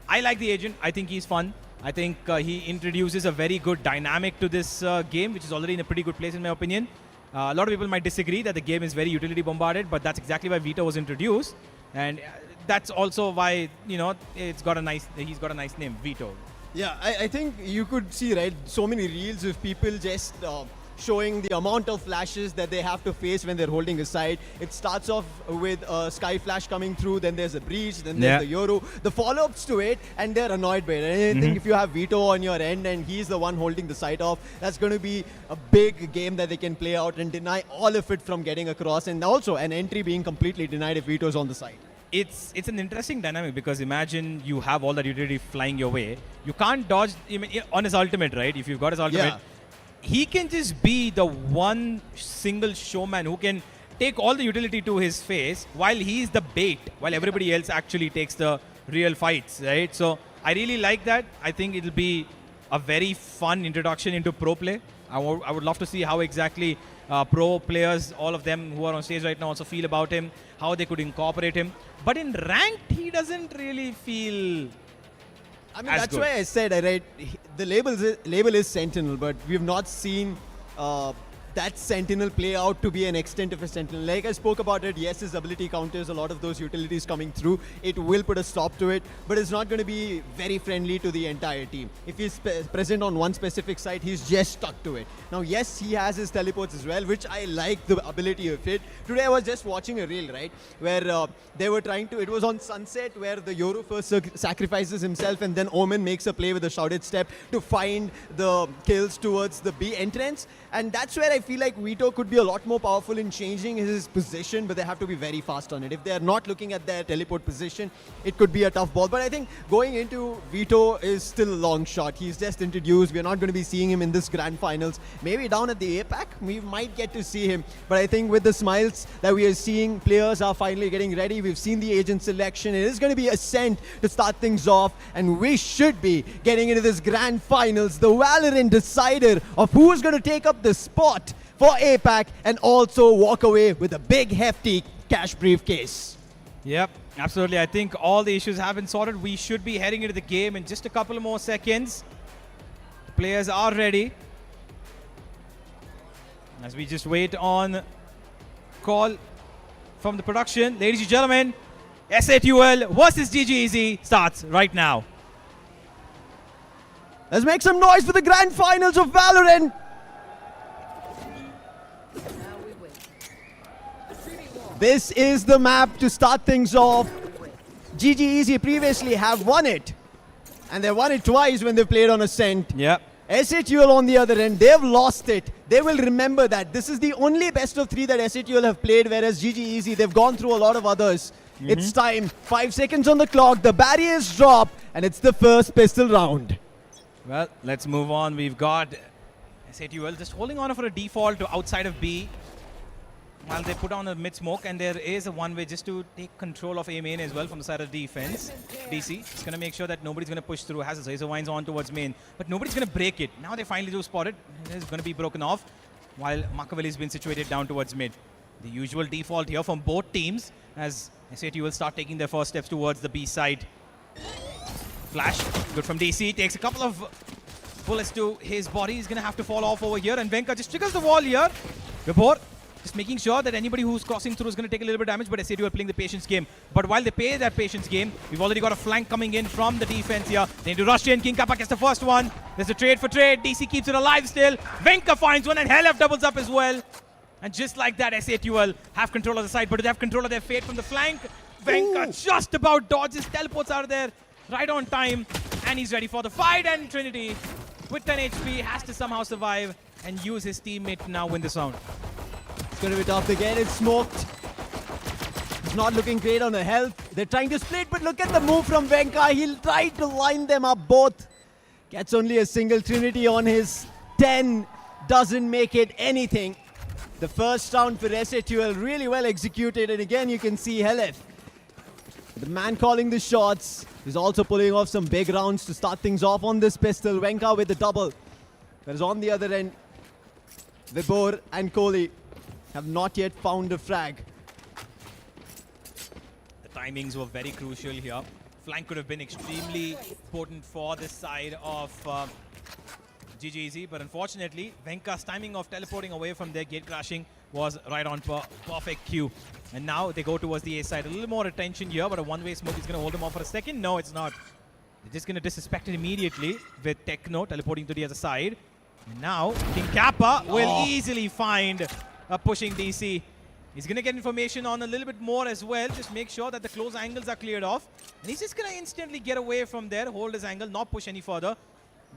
I like the agent. I think he's fun. I think he introduces a very good dynamic to this game, which is already in a pretty good place in my opinion. A lot of people might disagree that the game is very utility bombarded, but that's exactly why Vita was introduced. And that's also why, you know, he's got a nice name, Vito. Yeah, I think you could see, right, so many reels of people just showing the amount of flashes that they have to face when they're holding a side. It starts off with a Sky Flash coming through, then there's a Breach, then there's the Yoru. The follow-ups to it, and they're annoyed by it. And I think if you have Vito on your end and he's the one holding the side off, that's going to be a big game that they can play out and deny all of it from getting across. And also an entry being completely denied if Vito's on the side. It's an interesting dynamic, because imagine you have all that utility flying your way. You can't dodge on his ultimate, right? If you've got his ultimate, he can just be the one single showman who can take all the utility to his face while he's the bait, while everybody else actually takes the real fights, right? So I really like that. I think it'll be a very fun introduction into pro play. I would love to see how exactly pro players, all of them who are on stage right now, also feel about him, how they could incorporate him. But in ranked, he doesn't really feel I mean, that's why I said, right, the label is Sentinel, but we have not seen that Sentinel play out to be an extent of a Sentinel. Like I spoke about it, yes, his ability counters a lot of those utilities coming through. It will put a stop to it, but it's not going to be very friendly to the entire team. If he's present on one specific site, he's just stuck to it. Now, yes, he has his teleports as well, which I like the ability of it. Today I was just watching a reel, right, where they were trying to, it was on Sunset where the Yoru first sacrifices himself and then Omen makes a play with a shrouded step to find the kills towards the B entrance. And that's where I feel like Vito could be a lot more powerful in changing his position, but they have to be very fast on it. If they're not looking at their teleport position, it could be a tough ball. But I think going into Vito is still a long shot. He's just introduced. We're not going to be seeing him in this grand finals. Maybe down at the APAC, we might get to see him. But I think with the smiles that we are seeing, players are finally getting ready. We've seen the agent selection. It is going to be Ascent to start things off. And we should be getting into this grand finals, the Valorant decider of who's going to take up the spot for APAC and also walk away with a big hefty cash briefcase. Yep, absolutely. I think all the issues have been sorted. We should be heading into the game in just a couple of more seconds. The players are ready. As we just wait on call from the production. Ladies and gentlemen, SATUL versus GGEZ starts right now. Let's make some noise for the grand finals of Valorant. This is the map to start things off. GGEZ previously have won it. And they've won it twice when they played on Ascent. Yep. SATUL on the other end, they've lost it. They will remember that. This is the only best of 3 that SATUL have played, whereas GGEZ, they've gone through a lot of others. It's time. 5 seconds on the clock. The barriers drop. And it's the first pistol round. Well, let's move on. We've got SATUL just holding on for a default to outside of B while they put on a mid smoke, and there is a one-way just to take control of A main as well from the side of defense. DC is going to make sure that nobody's going to push through. Has his Razor Vines on towards main, but nobody's going to break it. Now they finally do spot it. It is going to be broken off while Machiavelli's been situated down towards mid. The usual default here from both teams as SATUL will start taking their first steps towards the B side. Flash, good from DC, takes a couple of bullets to his body. He's going to have to fall off over here, and Venka just triggers the wall here. Vibhor just making sure that anybody who's crossing through is going to take a little bit of damage, but SATUL are playing the patience game. But while they play that patience game, we've already got a flank coming in from the defense here. They need to rush in. King Kappa gets the first one. There's a trade for trade. DC keeps it alive still. Venka finds one, and Helef doubles up as well. And just like that, SATUL have control of the side, but do they have control of their fate from the flank? Venka just about dodges, teleports out of there right on time, and he's ready for the fight. And Trinity, with 10 HP, has to somehow survive and use his teammate to now win this round. It's going to be tough again. It's smoked. It's not looking great on the health. They're trying to split, but look at the move from Venka. He'll try to line them up both. Gets only a single Trinity on his 10. Doesn't make it anything. The first round for SATUL really well executed, and again you can see Helef, the man calling the shots, is also pulling off some big rounds to start things off on this pistol. Venka with the double. Whereas on the other end, Vibhor and Kohli have not yet found a frag. The timings were very crucial here. Flank could have been extremely important for this side of GGEZ, but unfortunately, Venka's timing of teleporting away from their gate crashing was right on perfect cue. And now they go towards the A side. A little more attention here, but a one-way smoke is going to hold them off for a second. No, it's not. They're just going to disrespect it immediately with Techno teleporting to the other side. And now, King Kappa will easily find pushing DC. He's going to get information on a little bit more as well. Just make sure that the close angles are cleared off. And he's just going to instantly get away from there, hold his angle, not push any further.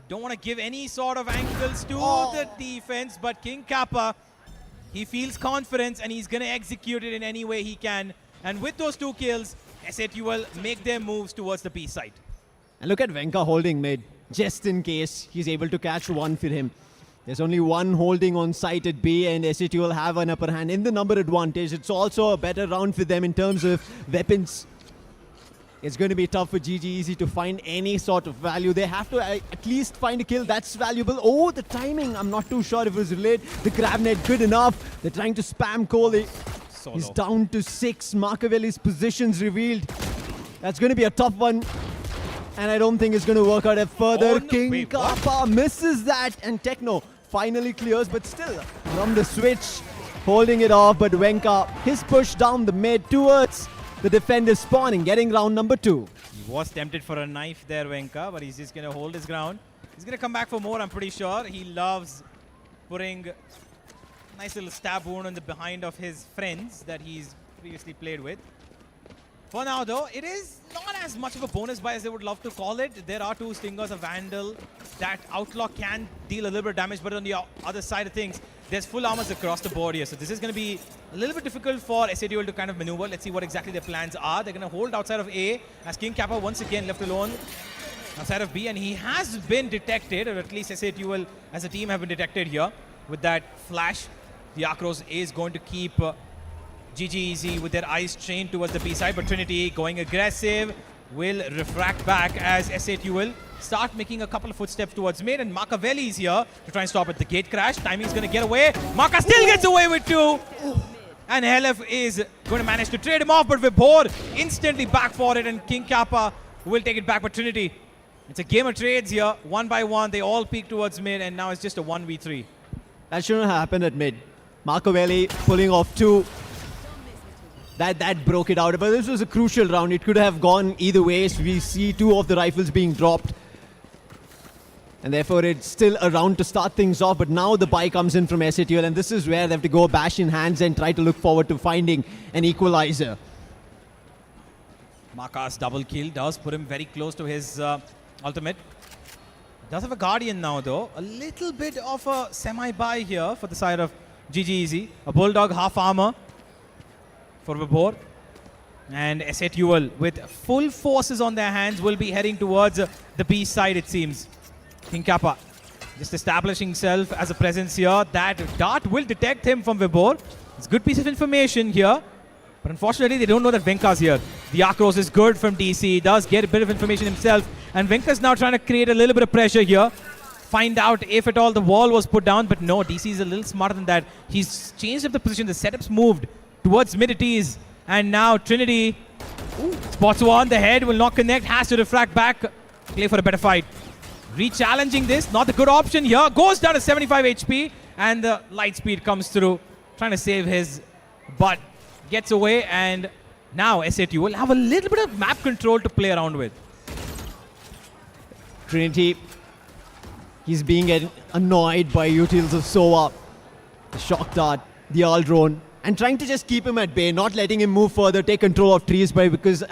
Don't want to give any sort of angles to the defense, but King Kappa, he feels confidence and he's going to execute it in any way he can. And with those 2 kills, SATUL make their moves towards the B side. And look at Venka holding mid, just in case he's able to catch one for him. There's only one holding on site at B, and SATUL have an upper hand in the number advantage. It's also a better round for them in terms of weapons. It's going to be tough for GGEZ to find any sort of value. They have to at least find a kill that's valuable. Oh, the timing. I'm not too sure if it was delayed. The grab net good enough. They're trying to spam Kohli. He's down to 6. Machiavelli's positions revealed. That's going to be a tough one. And I don't think it's going to work out further. King Kappa misses that. And Techno finally clears, but still from the switch, holding it off. But Venka, his push down the mid towards the defender spawning, getting round number 2. He was tempted for a knife there, Venka, but he's just going to hold his ground. He's going to come back for more, I'm pretty sure. He loves putting a nice little stab wound on the behind of his friends that he's previously played with. For now, though, it is not as much of a bonus buy as they would love to call it. There are 2 Stingers, a Vandal. That Outlaw can deal a little bit of damage, but on the other side of things, there's full armors across the board here. So this is going to be a little bit difficult for SATL to kind of maneuver. Let's see what exactly their plans are. They're going to hold outside of A as King Kappa once again left alone outside of B. And he has been detected, or at least SATL as a team have been detected here with that flash. The Akros is going to keep GGEZ with their eyes trained towards the B side, but Trinity going aggressive will refract back as SATL start making a couple of footsteps towards mid, and Makaveli is here to try and stop it. The gate crash, timing is going to get away. Maka still gets away with 2. And Helef is going to manage to trade him off, but Vibhor instantly back for it, and King Kappa will take it back. But Trinity, it's a game of trades here. 1 by 1, they all peek towards mid, and now it's just a 1v3. That shouldn't have happened at mid. Makaveli pulling off 2. That broke it out. But this was a crucial round. It could have gone either way. So we see 2 of the rifles being dropped. And therefore, it's still a round to start things off. But now the buy comes in from SATL. And this is where they have to go bash in hands and try to look forward to finding an equalizer. Maka's double kill does put him very close to his ultimate. Does have a Guardian now, though. A little bit of a semi-buy here for the side of GGEZ. A Bulldog half armor for Vibhor. And SATL with full forces on their hands will be heading towards the B side, it seems. King Kappa just establishing himself as a presence here. That dart will detect him from Vibhor. It's a good piece of information here. But unfortunately, they don't know that Venka's here. The Akros is good from DC. He does get a bit of information himself. And Venka's now trying to create a little bit of pressure here. Find out if at all the wall was put down. But no, DC is a little smarter than that. He's changed up the position. The setup's moved towards mid it is. And now Trinity spots one. The head will not connect. Has to refract back. Play for a better fight. Re-challenging this. Not the good option here. Goes down to 75 HP. And the light speed comes through. Trying to save his butt. Gets away. And now SATL will have a little bit of map control to play around with. Trinity, he's being annoyed by utils of Sova, the shock dart, the all drone, and trying to just keep him at bay, not letting him move further, take control of trees by, because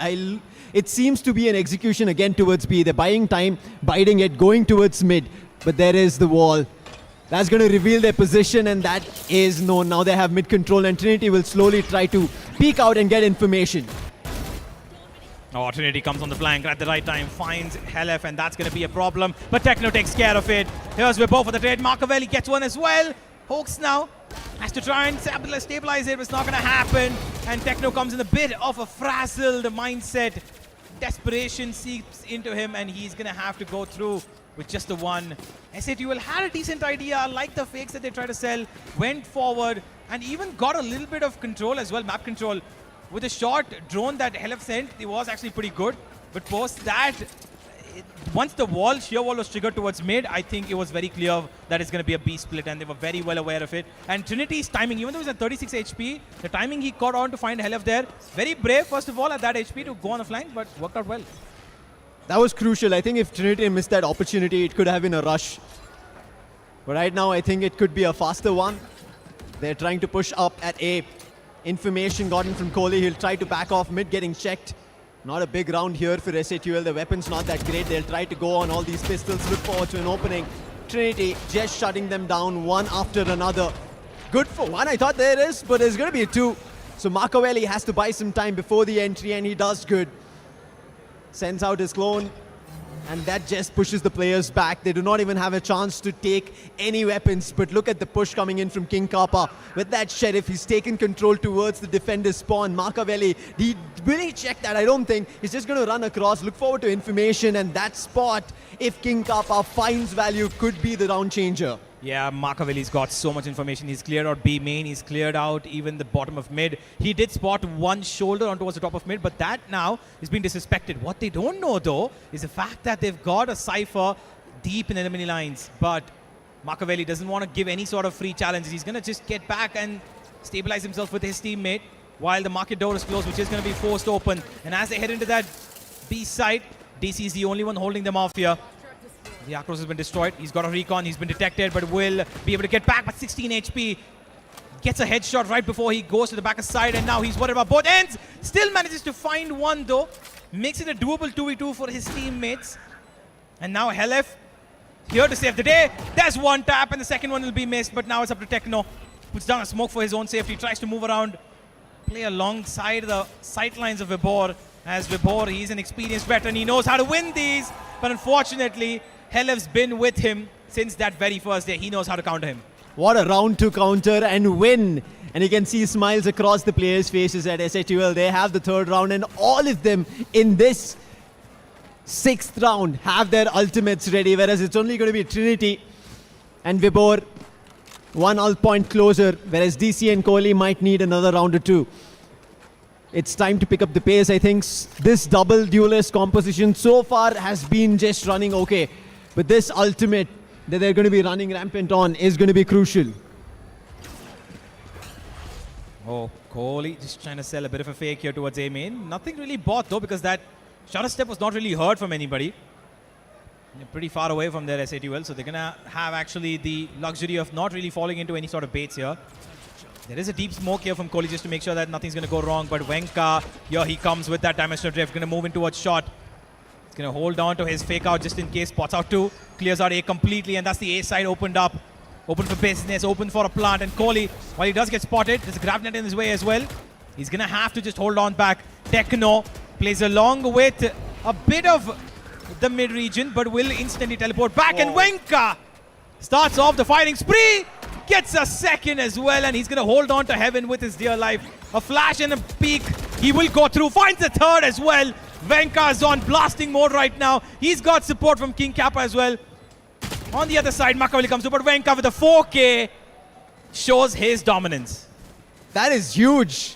it seems to be an execution again towards B. They're buying time, biding it, going towards mid, but there is the wall. That's going to reveal their position, and that is known. Now they have mid control, and Trinity will slowly try to peek out and get information. Oh, Trinity comes on the flank at the right time, finds Helef, and that's going to be a problem. But Techno takes care of it. Here's Vibhor for the trade. Makaveli gets one as well. Hawks now has to try and stabilize it, but it's not going to happen. And Techno comes in a bit of a frazzled mindset. Desperation seeps into him, and he's going to have to go through with just the one. SATL had a decent idea, like the fakes that they tried to sell, went forward, and even got a little bit of control as well, map control. With a short drone that Helef sent, it was actually pretty good. But post that, once the sheer wall was triggered towards mid, I think it was very clear that it's going to be a B split, and they were very well aware of it. And Trinity's timing, even though he was at 36 HP, the timing he caught on to find Helef there, very brave, first of all, at that HP to go on the flank, but worked out well. That was crucial. I think if Trinity missed that opportunity, it could have been a rush. But right now, I think it could be a faster one. They're trying to push up at A. Information gotten from Kohli. He'll try to back off mid, getting checked. Not a big round here for SATL. The weapon's not that great. They'll try to go on all these pistols, look forward to an opening. Trinity just shutting them down one after another. Good for one, I thought there is, but there's going to be a 2. So Makaveli has to buy some time before the entry, and he does good. Sends out his clone, and that just pushes the players back. They do not even have a chance to take any weapons. But look at the push coming in from King Kappa. With that Sheriff, he's taken control towards the defender's spawn. Makaveli, will he check that? I don't think. He's just going to run across, look forward to information, and that spot, if King Kappa finds value, could be the round changer. Yeah, Makaveli's got so much information. He's cleared out B main. He's cleared out even the bottom of mid. He did spot one shoulder on towards the top of mid, but that now is being disrespected. What they don't know, though, is the fact that they've got a Cypher deep in enemy lines. But Machiavelli doesn't want to give any sort of free challenges. He's going to just get back and stabilize himself with his teammate while the market door is closed, which is going to be forced open. And as they head into that B site, DC is the only one holding them off here. The Akros has been destroyed. He's got a recon. He's been detected, but will be able to get back. But 16 HP. Gets a headshot right before he goes to the back side, and now he's worried about both ends. Still manages to find one though. Makes it a doable 2v2 for his teammates. And now Helef here to save the day. There's one tap, and the second one will be missed, but now it's up to Techno. Puts down a smoke for his own safety. Tries to move around. Play alongside the sightlines of Vibhor. As Vibhor, he's an experienced veteran. He knows how to win these. But unfortunately, Helef's been with him since that very first day. He knows how to counter him. What a round to counter and win. And you can see smiles across the players' faces at SHUL. They have the third round, and all of them in this 6th round have their ultimates ready, whereas it's only going to be Trinity and Vibhor one ult point closer, whereas DC and Kohli might need another round or two. It's time to pick up the pace. I think this double duelist composition so far has been just running okay, but this ultimate that they're going to be running rampant on is going to be crucial. Oh, Kohli just trying to sell a bit of a fake here towards A main. Nothing really bought though, because that shutter step was not really heard from anybody. They're pretty far away from their SATUL, so they're going to have actually the luxury of not really falling into any sort of baits here. There is a deep smoke here from Kohli just to make sure that nothing's going to go wrong, but Venka, here he comes with that dimensional drift, going to move in towards shot. He's going to hold on to his fake out just in case, spots out 2, clears out A completely, and that's the A side opened up. Open for business, open for a plant, and Kohli, while he does get spotted, there's a grab net in his way as well. He's going to have to just hold on back. Techno plays along with a bit of the mid-region, but will instantly teleport back, and Venka starts off the fighting spree, gets a second as well, and he's going to hold on to heaven with his dear life. A flash and a peek, he will go through, finds the third as well. Venka is on blasting mode right now. He's got support from King Kappa as well. On the other side, Machiavelli comes through, but Venka with a 4K shows his dominance. That is huge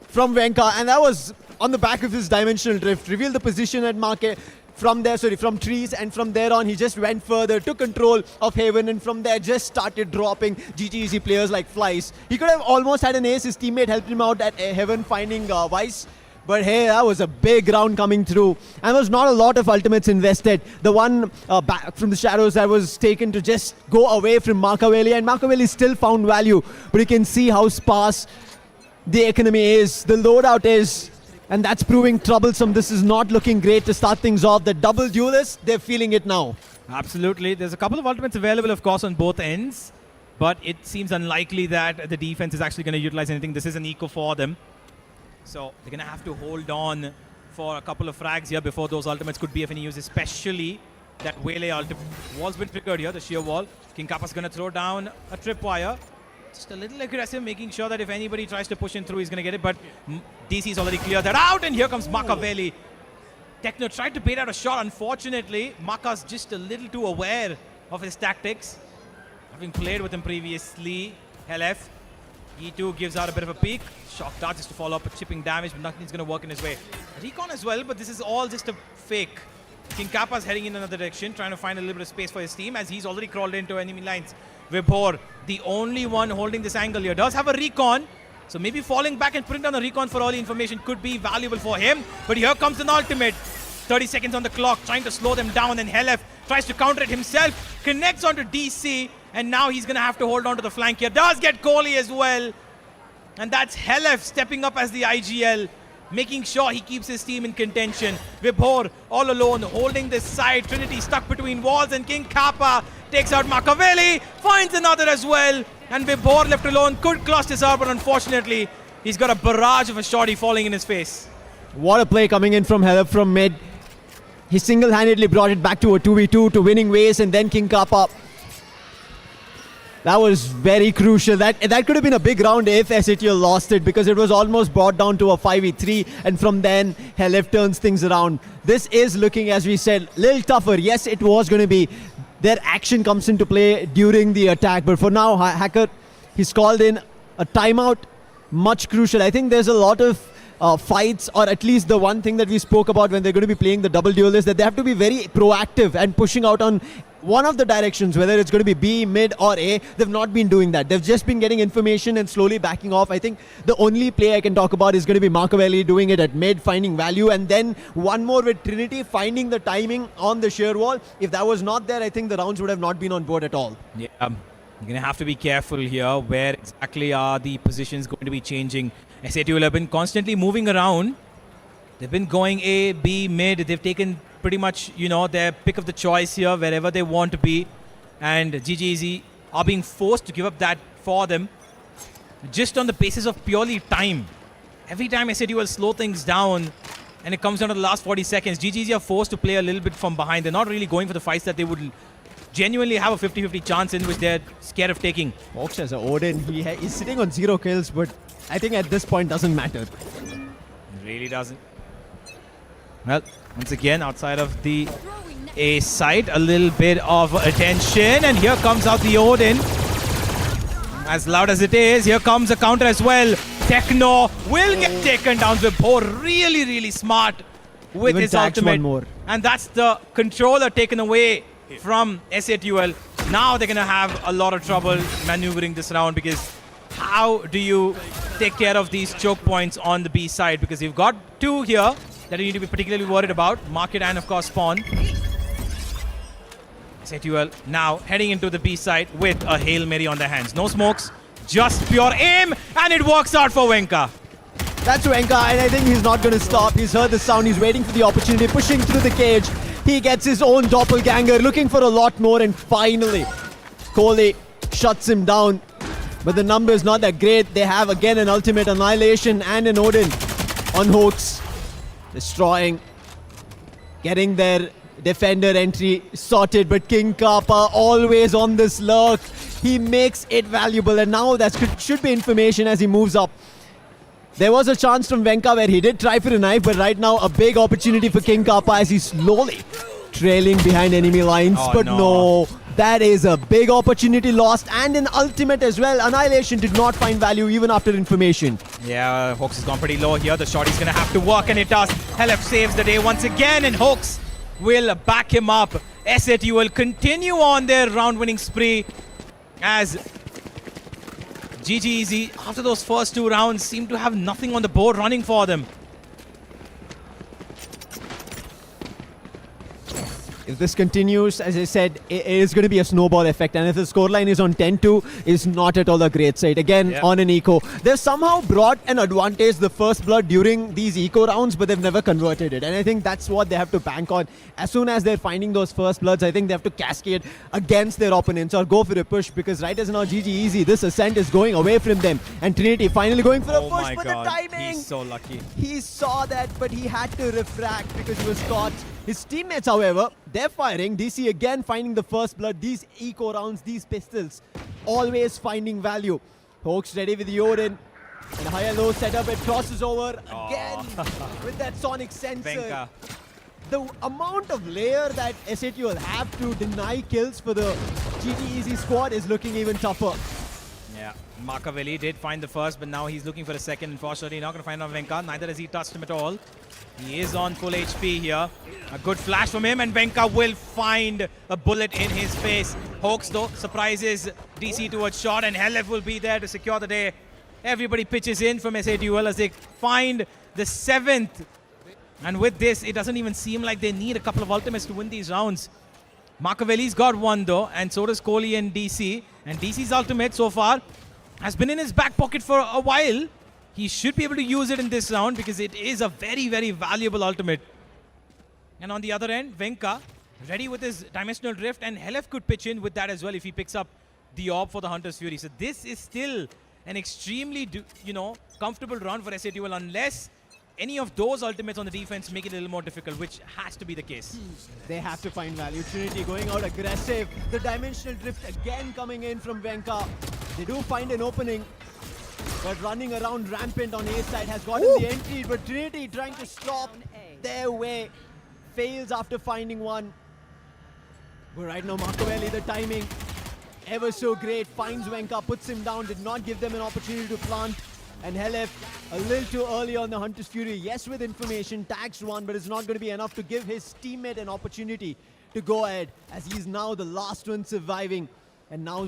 from Venka, and that was on the back of his dimensional drift. Revealed the position at market from there, from trees, and from there on he just went further, took control of Haven, and from there just started dropping GGEZ players like flies. He could have almost had an ace. His teammate helped him out at Haven finding Vice. But hey, that was a big round coming through. And there was not a lot of ultimates invested. The one back from the shadows that was taken to just go away from Machiavelli, and Machiavelli still found value. But you can see how sparse the economy is, the loadout is, and that's proving troublesome. This is not looking great to start things off. The double duelists, they're feeling it now. Absolutely. There's a couple of ultimates available, of course, on both ends. But it seems unlikely that the defense is actually going to utilize anything. This is an eco for them. So they're going to have to hold on for a couple of frags here before those ultimates could be of any use, especially that Waylay ultimate. Wall's been triggered here, the sheer wall. King Kappa's going to throw down a tripwire. Just a little aggressive, making sure that if anybody tries to push in through, he's going to get it. But DC's already cleared that out, and here comes Machiavelli. Techno tried to bait out a shot. Unfortunately, Maka's just a little too aware of his tactics. Having played with him previously, LF. E2 gives out a bit of a peek. Shock dart just to follow up with chipping damage, but nothing's going to work in his way. Recon as well, but this is all just a fake. King Kappa's heading in another direction, trying to find a little bit of space for his team as he's already crawled into enemy lines. Vibhor, the only one holding this angle here, does have a recon. So maybe falling back and putting down a recon for early information could be valuable for him. But here comes an ultimate. 30 seconds on the clock, trying to slow them down, and Helef tries to counter it himself, connects onto DC, and now he's going to have to hold on to the flank here. Does get Kohli as well. And that's Helef stepping up as the IGL, making sure he keeps his team in contention. Vibhor all alone, holding this side. Trinity stuck between walls, and King Kappa takes out Machiavelli, finds another as well. And Vibhor left alone could clutch this out, but unfortunately, he's got a barrage of a shorty falling in his face. What a play coming in from Helef from mid. He single-handedly brought it back to a 2v2 to winning ways, and then King Kappa. That was very crucial. That could have been a big round if SATL lost it, because it was almost brought down to a 5v3, and from then Helef turns things around. This is looking, as we said, a little tougher. Yes, it was going to be. Their action comes into play during the attack, but for now, Hacker, he's called in a timeout, much crucial. I think there's a lot of fights, or at least the one thing that we spoke about when they're going to be playing the double duel is that they have to be very proactive and pushing out on one of the directions, whether it's going to be B, mid or A, they've not been doing that. They've just been getting information and slowly backing off. I think the only play I can talk about is going to be Marcavelli doing it at mid, finding value, and then one more with Trinity, finding the timing on the sheer wall. If that was not there, I think the rounds would have not been on board at all. Yeah, you're going to have to be careful here. Where exactly are the positions going to be changing? SA2 have been constantly moving around. They've been going A, B, mid. They've taken pretty much, their pick of the choice here, wherever they want to be. And GGEZ are being forced to give up that for them, just on the basis of purely time. Every time SA2 will slow things down, and it comes down to the last 40 seconds, GGEZ are forced to play a little bit from behind. They're not really going for the fights that they would genuinely have a 50-50 chance in, which they're scared of taking. Hawks has a Odin. He's sitting on 0 kills, but I think at this point doesn't matter. It really doesn't. Well, once again, outside of the A side, a little bit of attention, and here comes out the Odin. As loud as it is, here comes a counter as well. Techno will get taken down. Vibhor really, really smart with Even his tags ultimate. one more. And that's the controller taken away from SA2L. Now they're going to have a lot of trouble maneuvering this round, because how do you take care of these choke points on the B side? Because you've got two here that you need to be particularly worried about. Market and, of course, Spawn. SA2L now heading into the B side with a Hail Mary on their hands. No smokes, just pure aim, and it works out for Venka. That's Venka, and I think he's not going to stop. He's heard the sound. He's waiting for the opportunity, pushing through the cage. He gets his own doppelganger, looking for a lot more, and finally, Kohli shuts him down. But the number is not that great. They have, again, an ultimate Annihilation and an Odin on Hawks. Destroying, getting their defender entry sorted, but King Kappa always on this lurk. He makes it valuable, and now that should be information as he moves up. There was a chance from Venka where he did try for a knife, but right now a big opportunity for King Kappa as he's slowly trailing behind enemy lines. Oh, but no. That is a big opportunity lost, and an ultimate as well. Annihilation did not find value even after information. Yeah, Hawks has gone pretty low here. The shot is going to have to work, and it does. Helef saves the day once again, and Hawks will back him up. SA2 will continue on their round-winning spree as GGEZ, after those first two rounds, seem to have nothing on the board running for them. If this continues, as I said, it is going to be a snowball effect. And if the scoreline is on 10-2, is not at all a great sight. Again, on an eco. They've somehow brought an advantage, the first blood, during these eco rounds, but they've never converted it. And I think that's what they have to bank on. As soon as they're finding those first bloods, I think they have to cascade against their opponents or go for a push, because right as now, GGEZ, this ascent is going away from them. And Trinity finally going for a push, my but God, the timing! he's so lucky. He saw that, but he had to refract because he was caught. His teammates, however, they're firing. DC again finding the first blood. These eco rounds, these pistols, always finding value. Hawks ready with the Odin. And a higher-low setup. It crosses over again with that sonic sensor. Venka. The amount of layer that SA2 will have to deny kills for the GGEZ squad is looking even tougher. Yeah, Marcavelli did find the first, but now he's looking for a second. Unfortunately, not going to find out Venka. Neither has he touched him at all. He is on full HP here. A good flash from him, and Venka will find a bullet in his face. Hawks, though, surprises DC to a shot, and Helef will be there to secure the day. Everybody pitches in from SA2L as they find the 7th. And with this, it doesn't even seem like they need a couple of ultimates to win these rounds. Marcavelli's got one, though, and so does Kohli and DC. And DC's ultimate so far has been in his back pocket for a while. He should be able to use it in this round because it is a very, very valuable ultimate. And on the other end, Venka ready with his Dimensional Drift, and Helef could pitch in with that as well if he picks up the orb for the Hunter's Fury. So this is still an extremely, comfortable round for SA2L unless any of those ultimates on the defense make it a little more difficult, which has to be the case. They have to find value. Trinity going out aggressive. The Dimensional Drift again coming in from Venka. They do find an opening, but running around rampant on A side has gotten the entry, but Trinity trying to stop their way. Fails after finding one. But right now, Marcavelli, the timing ever so great. Finds Venka, puts him down, did not give them an opportunity to plant. And Helef a little too early on the Hunter's Fury. Yes, with information, tags one, but it's not going to be enough to give his teammate an opportunity to go ahead, as he's now the last one surviving. And now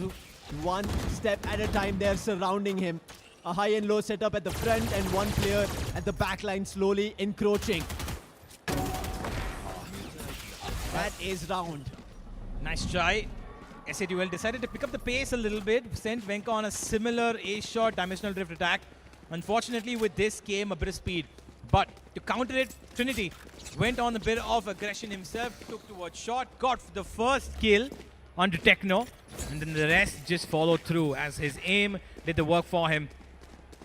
one step at a time, they're surrounding him. A high and low setup at the front and one player at the back line slowly encroaching. That is round. Nice try. SATUL decided to pick up the pace a little bit, sent Venka on a similar ace-shot dimensional drift attack. Unfortunately, with this came a bit of speed. But to counter it, Trinity went on a bit of aggression himself, took towards shot, got the first kill onto Techno, and then the rest just followed through as his aim did the work for him.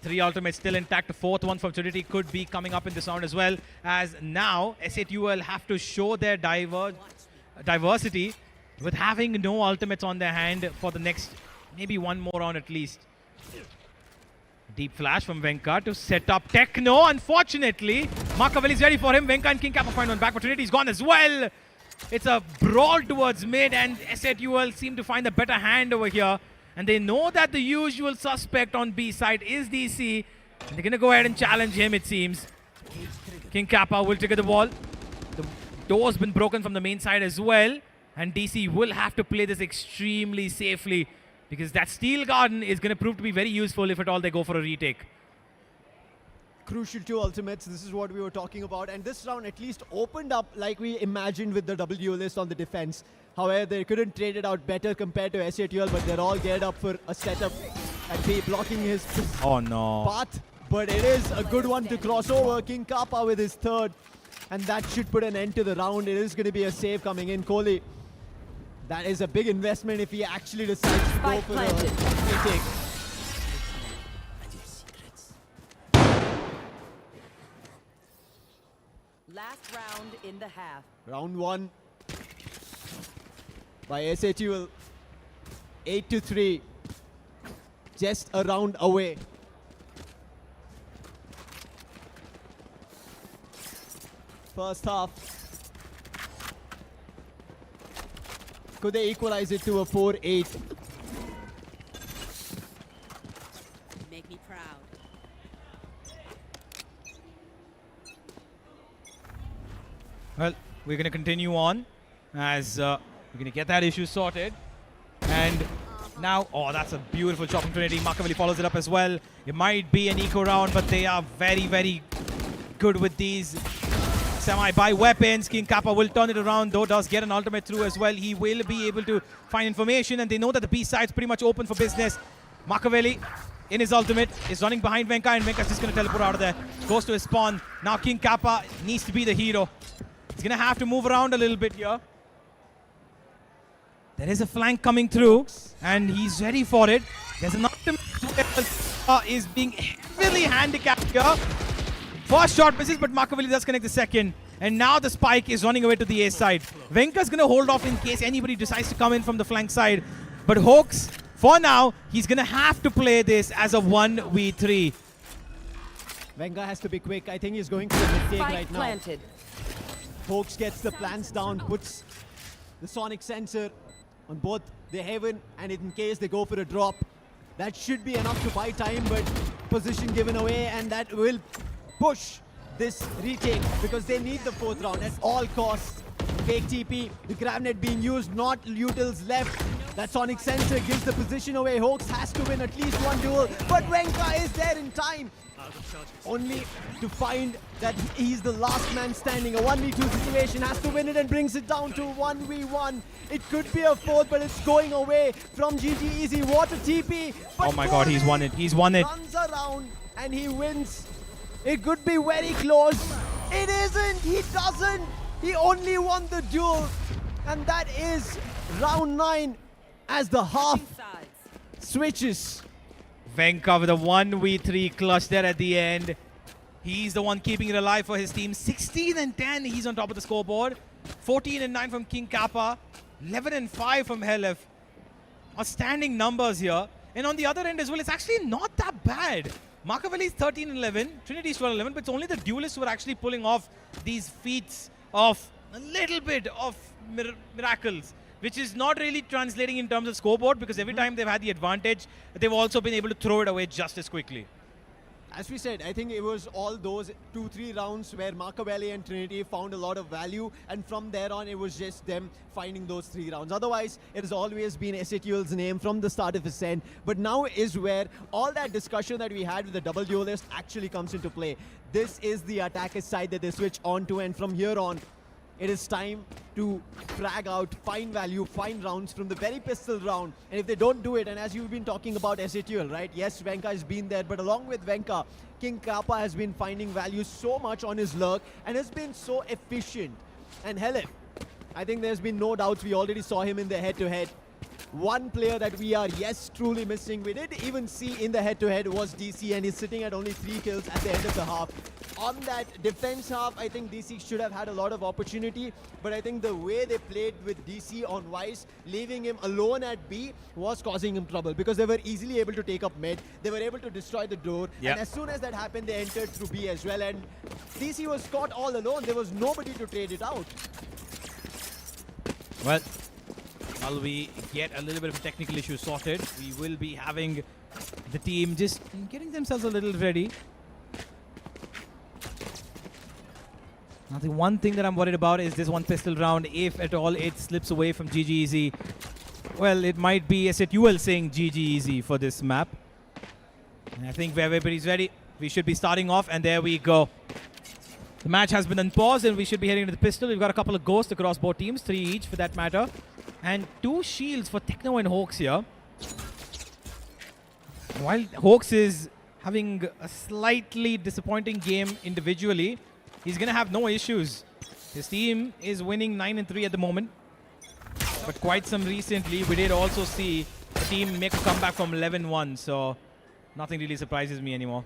3 ultimates still intact. The 4th one from Trinity could be coming up in this round as well, as now SATUL have to show their diversity with having no ultimates on their hand for the next maybe one more round at least. Deep flash from Venka to set up Techno. Unfortunately, Makaveli is ready for him. Venka and King Kappa find one back, but Trinity's gone as well. It's a brawl towards mid, and SATUL seem to find a better hand over here. And they know that the usual suspect on B side is DC. And they're going to go ahead and challenge him, it seems. King Kappa will trigger the wall. The door's been broken from the main side as well. And DC will have to play this extremely safely, because that Steel Garden is going to prove to be very useful if at all they go for a retake. Crucial 2 ultimates, this is what we were talking about. And this round at least opened up like we imagined with the W list on the defense. However, they couldn't trade it out better compared to SATUL, but they're all geared up for a setup and be blocking his path. But it is a good one to cross over. King Kappa with his 3rd. And that should put an end to the round. It is going to be a save coming in. Kohli, that is a big investment if he actually decides to go for a retake. Last round in the half. Round 1 by SATUL. 8-3. Just a round away. First half. Could they equalize it to a 4-8? Make me proud. Well, we're going to continue on as we're going to get that issue sorted. And now, oh, that's a beautiful shot from Trinity. Makaveli follows it up as well. It might be an eco round, but they are very, very good with these semi-buy weapons. King Kappa will turn it around, though does get an ultimate through as well. He will be able to find information, and they know that the B side's pretty much open for business. Makaveli, in his ultimate, is running behind Venka, and Venka's just going to teleport out of there. Goes to his spawn. Now King Kappa needs to be the hero. He's going to have to move around a little bit here. There is a flank coming through, and he's ready for it. There's an ultimate is being heavily handicapped here. First shot misses, but Makaveli does connect the second. And now the spike is running away to the A side. Venka's going to hold off in case anybody decides to come in from the flank side. But Hoax, for now, he's going to have to play this as a 1v3. Venka has to be quick. I think he's going for a mistake right now. Planted. Hoax gets the plans down, puts the sonic sensor on both the heaven, and in case they go for a drop, that should be enough to buy time, but position given away, and that will push this retake because they need the 4th round at all costs. Fake TP, the grab net being used, not utils left. That sonic sensor gives the position away. Hoax has to win at least one duel, but Venka is there in time. Only to find that he's the last man standing. A 1v2 situation, has to win it and brings it down to 1v1. It could be a 4th, but it's going away from GG Easy. What a TP. But Oh my god, he's won it. He's won it. Runs around and he wins. It could be very close. It isn't. He doesn't. He only won the duel. And that is round 9 as the half switches. Venka with a 1v3 clutch there at the end. He's the one keeping it alive for his team. 16-10, he's on top of the scoreboard. 14-9 from King Kappa. 11-5 from Helef. Outstanding numbers here. And on the other end as well, it's actually not that bad. Makaveli is 13-11, Trinity is 12-11, but it's only the duelists who are actually pulling off these feats of a little bit of miracles, which is not really translating in terms of scoreboard, because every time they've had the advantage, they've also been able to throw it away just as quickly. As we said, I think it was all those 2-3 rounds where Machiavelli and Trinity found a lot of value, and from there on it was just them finding those 3 rounds. Otherwise, it has always been SATL's name from the start of Ascent, but now is where all that discussion that we had with the double duelist actually comes into play. This is the attacker's side that they switch on to, and from here on, it is time to frag out, find value, find rounds from the very pistol round. And if they don't do it, and as you've been talking about SATL, right? Yes, Venka has been there, but along with Venka, King Kappa has been finding value so much on his lurk and has been so efficient. And Helif, I think there's been no doubts. We already saw him in the head-to-head. One player that we are, yes, truly missing, we did even see in the head-to-head was DC, and he's sitting at only 3 kills at the end of the half. On that defense half, I think DC should have had a lot of opportunity, but I think the way they played with DC on Vice, leaving him alone at B, was causing him trouble because they were easily able to take up mid. They were able to destroy the door, and as soon as that happened, they entered through B as well, and DC was caught all alone. There was nobody to trade it out. Well, while we get a little bit of technical issue sorted, we will be having the team just getting themselves a little ready. Now, the one thing that I'm worried about is this one pistol round. If at all it slips away from GG, well, it might be SATL saying GG for this map. And I think where everybody's ready, we should be starting off, and there we go. The match has been unpaused, and we should be heading to the pistol. We've got a couple of ghosts across both teams, 3 each for that matter. And 2 shields for Techno and Hawks here. While Hawks is having a slightly disappointing game individually, he's going to have no issues. His team is winning 9-3 at the moment. But quite some recently, we did also see the team make a comeback from 11-1. So nothing really surprises me anymore.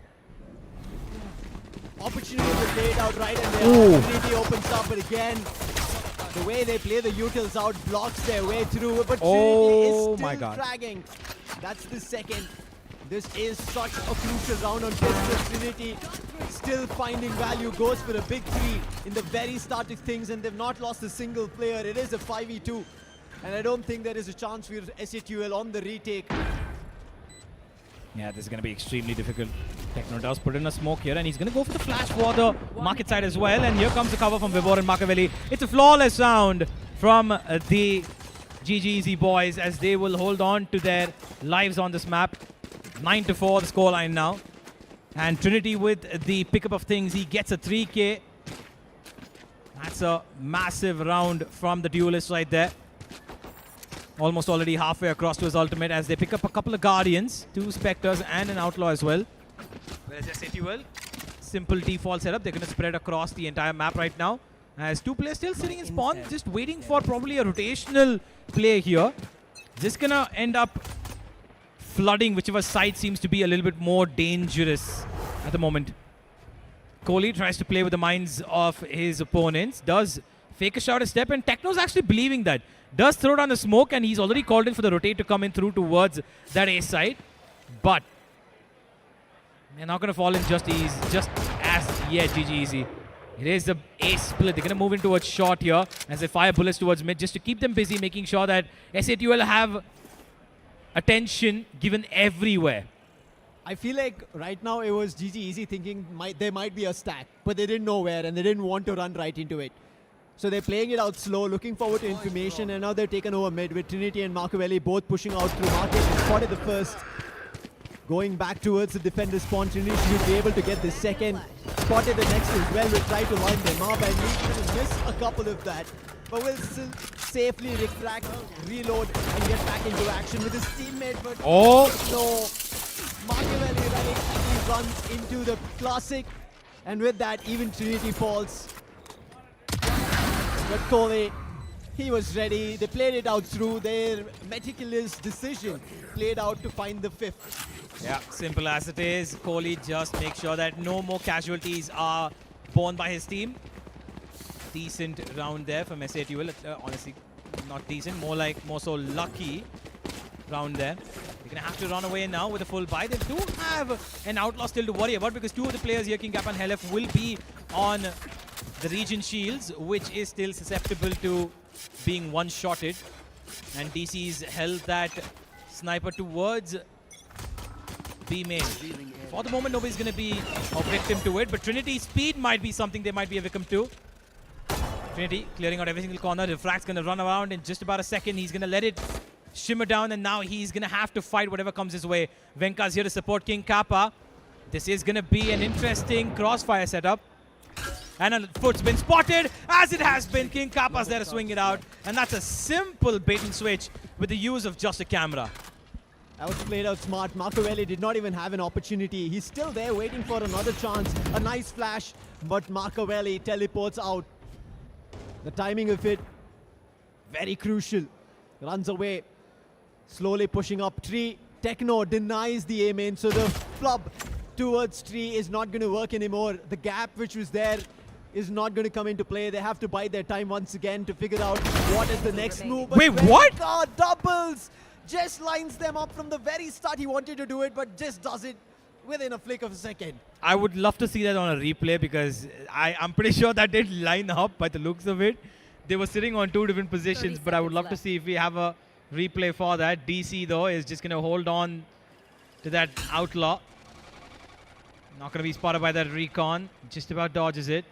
Opportunity to play it out right, and the opportunity opens up, but again, the way they play the utils out blocks their way through, but Trinity is still fragging. That's the second. This is such a crucial round on pistol. Trinity still finding value, goes for a big 3 in the very start of things, and they've not lost a single player. It is a 5v2, and I don't think there is a chance for SATL on the retake. Yeah, this is going to be extremely difficult. Techno does put in a smoke here, and he's going to go for the flash for the market side as well. And here comes the cover from Vibor and Machiavelli. It's a flawless round from the GG boys as they will hold on to their lives on this map. 9-4 the scoreline now. And Trinity with the pickup of things, he gets a 3K. That's a massive round from the duelist right there. Almost already halfway across to his ultimate as they pick up a couple of Guardians, 2 Spectres and an Outlaw as well. Whereas SATL, simple default setup, they're going to spread across the entire map right now. As 2 players still sitting in spawn, just waiting for probably a rotational play here. Just going to end up flooding whichever side seems to be a little bit more dangerous at the moment. Kohli tries to play with the minds of his opponents, does fake a shot a step, and Techno's actually believing that. Does throw down the smoke, and he's already called in for the rotate to come in through towards that A side. But they're not going to fall in just as yet, GG. It is the A split. They're going to move in towards short here as they fire bullets towards mid just to keep them busy, making sure that SATL have attention given everywhere. I feel like right now it was GG thinking there might be a stack, but they didn't know where, and they didn't want to run right into it. So they're playing it out slow, looking forward to information, and now they're taken over mid with Trinity and Machiavelli both pushing out through market. Spotted the first. Going back towards the defender spawn, Trinity should be able to get the second. Spotted the next as well, will try to line them up, and will miss a couple of that. But will still safely refract, reload, and get back into action with his teammate. But no, Machiavelli right, and he runs into the classic. And with that, even Trinity falls. But Kohli, he was ready. They played it out through their meticulous decision. Played out to find the 5th. Yeah, simple as it is. Kohli just makes sure that no more casualties are borne by his team. Decent round there from SATL. Honestly, not decent. More so lucky round there. They're going to have to run away now with a full buy. They do have an Outlaw still to worry about because 2 of the players here, King Kappa and Helef, will be on the region shields, which is still susceptible to being one-shotted. And DC's held that sniper towards B main. For the moment, nobody's going to be a victim to it, but Trinity speed might be something they might be a victim to. Trinity clearing out every single corner. Refract's going to run around in just about a second. He's going to let it shimmer down, and now he's going to have to fight whatever comes his way. Venka's here to support King Kappa. This is going to be an interesting crossfire setup. And a foot's been spotted, as it has been. King Kappa's there to swing it out. And that's a simple bait and switch with the use of just a camera. That was played out smart. Marcovelli did not even have an opportunity. He's still there waiting for another chance. A nice flash, but Marcovelli teleports out. The timing of it, very crucial. Runs away, slowly pushing up tree. Techno denies the A main, so the flub towards tree is not going to work anymore. The gap which was there is not going to come into play. They have to bide their time once again to figure out what is the next move. But wait, what? God, doubles! Just lines them up from the very start. He wanted to do it, but just does it within a flick of a second. I would love to see that on a replay, because I'm pretty sure that did line up by the looks of it. They were sitting on two different positions, but I would love to see if we have a replay for that. DC, though, is just going to hold on to that outlaw. Not going to be spotted by that recon. Just about dodges it.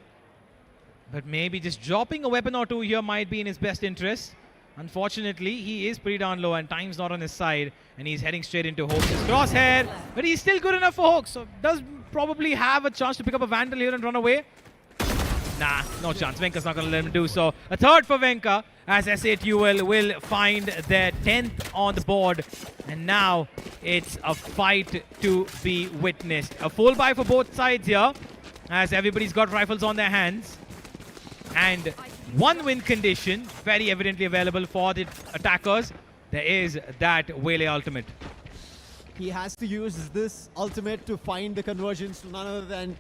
But maybe just dropping a weapon or two here might be in his best interest. Unfortunately, he is pretty darn low and time's not on his side, and he's heading straight into Hoax' crosshair. But he's still good enough for Hoax, so does probably have a chance to pick up a Vandal here and run away. Nah, no chance. Venka's not going to let him do so. A third for Venka, as SA2L will find their 10th on the board. And now it's a fight to be witnessed. A full buy for both sides here, as everybody's got rifles on their hands. And one win condition very evidently available for the attackers. There is that Waylay ultimate. He has to use this ultimate to find the conversions to none other than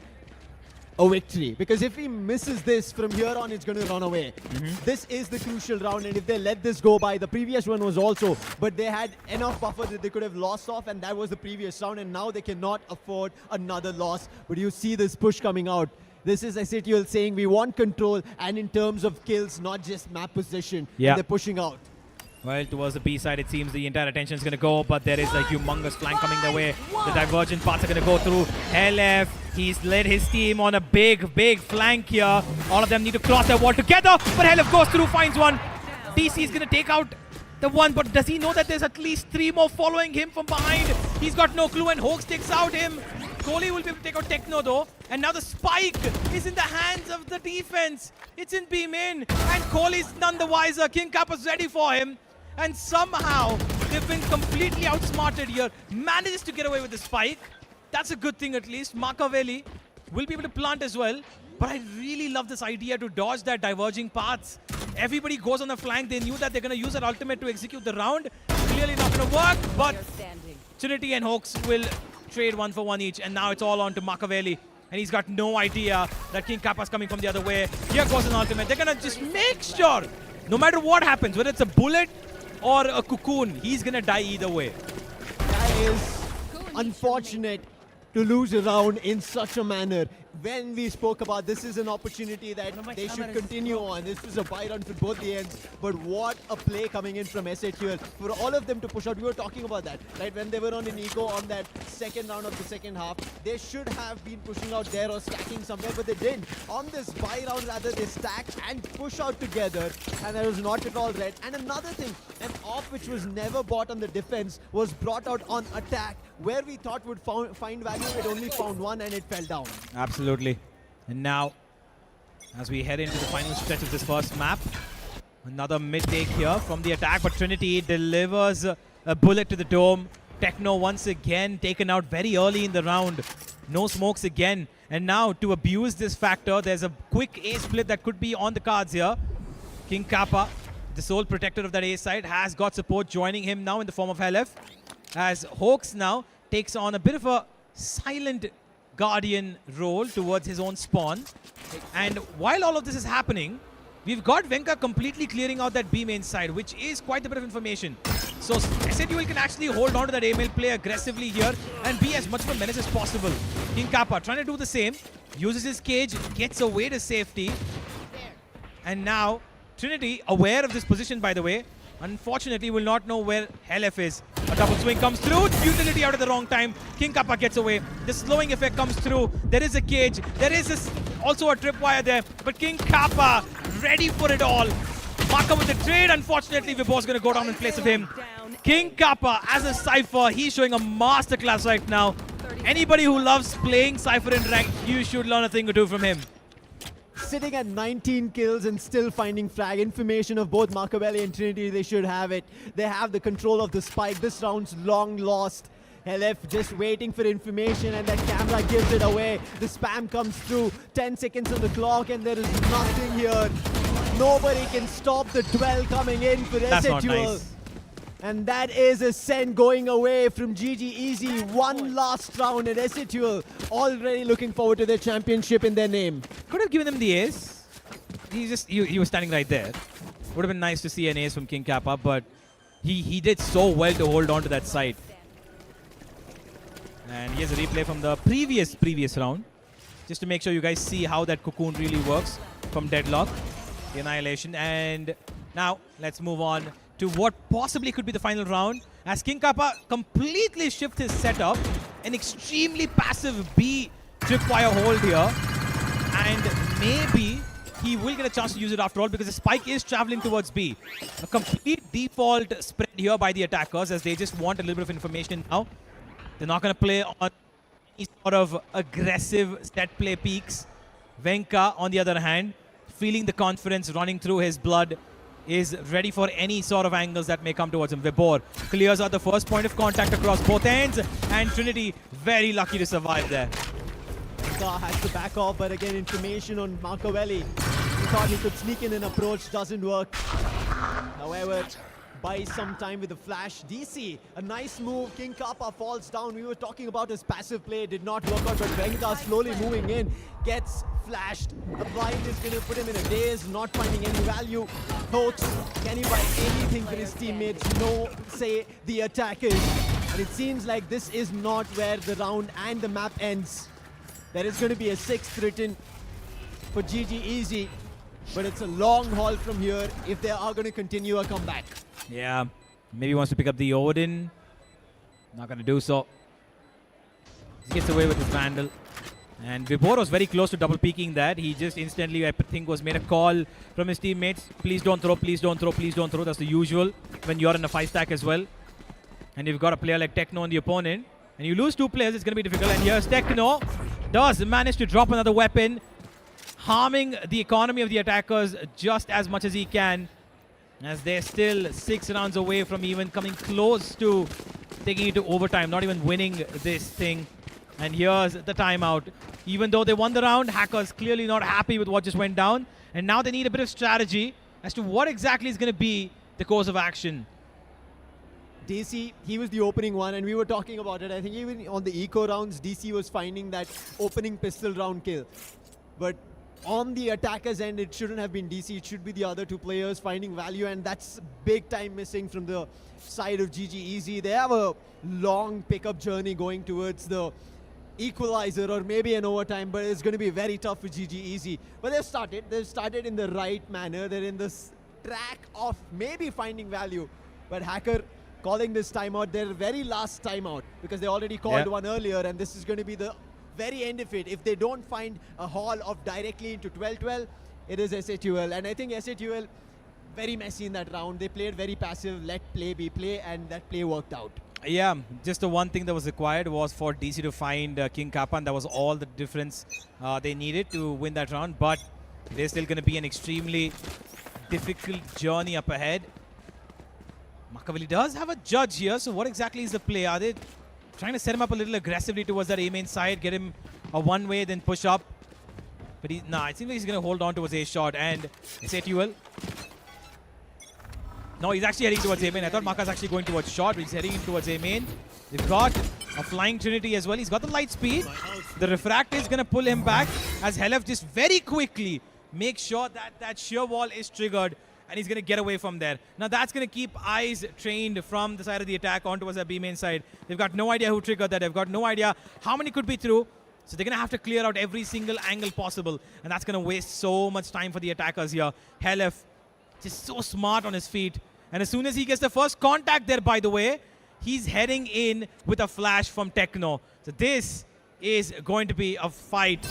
a victory. Because if he misses this from here on, it's going to run away. This is the crucial round, and if they let this go by, the previous one was also, but they had enough buffer that they could have lost off, and that was the previous round, and now they cannot afford another loss. But you see this push coming out. This is SATL saying we want control, and in terms of kills, not just map position. Yeah. They're pushing out. Well, towards the B side, it seems the entire attention is going to go, but there is a humongous flank coming their way. The divergent paths are going to go through. LF, he's led his team on a big flank here. All of them need to cross their wall together, but LF goes through, finds one. DC is going to take out the one, but does he know that there's at least 3 more following him from behind? He's got no clue, and Hoax takes out him. Kohli will be able to take out Techno, though. And now the spike is in the hands of the defense. It's in B main, and Kohli's none the wiser. King Kappa's ready for him. And somehow, they've been completely outsmarted here. Manages to get away with the spike. That's a good thing, at least. Marcovelli will be able to plant as well. But I really love this idea to dodge that diverging paths. Everybody goes on the flank. They knew that they're going to use that ultimate to execute the round. Clearly not going to work, but Trinity and Hoax will trade 1 for 1 each. And now it's all on to Marcovelli. And he's got no idea that King Kappa's coming from the other way. Here goes an ultimate. They're going to just make sure, no matter what happens, whether it's a bullet or a cocoon, he's going to die either way. That is unfortunate to lose a round in such a manner. When we spoke about this is an opportunity that they should continue on. This was a buy round for both the ends. But what a play coming in from SATL. For all of them to push out, we were talking about that, right? When they were on an eco on that second round of the second half, they should have been pushing out there or stacking somewhere, but they didn't. On this buy round, rather, they stack and push out together, and that was not at all red. And another thing, an off which was never bought on the defense was brought out on attack, where we thought would find value. It only found one, and it fell down. Absolutely. And now, as we head into the final stretch of this first map, another mid-take here from the attack, but Trinity delivers a bullet to the dome. Techno once again taken out very early in the round. No smokes again. And now, to abuse this factor, there's a quick A split that could be on the cards here. King Kappa, the sole protector of that A side, has got support joining him now in the form of LF. As Hoax now takes on a bit of a silent Guardian role towards his own spawn. And while all of this is happening, we've got Venka completely clearing out that B main side, which is quite a bit of information. So SATL can actually hold on to that A main, play aggressively here, and be as much of a menace as possible. King Kappa trying to do the same, uses his cage, gets away to safety. And now Trinity, aware of this position by the way, Unfortunately, we'll not know where Helef is. A double swing comes through. Utility out at the wrong time. King Kappa gets away. The slowing effect comes through. There is a cage. There is also a tripwire there. But King Kappa ready for it all. Maka with the trade. Unfortunately, Vibor's going to go down in place of him. King Kappa as a Cypher. He's showing a masterclass right now. Anybody who loves playing Cypher in rank, you should learn a thing or two from him. Sitting at 19 kills and still finding frag information of both Machiavelli and Trinity. They should have it. They have the control of the spike. This round's long lost. Helef just waiting for information, and that camera gives it away. The spam comes through. 10 seconds on the clock, and there is nothing here. Nobody can stop the 12 coming in for That's not Esetual. nice. And that is a send going away from GG Easy. One last round, and Esetual already looking forward to their championship in their name. Could have given him the ace. He was standing right there. Would have been nice to see an ace from King Kappa, but he did so well to hold on to that side. And here's a replay from the previous round, just to make sure you guys see how that cocoon really works from Deadlock, the Annihilation. And now let's move on to what possibly could be the final round, as King Kappa completely shifts his setup. An extremely passive B tripwire hold here, and maybe he will get a chance to use it after all, because the spike is traveling towards B. A complete default spread here by the attackers, as they just want a little bit of information now. They're not going to play on any sort of aggressive set play peaks. Venka, on the other hand, feeling the confidence running through his blood, is ready for any sort of angles that may come towards him. Vibor clears out the first point of contact across both ends, and Trinity very lucky to survive there. Venka has to back off, but again, information on Machiavelli. He thought he could sneak in an approach, doesn't work. However, buys some time with the flash. DC, a nice move. King Kappa falls down. We were talking about his passive play. Did not work out, but Venka slowly moving in. Gets flashed. The blind is going to put him in a daze, not finding any value. Hoax, can he buy anything for his teammates? No, say the attackers. And it seems like this is not where the round and the map ends. There is going to be a 6th written for GG Easy, but it's a long haul from here if they are going to continue a comeback. Yeah, maybe wants to pick up the Odin. Not going to do so. He gets away with his Vandal. And Vibor was very close to double peeking that. He just instantly, I think, was made a call from his teammates. Please don't throw, please don't throw, please don't throw. That's the usual when you're in a 5-stack as well. And you've got a player like Techno on the opponent, and you lose 2 players, it's going to be difficult. And here's Techno. Does manage to drop another weapon, harming the economy of the attackers just as much as he can, as they're still 6 rounds away from even coming close to taking it to overtime, not even winning this thing. And here's the timeout. Even though they won the round, Hackers clearly not happy with what just went down, and now they need a bit of strategy as to what exactly is going to be the course of action. DC, he was the opening one, and we were talking about it. I think even on the eco rounds, DC was finding that opening pistol round kill. But on the attacker's end, it shouldn't have been DC. It should be the other 2 players finding value, and that's big time missing from the side of GG Easy. They have a long pickup journey going towards the equalizer or maybe an overtime, but it's going to be very tough for GG Easy. But they've started in the right manner. They're in this track of maybe finding value. But Hacker calling this timeout, their very last timeout, because they already called one earlier, and this is going to be the very end of it. If they don't find a haul of directly into 12-12, it is Esetual. And I think Esetual, very messy in that round. They played very passive, let play be play, and that play worked out. Yeah, just the one thing that was required was for DC to find King Kappa, and that was all the difference they needed to win that round. But there's still going to be an extremely difficult journey up ahead. Machiavelli does have a judge here, so what exactly is the play? Are they trying to set him up a little aggressively towards that A-main side, get him a one-way, then push up? But it seems like he's going to hold on towards A shot, and Esetual. No, he's actually heading towards A-main. I thought Maka's actually going towards short, but he's heading in towards A-main. They've got a flying Trinity as well. He's got the light speed. The refract is going to pull him back, as Helef just very quickly makes sure that that sheer wall is triggered, and he's going to get away from there. Now that's going to keep eyes trained from the side of the attack on towards the B-main side. They've got no idea who triggered that. They've got no idea how many could be through. So they're going to have to clear out every single angle possible, and that's going to waste so much time for the attackers here. Helef just so smart on his feet, And as soon as he gets the first contact there, by the way, he's heading in with a flash from Techno. So this is going to be a fight.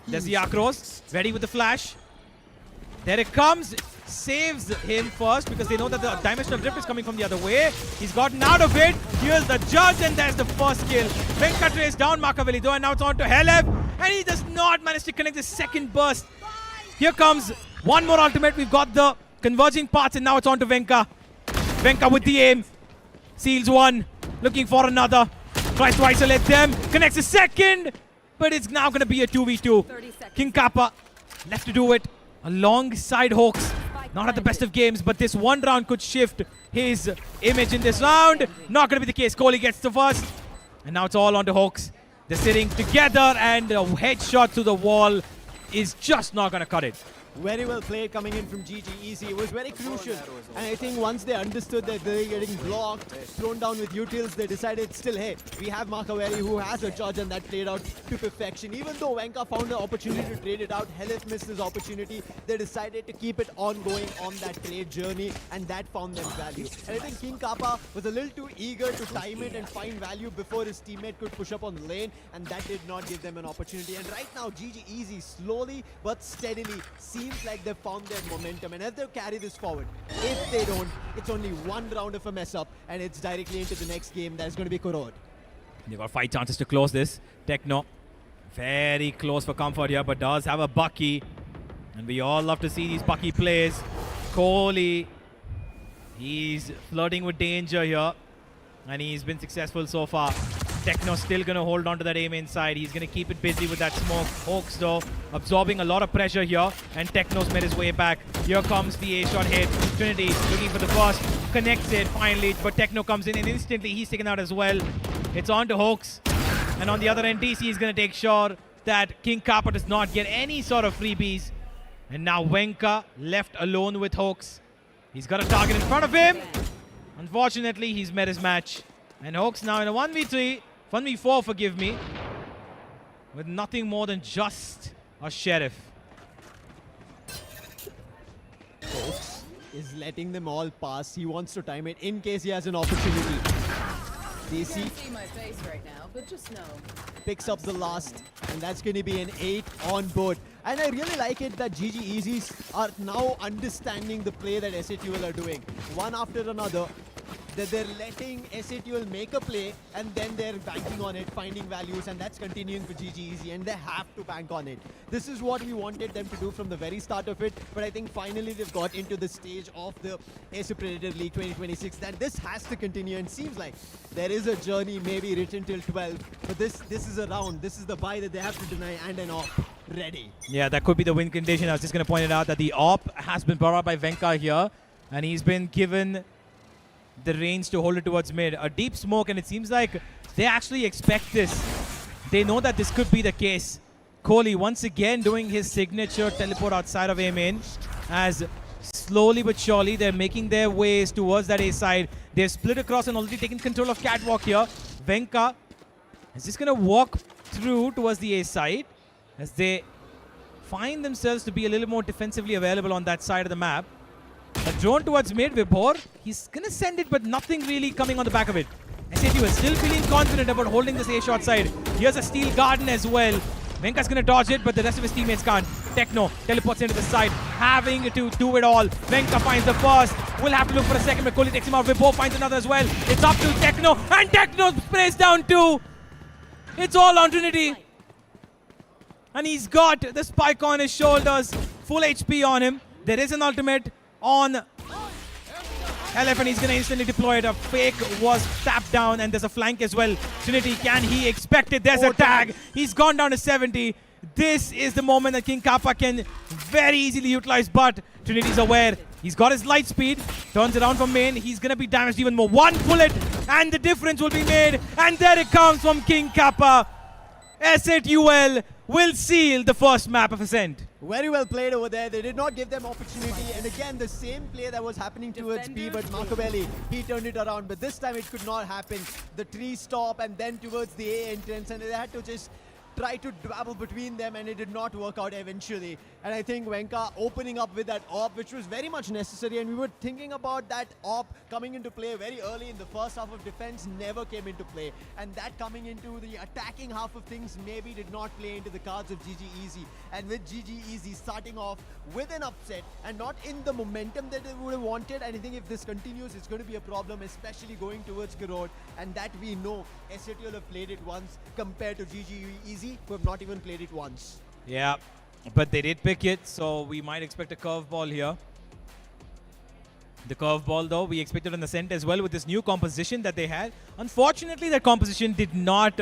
There's the Akros, ready with the flash. There it comes, saves him first because they know that the dimensional drift is coming from the other way. He's gotten out of it. Here's the judge, and there's the first kill. Venka traces down Makaveli though, and now it's on to Heleb, and he does not manage to connect the second burst. Here comes one more ultimate. We've got the converging parts, and now it's on to Venka. Venka with the aim. Seals one, looking for another. Tries to isolate them, connects the second, but it's now going to be a 2v2. King Kappa left to do it alongside Hawks. Not at the best of games, but this one round could shift his image in this round. Not going to be the case. Kohli gets the first, and now it's all on to Hawks. They're sitting together, and a headshot to the wall is just not going to cut it. Very well played coming in from GG Easy. It was very crucial. And I think once they understood that they're getting blocked, thrown down with utils, they decided still, hey, we have Makaveli who has a judge, and that played out to perfection. Even though Venka found the opportunity to trade it out, Helif missed his opportunity. They decided to keep it ongoing on that trade journey, and that found them value. And I think King Kappa was a little too eager to time it and find value before his teammate could push up on the lane, and that did not give them an opportunity. And right now, GG Easy slowly but steadily seems like they've found their momentum, and if they carry this forward, if they don't, it's only one round of a mess up, and it's directly into the next game that's going to be Korod. They've got 5 chances to close this. Techno, very close for comfort here, but does have a Bucky, and we all love to see these Bucky plays. Kohli, he's flirting with danger here, and he's been successful so far. Techno still going to hold on to that aim inside. He's going to keep it busy with that smoke. Hawks, though, absorbing a lot of pressure here, and Techno's made his way back. Here comes the A-shot hit. Trinity looking for the first, connects it finally, but Techno comes in, and instantly he's taken out as well. It's on to Hawks, and on the other end, DC is going to take sure that King Kappa does not get any sort of freebies. And now Venka left alone with Hawks. He's got a target in front of him. Unfortunately, he's met his match. And Hawks now in a 1v3, 1v4, forgive me, with nothing more than just a sheriff. Hawks is letting them all pass. He wants to time it in case he has an opportunity. DC see my face right now, but just know. Picks up the last, and that's going to be an 8 on board. And I really like it that GG Easies are now understanding the play that SATUL are doing. One after another, that they're letting SATUL make a play, and then they're banking on it, finding values, and that's continuing for GG Easy, and they have to bank on it. This is what we wanted them to do from the very start of it, but I think finally they've got into the stage of the Acer Predator League 2026 that this has to continue, and seems like there is a journey maybe written till 12, but this is a round, this is the buy that they have to deny, and an op ready. Yeah, that could be the win condition. I was just going to point it out that the op has been brought up by Venka here, and he's been given the range to hold it towards mid. A deep smoke, and it seems like they actually expect this. They know that this could be the case. Kohli once again doing his signature teleport outside of A main, as slowly but surely they're making their ways towards that A side. They've split across and already taken control of Catwalk here. Venka is just going to walk through towards the A side as they find themselves to be a little more defensively available on that side of the map. A drone towards mid, Vibhor. He's going to send it, but nothing really coming on the back of it. SATUL is still feeling confident about holding this A-shot side. Here's a steel garden as well. Venka's going to dodge it, but the rest of his teammates can't. Techno teleports into the side, having to do it all. Venka finds the first. We'll have to look for a second, but Kohli takes him out. Vibhor finds another as well. It's up to Techno, and Techno sprays down too. It's all on Trinity. And he's got the spike on his shoulders. Full HP on him. There is an ultimate on LF, and he's going to instantly deploy it. A fake was tapped down, and there's a flank as well. Trinity, can he expect it? There's a tag. He's gone down to 70. This is the moment that King Kappa can very easily utilize, but Trinity's aware. He's got his light speed, turns around from main. He's going to be damaged even more. One bullet, and the difference will be made. And there it comes from King Kappa. SATUL will seal the first map of Ascent. Very well played over there. They did not give them opportunity. And again, the same play that was happening towards B, but Makaveli, he turned it around. But this time it could not happen. The tree stop and then towards the A entrance, and they had to just tried to dabble between them and it did not work out eventually. And I think Venka opening up with that AWP, which was very much necessary, and we were thinking about that AWP coming into play very early in the first half of defense, never came into play. And that coming into the attacking half of things maybe did not play into the cards of GG Easy. And with GG Easy starting off with an upset and not in the momentum that they would have wanted, and I think if this continues, it's going to be a problem, especially going towards Karod. And that we know SATL have played it once compared to GG Easy, who have not even played it once. Yeah, but they did pick it, so we might expect a curveball here. The curveball, though, we expected on the scent as well with this new composition that they had. Unfortunately, that composition did not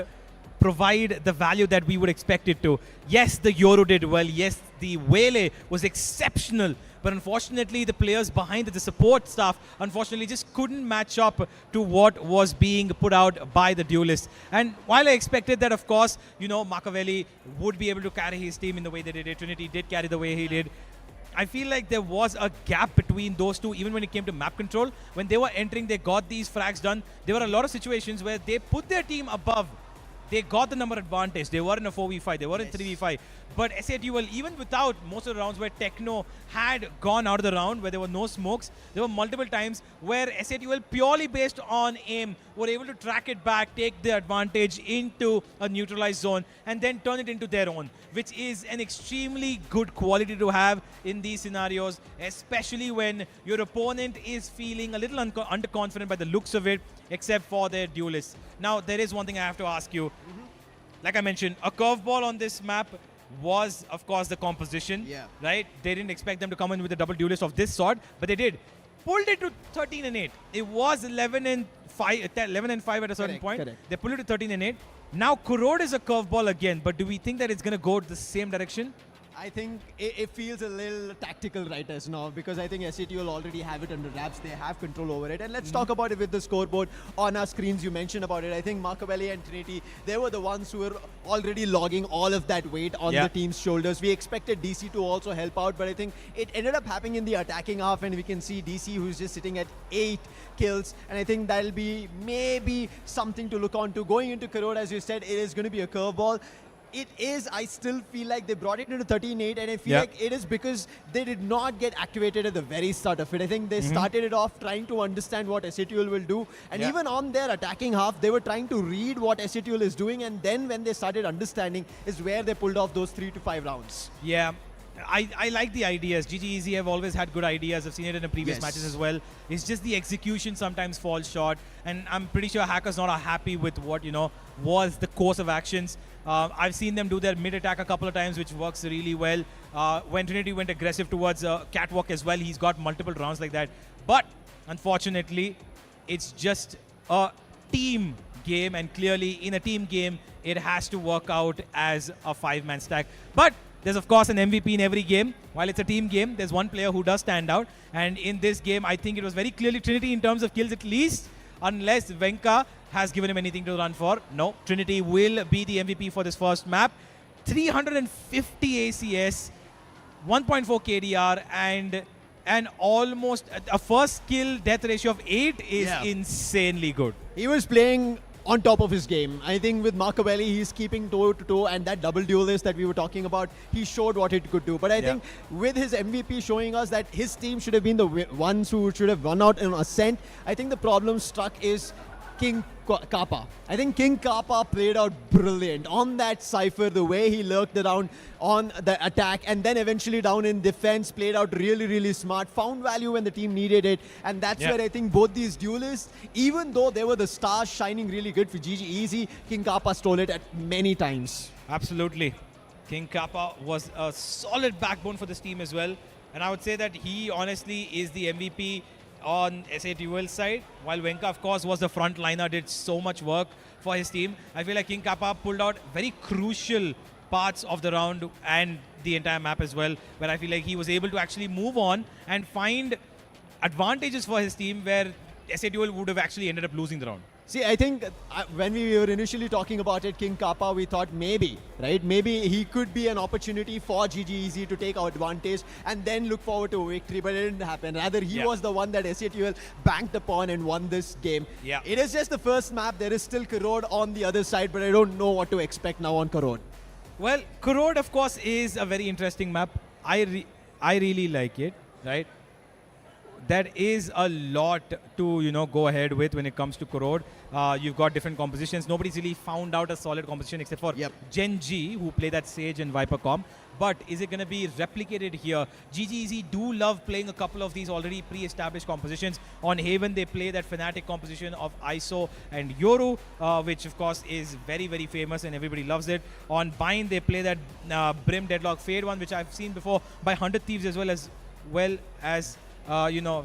provide the value that we would expect it to. Yes, the Yoru did well. Yes, the Wele was exceptional. But unfortunately, the players behind it, the support staff, unfortunately just couldn't match up to what was being put out by the duelists. And while I expected that, of course, you know, Machiavelli would be able to carry his team in the way they did. Trinity did carry the way he did. I feel like there was a gap between those two, even when it came to map control. When they were entering, they got these frags done. There were a lot of situations where they put their team above. They got the number advantage. They were in a 4v5. They were in 3v5. But SATL, even without most of the rounds where Techno had gone out of the round, where there were no smokes, there were multiple times where SATL, purely based on aim, were able to track it back, take the advantage into a neutralized zone, and then turn it into their own, which is an extremely good quality to have in these scenarios, especially when your opponent is feeling a little underconfident by the looks of it, except for their duelists. Now, there is one thing I have to ask you. Like I mentioned, a curveball on this map was, of course, the composition. Yeah. Right? They didn't expect them to come in with a double duelist of this sort, but they did. Pulled it to 13 and 8. It was 11 and 5 at a certain point. Correct. They pulled it to 13 and 8. Now, Kurod is a curveball again, but do we think that it's going to go the same direction? I think it feels a little tactical right as now, because I think SATL already have it under wraps. They have control over it. And let's talk about it with the scoreboard on our screens. You mentioned about it. I think Machiavelli and Trinity, they were the ones who were already logging all of that weight on the team's shoulders. We expected DC to also help out, but I think it ended up happening in the attacking half, and we can see DC who's just sitting at 8 kills. And I think that'll be maybe something to look on to. Going into Karod, as you said, it is going to be a curveball. It is, I still feel like they brought it into 13-8, and I feel like it is because they did not get activated at the very start of it. I think they started it off trying to understand what SATL will do, and even on their attacking half, they were trying to read what SATL is doing, and then when they started understanding is where they pulled off those 3 to 5 rounds. Yeah. I like the ideas. GG Easy have always had good ideas. I've seen it in the previous matches as well. It's just the execution sometimes falls short, and I'm pretty sure Hackers not are happy with what, you know, was the course of actions. I've seen them do their mid attack a couple of times, which works really well. When Trinity went aggressive towards Catwalk as well, he's got multiple rounds like that. But unfortunately, it's just a team game, and clearly in a team game, it has to work out as a 5-man stack. But there's, of course, an MVP in every game. While it's a team game, there's one player who does stand out. And in this game, I think it was very clearly Trinity in terms of kills at least, unless Venka has given him anything to run for. No, Trinity will be the MVP for this first map. 350 ACS, 1.4 KDR, and almost a first kill death ratio of 8 is insanely good. He was playing on top of his game. I think with Machiavelli, he's keeping toe to toe, and that double duelist that we were talking about, he showed what it could do. But I think with his MVP showing us that his team should have been the ones who should have won out in Ascent, I think the problem struck is King Kappa. I think King Kappa played out brilliant on that Cypher, the way he lurked around on the attack and then eventually down in defense, played out really, really smart, found value when the team needed it, and that's where I think both these duelists, even though they were the stars shining really good for GG Easy, King Kappa stole it at many times. Absolutely. King Kappa was a solid backbone for this team as well, and I would say that he honestly is the MVP on SATL side, while Venka, of course, was the front liner, did so much work for his team. I feel like King Kappa pulled out very crucial parts of the round and the entire map as well, where I feel like he was able to actually move on and find advantages for his team where SATL would have actually ended up losing the round. See, I think when we were initially talking about it, King Kappa, we thought maybe, right? Maybe he could be an opportunity for GG Easy to take our advantage and then look forward to a victory, but it didn't happen. Rather, he was the one that SATL banked upon and won this game. It is just the first map. There is still Karod on the other side, but I don't know what to expect now on Karod. Well, Kurod, of course, is a very interesting map. I really like it, right? There is a lot to go ahead with when it comes to Kurod. You've got different compositions. Nobody's really found out a solid composition except for Gen G, who play that Sage and Viper comp. But is it going to be replicated here? GGEZ do love playing a couple of these already pre-established compositions. On Haven, they play that Fnatic composition of ISO and Yoru, which of course is very, very famous and everybody loves it. On Bind, they play that Brim Deadlock Fade one, which I've seen before by 100 Thieves as well as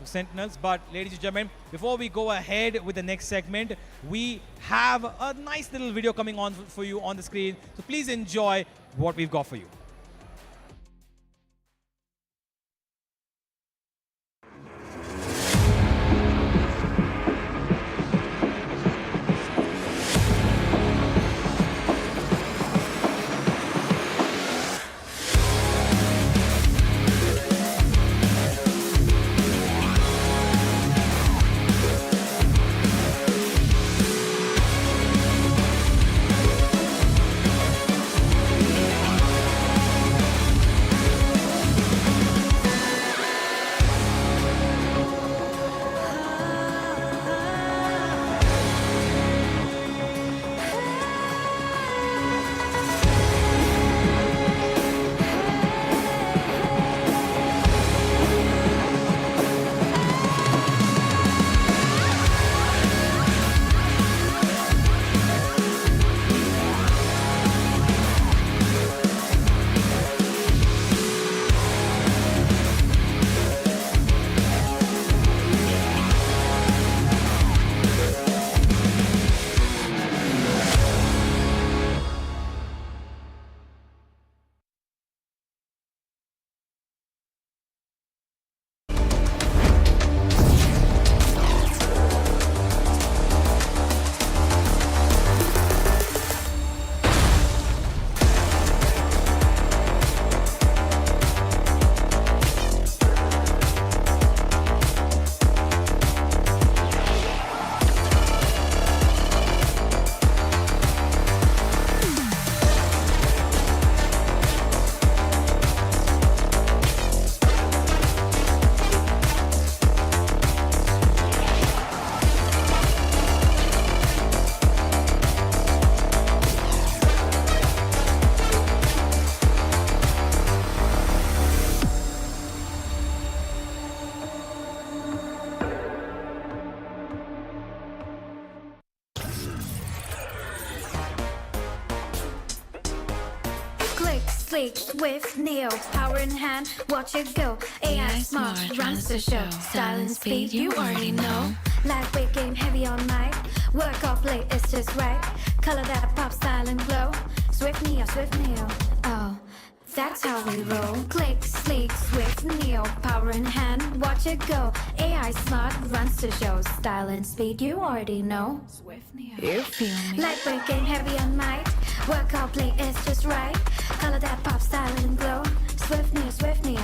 Sentinels. But ladies and gentlemen, before we go ahead with the next segment, we have a nice little video coming on for you on the screen. So please enjoy what we've got for you. Sleek, swift, neo, power in hand, watch it go. AI smart, runs the show. Style and speed, you already know. Lightweight game, heavy on mic. Work off late, it's just right. Color that pop, style and glow. Swift neo, oh, that's how we roll. Click, sleek, swift, neo, power in hand, watch it go. AI smart, runs the show. Style and speed, you already know. Swift neo, you feel me. Lightweight game, heavy on mic. Work out play, it's just right. Color that pop, style and glow. Swift neo,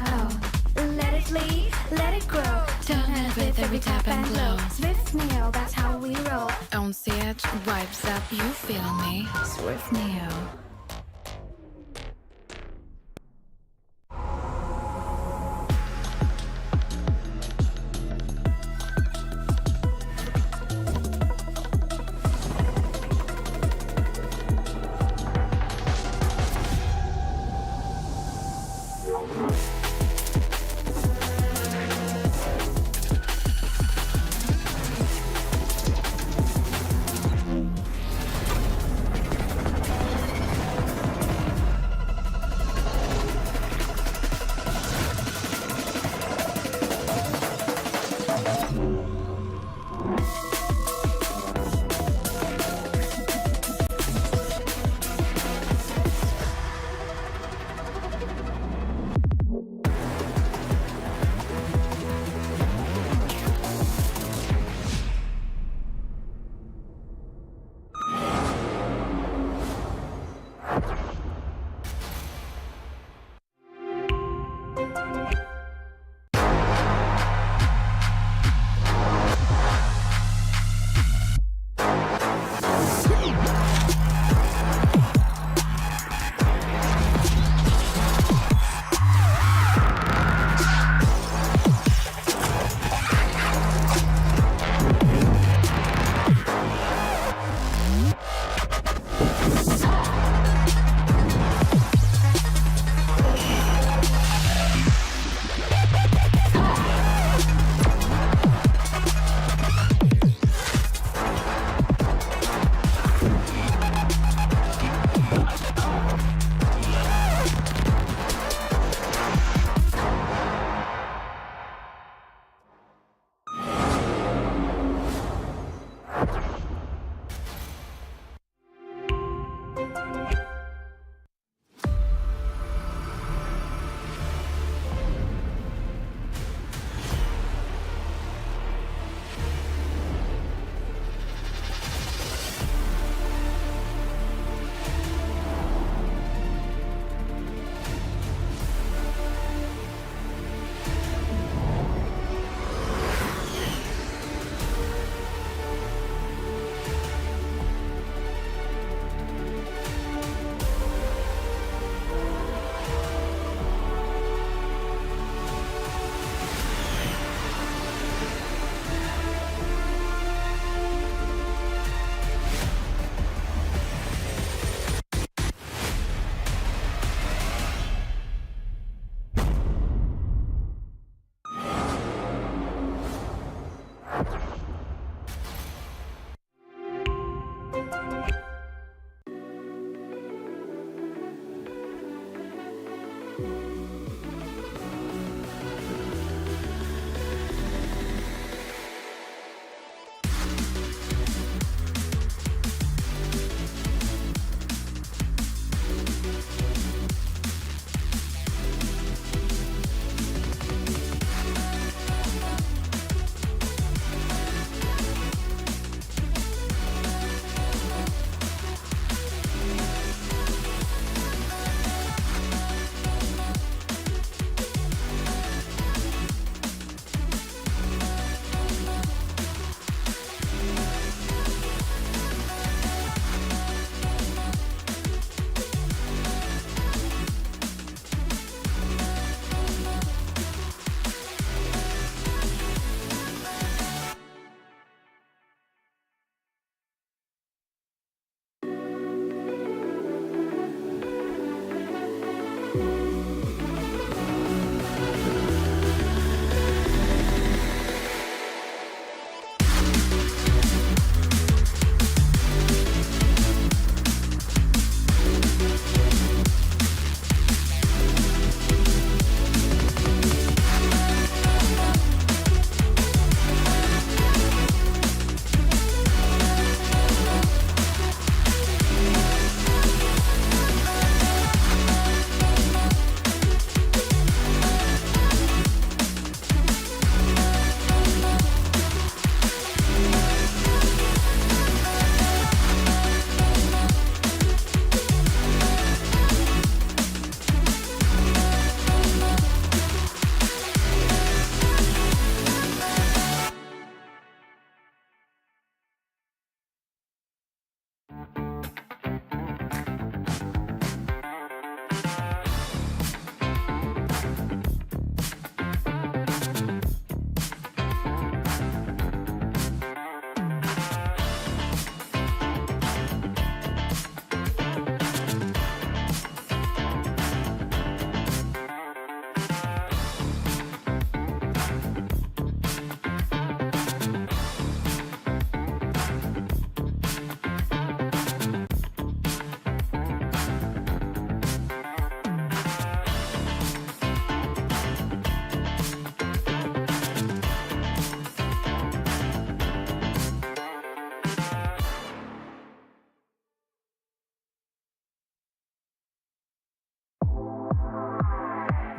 oh. Let it lead, let it grow. Turn it with every tap and glow. Swift neo, that's how we roll. On stage, vibes up, you feel me. Swift neo.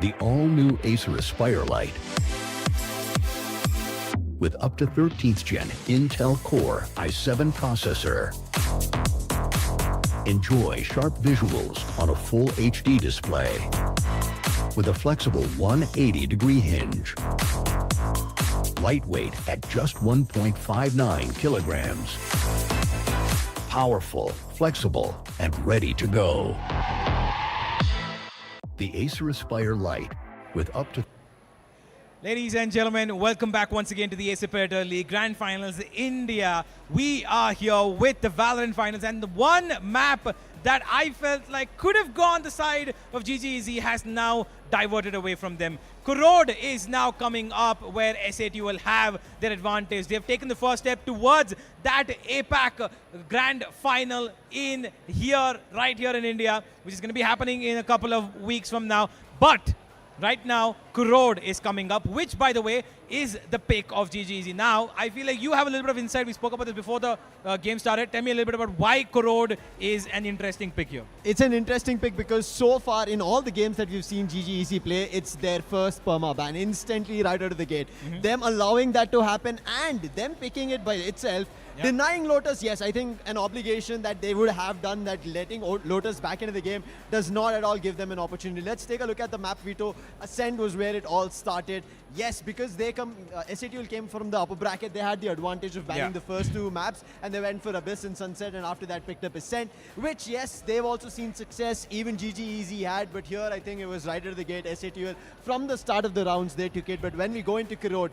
The all-new Acer Aspire Lite with up to 13th gen Intel Core i7 processor. Enjoy sharp visuals on a full HD display with a flexible 180-degree hinge. Lightweight at just 1.59 kilograms. Powerful, flexible, and ready to go. The Acer Aspire Lite with up to... Ladies and gentlemen, welcome back once again to the Acer Predator League Grand Finals India. We are here with the Valorant Finals, and the one map that I felt like could have gone the side of GGEZ has now diverted away from them. Kurod is now coming up where SAT will have their advantage. They have taken the first step towards that APAC Grand Final in here, right here in India, which is going to be happening in a couple of weeks from now. But Right now, Kurod is coming up, which, by the way, is the pick of GGEZ. Now, I feel like you have a little bit of insight. We spoke about this before the game started. Tell me a little bit about why Kurod is an interesting pick here. It's an interesting pick because so far in all the games that we've seen GGEZ play, it's their first perma ban instantly right out of the gate. Them allowing that to happen and them picking it by itself. Denying Lotus, yes, I think an obligation that they would have done, that letting Lotus back into the game does not at all give them an opportunity. Let's take a look at the map veto. Ascent was where it all started. Yes, because they SATL came from the upper bracket, they had the advantage of banning the first two maps, and they went for Abyss and Sunset, and after that picked up Ascent, which, yes, they've also seen success. Even GGEZ had, but here I think it was right out of the gate. SATL, from the start of the rounds, they took it. But when we go into Kurod,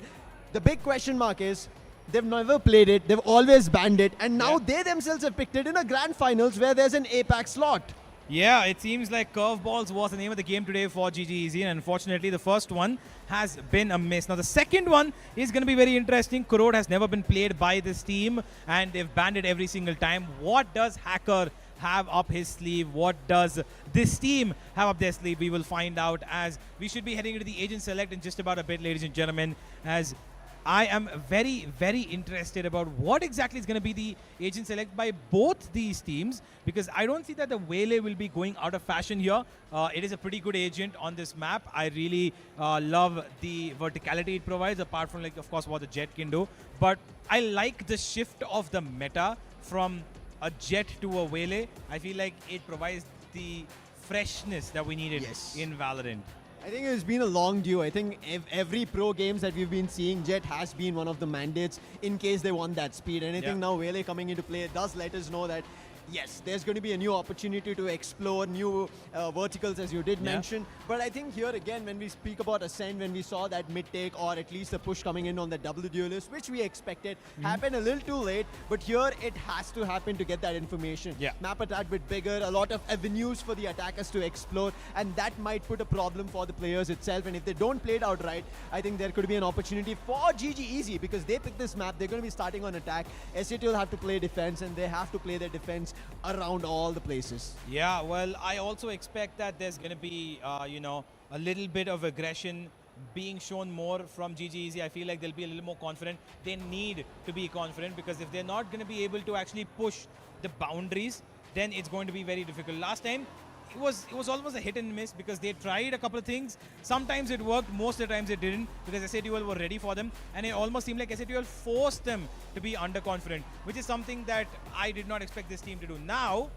the big question mark is, they've never played it, they've always banned it, and now they themselves have picked it in a grand finals where there's an APAC slot. Yeah, it seems like curveballs was the name of the game today for GGEZ, and unfortunately the first one has been a miss. Now the second one is going to be very interesting. Kurod has never been played by this team, and they've banned it every single time. What does Hacker have up his sleeve? What does this team have up their sleeve? We will find out as we should be heading into the agent select in just about a bit, ladies and gentlemen, as I am very, very interested about what exactly is going to be the agent select by both these teams, because I don't see that the Waylay will be going out of fashion here. It is a pretty good agent on this map. I really love the verticality it provides, apart from, like, of course, what the Jet can do. But I like the shift of the meta from a Jet to a Waylay. I feel like it provides the freshness that we needed in Valorant. I think it's been a long due. I think every pro games that we've been seeing, Jet has been one of the mandates in case they want that speed. And I think now Waylay coming into play does let us know that, yes, there's going to be a new opportunity to explore new verticals, as you did mention. But I think here again, when we speak about Ascent, when we saw that mid-take or at least a push coming in on the double duelist, which we expected, happened a little too late. But here it has to happen to get that information. Map a tad bit bigger, a lot of avenues for the attackers to explore, and that might put a problem for the players itself. And if they don't play it out right, I think there could be an opportunity for GGEZ, because they picked this map. They're going to be starting on attack. SAT will have to play defense, and they have to play their defense around all the places. Yeah, well, I also expect that there's going to be, a little bit of aggression being shown more from GGEZ. I feel like they'll be a little more confident. They need to be confident, because if they're not going to be able to actually push the boundaries, then it's going to be very difficult. Last time, it was almost a hit and miss, because they tried a couple of things. Sometimes it worked, most of the times it didn't, because SATL were ready for them, and it almost seemed like SATL forced them to be underconfident, which is something that I did not expect this team to do. Now,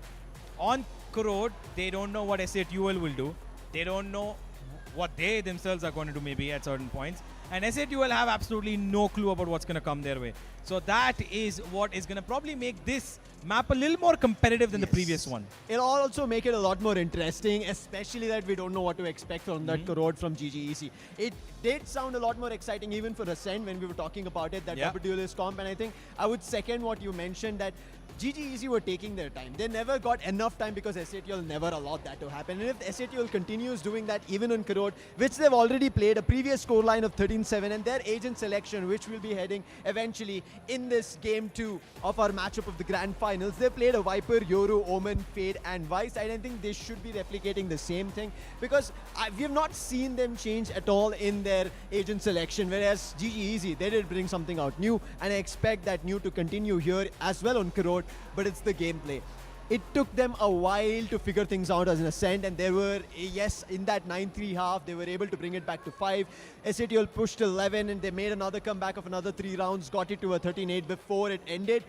on Kurod, they don't know what SATL will do. They don't know what they themselves are going to do maybe at certain points. And SATL have absolutely no clue about what's going to come their way. So that is what is going to probably make this map a little more competitive than the previous one. It'll also make it a lot more interesting, especially that we don't know what to expect from that Kurod from GGEC. It did sound a lot more exciting even for Ascent when we were talking about it, that double duelist comp, and I think I would second what you mentioned, that GGEC were taking their time. They never got enough time because SATL never allowed that to happen. And if SATL continues doing that even on Kurod, which they've already played, a previous scoreline of 13-7, and their agent selection, which will be heading eventually in this game 2 of our matchup of the grand finals, they played a Viper, Yoru, Omen, Fade, and Vice. I don't think they should be replicating the same thing, because we have not seen them change at all in their agent selection, whereas GGEZ, they did bring something out new, and I expect that new to continue here as well on Kurod. But it's the gameplay. It took them a while to figure things out as an Ascent, and there were, yes, in that 9-3 half, they were able to bring it back to 5. SATL pushed to 11, and they made another comeback of another 3 rounds, got it to a 13-8 before it ended.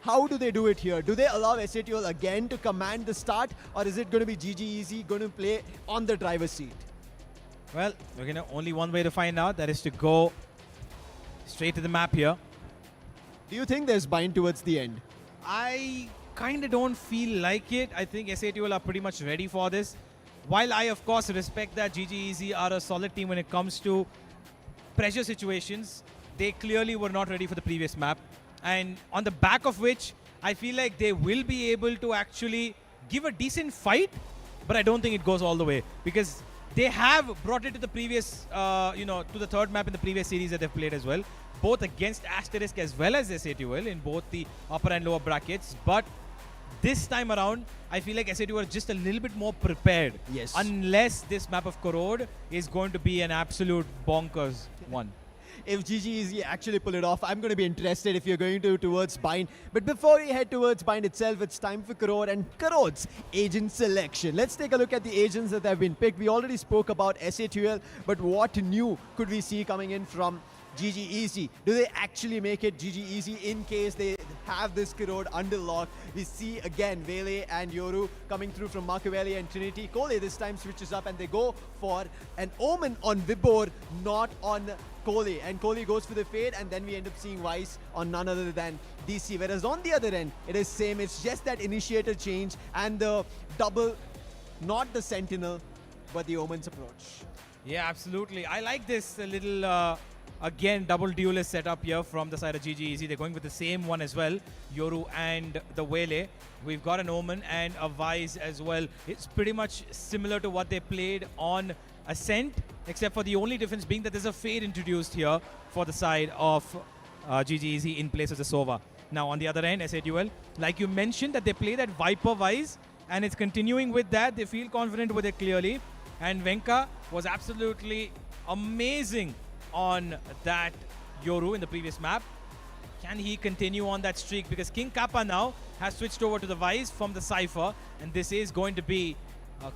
How do they do it here? Do they allow SATL again to command the start, or is it going to be GGEZ going to play on the driver's seat? Well, we're going to only one way to find out, that is to go straight to the map here. Do you think there's bind towards the end? I kind of don't feel like it. I think SATL are pretty much ready for this. While I, of course, respect that GGEZ are a solid team when it comes to pressure situations, they clearly were not ready for the previous map. And on the back of which, I feel like they will be able to actually give a decent fight, but I don't think it goes all the way, because they have brought it to the previous, to the third map in the previous series that they've played as well, both against Asterisk as well as SATL in both the upper and lower brackets. But this time around, I feel like SATU are just a little bit more prepared. Yes. Unless this map of Korod is going to be an absolute bonkers one. If GGEZ actually pull it off, I'm going to be interested if you're going towards Bind. But before we head towards Bind itself, it's time for Korod and Korod's agent selection. Let's take a look at the agents that have been picked. We already spoke about SATL, but what new could we see coming in from GGEZ? Do they actually make it GGEZ in case they have this Korod under lock? We see again Vele and Yoru coming through from Makaveli and Trinity. Kole this time switches up and they go for an Omen on Vibor, not on Kole. And Kole goes for the fade, and then we end up seeing Vice on none other than DC. Whereas on the other end, it is same. It's just that initiator change and the double, not the Sentinel, but the Omen's approach. Yeah, absolutely. I like this little, again, double duelist setup here from the side of GGEZ. They're going with the same one as well, Yoru and the Wele. We've got an Omen and a Vice as well. It's pretty much similar to what they played on Ascent, except for the only difference being that there's a fade introduced here for the side of GGEZ in place of the Sova. Now on the other end, SATUL, like you mentioned, that they play that Viper Vice, and it's continuing with that. They feel confident with it clearly. And Venka was absolutely amazing on that Yoru in the previous map. Can he continue on that streak? Because King Kappa now has switched over to the Vice from the Cypher, and this is going to be a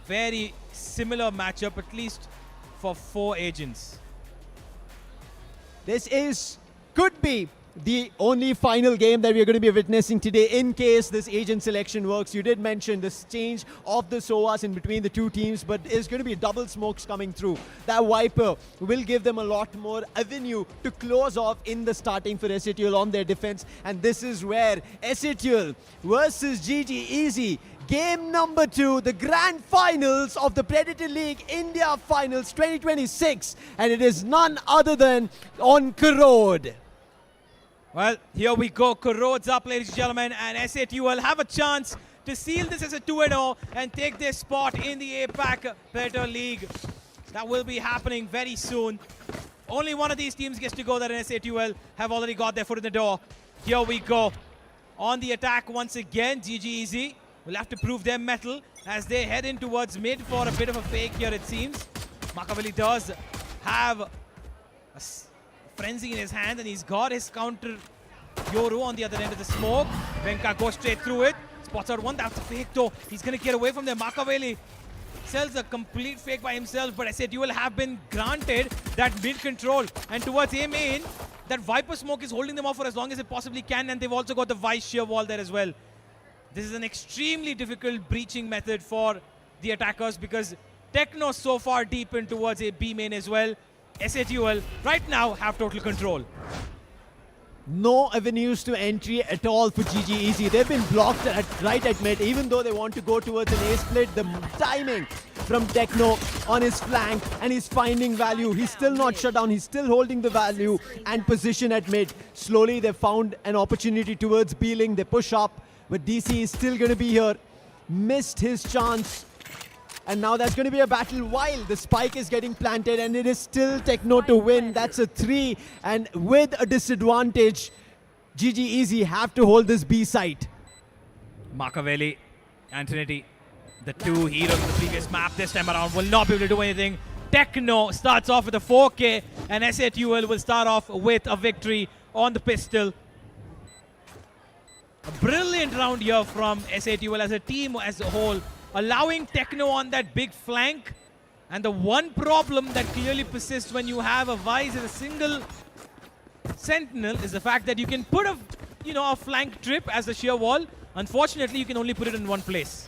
very similar matchup, at least for 4 agents. This could be the only final game that we are going to be witnessing today in case this agent selection works. You did mention this change of the SOAS in between the two teams, but there's going to be double smokes coming through. That Viper will give them a lot more avenue to close off in the starting for SATUL on their defense, and this is where SATUL versus GGEZ, game number 2, the grand finals of the Predator League India Finals 2026, and it is none other than on Korod. Well, here we go. Korod's up, ladies and gentlemen, and SATUL have a chance to seal this as a 2-0 and take their spot in the APAC Predator League. That will be happening very soon. Only one of these teams gets to go there, and SATUL have already got their foot in the door. Here we go. On the attack once again, GGEZ will have to prove their mettle as they head in towards mid for a bit of a fake here, it seems. Makaveli does have a frenzy in his hand, and he's got his counter Yoru on the other end of the smoke. Venka goes straight through it. Spots out one. That's a fake though. He's going to get away from there. Makaveli sells a complete fake by himself, but SATUL have been granted that mid control. And towards A main, that Viper smoke is holding them off for as long as it possibly can, and they've also got the Vice sheer wall there as well. This is an extremely difficult breaching method for the attackers because Techno so far deep in towards a B main as well. SATUL right now have total control. No avenues to entry at all for GGEZ. They've been blocked right at mid, even though they want to go towards an A split. The timing from Techno on his flank, and he's finding value. He's still not shut down. He's still holding the value and position at mid. Slowly they found an opportunity towards B-Link. They push up, but DC is still going to be here. Missed his chance. And now that's going to be a battle while the spike is getting planted, and it is still Techno to win. That's a 3, and with a disadvantage, GGEZ have to hold this B site. Makaveli and Trinity, the 2 heroes of the previous map this time around, will not be able to do anything. Techno starts off with a 4K, and SATUL will start off with a victory on the pistol. A brilliant round here from SATUL as a team as a whole, allowing Techno on that big flank. And the one problem that clearly persists when you have a Vice as a single Sentinel is the fact that you can put a flank trip as a sheer wall. Unfortunately, you can only put it in one place.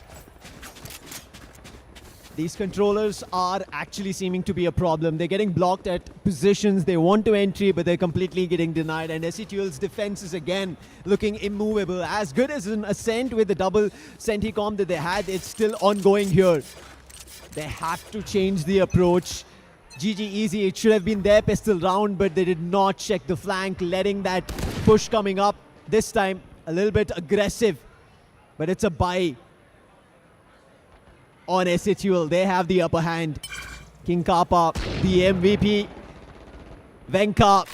These controllers are actually seeming to be a problem. They're getting blocked at positions. They want to entry, but they're completely getting denied. And SATUL's defense is again looking immovable. As good as an Ascent with the double Senticom that they had, it's still ongoing here. They have to change the approach. GGEZ, it should have been their pistol round, but they did not check the flank, letting that push coming up. This time, a little bit aggressive, but it's a buy on SATUL. They have the upper hand. King Kappa, the MVP. Venka,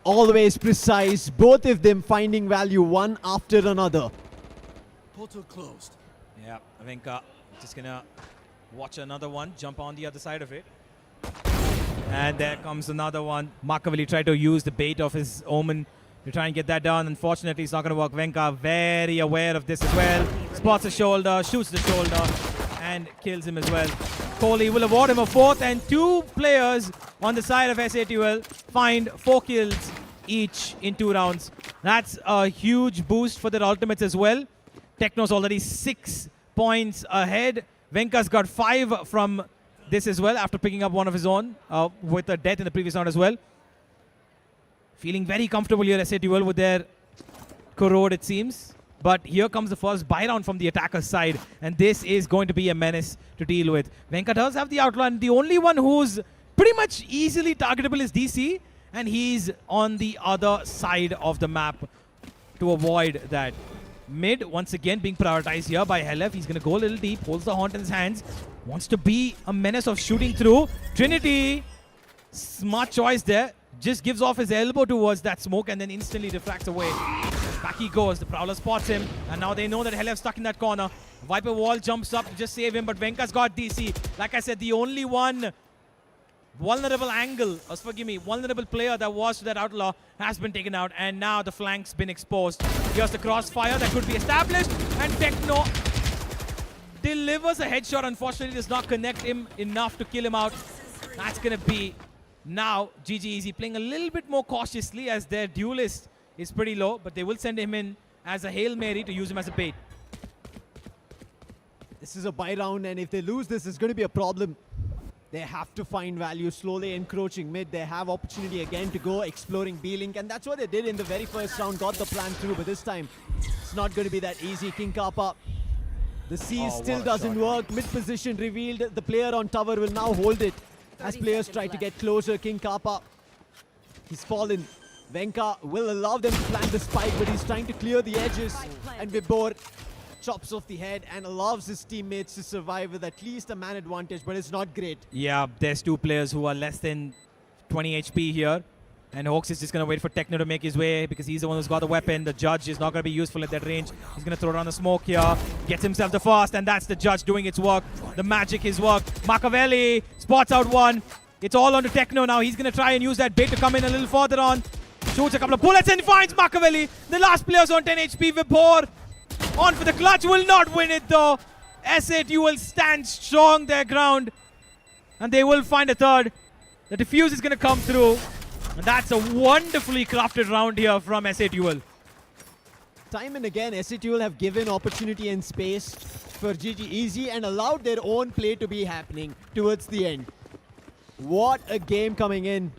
always precise. Both of them finding value one after another. Portal closed. Yeah, Venka just gonna watch another one, jump on the other side of it. And there comes another one. Makaveli tried to use the bait of his Omen to try and get that done. Unfortunately, it's not going to work. Venka very aware of this as well. Spots the shoulder, shoots the shoulder, and kills him as well. Kohli will award him a fourth, and 2 players on the side of SA2L find 4 kills each in 2 rounds. That's a huge boost for their ultimates as well. Techno's already 6 points ahead. Venka's got 5 from this as well after picking up one of his own with a death in the previous round as well. Feeling very comfortable here, SA2L, with their corrode, it seems. But here comes the first buy round from the attacker's side, and this is going to be a menace to deal with. Venka does have the outlaw, and the only one who's pretty much easily targetable is DC, and he's on the other side of the map to avoid that. Mid, once again, being prioritized here by Helef. He's going to go a little deep, holds the haunt in his hands, wants to be a menace of shooting through. Trinity, smart choice there. Just gives off his elbow towards that smoke and then instantly refracts away. Back he goes. The Prowler spots him, and now they know that Helef's stuck in that corner. Viper Wall jumps up to just save him, but Venka's got DC. Like I said, the only one vulnerable angle, vulnerable player that was to that outlaw has been taken out, and now the flank's been exposed. Here's the crossfire that could be established, and Techno delivers a headshot. Unfortunately, does not connect him enough to kill him out. That's going to be now GG Easy playing a little bit more cautiously as their duelist is pretty low, but they will send him in as a Hail Mary to use him as a bait. This is a buy round, and if they lose this, it's going to be a problem. They have to find value, slowly encroaching mid. They have opportunity again to go exploring B-Link, and that's what they did in the very first round, got the plan through, but this time it's not going to be that easy. King Kappa, the C still doesn't work. Mid position revealed. The player on tower will now hold it as players try to get closer. King Kappa, he's fallen. Venka will allow them to plant the spike, but he's trying to clear the edges, and Vibor chops off the head and allows his teammates to survive with at least a man advantage, but it's not great. Yeah, there's 2 players who are less than 20 HP here, and Hawks is just going to wait for Techno to make his way because he's the one who's got the weapon. The Judge is not going to be useful at that range. He's going to throw down the smoke here, gets himself the fast, and that's the Judge doing its work. The magic is work. Makaveli spots out one. It's all on to Techno now. He's going to try and use that bait to come in a little further on. Shoots a couple of bullets and finds Makaveli. The last player's on 10 HP. Vibor on for the clutch, will not win it though. SA2 will stand strong their ground, and they will find a third. The defuse is going to come through, and that's a wonderfully crafted round here from SA2. Time and again, SA2 have given opportunity and space for GG Easy and allowed their own play to be happening towards the end. What a game coming in.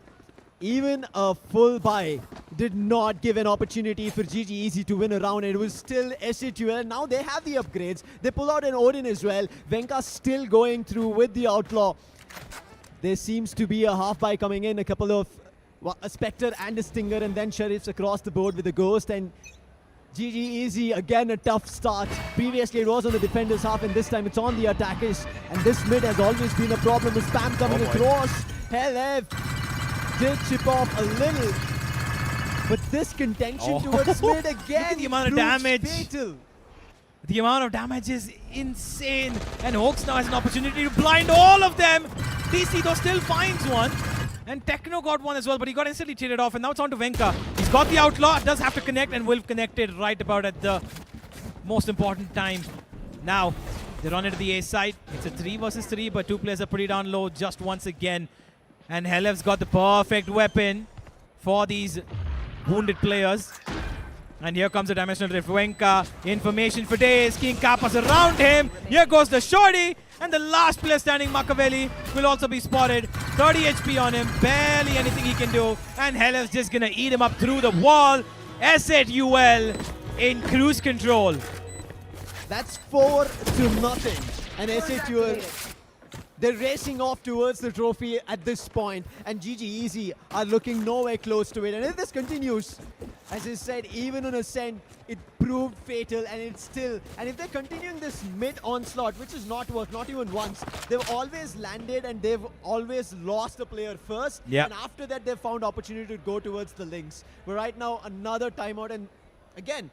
Even a full buy did not give an opportunity for GG Easy to win a round. It was still SA2L. Now they have the upgrades. They pull out an Odin as well. Venka still going through with the Outlaw. There seems to be a half buy coming in. A couple of a Spectre and a Stinger, and then Sheriffs across the board with a Ghost. And GG Easy, again a tough start. Previously it was on the defenders half, and this time it's on the attackers. And this mid has always been a problem. The spam coming across. Helef did chip off a little, but this contention towards mid again. Look at the amount of damage. Fatal. The amount of damage is insane, and Hawks now has an opportunity to blind all of them. DC though still finds one, and Techno got one as well, but he got instantly traded off, and now it's on to Venka. He's got the Outlaw, does have to connect, and will connect it right about at the most important time. Now they run into the A side. It's a 3 versus 3, but 2 players are pretty down low just once again. And Helef's got the perfect weapon for these wounded players. And here comes the Dimensional Rift. Venka, information for days. King Kappa's around him. Here goes the shorty. And the last player standing, Makaveli, will also be spotted. 30 HP on him. Barely anything he can do. And Helef's just going to eat him up through the wall. SA2L in cruise control. That's 4-0. And SA2L, they're racing off towards the trophy at this point, and GG Easy are looking nowhere close to it. And if this continues, as I said, even on Ascent, it proved fatal, and it's still. And if they're continuing this mid onslaught, which is not worked, not even once, they've always landed and they've always lost a player first. Yep. And after that, they've found opportunity to go towards the links. But right now, another timeout, and again,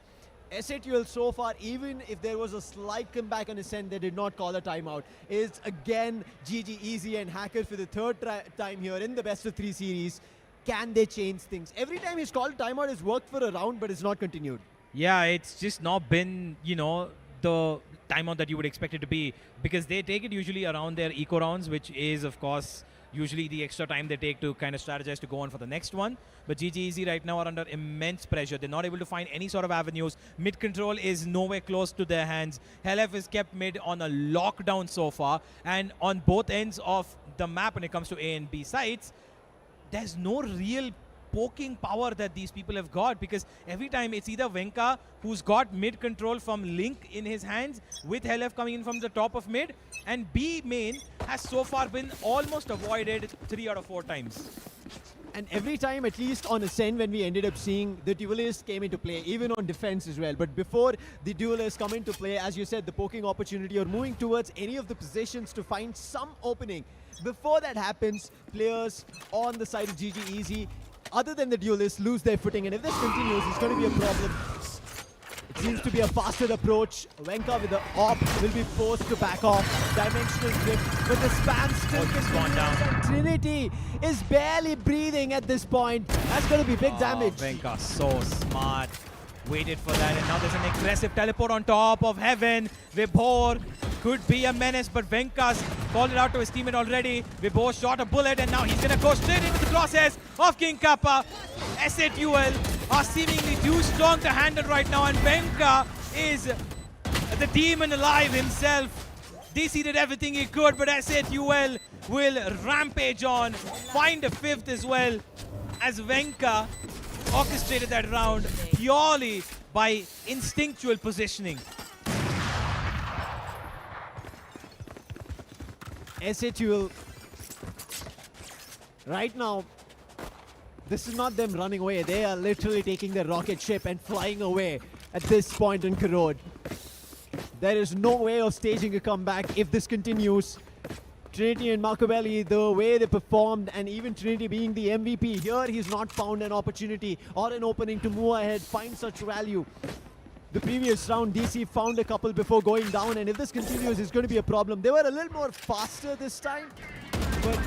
SATL so far, even if there was a slight comeback on Ascent, they did not call a timeout. It's again GG Easy and Hacker for the third time here in the best of 3 series. Can they change things? Every time he's called timeout, it's worked for a round, but it's not continued. Yeah, it's just not been, you know, the timeout that you would expect it to be, because they take it usually around their eco rounds, which is, of course, usually the extra time they take to kind of strategize to go on for the next one. But GG Easy right now are under immense pressure. They're not able to find any sort of avenues. Mid control is nowhere close to their hands. Helef is kept mid on a lockdown so far. And on both ends of the map, when it comes to A and B sides, there's no real poking power that these people have got, because every time it's either Venka, who's got mid control from Link in his hands, with Helef coming in from the top of mid, and B main has so far been almost avoided 3 out of 4 times. And every time, at least on Ascent, when we ended up seeing the duelists came into play, even on defense as well. But before the duelists come into play, as you said, the poking opportunity or moving towards any of the positions to find some opening. Before that happens, players on the side of GG Easy, other than the duelists, lose their footing. And if this continues, it's going to be a problem. It seems to be a faster approach. Venka with the op will be forced to back off. Dimensional drift, but the spam still continues. And Trinity is barely breathing at this point. That's going to be big damage. Venka, so smart. Waited for that, and now there's an aggressive teleport on top of Heaven. Vibhor could be a menace, but Venka's called it out to his teammate already. Vibhor shot a bullet, and now he's going to go straight into the crosshairs of King Kappa. SATL are seemingly too strong to handle right now, and Venka is the demon alive himself. DC did everything he could, but SATL will rampage on, find a 5th as well, as Venka orchestrated that round purely by instinctual positioning. SATL, right now, this is not them running away. They are literally taking the rocket ship and flying away at this point in Karod. There is no way of staging a comeback if this continues. Trinity and Marcobelli, the way they performed, and even Trinity being the MVP, here he's not found an opportunity or an opening to move ahead, find such value. The previous round, DC found a couple before going down, and if this continues, it's going to be a problem. They were a little more faster this time, but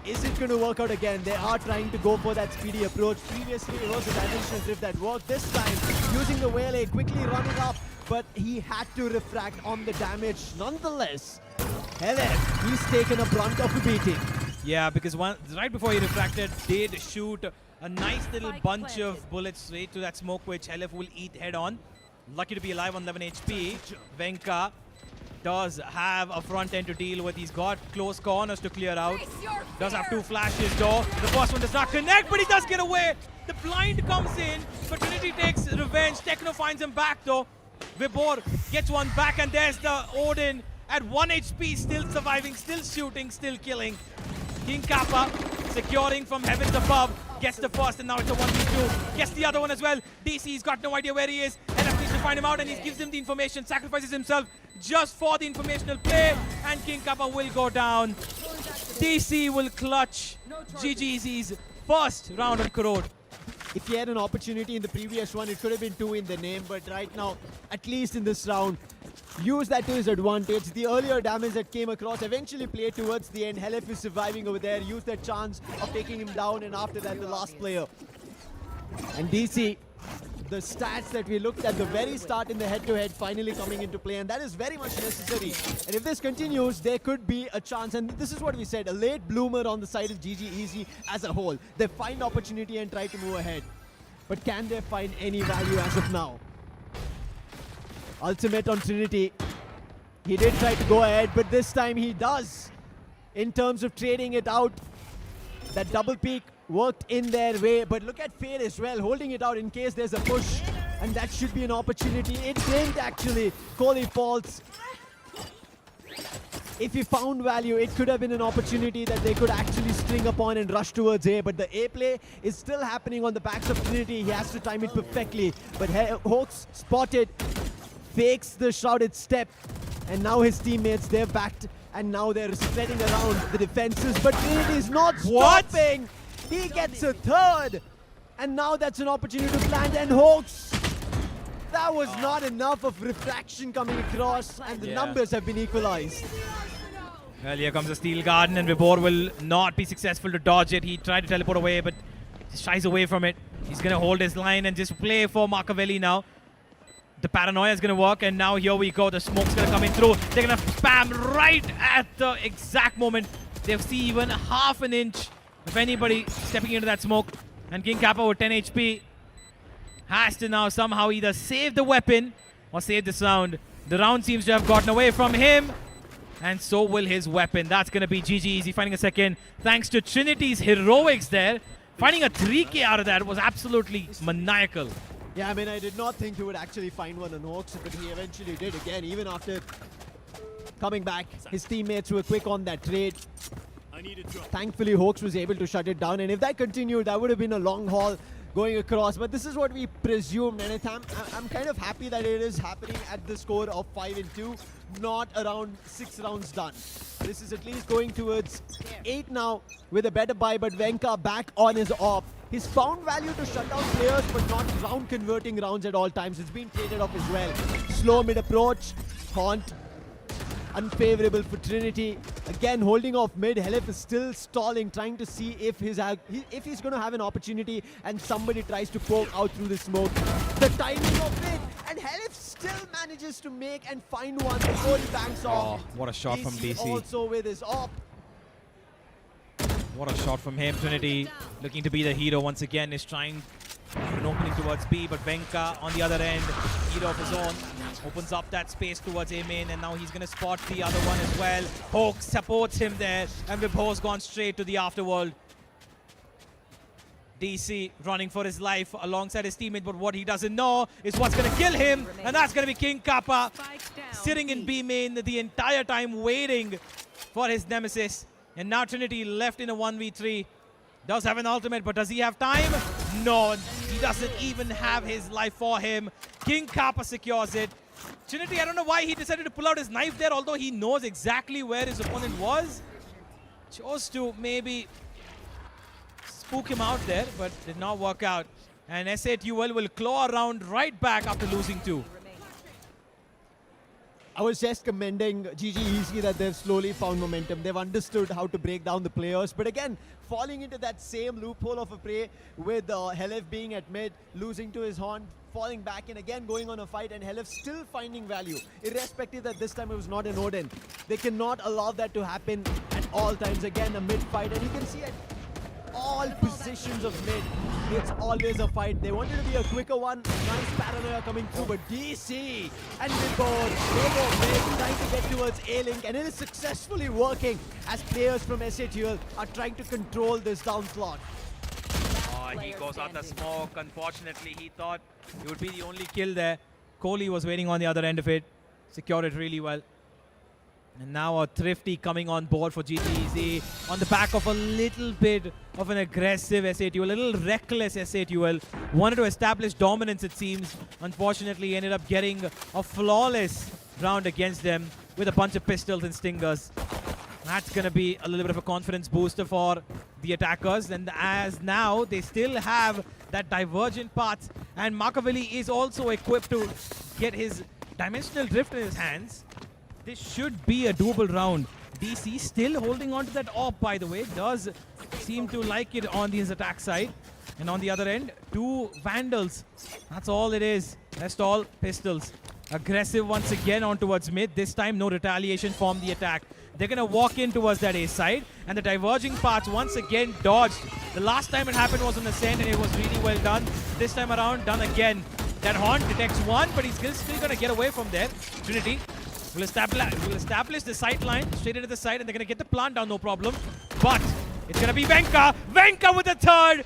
is it going to work out again? They are trying to go for that speedy approach. Previously, it was a dimensional drift that worked. This time, using the Wele, quickly running up, but he had to refract on the damage. Nonetheless, Helef, he's taken a brunt of a beating. Yeah, because right before he refracted, did shoot a nice little bunch of bullets straight to that smoke, which Helef will eat head on. Lucky to be alive on 11 HP. Venka does have a front end to deal with. He's got close corners to clear out. Does have 2 flashes though. The first one does not connect, but he does get away. The blind comes in, but Trinity takes revenge. Techno finds him back though. Vibhor gets one back, and there's the Odin at 1 HP, still surviving, still shooting, still killing. King Kappa securing from heavens above. Gets the first, and now it's a 1v2. Gets the other one as well. DC's got no idea where he is. NF needs to find him out, and he gives him the information. Sacrifices himself just for the informational play, and King Kappa will go down. DC will clutch GGZ's first round on Karod. If he had an opportunity in the previous one, it could have been 2 in the name, but right now, at least in this round, use that to his advantage. The earlier damage that came across eventually played towards the end. Helef is surviving over there, used that chance of taking him down, and after that, the last player. And DC, the stats that we looked at the very start in the head-to-head finally coming into play, and that is very much necessary. And if this continues, there could be a chance, and this is what we said, a late bloomer on the side of GG Easy as a whole. They find opportunity and try to move ahead. But can they find any value as of now? Ultimate on Trinity. He did try to go ahead, but this time he does. In terms of trading it out, that double peak worked in their way, but look at Fade as well, holding it out in case there's a push, and that should be an opportunity. It didn't actually. Kohli falls. If he found value, it could have been an opportunity that they could actually string upon and rush towards A, but the A play is still happening on the backs of Trinity. He has to time it perfectly, but Hawks spotted, fakes the shrouded step, and now his teammates, they've backed, and now they're spreading around the defenses, but Trinity is not stopping. He gets a third, and now that's an opportunity to plant, and Hawks, that was not enough of refraction coming across, and the numbers have been equalized. Well, here comes a steel garden, and Vibor will not be successful to dodge it. He tried to teleport away, but just shies away from it. He's going to hold his line and just play for Machiavelli now. The paranoia is going to work, and now here we go. The smoke's going to come in through. They're going to spam right at the exact moment. They see even half an inch of anybody stepping into that smoke. And King Kappa with 10 HP has to now somehow either save the weapon or save the sound. The round seems to have gotten away from him, and so will his weapon. That's going to be GG Easy finding a second. Thanks to Trinity's heroics there. Finding a 3K out of that was absolutely maniacal. Yeah, I mean, I did not think he would actually find one on Hawks, but he eventually did again, even after coming back. His teammates were quick on that trade. Thankfully, Hawks was able to shut it down, and if that continued, that would have been a long haul going across. But this is what we presumed, and I'm kind of happy that it is happening at the score of 5-2, not around 6 rounds done. This is at least going towards 8 now with a better buy, but Venka back on his off. He's found value to shut down players, but not round converting rounds at all times. It's been traded off as well. Slow mid approach, Haunt. Unfavorable for Trinity. Again, holding off mid. Helif is still stalling, trying to see if he's going to have an opportunity, and somebody tries to poke out through the smoke. The timing of it, and Helif still manages to make and find one before he banks off. What a shot from DC. Also with his op. What a shot from him. Trinity looking to be the hero once again, is trying an opening towards B, but Venka on the other end, hero of his own, opens up that space towards A main, and now he's going to spot the other one as well. Hawk supports him there, and Vibhor's gone straight to the afterworld. DC running for his life alongside his teammate, but what he doesn't know is what's going to kill him, and that's going to be King Kappa, sitting in B main the entire time waiting for his nemesis. And now Trinity left in a 1v3. Does have an ultimate, but does he have time? No, he doesn't even have his life for him. King Kappa secures it. Trinity, I don't know why he decided to pull out his knife there, although he knows exactly where his opponent was. Chose to maybe spook him out there, but did not work out. And SA2L will claw around right back after losing 2. I was just commending GG Easy that they've slowly found momentum. They've understood how to break down the players. But again, falling into that same loophole of a prey with Helif being at mid, losing to his Haunt, falling back and again going on a fight, and Helif still finding value, irrespective that this time it was not an Odin. They cannot allow that to happen at all times. Again, a mid fight, and you can see at all positions of mid, it's always a fight. They wanted to be a quicker one. Nice paranoia coming through, but DC and Vibor, they go mid, trying to get towards A-Link, and it is successfully working as players from SA2L are trying to control this down slot. He goes out the smoke. Unfortunately, he thought it would be the only kill there. Kohli was waiting on the other end of it. Secured it really well. And now a Thrifty coming on board for GTEZ on the back of a little bit of an aggressive SA2L, a little reckless SA2L. Wanted to establish dominance, it seems. Unfortunately, ended up getting a flawless round against them with a bunch of pistols and stingers. That's going to be a little bit of a confidence booster for the attackers. And as now, they still have that divergent path. And Machiavelli is also equipped to get his Dimensional Drift in his hands. This should be a doable round. DC still holding on to that AWP, by the way. Does seem to like it on his attack side. And on the other end, 2 Vandals. That's all it is. Rest all pistols. Aggressive once again on towards mid. This time, no retaliation from the attack. They're going to walk in towards that A side. And the diverging paths once again dodged. The last time it happened was on Ascent, and it was really well done. This time around, done again. That Haunt detects one, but he's still going to get away from there. Trinity will establish the sight line straight into the side, and they're going to get the plant down, no problem. But it's going to be Venka. Venka with the third.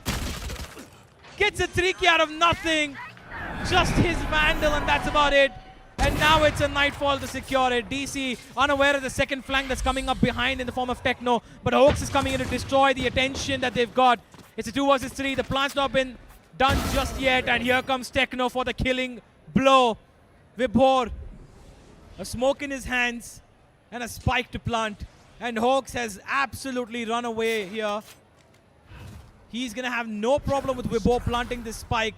Gets a 3K out of nothing. Just his Vandal, and that's about it. And now it's a Nightfall to secure it. DC unaware of the second flank that's coming up behind in the form of Techno. But Hawks is coming in to destroy the attention that they've got. It's a 2 versus 3. The plant's not been done just yet. And here comes Techno for the killing blow. Vibhor, a smoke in his hands and a spike to plant. And Hawks has absolutely run away here. He's going to have no problem with Vibhor planting this spike,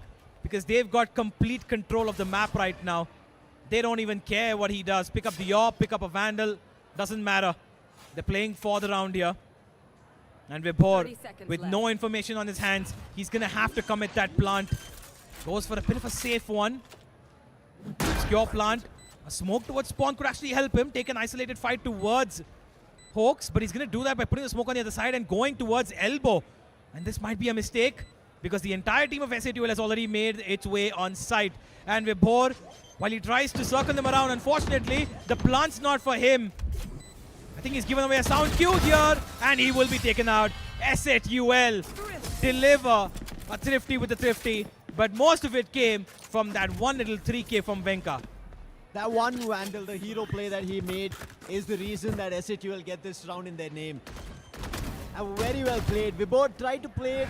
because they've got complete control of the map right now. They don't even care what he does. Pick up the AWP, pick up a Vandal, doesn't matter. They're playing for the round here. And Vibhor, with no information on his hands, he's going to have to commit that plant. Goes for a bit of a safe one. Secure plant. A smoke towards spawn could actually help him take an isolated fight towards Hawks, but he's going to do that by putting the smoke on the other side and going towards elbow. And this might be a mistake because the entire team of SATL has already made its way on site. And Vibhor, while he tries to circle them around, unfortunately, the plant's not for him. I think he's given away a sound cue here, and he will be taken out. SATL deliver a thrifty with the thrifty, but most of it came from that one little 3K from Venka. That one Vandal, the hero play that he made, is the reason that SATL get this round in their name. And very well played. Vibhor tried to play it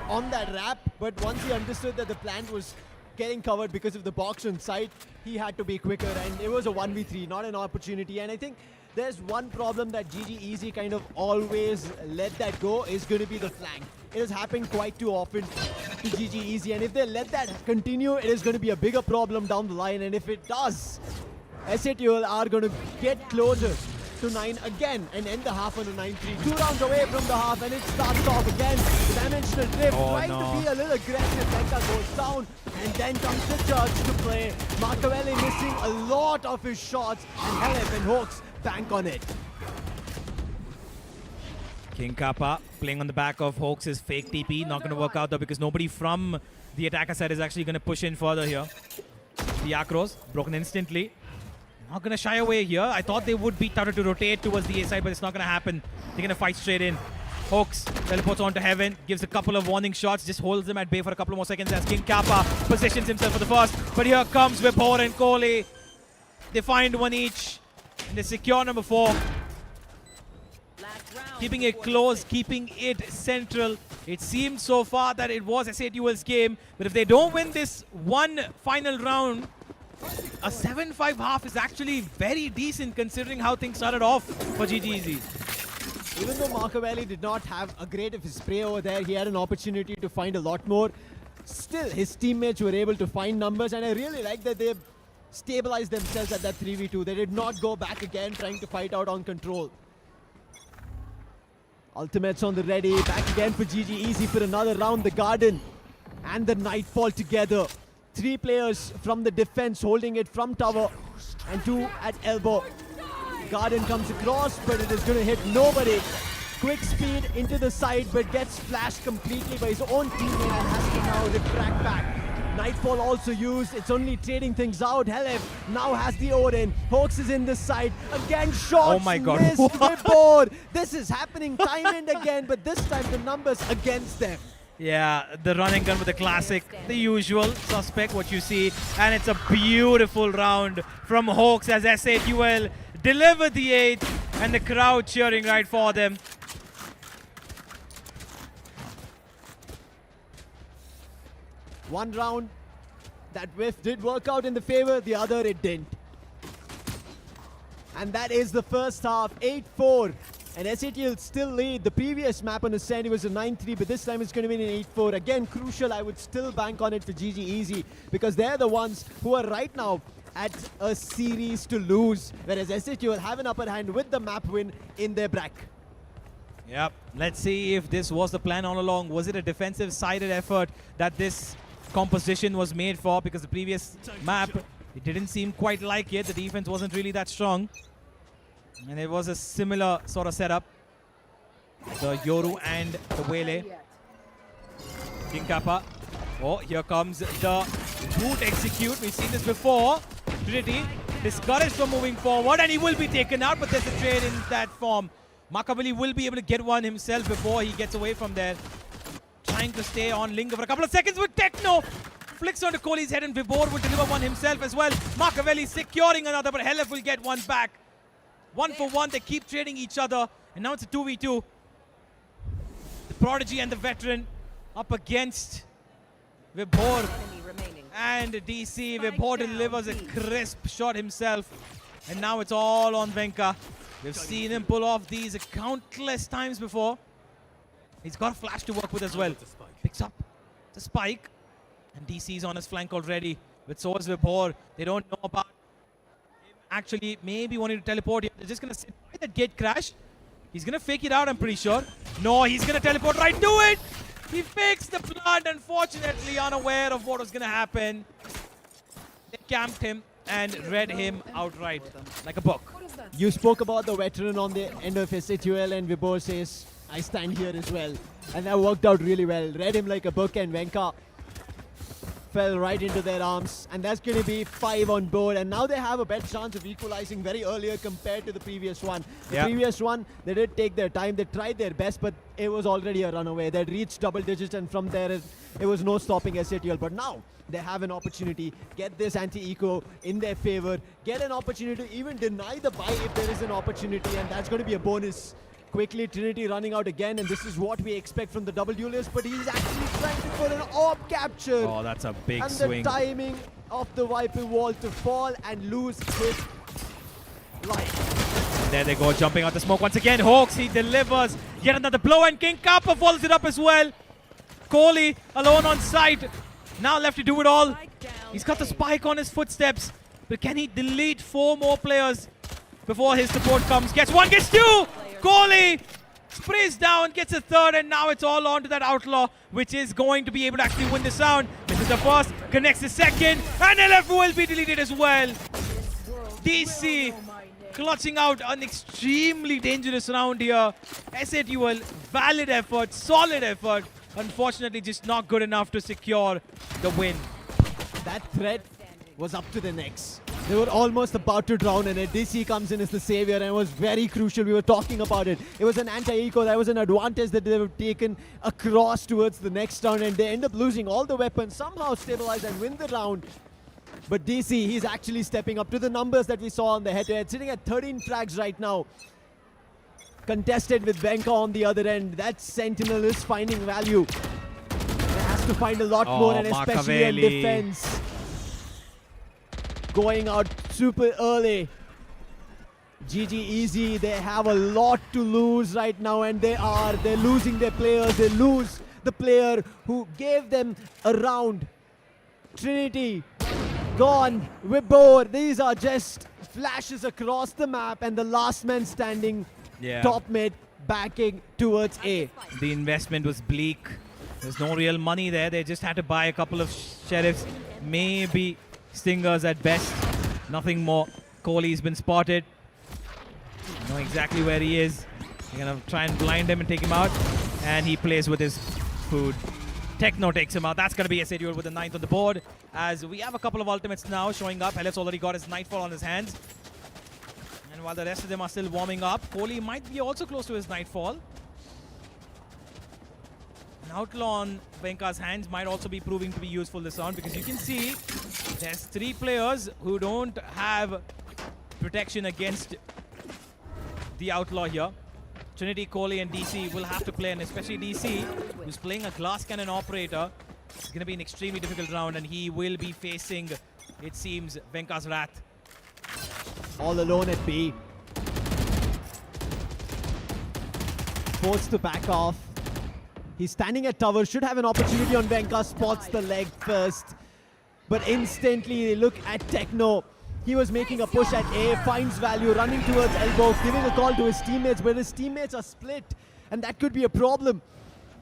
on that wrap, but once he understood that the plant was getting covered because of the box on site, he had to be quicker, and it was a 1v3, not an opportunity. And I think there's one problem that GG Easy kind of always let that go, is going to be the flank. It has happened quite too often to GG Easy, and if they let that continue, it is going to be a bigger problem down the line. And if it does, SATL are going to get closer to 9 again and end the half on a 9-3. 2 rounds away from the half, and it starts off again. The dimensional drift, trying to be a little aggressive. Venka goes down, and then comes the charge to play. Machiavelli missing a lot of his shots, and Helef and Hawks bank on it. King Kappa playing on the back of Hawks' fake TP. Not going to work out though, because nobody from the attacker side is actually going to push in further here. The Acros broken instantly. Not going to shy away here. I thought they would be started to rotate towards the A side, but it's not going to happen. They're going to fight straight in. Hawks teleports onto Heaven, gives a couple of warning shots, just holds them at bay for a couple more seconds as King Kappa positions himself for the first. But here comes Vibhor and Kohli. They find one each, and they secure number 4. Keeping it close, keeping it central. It seems so far that it was SATL's game, but if they don't win this one final round, a 7-5 half is actually very decent considering how things started off for GGZ. Even though Machiavelli did not have a great of his spray over there, he had an opportunity to find a lot more. Still, his teammates were able to find numbers, and I really like that they stabilized themselves at that 3v2. They did not go back again trying to fight out on control. Ultimates on the ready, back again for GG Easy for another round. The Garden and the Nightfall together. 3 players from the defense holding it from tower, and 2 at elbow. Garden comes across, but it is going to hit nobody. Quick speed into the side, but gets flashed completely by his own teammate and has to now refract back. Nightfall also used. It's only trading things out. Helef now has the Odin. Hawks is in this side. Again, shots oh my God. missed with board. This is happening time and again, but this time the numbers against them. Yeah, the running gun with the classic, the usual suspect, what you see. And it's a beautiful round from Hawks as SATL deliver the 8th, and the crowd cheering right for them. One round, that whiff did work out in the favor, the other it didn't. And that is the first half, 8-4. And SATL still lead. The previous map on Ascent was a 9-3, but this time it's going to be an 8-4. Again, crucial, I would still bank on it for GG Easy, because they're the ones who are right now at a series to lose, whereas SATL have an upper hand with the map win in their brack. Yep, let's see if this was the plan all along. Was it a defensive-sided effort that this composition was made for? Because the previous map, it didn't seem quite like it. The defense wasn't really that strong. And it was a similar sort of setup. The Yoru and the Wele. King Kappa. Oh, here comes the root execute. We've seen this before. Trinity discouraged from moving forward, and he will be taken out, but there's a trade in that form. Machiavelli will be able to get one himself before he gets away from there. Trying to stay on Linga for a couple of seconds with Techno. Flicks onto Kohli's head, and Vibhor will deliver one himself as well. Machiavelli securing another, but Helef will get one back. 1 for 1, they keep trading each other, and now it's a 2v2. The Prodigy and the Veteran up against Vibhor and DC. Vibhor delivers a crisp shot himself, and now it's all on Venka. We've seen him pull off these countless times before. He's got a flash to work with as well. Picks up the spike. And DC is on his flank already with Swords Vibhor. They don't know about him actually maybe wanting to teleport here. They're just going to sit by that gate crash. He's going to fake it out, I'm pretty sure. No, he's going to teleport right to it. He fakes the plant, unfortunately unaware of what was going to happen. They camped him and read him outright like a book. You spoke about the veteran on the end of SATUL, and Vibhor says, I stand here as well. And that worked out really well. Read him like a book, and Venka fell right into their arms. And that's going to be 5 on board. And now they have a better chance of equalizing very earlier compared to the previous one. The previous one, they did take their time. They tried their best, but it was already a runaway. They'd reached double digits, and from there, it was no stopping SATUL. But now, they have an opportunity, get this anti-eco in their favor, get an opportunity to even deny the buy if there is an opportunity, and that's going to be a bonus. Quickly, Trinity running out again, and this is what we expect from the double duelist, but he's actually trying to put an orb capture. Oh, that's a big and swing. The timing of the Viper wall to fall and lose his life. There they go, jumping out the smoke once again. Hawks, he delivers yet another blow, and King Kappa follows it up as well. Kohli alone on site. Now left to do it all. He's got the spike on his footsteps, but can he delete 4 more players before his support comes? Gets 1, gets 2! Kohli sprays down, gets a 3rd, and now it's all on to that Outlaw, which is going to be able to actually win this round. This is the first, connects the second, and LF will be deleted as well. DC clutching out an extremely dangerous round here. SATUL, valid effort, solid effort. Unfortunately, just not good enough to secure the win. That threat was up to the necks. They were almost about to drown, and DC comes in as the savior, and it was very crucial. We were talking about it. It was an anti-eco. That was an advantage that they were taken across towards the next round, and they end up losing all the weapons, somehow stabilize and win the round. But DC, he's actually stepping up to the numbers that we saw on the head-to-head, sitting at 13 frags right now. Contested with Venka on the other end. That Sentinel is finding value. He has to find a lot more, and especially on defense. Going out super early. GG Easy, they have a lot to lose right now, and they're losing their players. They lose the player who gave them a round. Trinity, gone. Vibhor, these are just flashes across the map, and the last man standing. Top mid backing towards A. The investment was bleak. There's no real money there. They just had to buy a couple of sheriffs, maybe stingers at best. Nothing more. Kohli's been spotted. Know exactly where he is. They're gonna try and blind him and take him out. And he plays with his food. Techno takes him out. That's gonna be SATUL with the 9th on the board. As we have a couple of ultimates now showing up. Helef's already got his Nightfall on his hands. While the rest of them are still warming up, Kohli might be also close to his Nightfall. An Outlaw on Venka's hands might also be proving to be useful this round, because you can see there's 3 players who don't have protection against the Outlaw here. Trinity, Kohli and DC will have to play, and especially DC, who's playing a glass cannon operator. It's going to be an extremely difficult round, and he will be facing, it seems, Venka's wrath. All alone at B. Forced to back off. He's standing at tower, should have an opportunity on Venka, spots the leg first. But instantly they look at Techno. He was making a push at A, finds value, running towards elbow, giving a call to his teammates, but his teammates are split, and that could be a problem.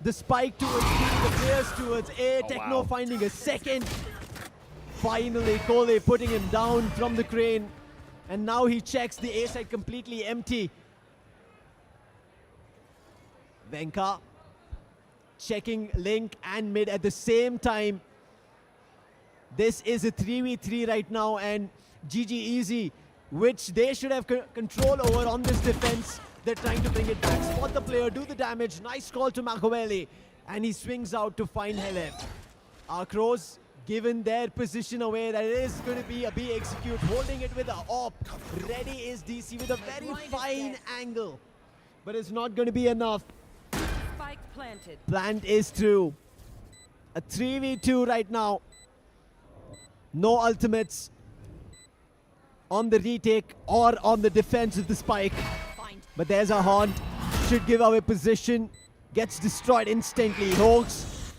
The spike towards B, the players towards A, Techno finding a second. Finally, Kohli putting him down from the crane. And now he checks the A side completely empty. Venka checking Link and mid at the same time. This is a 3v3 right now, and GG Easy, which they should have control over on this defense. They're trying to bring it back. Spot the player, do the damage. Nice call to Machiavelli. And he swings out to find Helef. Our Crows, given their position away, that it is going to be a B execute, holding it with a op. Ready is DC with a very fine angle, but it's not going to be enough. Spike planted. Plant is through. A 3v2 right now. No ultimates on the retake or on the defense of the spike. But there's a haunt. Should give away position. Gets destroyed instantly. Hawks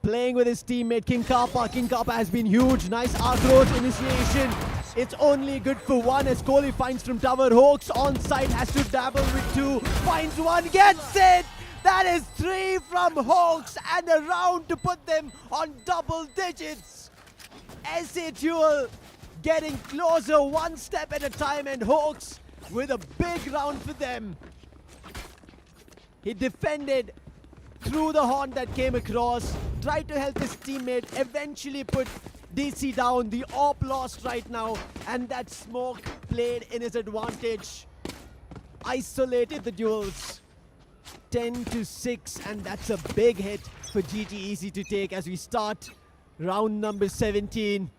playing with his teammate King Kappa. King Kappa has been huge. Nice Arcroach initiation. It's only good for one as Kohli finds from tower. Hawks on side, has to dabble with two. Finds one, gets it! That is 3 from Hawks and a round to put them on double digits. SA Duel getting closer one step at a time, and Hawks with a big round for them. He defended through the horn that came across, tried to help his teammate, eventually put DC down. The AWP lost right now, and that smoke played in his advantage. Isolated the duels. 10-6, and that's a big hit for GG Easy to take as we start round number 17.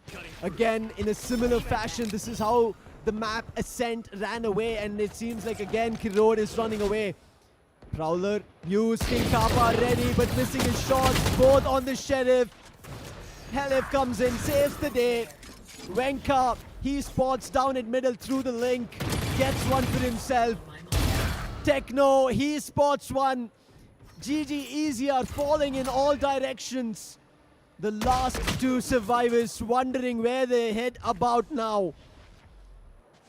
Again, in a similar fashion, this is how the map Ascent ran away, and it seems like again Kirode is running away. Prowler used King Kappa ready, but missing his shots, both on the Sheriff. Helif comes in, saves the day. Venka, he spots down in middle through the link, gets one for himself. Techno, he spots one. GG Easy are falling in all directions. The last two survivors wondering where they head about now.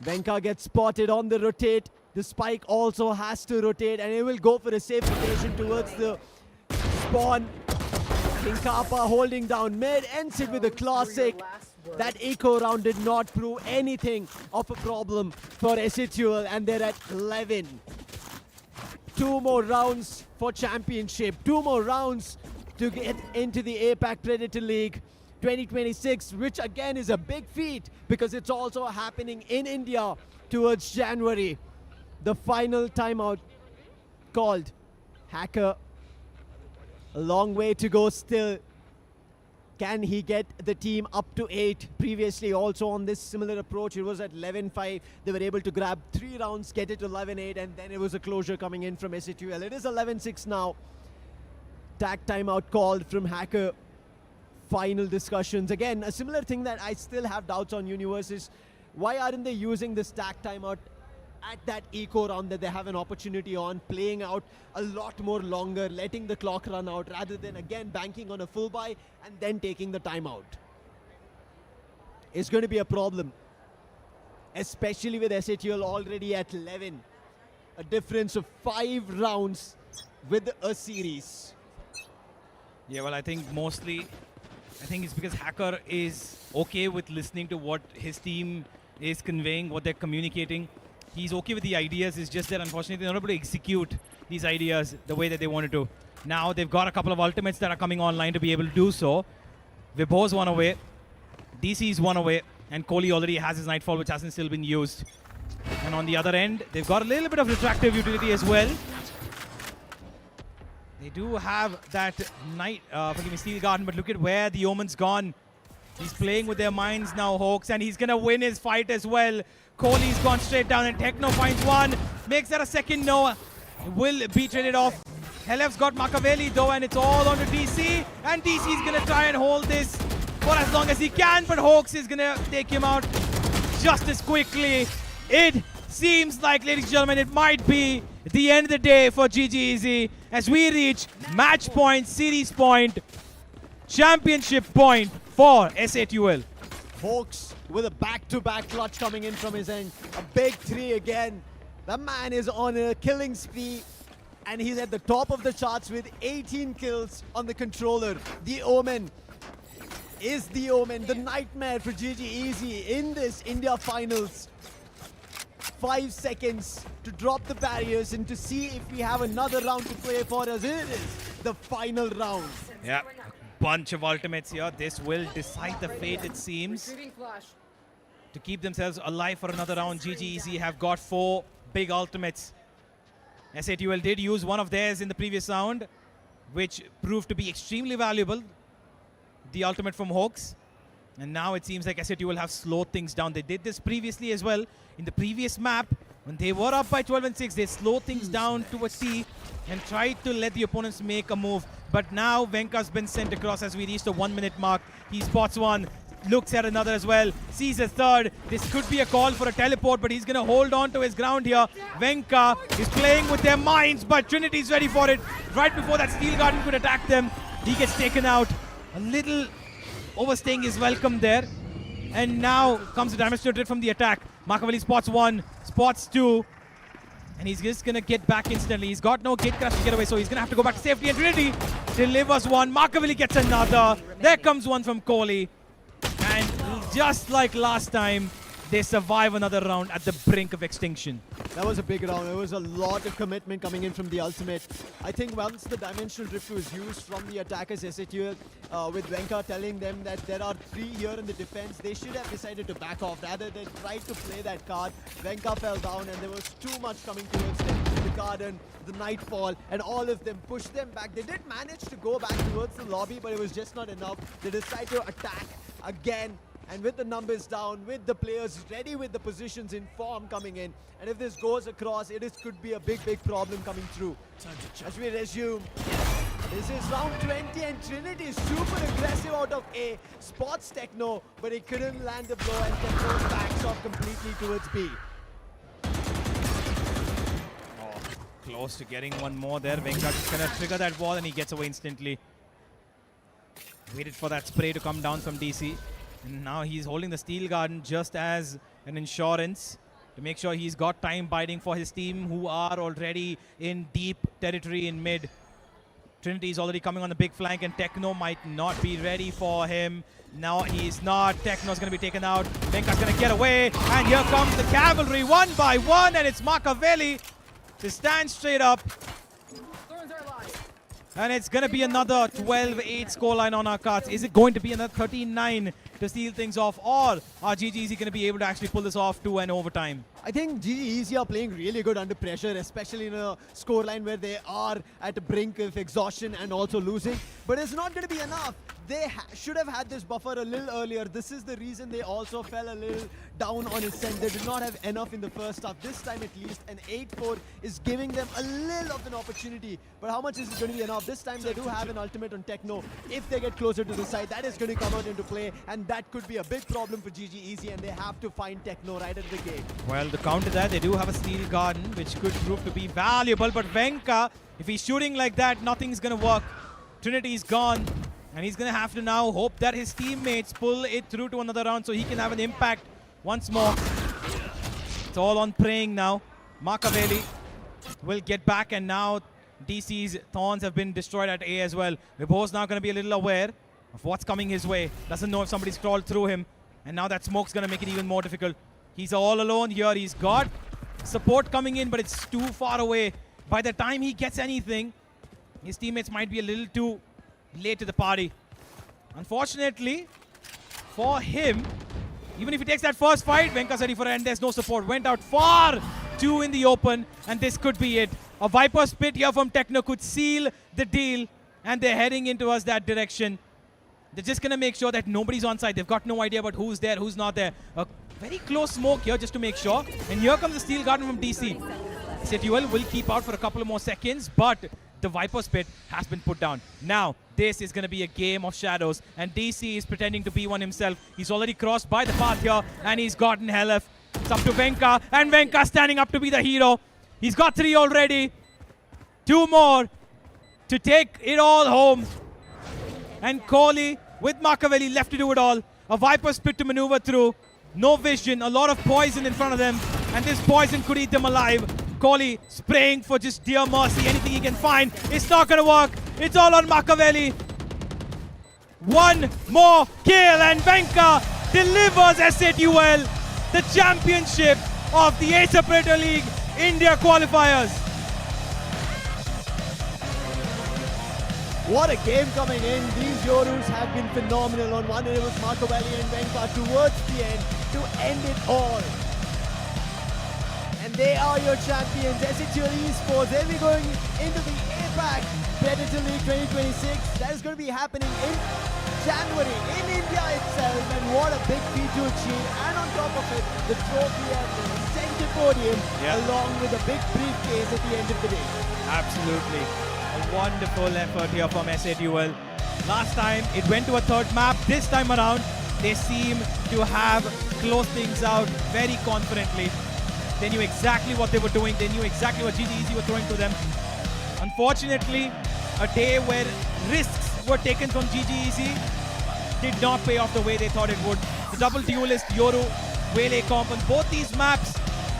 Venka gets spotted on the rotate. The spike also has to rotate, and it will go for a safe rotation towards the spawn. King Kappa holding down mid, ends it with a classic. That eco round did not prove anything of a problem for Esports, and they're at 11. 2 more rounds for championship. 2 more rounds to get into the APAC Predator League 2026, which again is a big feat because it's also happening in India towards January. The final timeout called. Hacker, a long way to go still. Can he get the team up to 8? Previously also on this similar approach, it was at 11-5. They were able to grab 3 rounds, get it to 11-8, and then it was a closure coming in from SATUL. It is 11-6 now. Tag timeout called from Hacker. Final discussions. Again, a similar thing that I still have doubts on Universe is why aren't they using this tag timeout at that eco round that they have an opportunity on, playing out a lot more longer, letting the clock run out, rather than again banking on a full buy and then taking the timeout. It's going to be a problem, especially with SATUL already at 11. A difference of 5 rounds with a series. Yeah, well, I think it's because Hacker is okay with listening to what his team is conveying, what they're communicating. He's okay with the ideas. It's just that unfortunately they're not able to execute these ideas the way that they wanted to. Now they've got a couple of ultimates that are coming online to be able to do so. Vibho's one away, DC's one away, and Kohli already has his Nightfall, which hasn't still been used. And on the other end, they've got a little bit of retractive utility as well. They do have that Steel Garden, but look at where the Omen's gone. He's playing with their minds now, Hawks, and he's gonna win his fight as well. Kohli's gone straight down, and Techno finds one, makes that a second no, will be traded off. Helef's got Makaveli though, and it's all on to DC, and DC's gonna try and hold this for as long as he can, but Hawks is gonna take him out just as quickly. It seems like, ladies and gentlemen, it might be the end of the day for GG Easy as we reach match point, series point, championship point for SATUL. Hawks with a back-to-back clutch coming in from his end. A big 3 again. The man is on a killing spree, and he's at the top of the charts with 18 kills on the controller. The Omen is the Omen, the nightmare for GG Easy in this India finals. 5 seconds to drop the barriers and to see if we have another round to play for us. It is the final round. Yeah, bunch of ultimates here. This will decide the fate, it seems. To keep themselves alive for another round, GG Easy have got 4 big ultimates. SATUL did use one of theirs in the previous round, which proved to be extremely valuable. The ultimate from Hawks. And now it seems like SATUL have slowed things down. They did this previously as well. In the previous map, when they were up by 12-6, they slowed things down to a C and tried to let the opponents make a move. But now Venka's been sent across as we reach the 1-minute mark. He spots one, looks at another as well, sees a third. This could be a call for a teleport, but he's going to hold on to his ground here. Venka is playing with their minds, but Trinity's ready for it. Right before that Steel Garden could attack them, D gets taken out. A little overstaying his welcome there. And now comes the damage to it from the attack. Makaveli spots one, spots two. And he's just going to get back instantly. He's got no gate crash to get away, so he's going to have to go back to safety. And Trinity delivers one. Makaveli gets another. There comes one from Kohli. And just like last time, they survive another round at the brink of extinction. That was a big round. There was a lot of commitment coming in from the ultimate. I think once the dimensional drift was used from the attackers SATUL, with Venka telling them that there are 3 here in the defense, they should have decided to back off rather than try to play that card. Venka fell down and there was too much coming towards them. The garden, the nightfall, and all of them pushed them back. They did manage to go back towards the lobby, but it was just not enough. They decided to attack again. And with the numbers down, with the players ready with the positions in form coming in, and if this goes across, could be a big problem coming through. As we resume, this is round 20 and Trinity is super aggressive out of A. Spots Techno, but he couldn't land the blow and Techno backs off completely towards B. Oh, close to getting one more there. Venkat is going to trigger that wall and he gets away instantly. Waited for that spray to come down from DC. And now he's holding the Steel Garden just as an insurance to make sure he's got time biding for his team who are already in deep territory in mid. Trinity is already coming on the big flank and Techno might not be ready for him. No, he's not. Techno's going to be taken out. Venka's going to get away. And here comes the cavalry one by one. And it's Makaveli to stand straight up. And it's going to be another 12-8 scoreline on our cards. Is it going to be another 13-9 to seal things off? Or are GGEZ going to be able to actually pull this off to an overtime? I think GGEZ are playing really good under pressure, especially in a scoreline where they are at the brink of exhaustion and also losing. But it's not going to be enough. They should have had this buffer a little earlier. This is the reason they also fell a little down on ascent. They did not have enough in the first half. This time at least, an 8-4 is giving them a little of an opportunity. But how much is it going to be enough? This time they do have an ultimate on Techno. If they get closer to the side, that is going to come out into play. And that could be a big problem for GGEZ. And they have to find Techno right at the gate. Well, to counter that, they do have a Steel Garden, which could prove to be valuable. But Venka, if he's shooting like that, nothing's going to work. Trinity's gone. And he's going to have to now hope that his teammates pull it through to another round so he can have an impact once more. It's all on praying now. Makaveli will get back, and now DC's Thorns have been destroyed at A as well. Vibho's now going to be a little aware of what's coming his way. Doesn't know if somebody's crawled through him. And now that smoke's going to make it even more difficult. He's all alone here. He's got support coming in, but it's too far away. By the time he gets anything, his teammates might be a little too late to the party. Unfortunately for him, even if he takes that first fight, Venka's ready for it and there's no support. Went out far too in the open, and this could be it. A Viper Spit here from Techno could seal the deal, and they're heading into us that direction. They're just going to make sure that nobody's on side. They've got no idea about who's there, who's not there. A very close smoke here just to make sure. And here comes the Steel Garden from DC. SATUL will keep out for a couple of more seconds, but the Viper Spit has been put down. Now, this is going to be a game of shadows, and DC is pretending to be one himself. He's already crossed by the path here, and he's gotten Helef. It's up to Venka, and Venka standing up to be the hero. He's got 3 already. 2 more to take it all home. And Kohli with Makaveli left to do it all. A Viper Spit to maneuver through. No vision, a lot of poison in front of them, and this poison could eat them alive. Kohli spraying for just dear mercy, anything he can find. It's not going to work. It's all on Makaveli. 1 more kill, and Venka delivers SATUL the championship of the Acer Predator League India Qualifiers. What a game coming in. These Yorus have been phenomenal. On one end it was Makaveli and Venka towards the end to end it all. And they are your champions, SATUL Esports. They'll be going into the APAC Predator League 2026. That is going to be happening in January in India itself. And what a big feat to achieve. And on top of it, the trophy and the center podium along with a big briefcase at the end of the day. Absolutely. A wonderful effort here from SATUL. Last time it went to a 3rd map. This time around, they seem to have closed things out very confidently. They knew exactly what they were doing. They knew exactly what GGEZ were throwing to them. Unfortunately, a day where risks were taken from GGEZ did not pay off the way they thought it would. The double duelist, Yoru, Wele Comp, on both these maps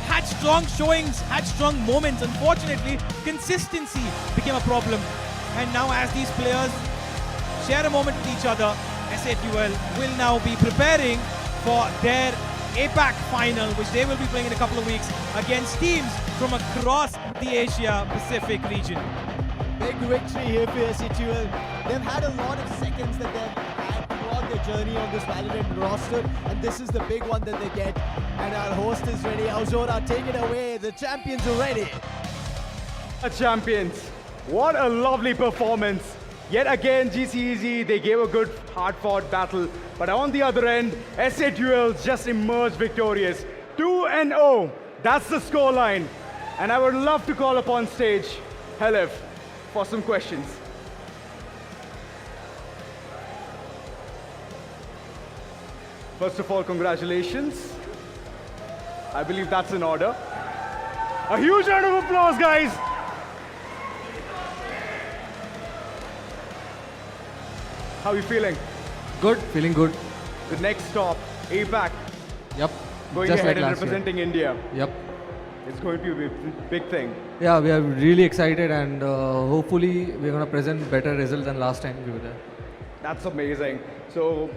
had strong showings, had strong moments. Unfortunately, consistency became a problem. And now as these players share a moment with each other, SATUL will now be preparing for their APAC final, which they will be playing in a couple of weeks against teams from across the Asia Pacific region. Big victory here for SATUL. They've had a lot of seconds that they've had throughout their journey on this Valorant roster, and this is the big one that they get. And our host is ready. Auzora, take it away. The champions are ready. Champions, what a lovely performance. Yet again, GCEZ, they gave a good, hard-fought battle. But on the other end, SATUL just emerged victorious. 2-0, that's the scoreline. And I would love to call upon stage Helif for some questions. First of all, congratulations. I believe that's in order. A huge round of applause, guys. How are you feeling? Good, feeling good. The next stop, APAC. Yep. Going just ahead like and last representing year. India. Yep. It's going to be a big thing. Yeah, we are really excited, and hopefully we're going to present better result than last time we were there. That's amazing. So,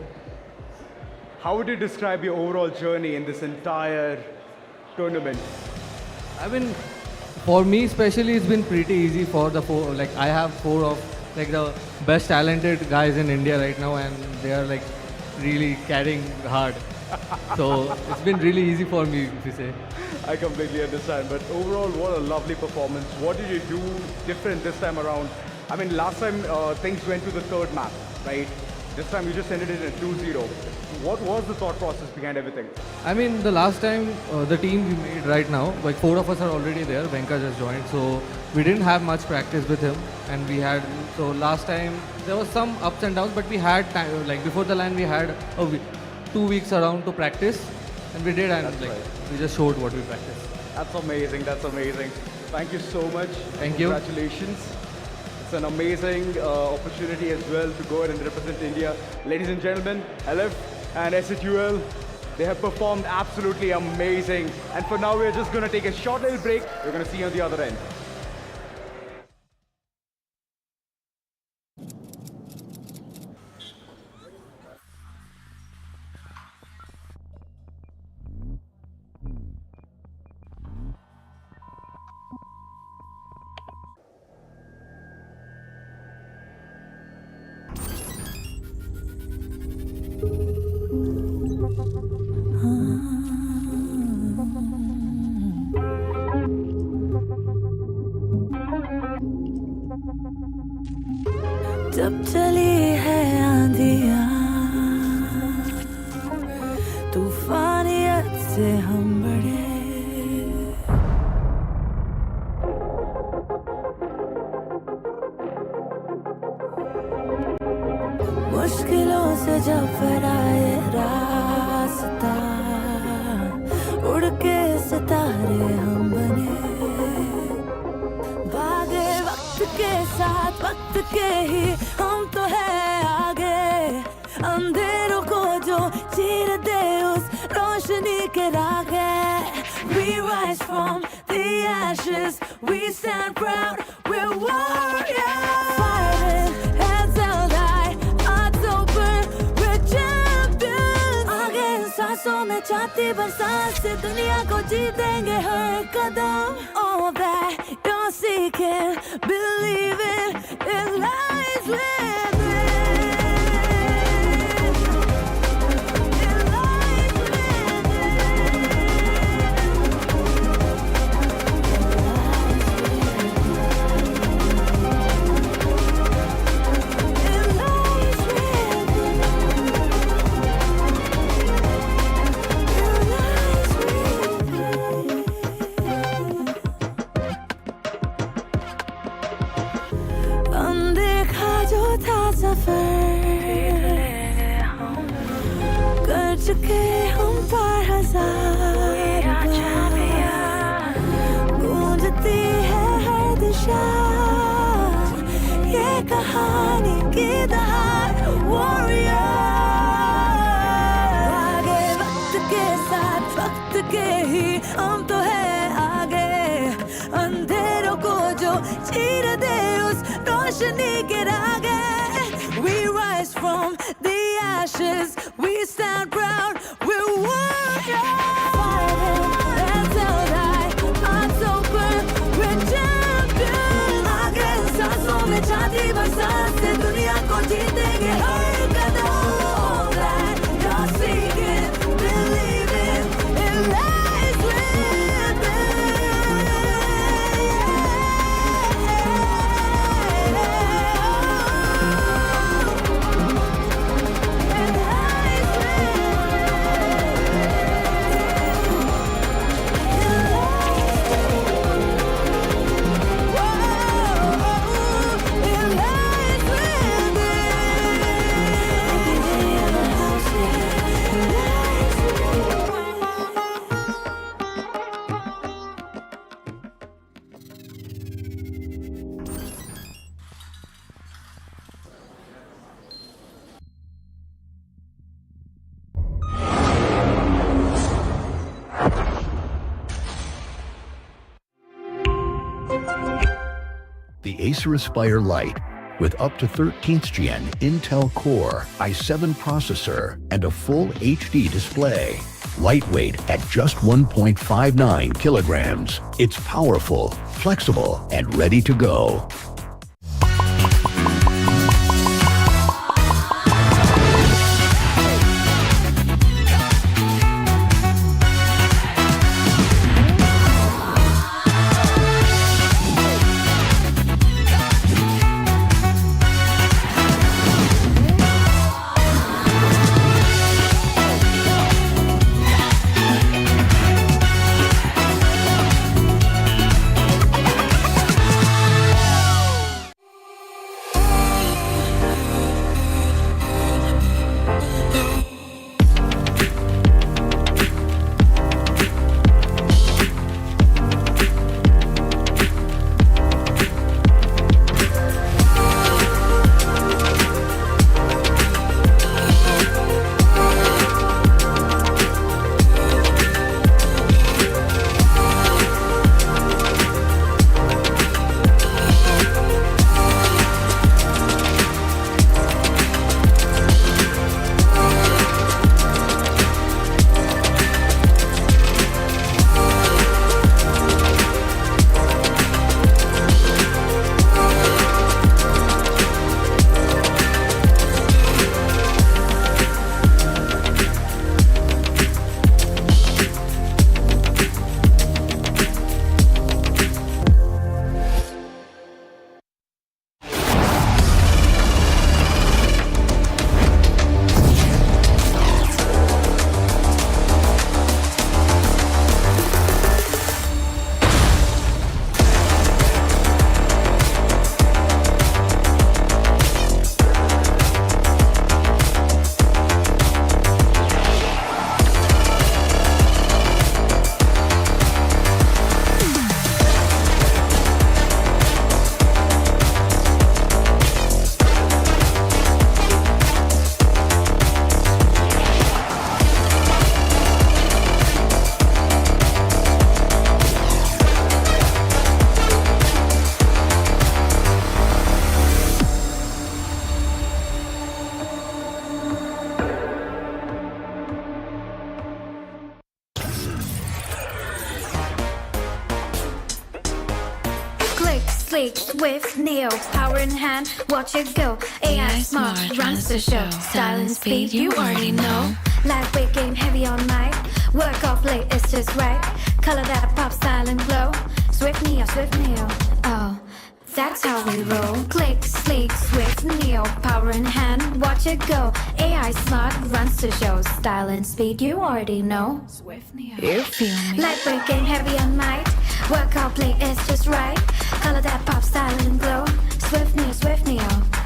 how would you describe your overall journey in this entire tournament? I mean, for me especially, it's been pretty easy for the four. Like, I have four of like the best talented guys in India right now, and they are like really carrying hard. So it's been really easy for me, if you say. I completely understand, but overall, what a lovely performance. What did you do different this time around? I mean, last time things went to the third map, right? This time you just ended it at 2-0. What was the thought process behind everything? I mean, the last time, the team we made right now, like 4 of us are already there. Venka just joined, so we didn't have much practice with him, and we had, so last time there was some ups and downs, but we had time, like before the LAN we had 2 weeks around to practice, and we did, and That's like right. we just showed what we practiced. That's amazing, that's amazing. Thank you so much. Thank you. Congratulations. It's an amazing opportunity as well to go ahead and represent India. Ladies and gentlemen, Helif and SATUL, they have performed absolutely amazing. And for now, we're just going to take a short little break. We're going to see you on the other end. जब चली है आंधियाँ तूफानियत से हम बढ़े मुश्किलों से जब फराए रास्ता उड़ के सितारे हम बने भागे वक्त के साथ वक्त के ही हम तो है आगे अंधेरों को जो चीर दे उस रोशनी के रागे We rise from the ashes we stand proud we're warriors fighting hands held high eyes open we're champions आगे इन सांसों में चाहती बरसात से दुनिया को जीतेंगे हर कदम all that you're seeking believing it lies within it lies within it lies अनदेखा जो था सफर कर चुके हम पार हजार गूंजती है हर दिशा ये कहानी की दहाड़ warrior आगे वक्त के साथ वक्त के ही हम तो है आगे अंधेरों को जो चीर दे उस रोशनी के आगे we rise from the ashes we stand proud we're warriors fighting until die hearts open we're champions आगे सांसों में चांदी बरसात से दुनिया को जीतेंगे हर कदम that you're seeking believe it lies The Acer Aspire Lite with up to 13th Gen Intel Core i7 processor and a full HD display. Lightweight at just 1.59 kilograms. It's powerful, flexible, and ready to go. Sleek, swift, neo, power in hand, watch it go. AI smart, runs the show. Style and speed, you already know. Lightweight game, heavy on mic. Work off late, it's just right. Color that pop, style and glow. Swift neo, oh, that's how we roll. Click, sleek, swift, neo, power in hand, watch it go. AI smart, runs the show. Style and speed, you already know. Swift neo, you feel me. Lightweight game, heavy on mic. Work out, play, it's just right. Color that pop, style and glow. Swift neo,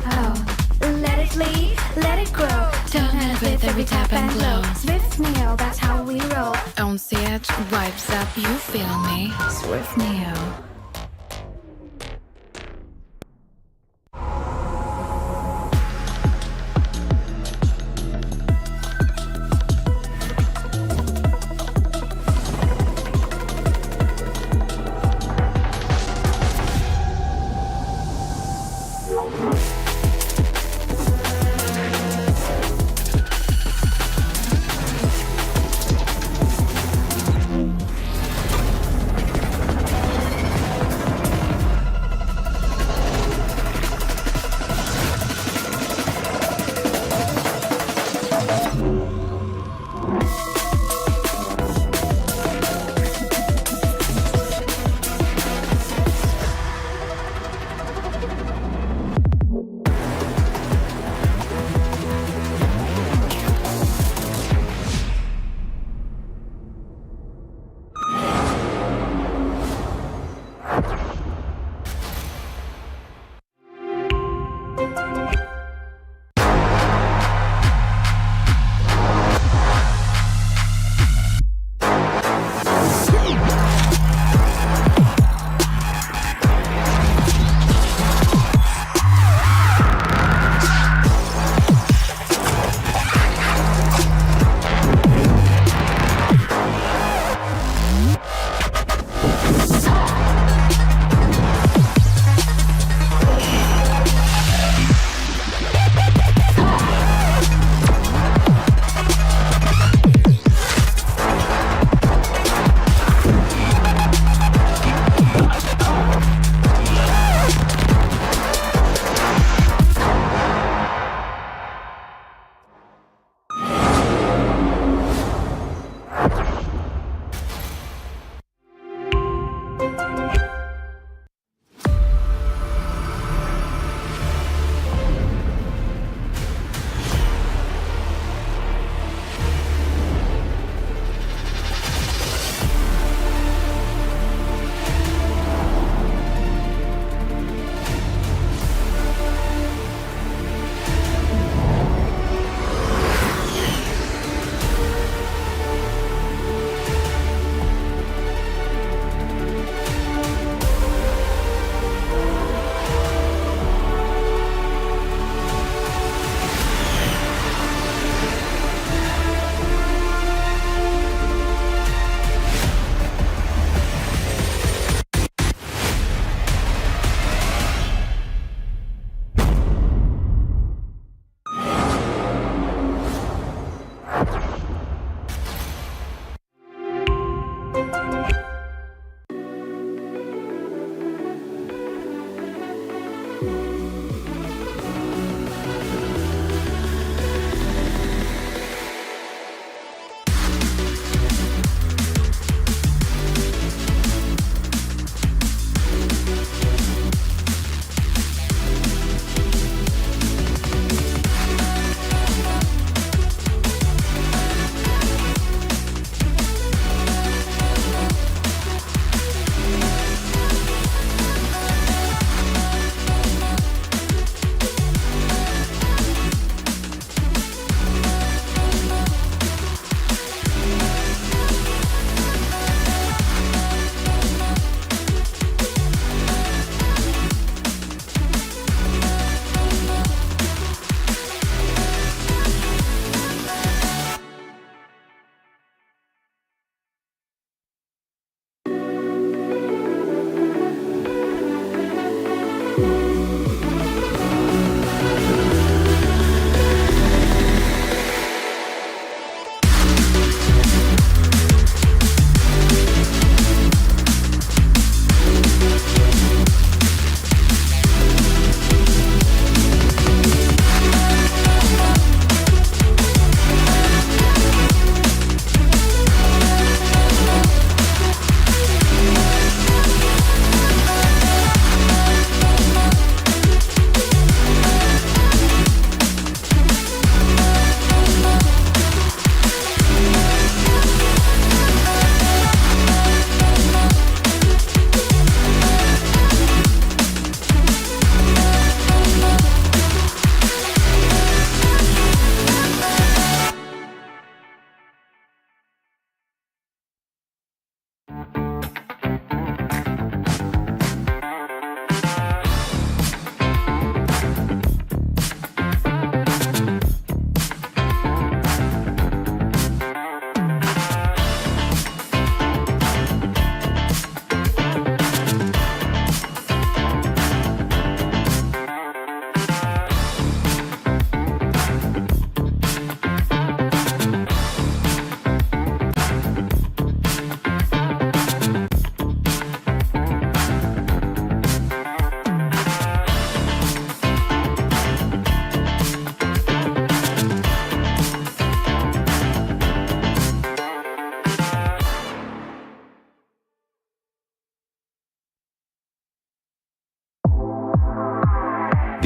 oh. Let it lead, let it grow. Turn it with every tap and glow. Swift neo, that's how we roll. On the edge, vibes up, you feel me. Swift neo.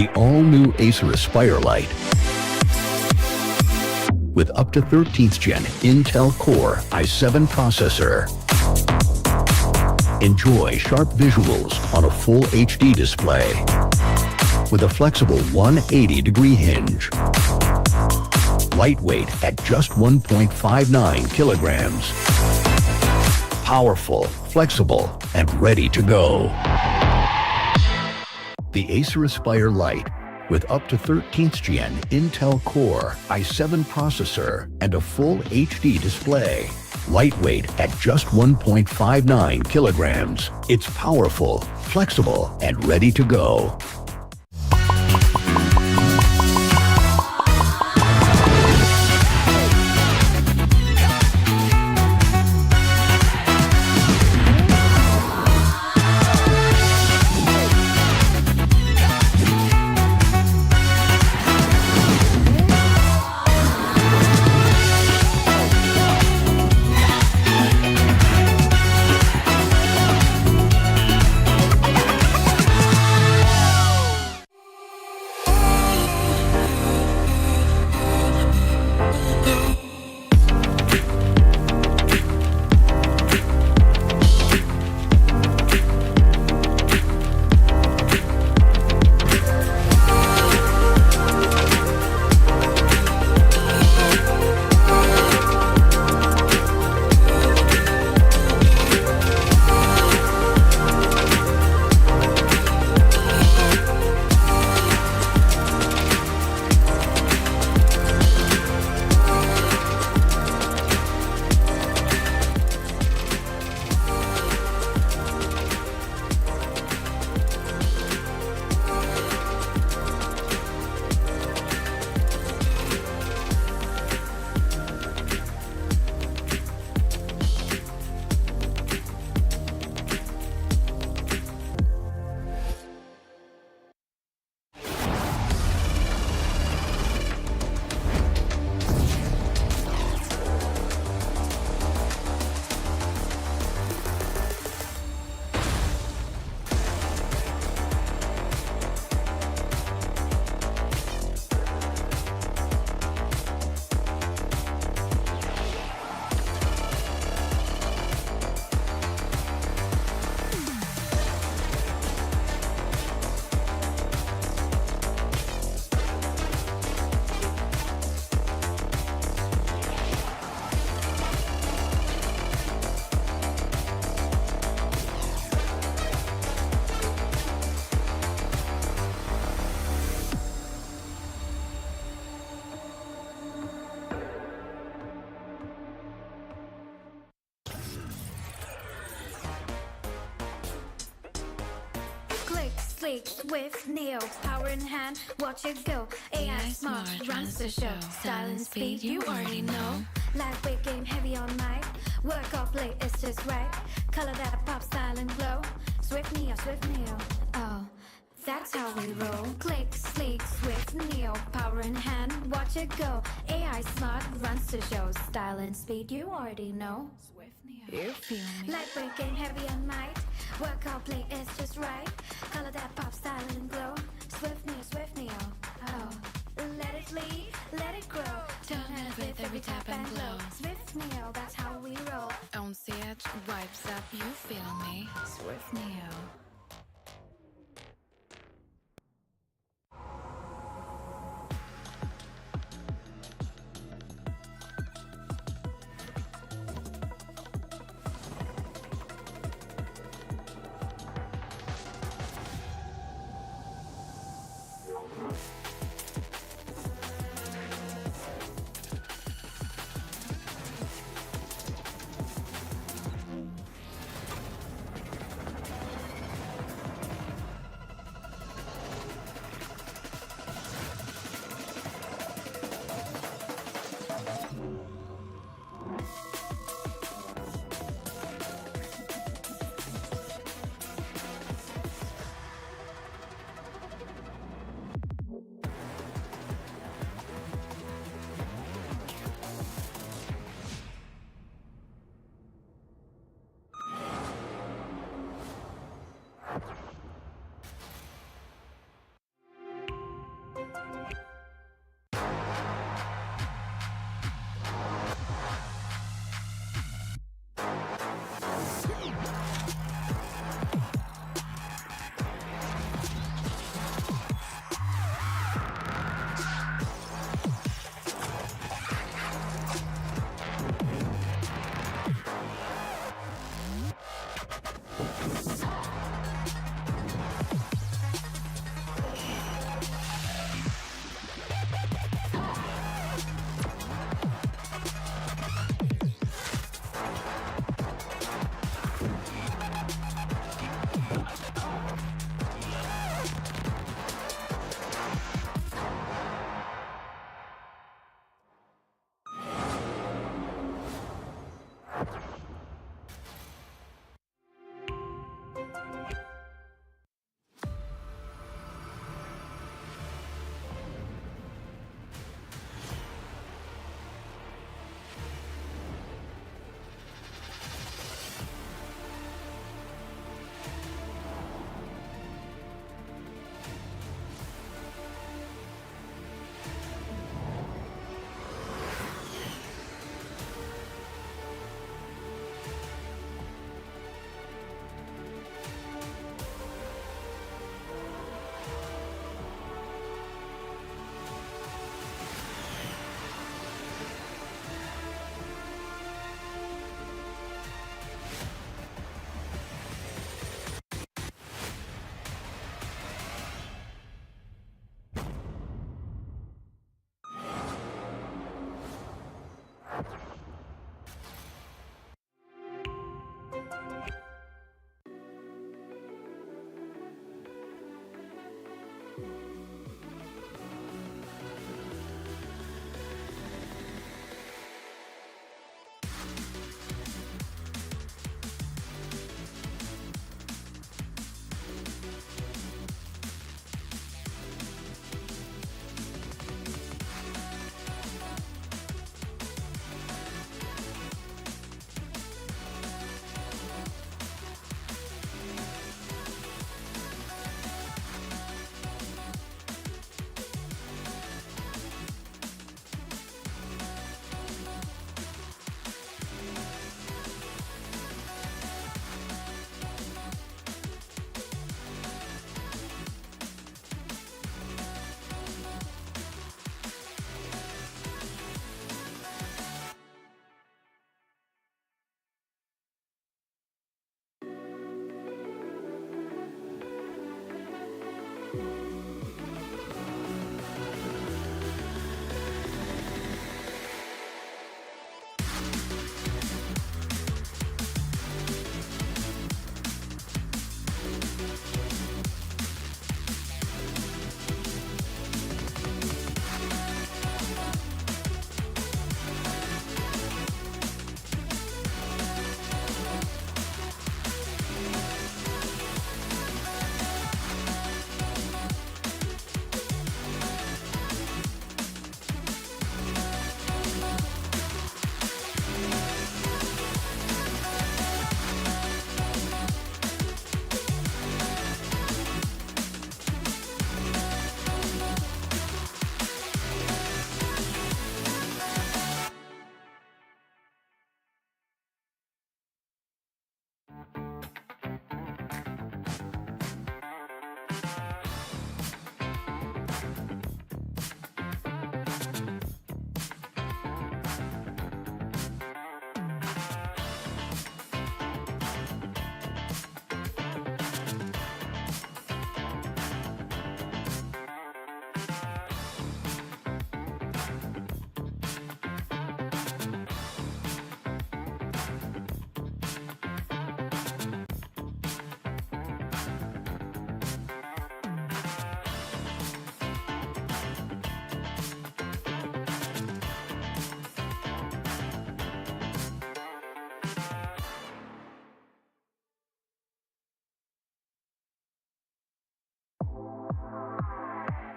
the all-new Acer Aspire Lite. With up to 13th Gen Intel Core i7 processor. Enjoy sharp visuals on a full HD display with a flexible 180-degree hinge. Lightweight at just 1.59 kilograms. Powerful, flexible, and ready to go. The Acer Aspire Lite with up to 13th Gen Intel Core i7 processor and a full HD display. Lightweight at just 1.59 kilograms. It's powerful, flexible, and ready to go. Sleek, swift, neo, power in hand, watch it go. AI smart, runs the show. Style and speed, you already know. Lightweight game, heavy on mic. Work or play, it's just right. Color that pop, style and glow. Swift neo, oh, that's how we roll. Click, sleek, swift, neo, power in hand, watch it go. AI smart, runs the show. Style and speed, you already know. Swift neo, you feel me. Lightweight game, heavy on mic. Work or play, it's just right. Color that pop, style and glow. Swift neo, oh. Let it lead, let it grow. Turn it with every tap and glow. Swift neo, that's how we roll. On stage, vibes up, you feel me. Swift neo.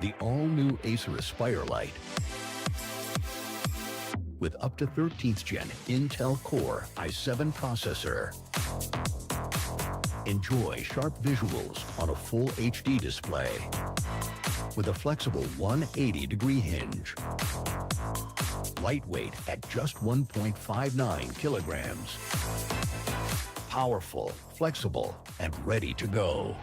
The all-new Acer Aspire Lite with up to 13th gen Intel Core i7 processor. Enjoy sharp visuals on a full HD display with a flexible 180-degree hinge. Lightweight at just 1.59 kilograms. Powerful, flexible, and ready to go.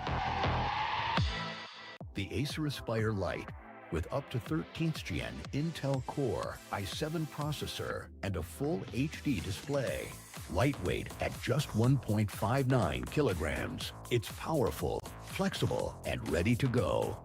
The Acer Aspire Lite with up to 13th gen Intel Core i7 processor and a full HD display. Lightweight at just 1.59 kilograms. It's powerful, flexible, and ready to go.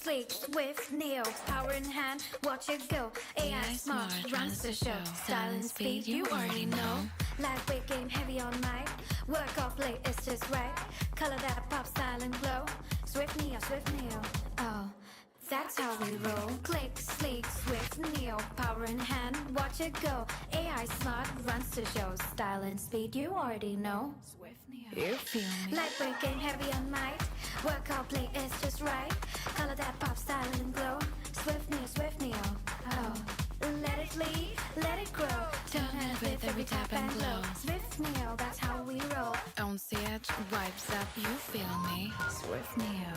sleek, swift, neo, power in hand, watch it go. AI smart, runs the show. Style and speed, you already know. Lightweight game, heavy on might. Work off late, it's just right. Color that pop, style and glow. Swift neo, oh. That's how we roll. Click, sleek, swift, neo, power in hand, watch it go. AI smart, runs the show. Style and speed, you already know. Swift neo, you feel me? Lightweight game, heavy on might. Work out, play, it's just right. Color that pop, style and glow. Swift neo, oh. Let it lead, let it grow. Turn it with every tap and glow. Swift neo, that's how we roll. On stage, vibes up, you feel me? Swift neo.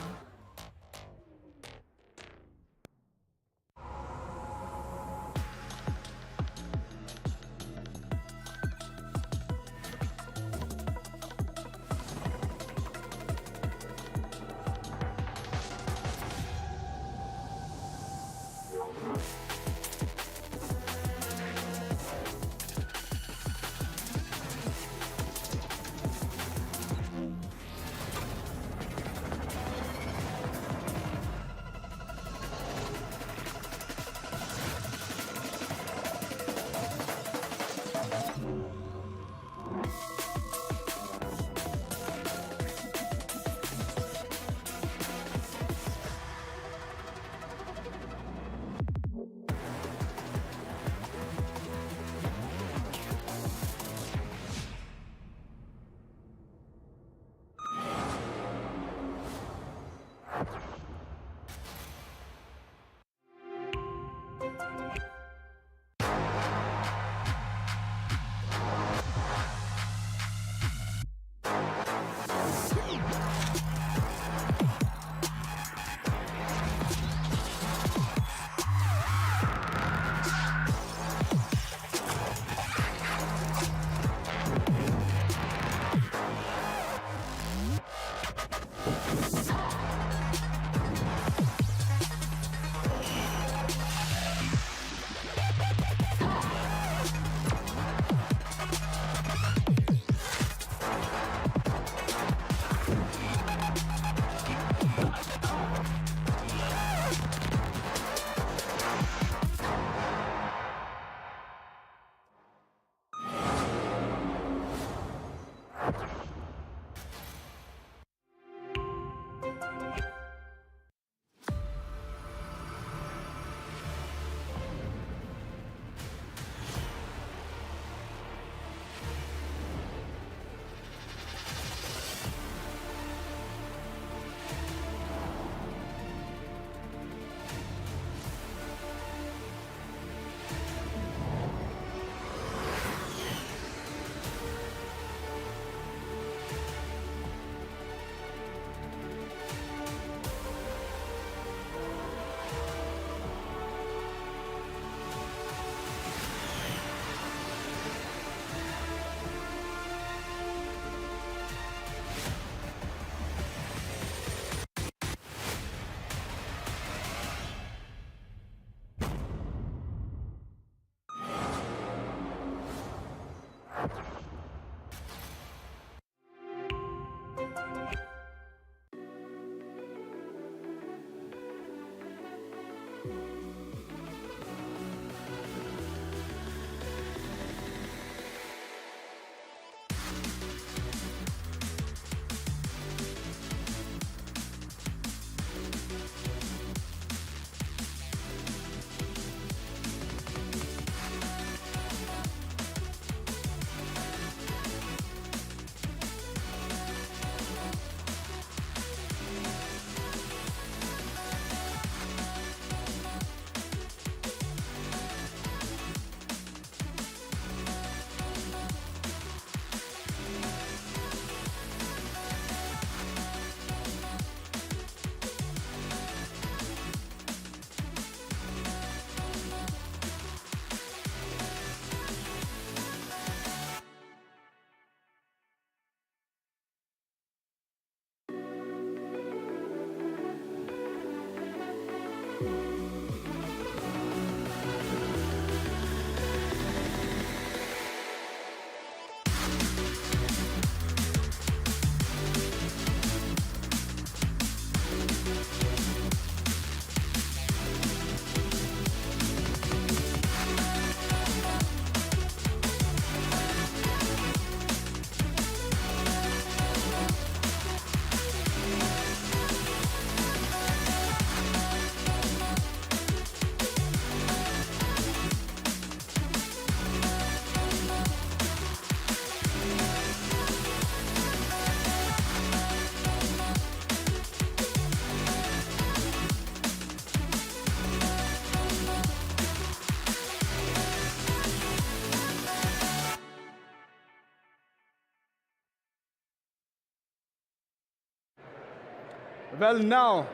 Well, now,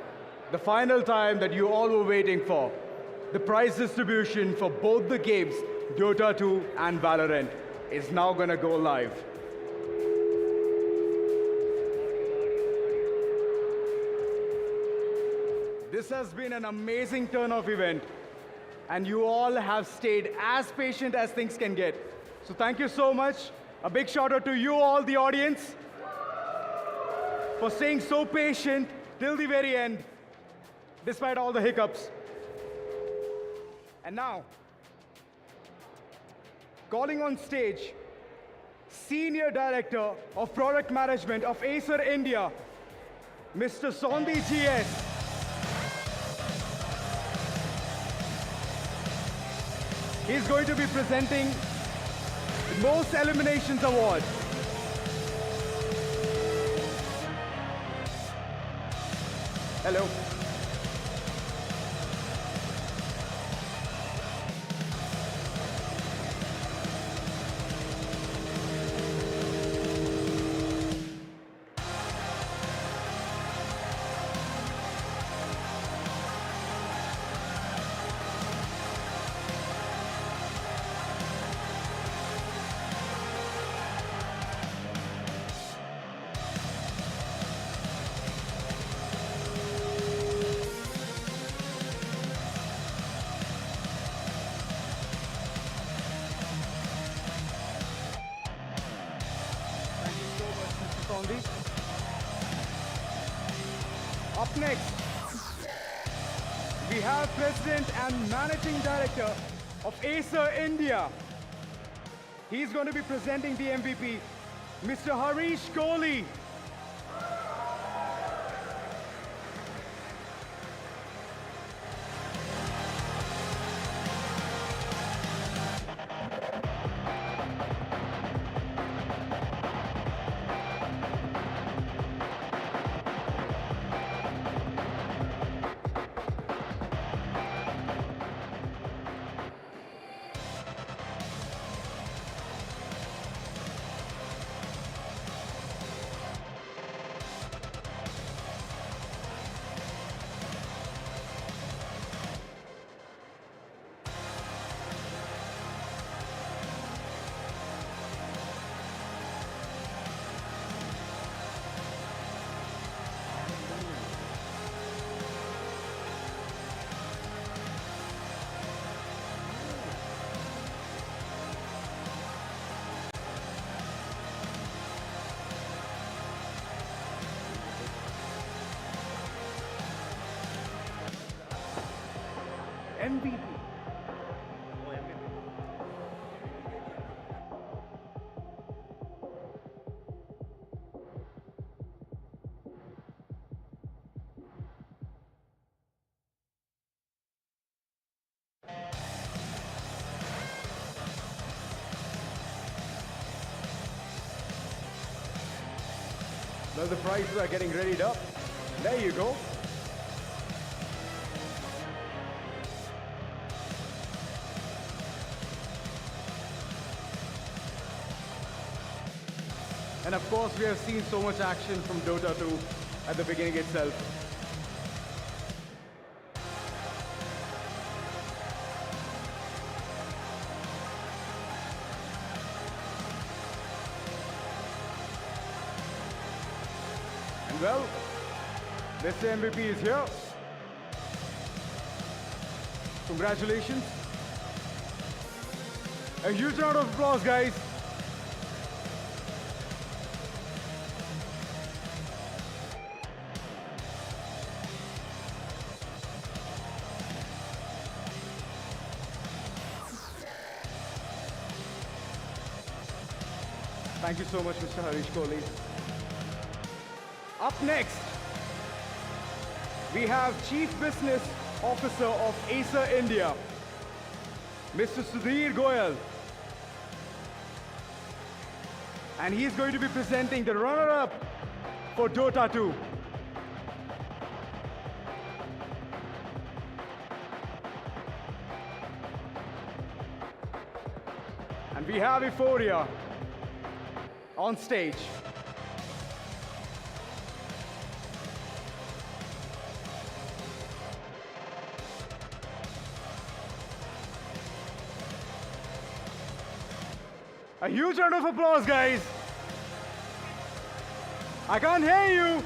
the final time that you all were waiting for. The prize distribution for both the games, Dota 2 and Valorant, is now gonna go live. This has been an amazing turn-off event, and you all have stayed as patient as things can get. So thank you so much. A big shout out to you all, the audience, for staying so patient till the very end, despite all the hiccups. And now, calling on stage, Senior Director of Product Management of Acer India, Mr. Sondi GS. He's going to be presenting the Most Eliminations Award. Hello. Up next, we have President and Managing Director of Acer India. He's going to be presenting the MVP, Mr. Harish Kohli. MVP. Well, the prizes are getting readied up. There you go. And of course, we have seen so much action from Dota 2 at the beginning itself. And well, Mr. MVP is here. Congratulations. A huge round of applause, guys. Thank you so much, Mr. Harish Kohli. Up next, we have Chief Business Officer of Acer India, Mr. Sudhir Goyal. And he's going to be presenting the runner-up for Dota 2. And we have Euphoria on stage. A huge round of applause, guys. I can't hear you.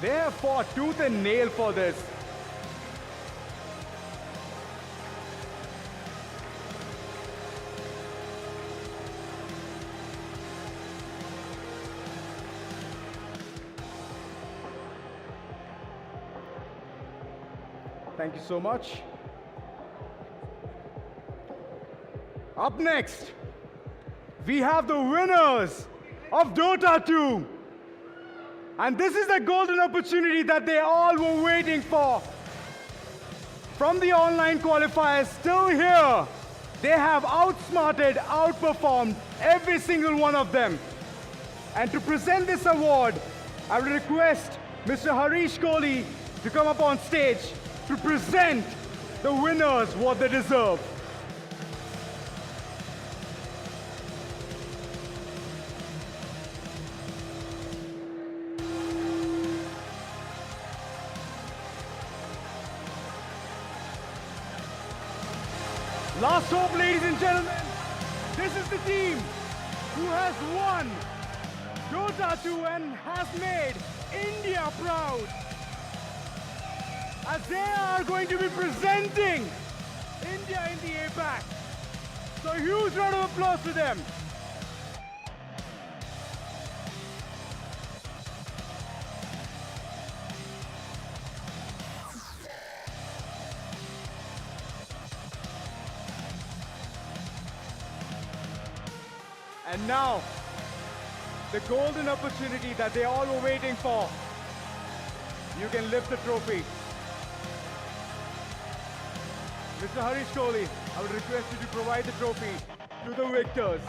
They have fought tooth and nail for this. Thank you so much. Up next, we have the winners of Dota 2. And this is the golden opportunity that they all were waiting for. From the online qualifiers still here, they have outsmarted, outperformed every single one of them. And to present this award, I will request Mr. Harish Kohli to come up on stage to present the winners what they deserve. Last hope, ladies and gentlemen. This is the team who has won Dota 2 and has made India proud, as they are going to be presenting India in the APAC. So huge round of applause to them. And now, the golden opportunity that they all were waiting for. You can lift the trophy. Mr. Harish Kohli, I would request you to provide the trophy to the victors.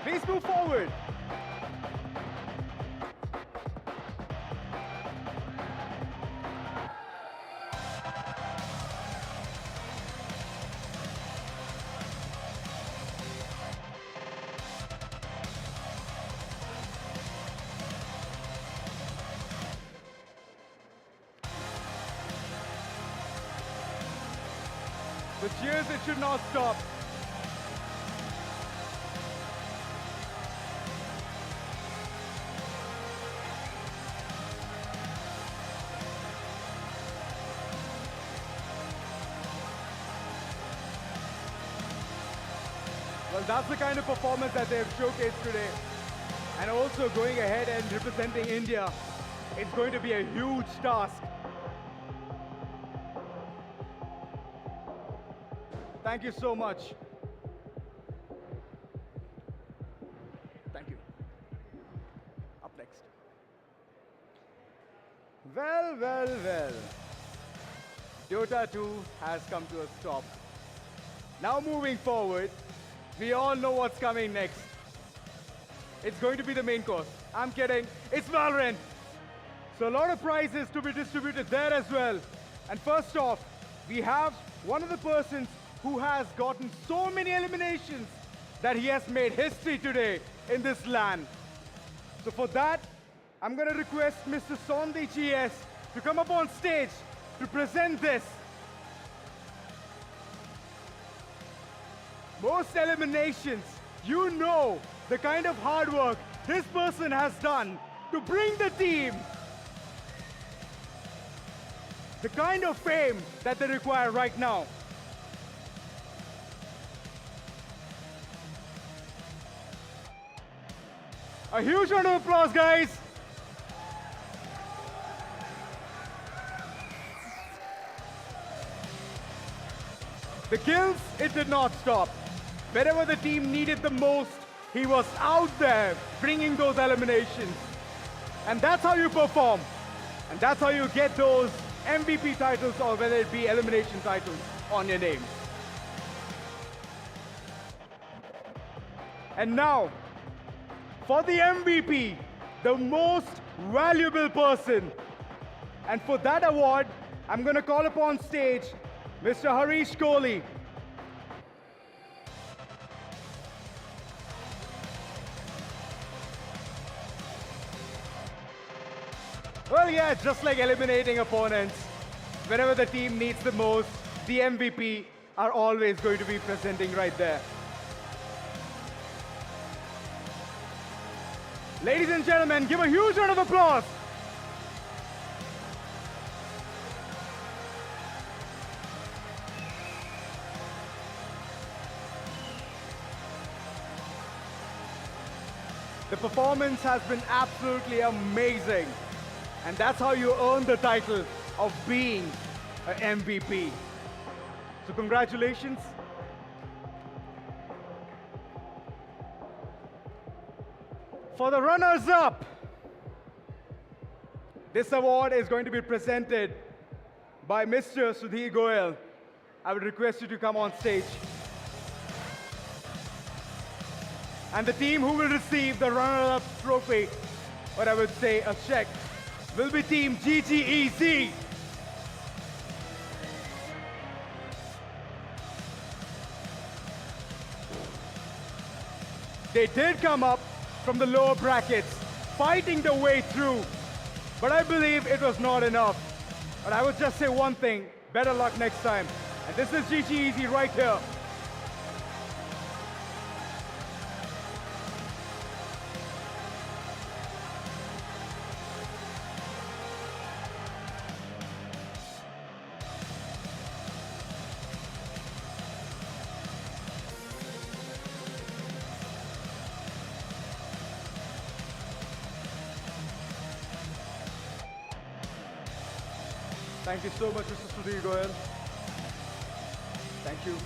Please move forward. The cheers, it should not stop. Well, that's the kind of performance that they have showcased today. And also going ahead and representing India, it's going to be a huge task. Thank you so much. Thank you. Up next. Well, well, well. Dota 2 has come to a stop. Now moving forward, we all know what's coming next. It's going to be the main course. I'm kidding. It's Valorant. So a lot of prizes to be distributed there as well. And first off, we have one of the persons who has gotten so many eliminations that he has made history today in this LAN. So for that, I'm going to request Mr. Sondi GS to come up on stage to present this. Most eliminations, you know the kind of hard work this person has done to bring the team, the kind of fame that they require right now. A huge round of applause, guys. The kills, it did not stop. Wherever the team needed the most, he was out there bringing those eliminations. And that's how you perform. And that's how you get those MVP titles, or whether it be elimination titles, on your name. And now, for the MVP, the most valuable person. And for that award, I'm going to call upon stage Mr. Harish Kohli. Well, yeah, just like eliminating opponents, whenever the team needs the most, the MVP are always going to be presenting right there. Ladies and gentlemen, give a huge round of applause. The performance has been absolutely amazing. And that's how you earn the title of being an MVP. So congratulations. For the runners-up, this award is going to be presented by Mr. Sudhir Goyal. I would request you to come on stage. And the team who will receive the runner-up trophy, or I would say a check, will be Team GGEZ. They did come up from the lower brackets, fighting their way through, but I believe it was not enough. But I would just say one thing, better luck next time. And this is GGEZ right here. Thank you so much, Mr. Sudhir Goyal. Thank you.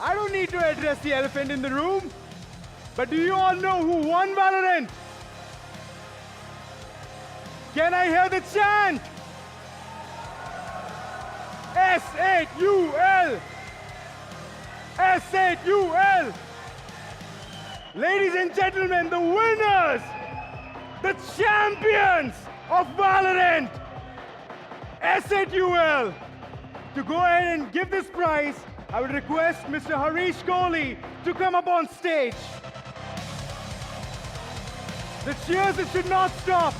I don't need to address the elephant in the room, but do you all know who won Valorant? Can I hear the chant? S-8-U-L! S-8-U-L! Ladies and gentlemen, the winners! The champions of Valorant, S8UL. To go ahead and give this prize, I would request Mr. Harish Kohli to come up on stage. The cheers, it should not stop.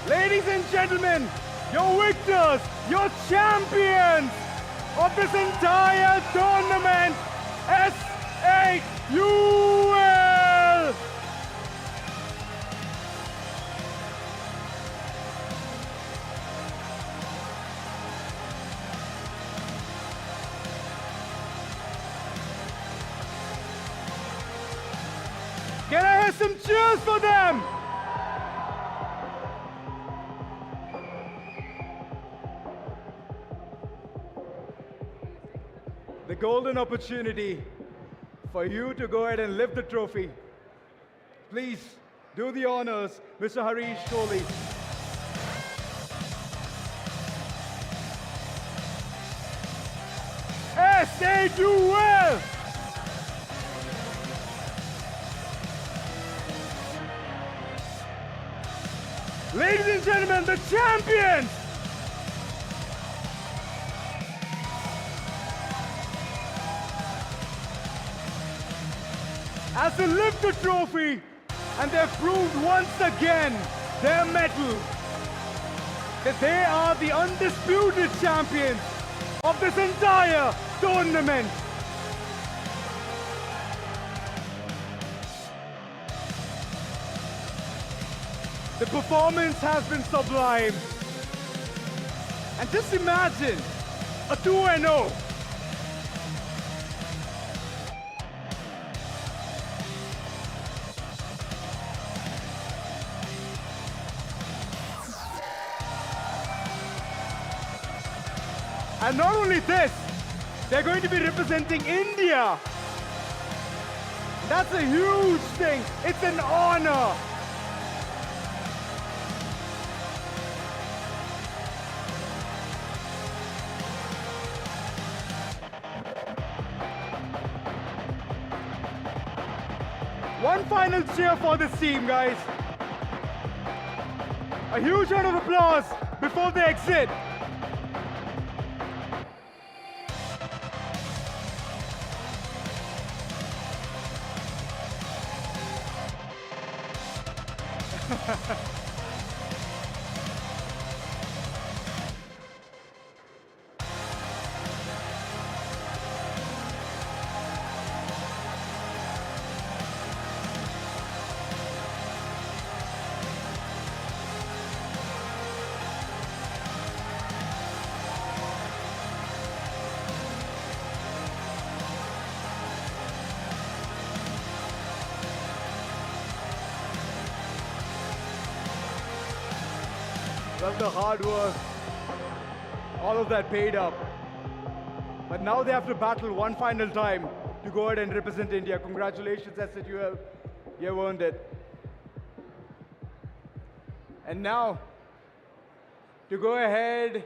Ladies and gentlemen, your victors, your champions of this entire tournament, S8UL! Can I hear some cheers for them? The golden opportunity for you to go ahead and lift the trophy. Please do the honors, Mr. Harish Kohli. S8UL! Ladies and gentlemen, the champions! As they lift the trophy, and they've proved once again their mettle, that they are the undisputed champions of this entire tournament. The performance has been sublime. And just imagine a 2-0. And not only this, they're going to be representing India. That's a huge thing. It's an honor. One final cheer for this team, guys. A huge round of applause before they exit. Love the hard work. All of that paid up. But now they have to battle one final time to go ahead and represent India. Congratulations, SATUL. You have earned it. And now, to go ahead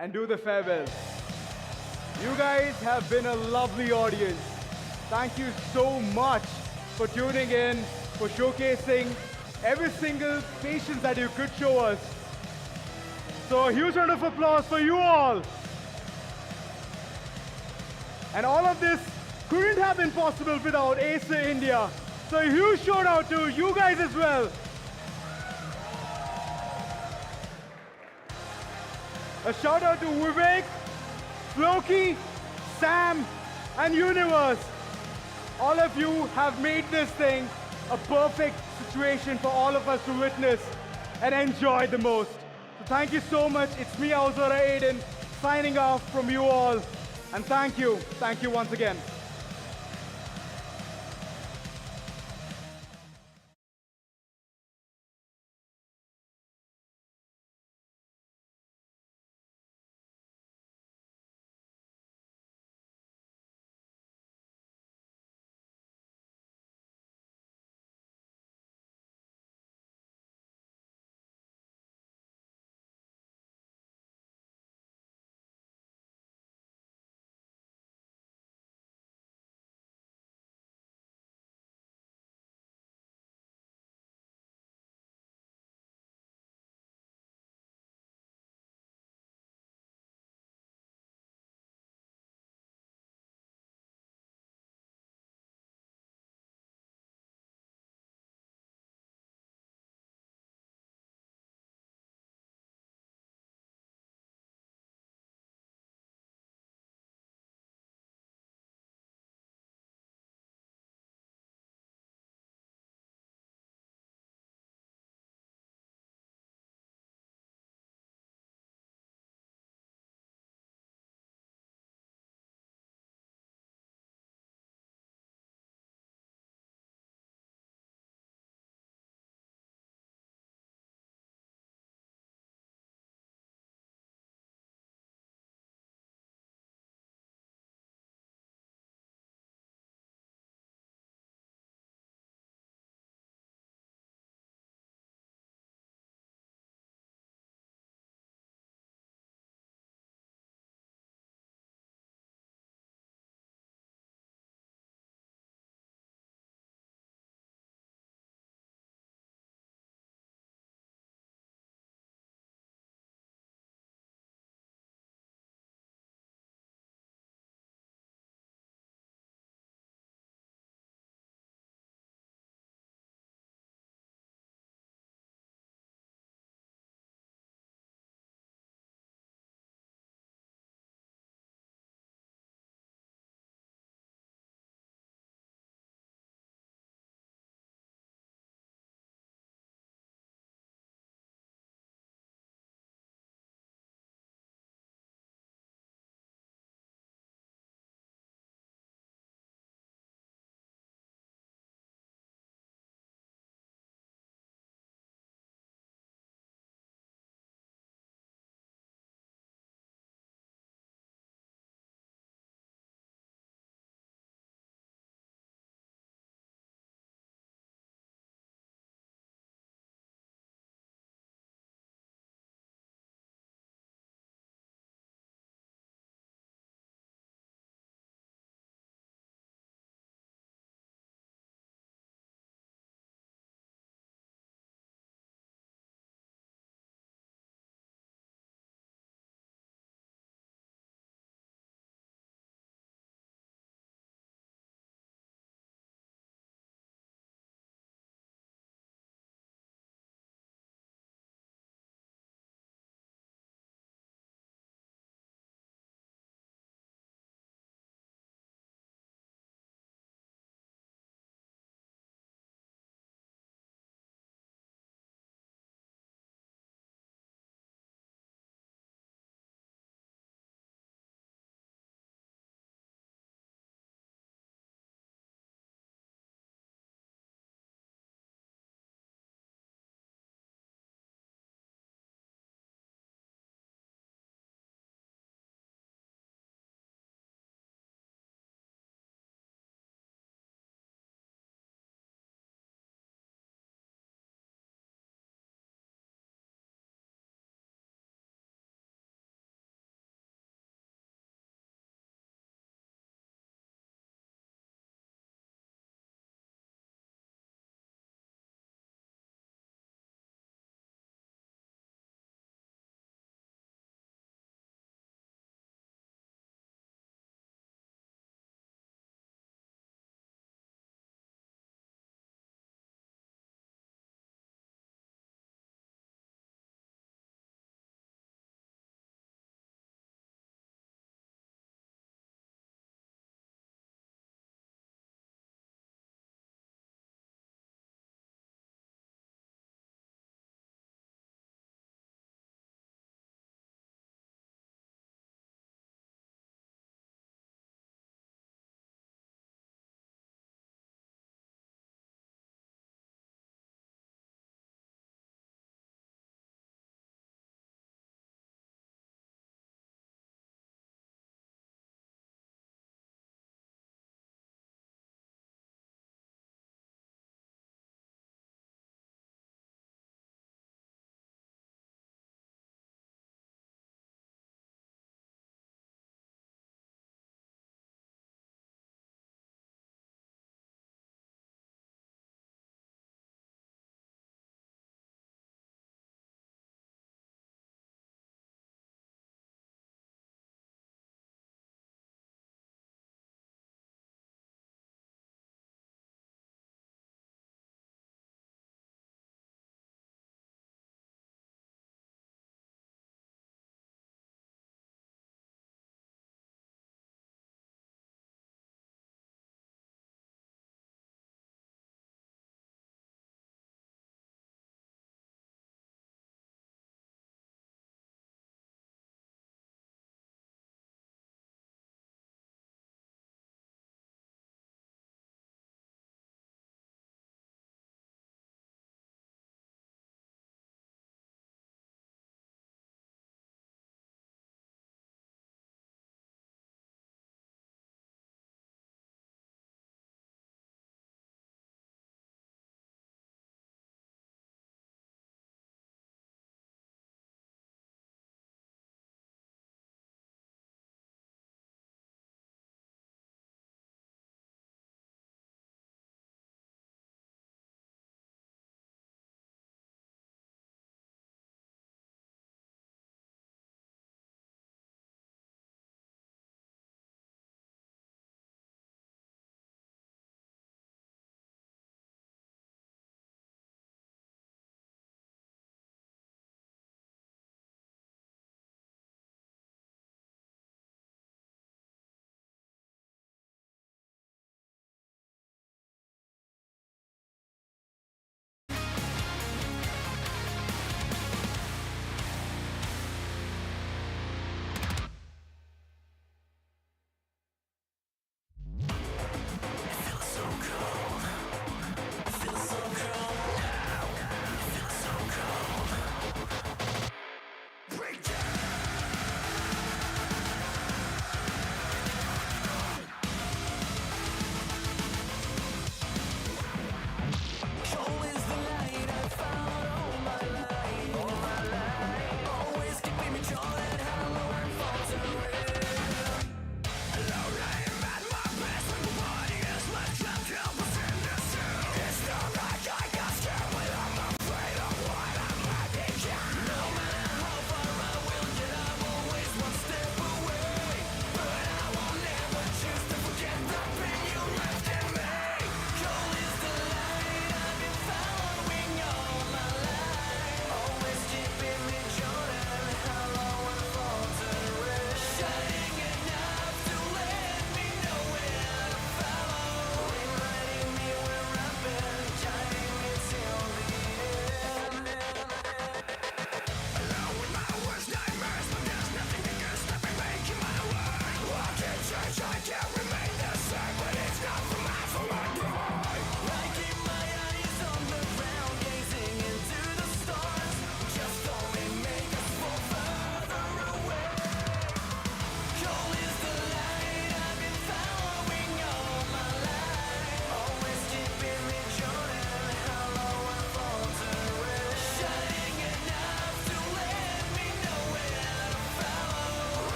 and do the farewell. You guys have been a lovely audience. Thank you so much for tuning in, for showcasing every single patience that you could show us. So a huge round of applause for you all. And all of this couldn't have been possible without Acer India. So a huge shout out to you guys as well. A shout out to Vivek, Floki, Sam, and Universe. All of you have made this thing a perfect situation for all of us to witness and enjoy the most. So thank you so much. It's me, Auzora Aiden, signing off from you all. And thank you once again.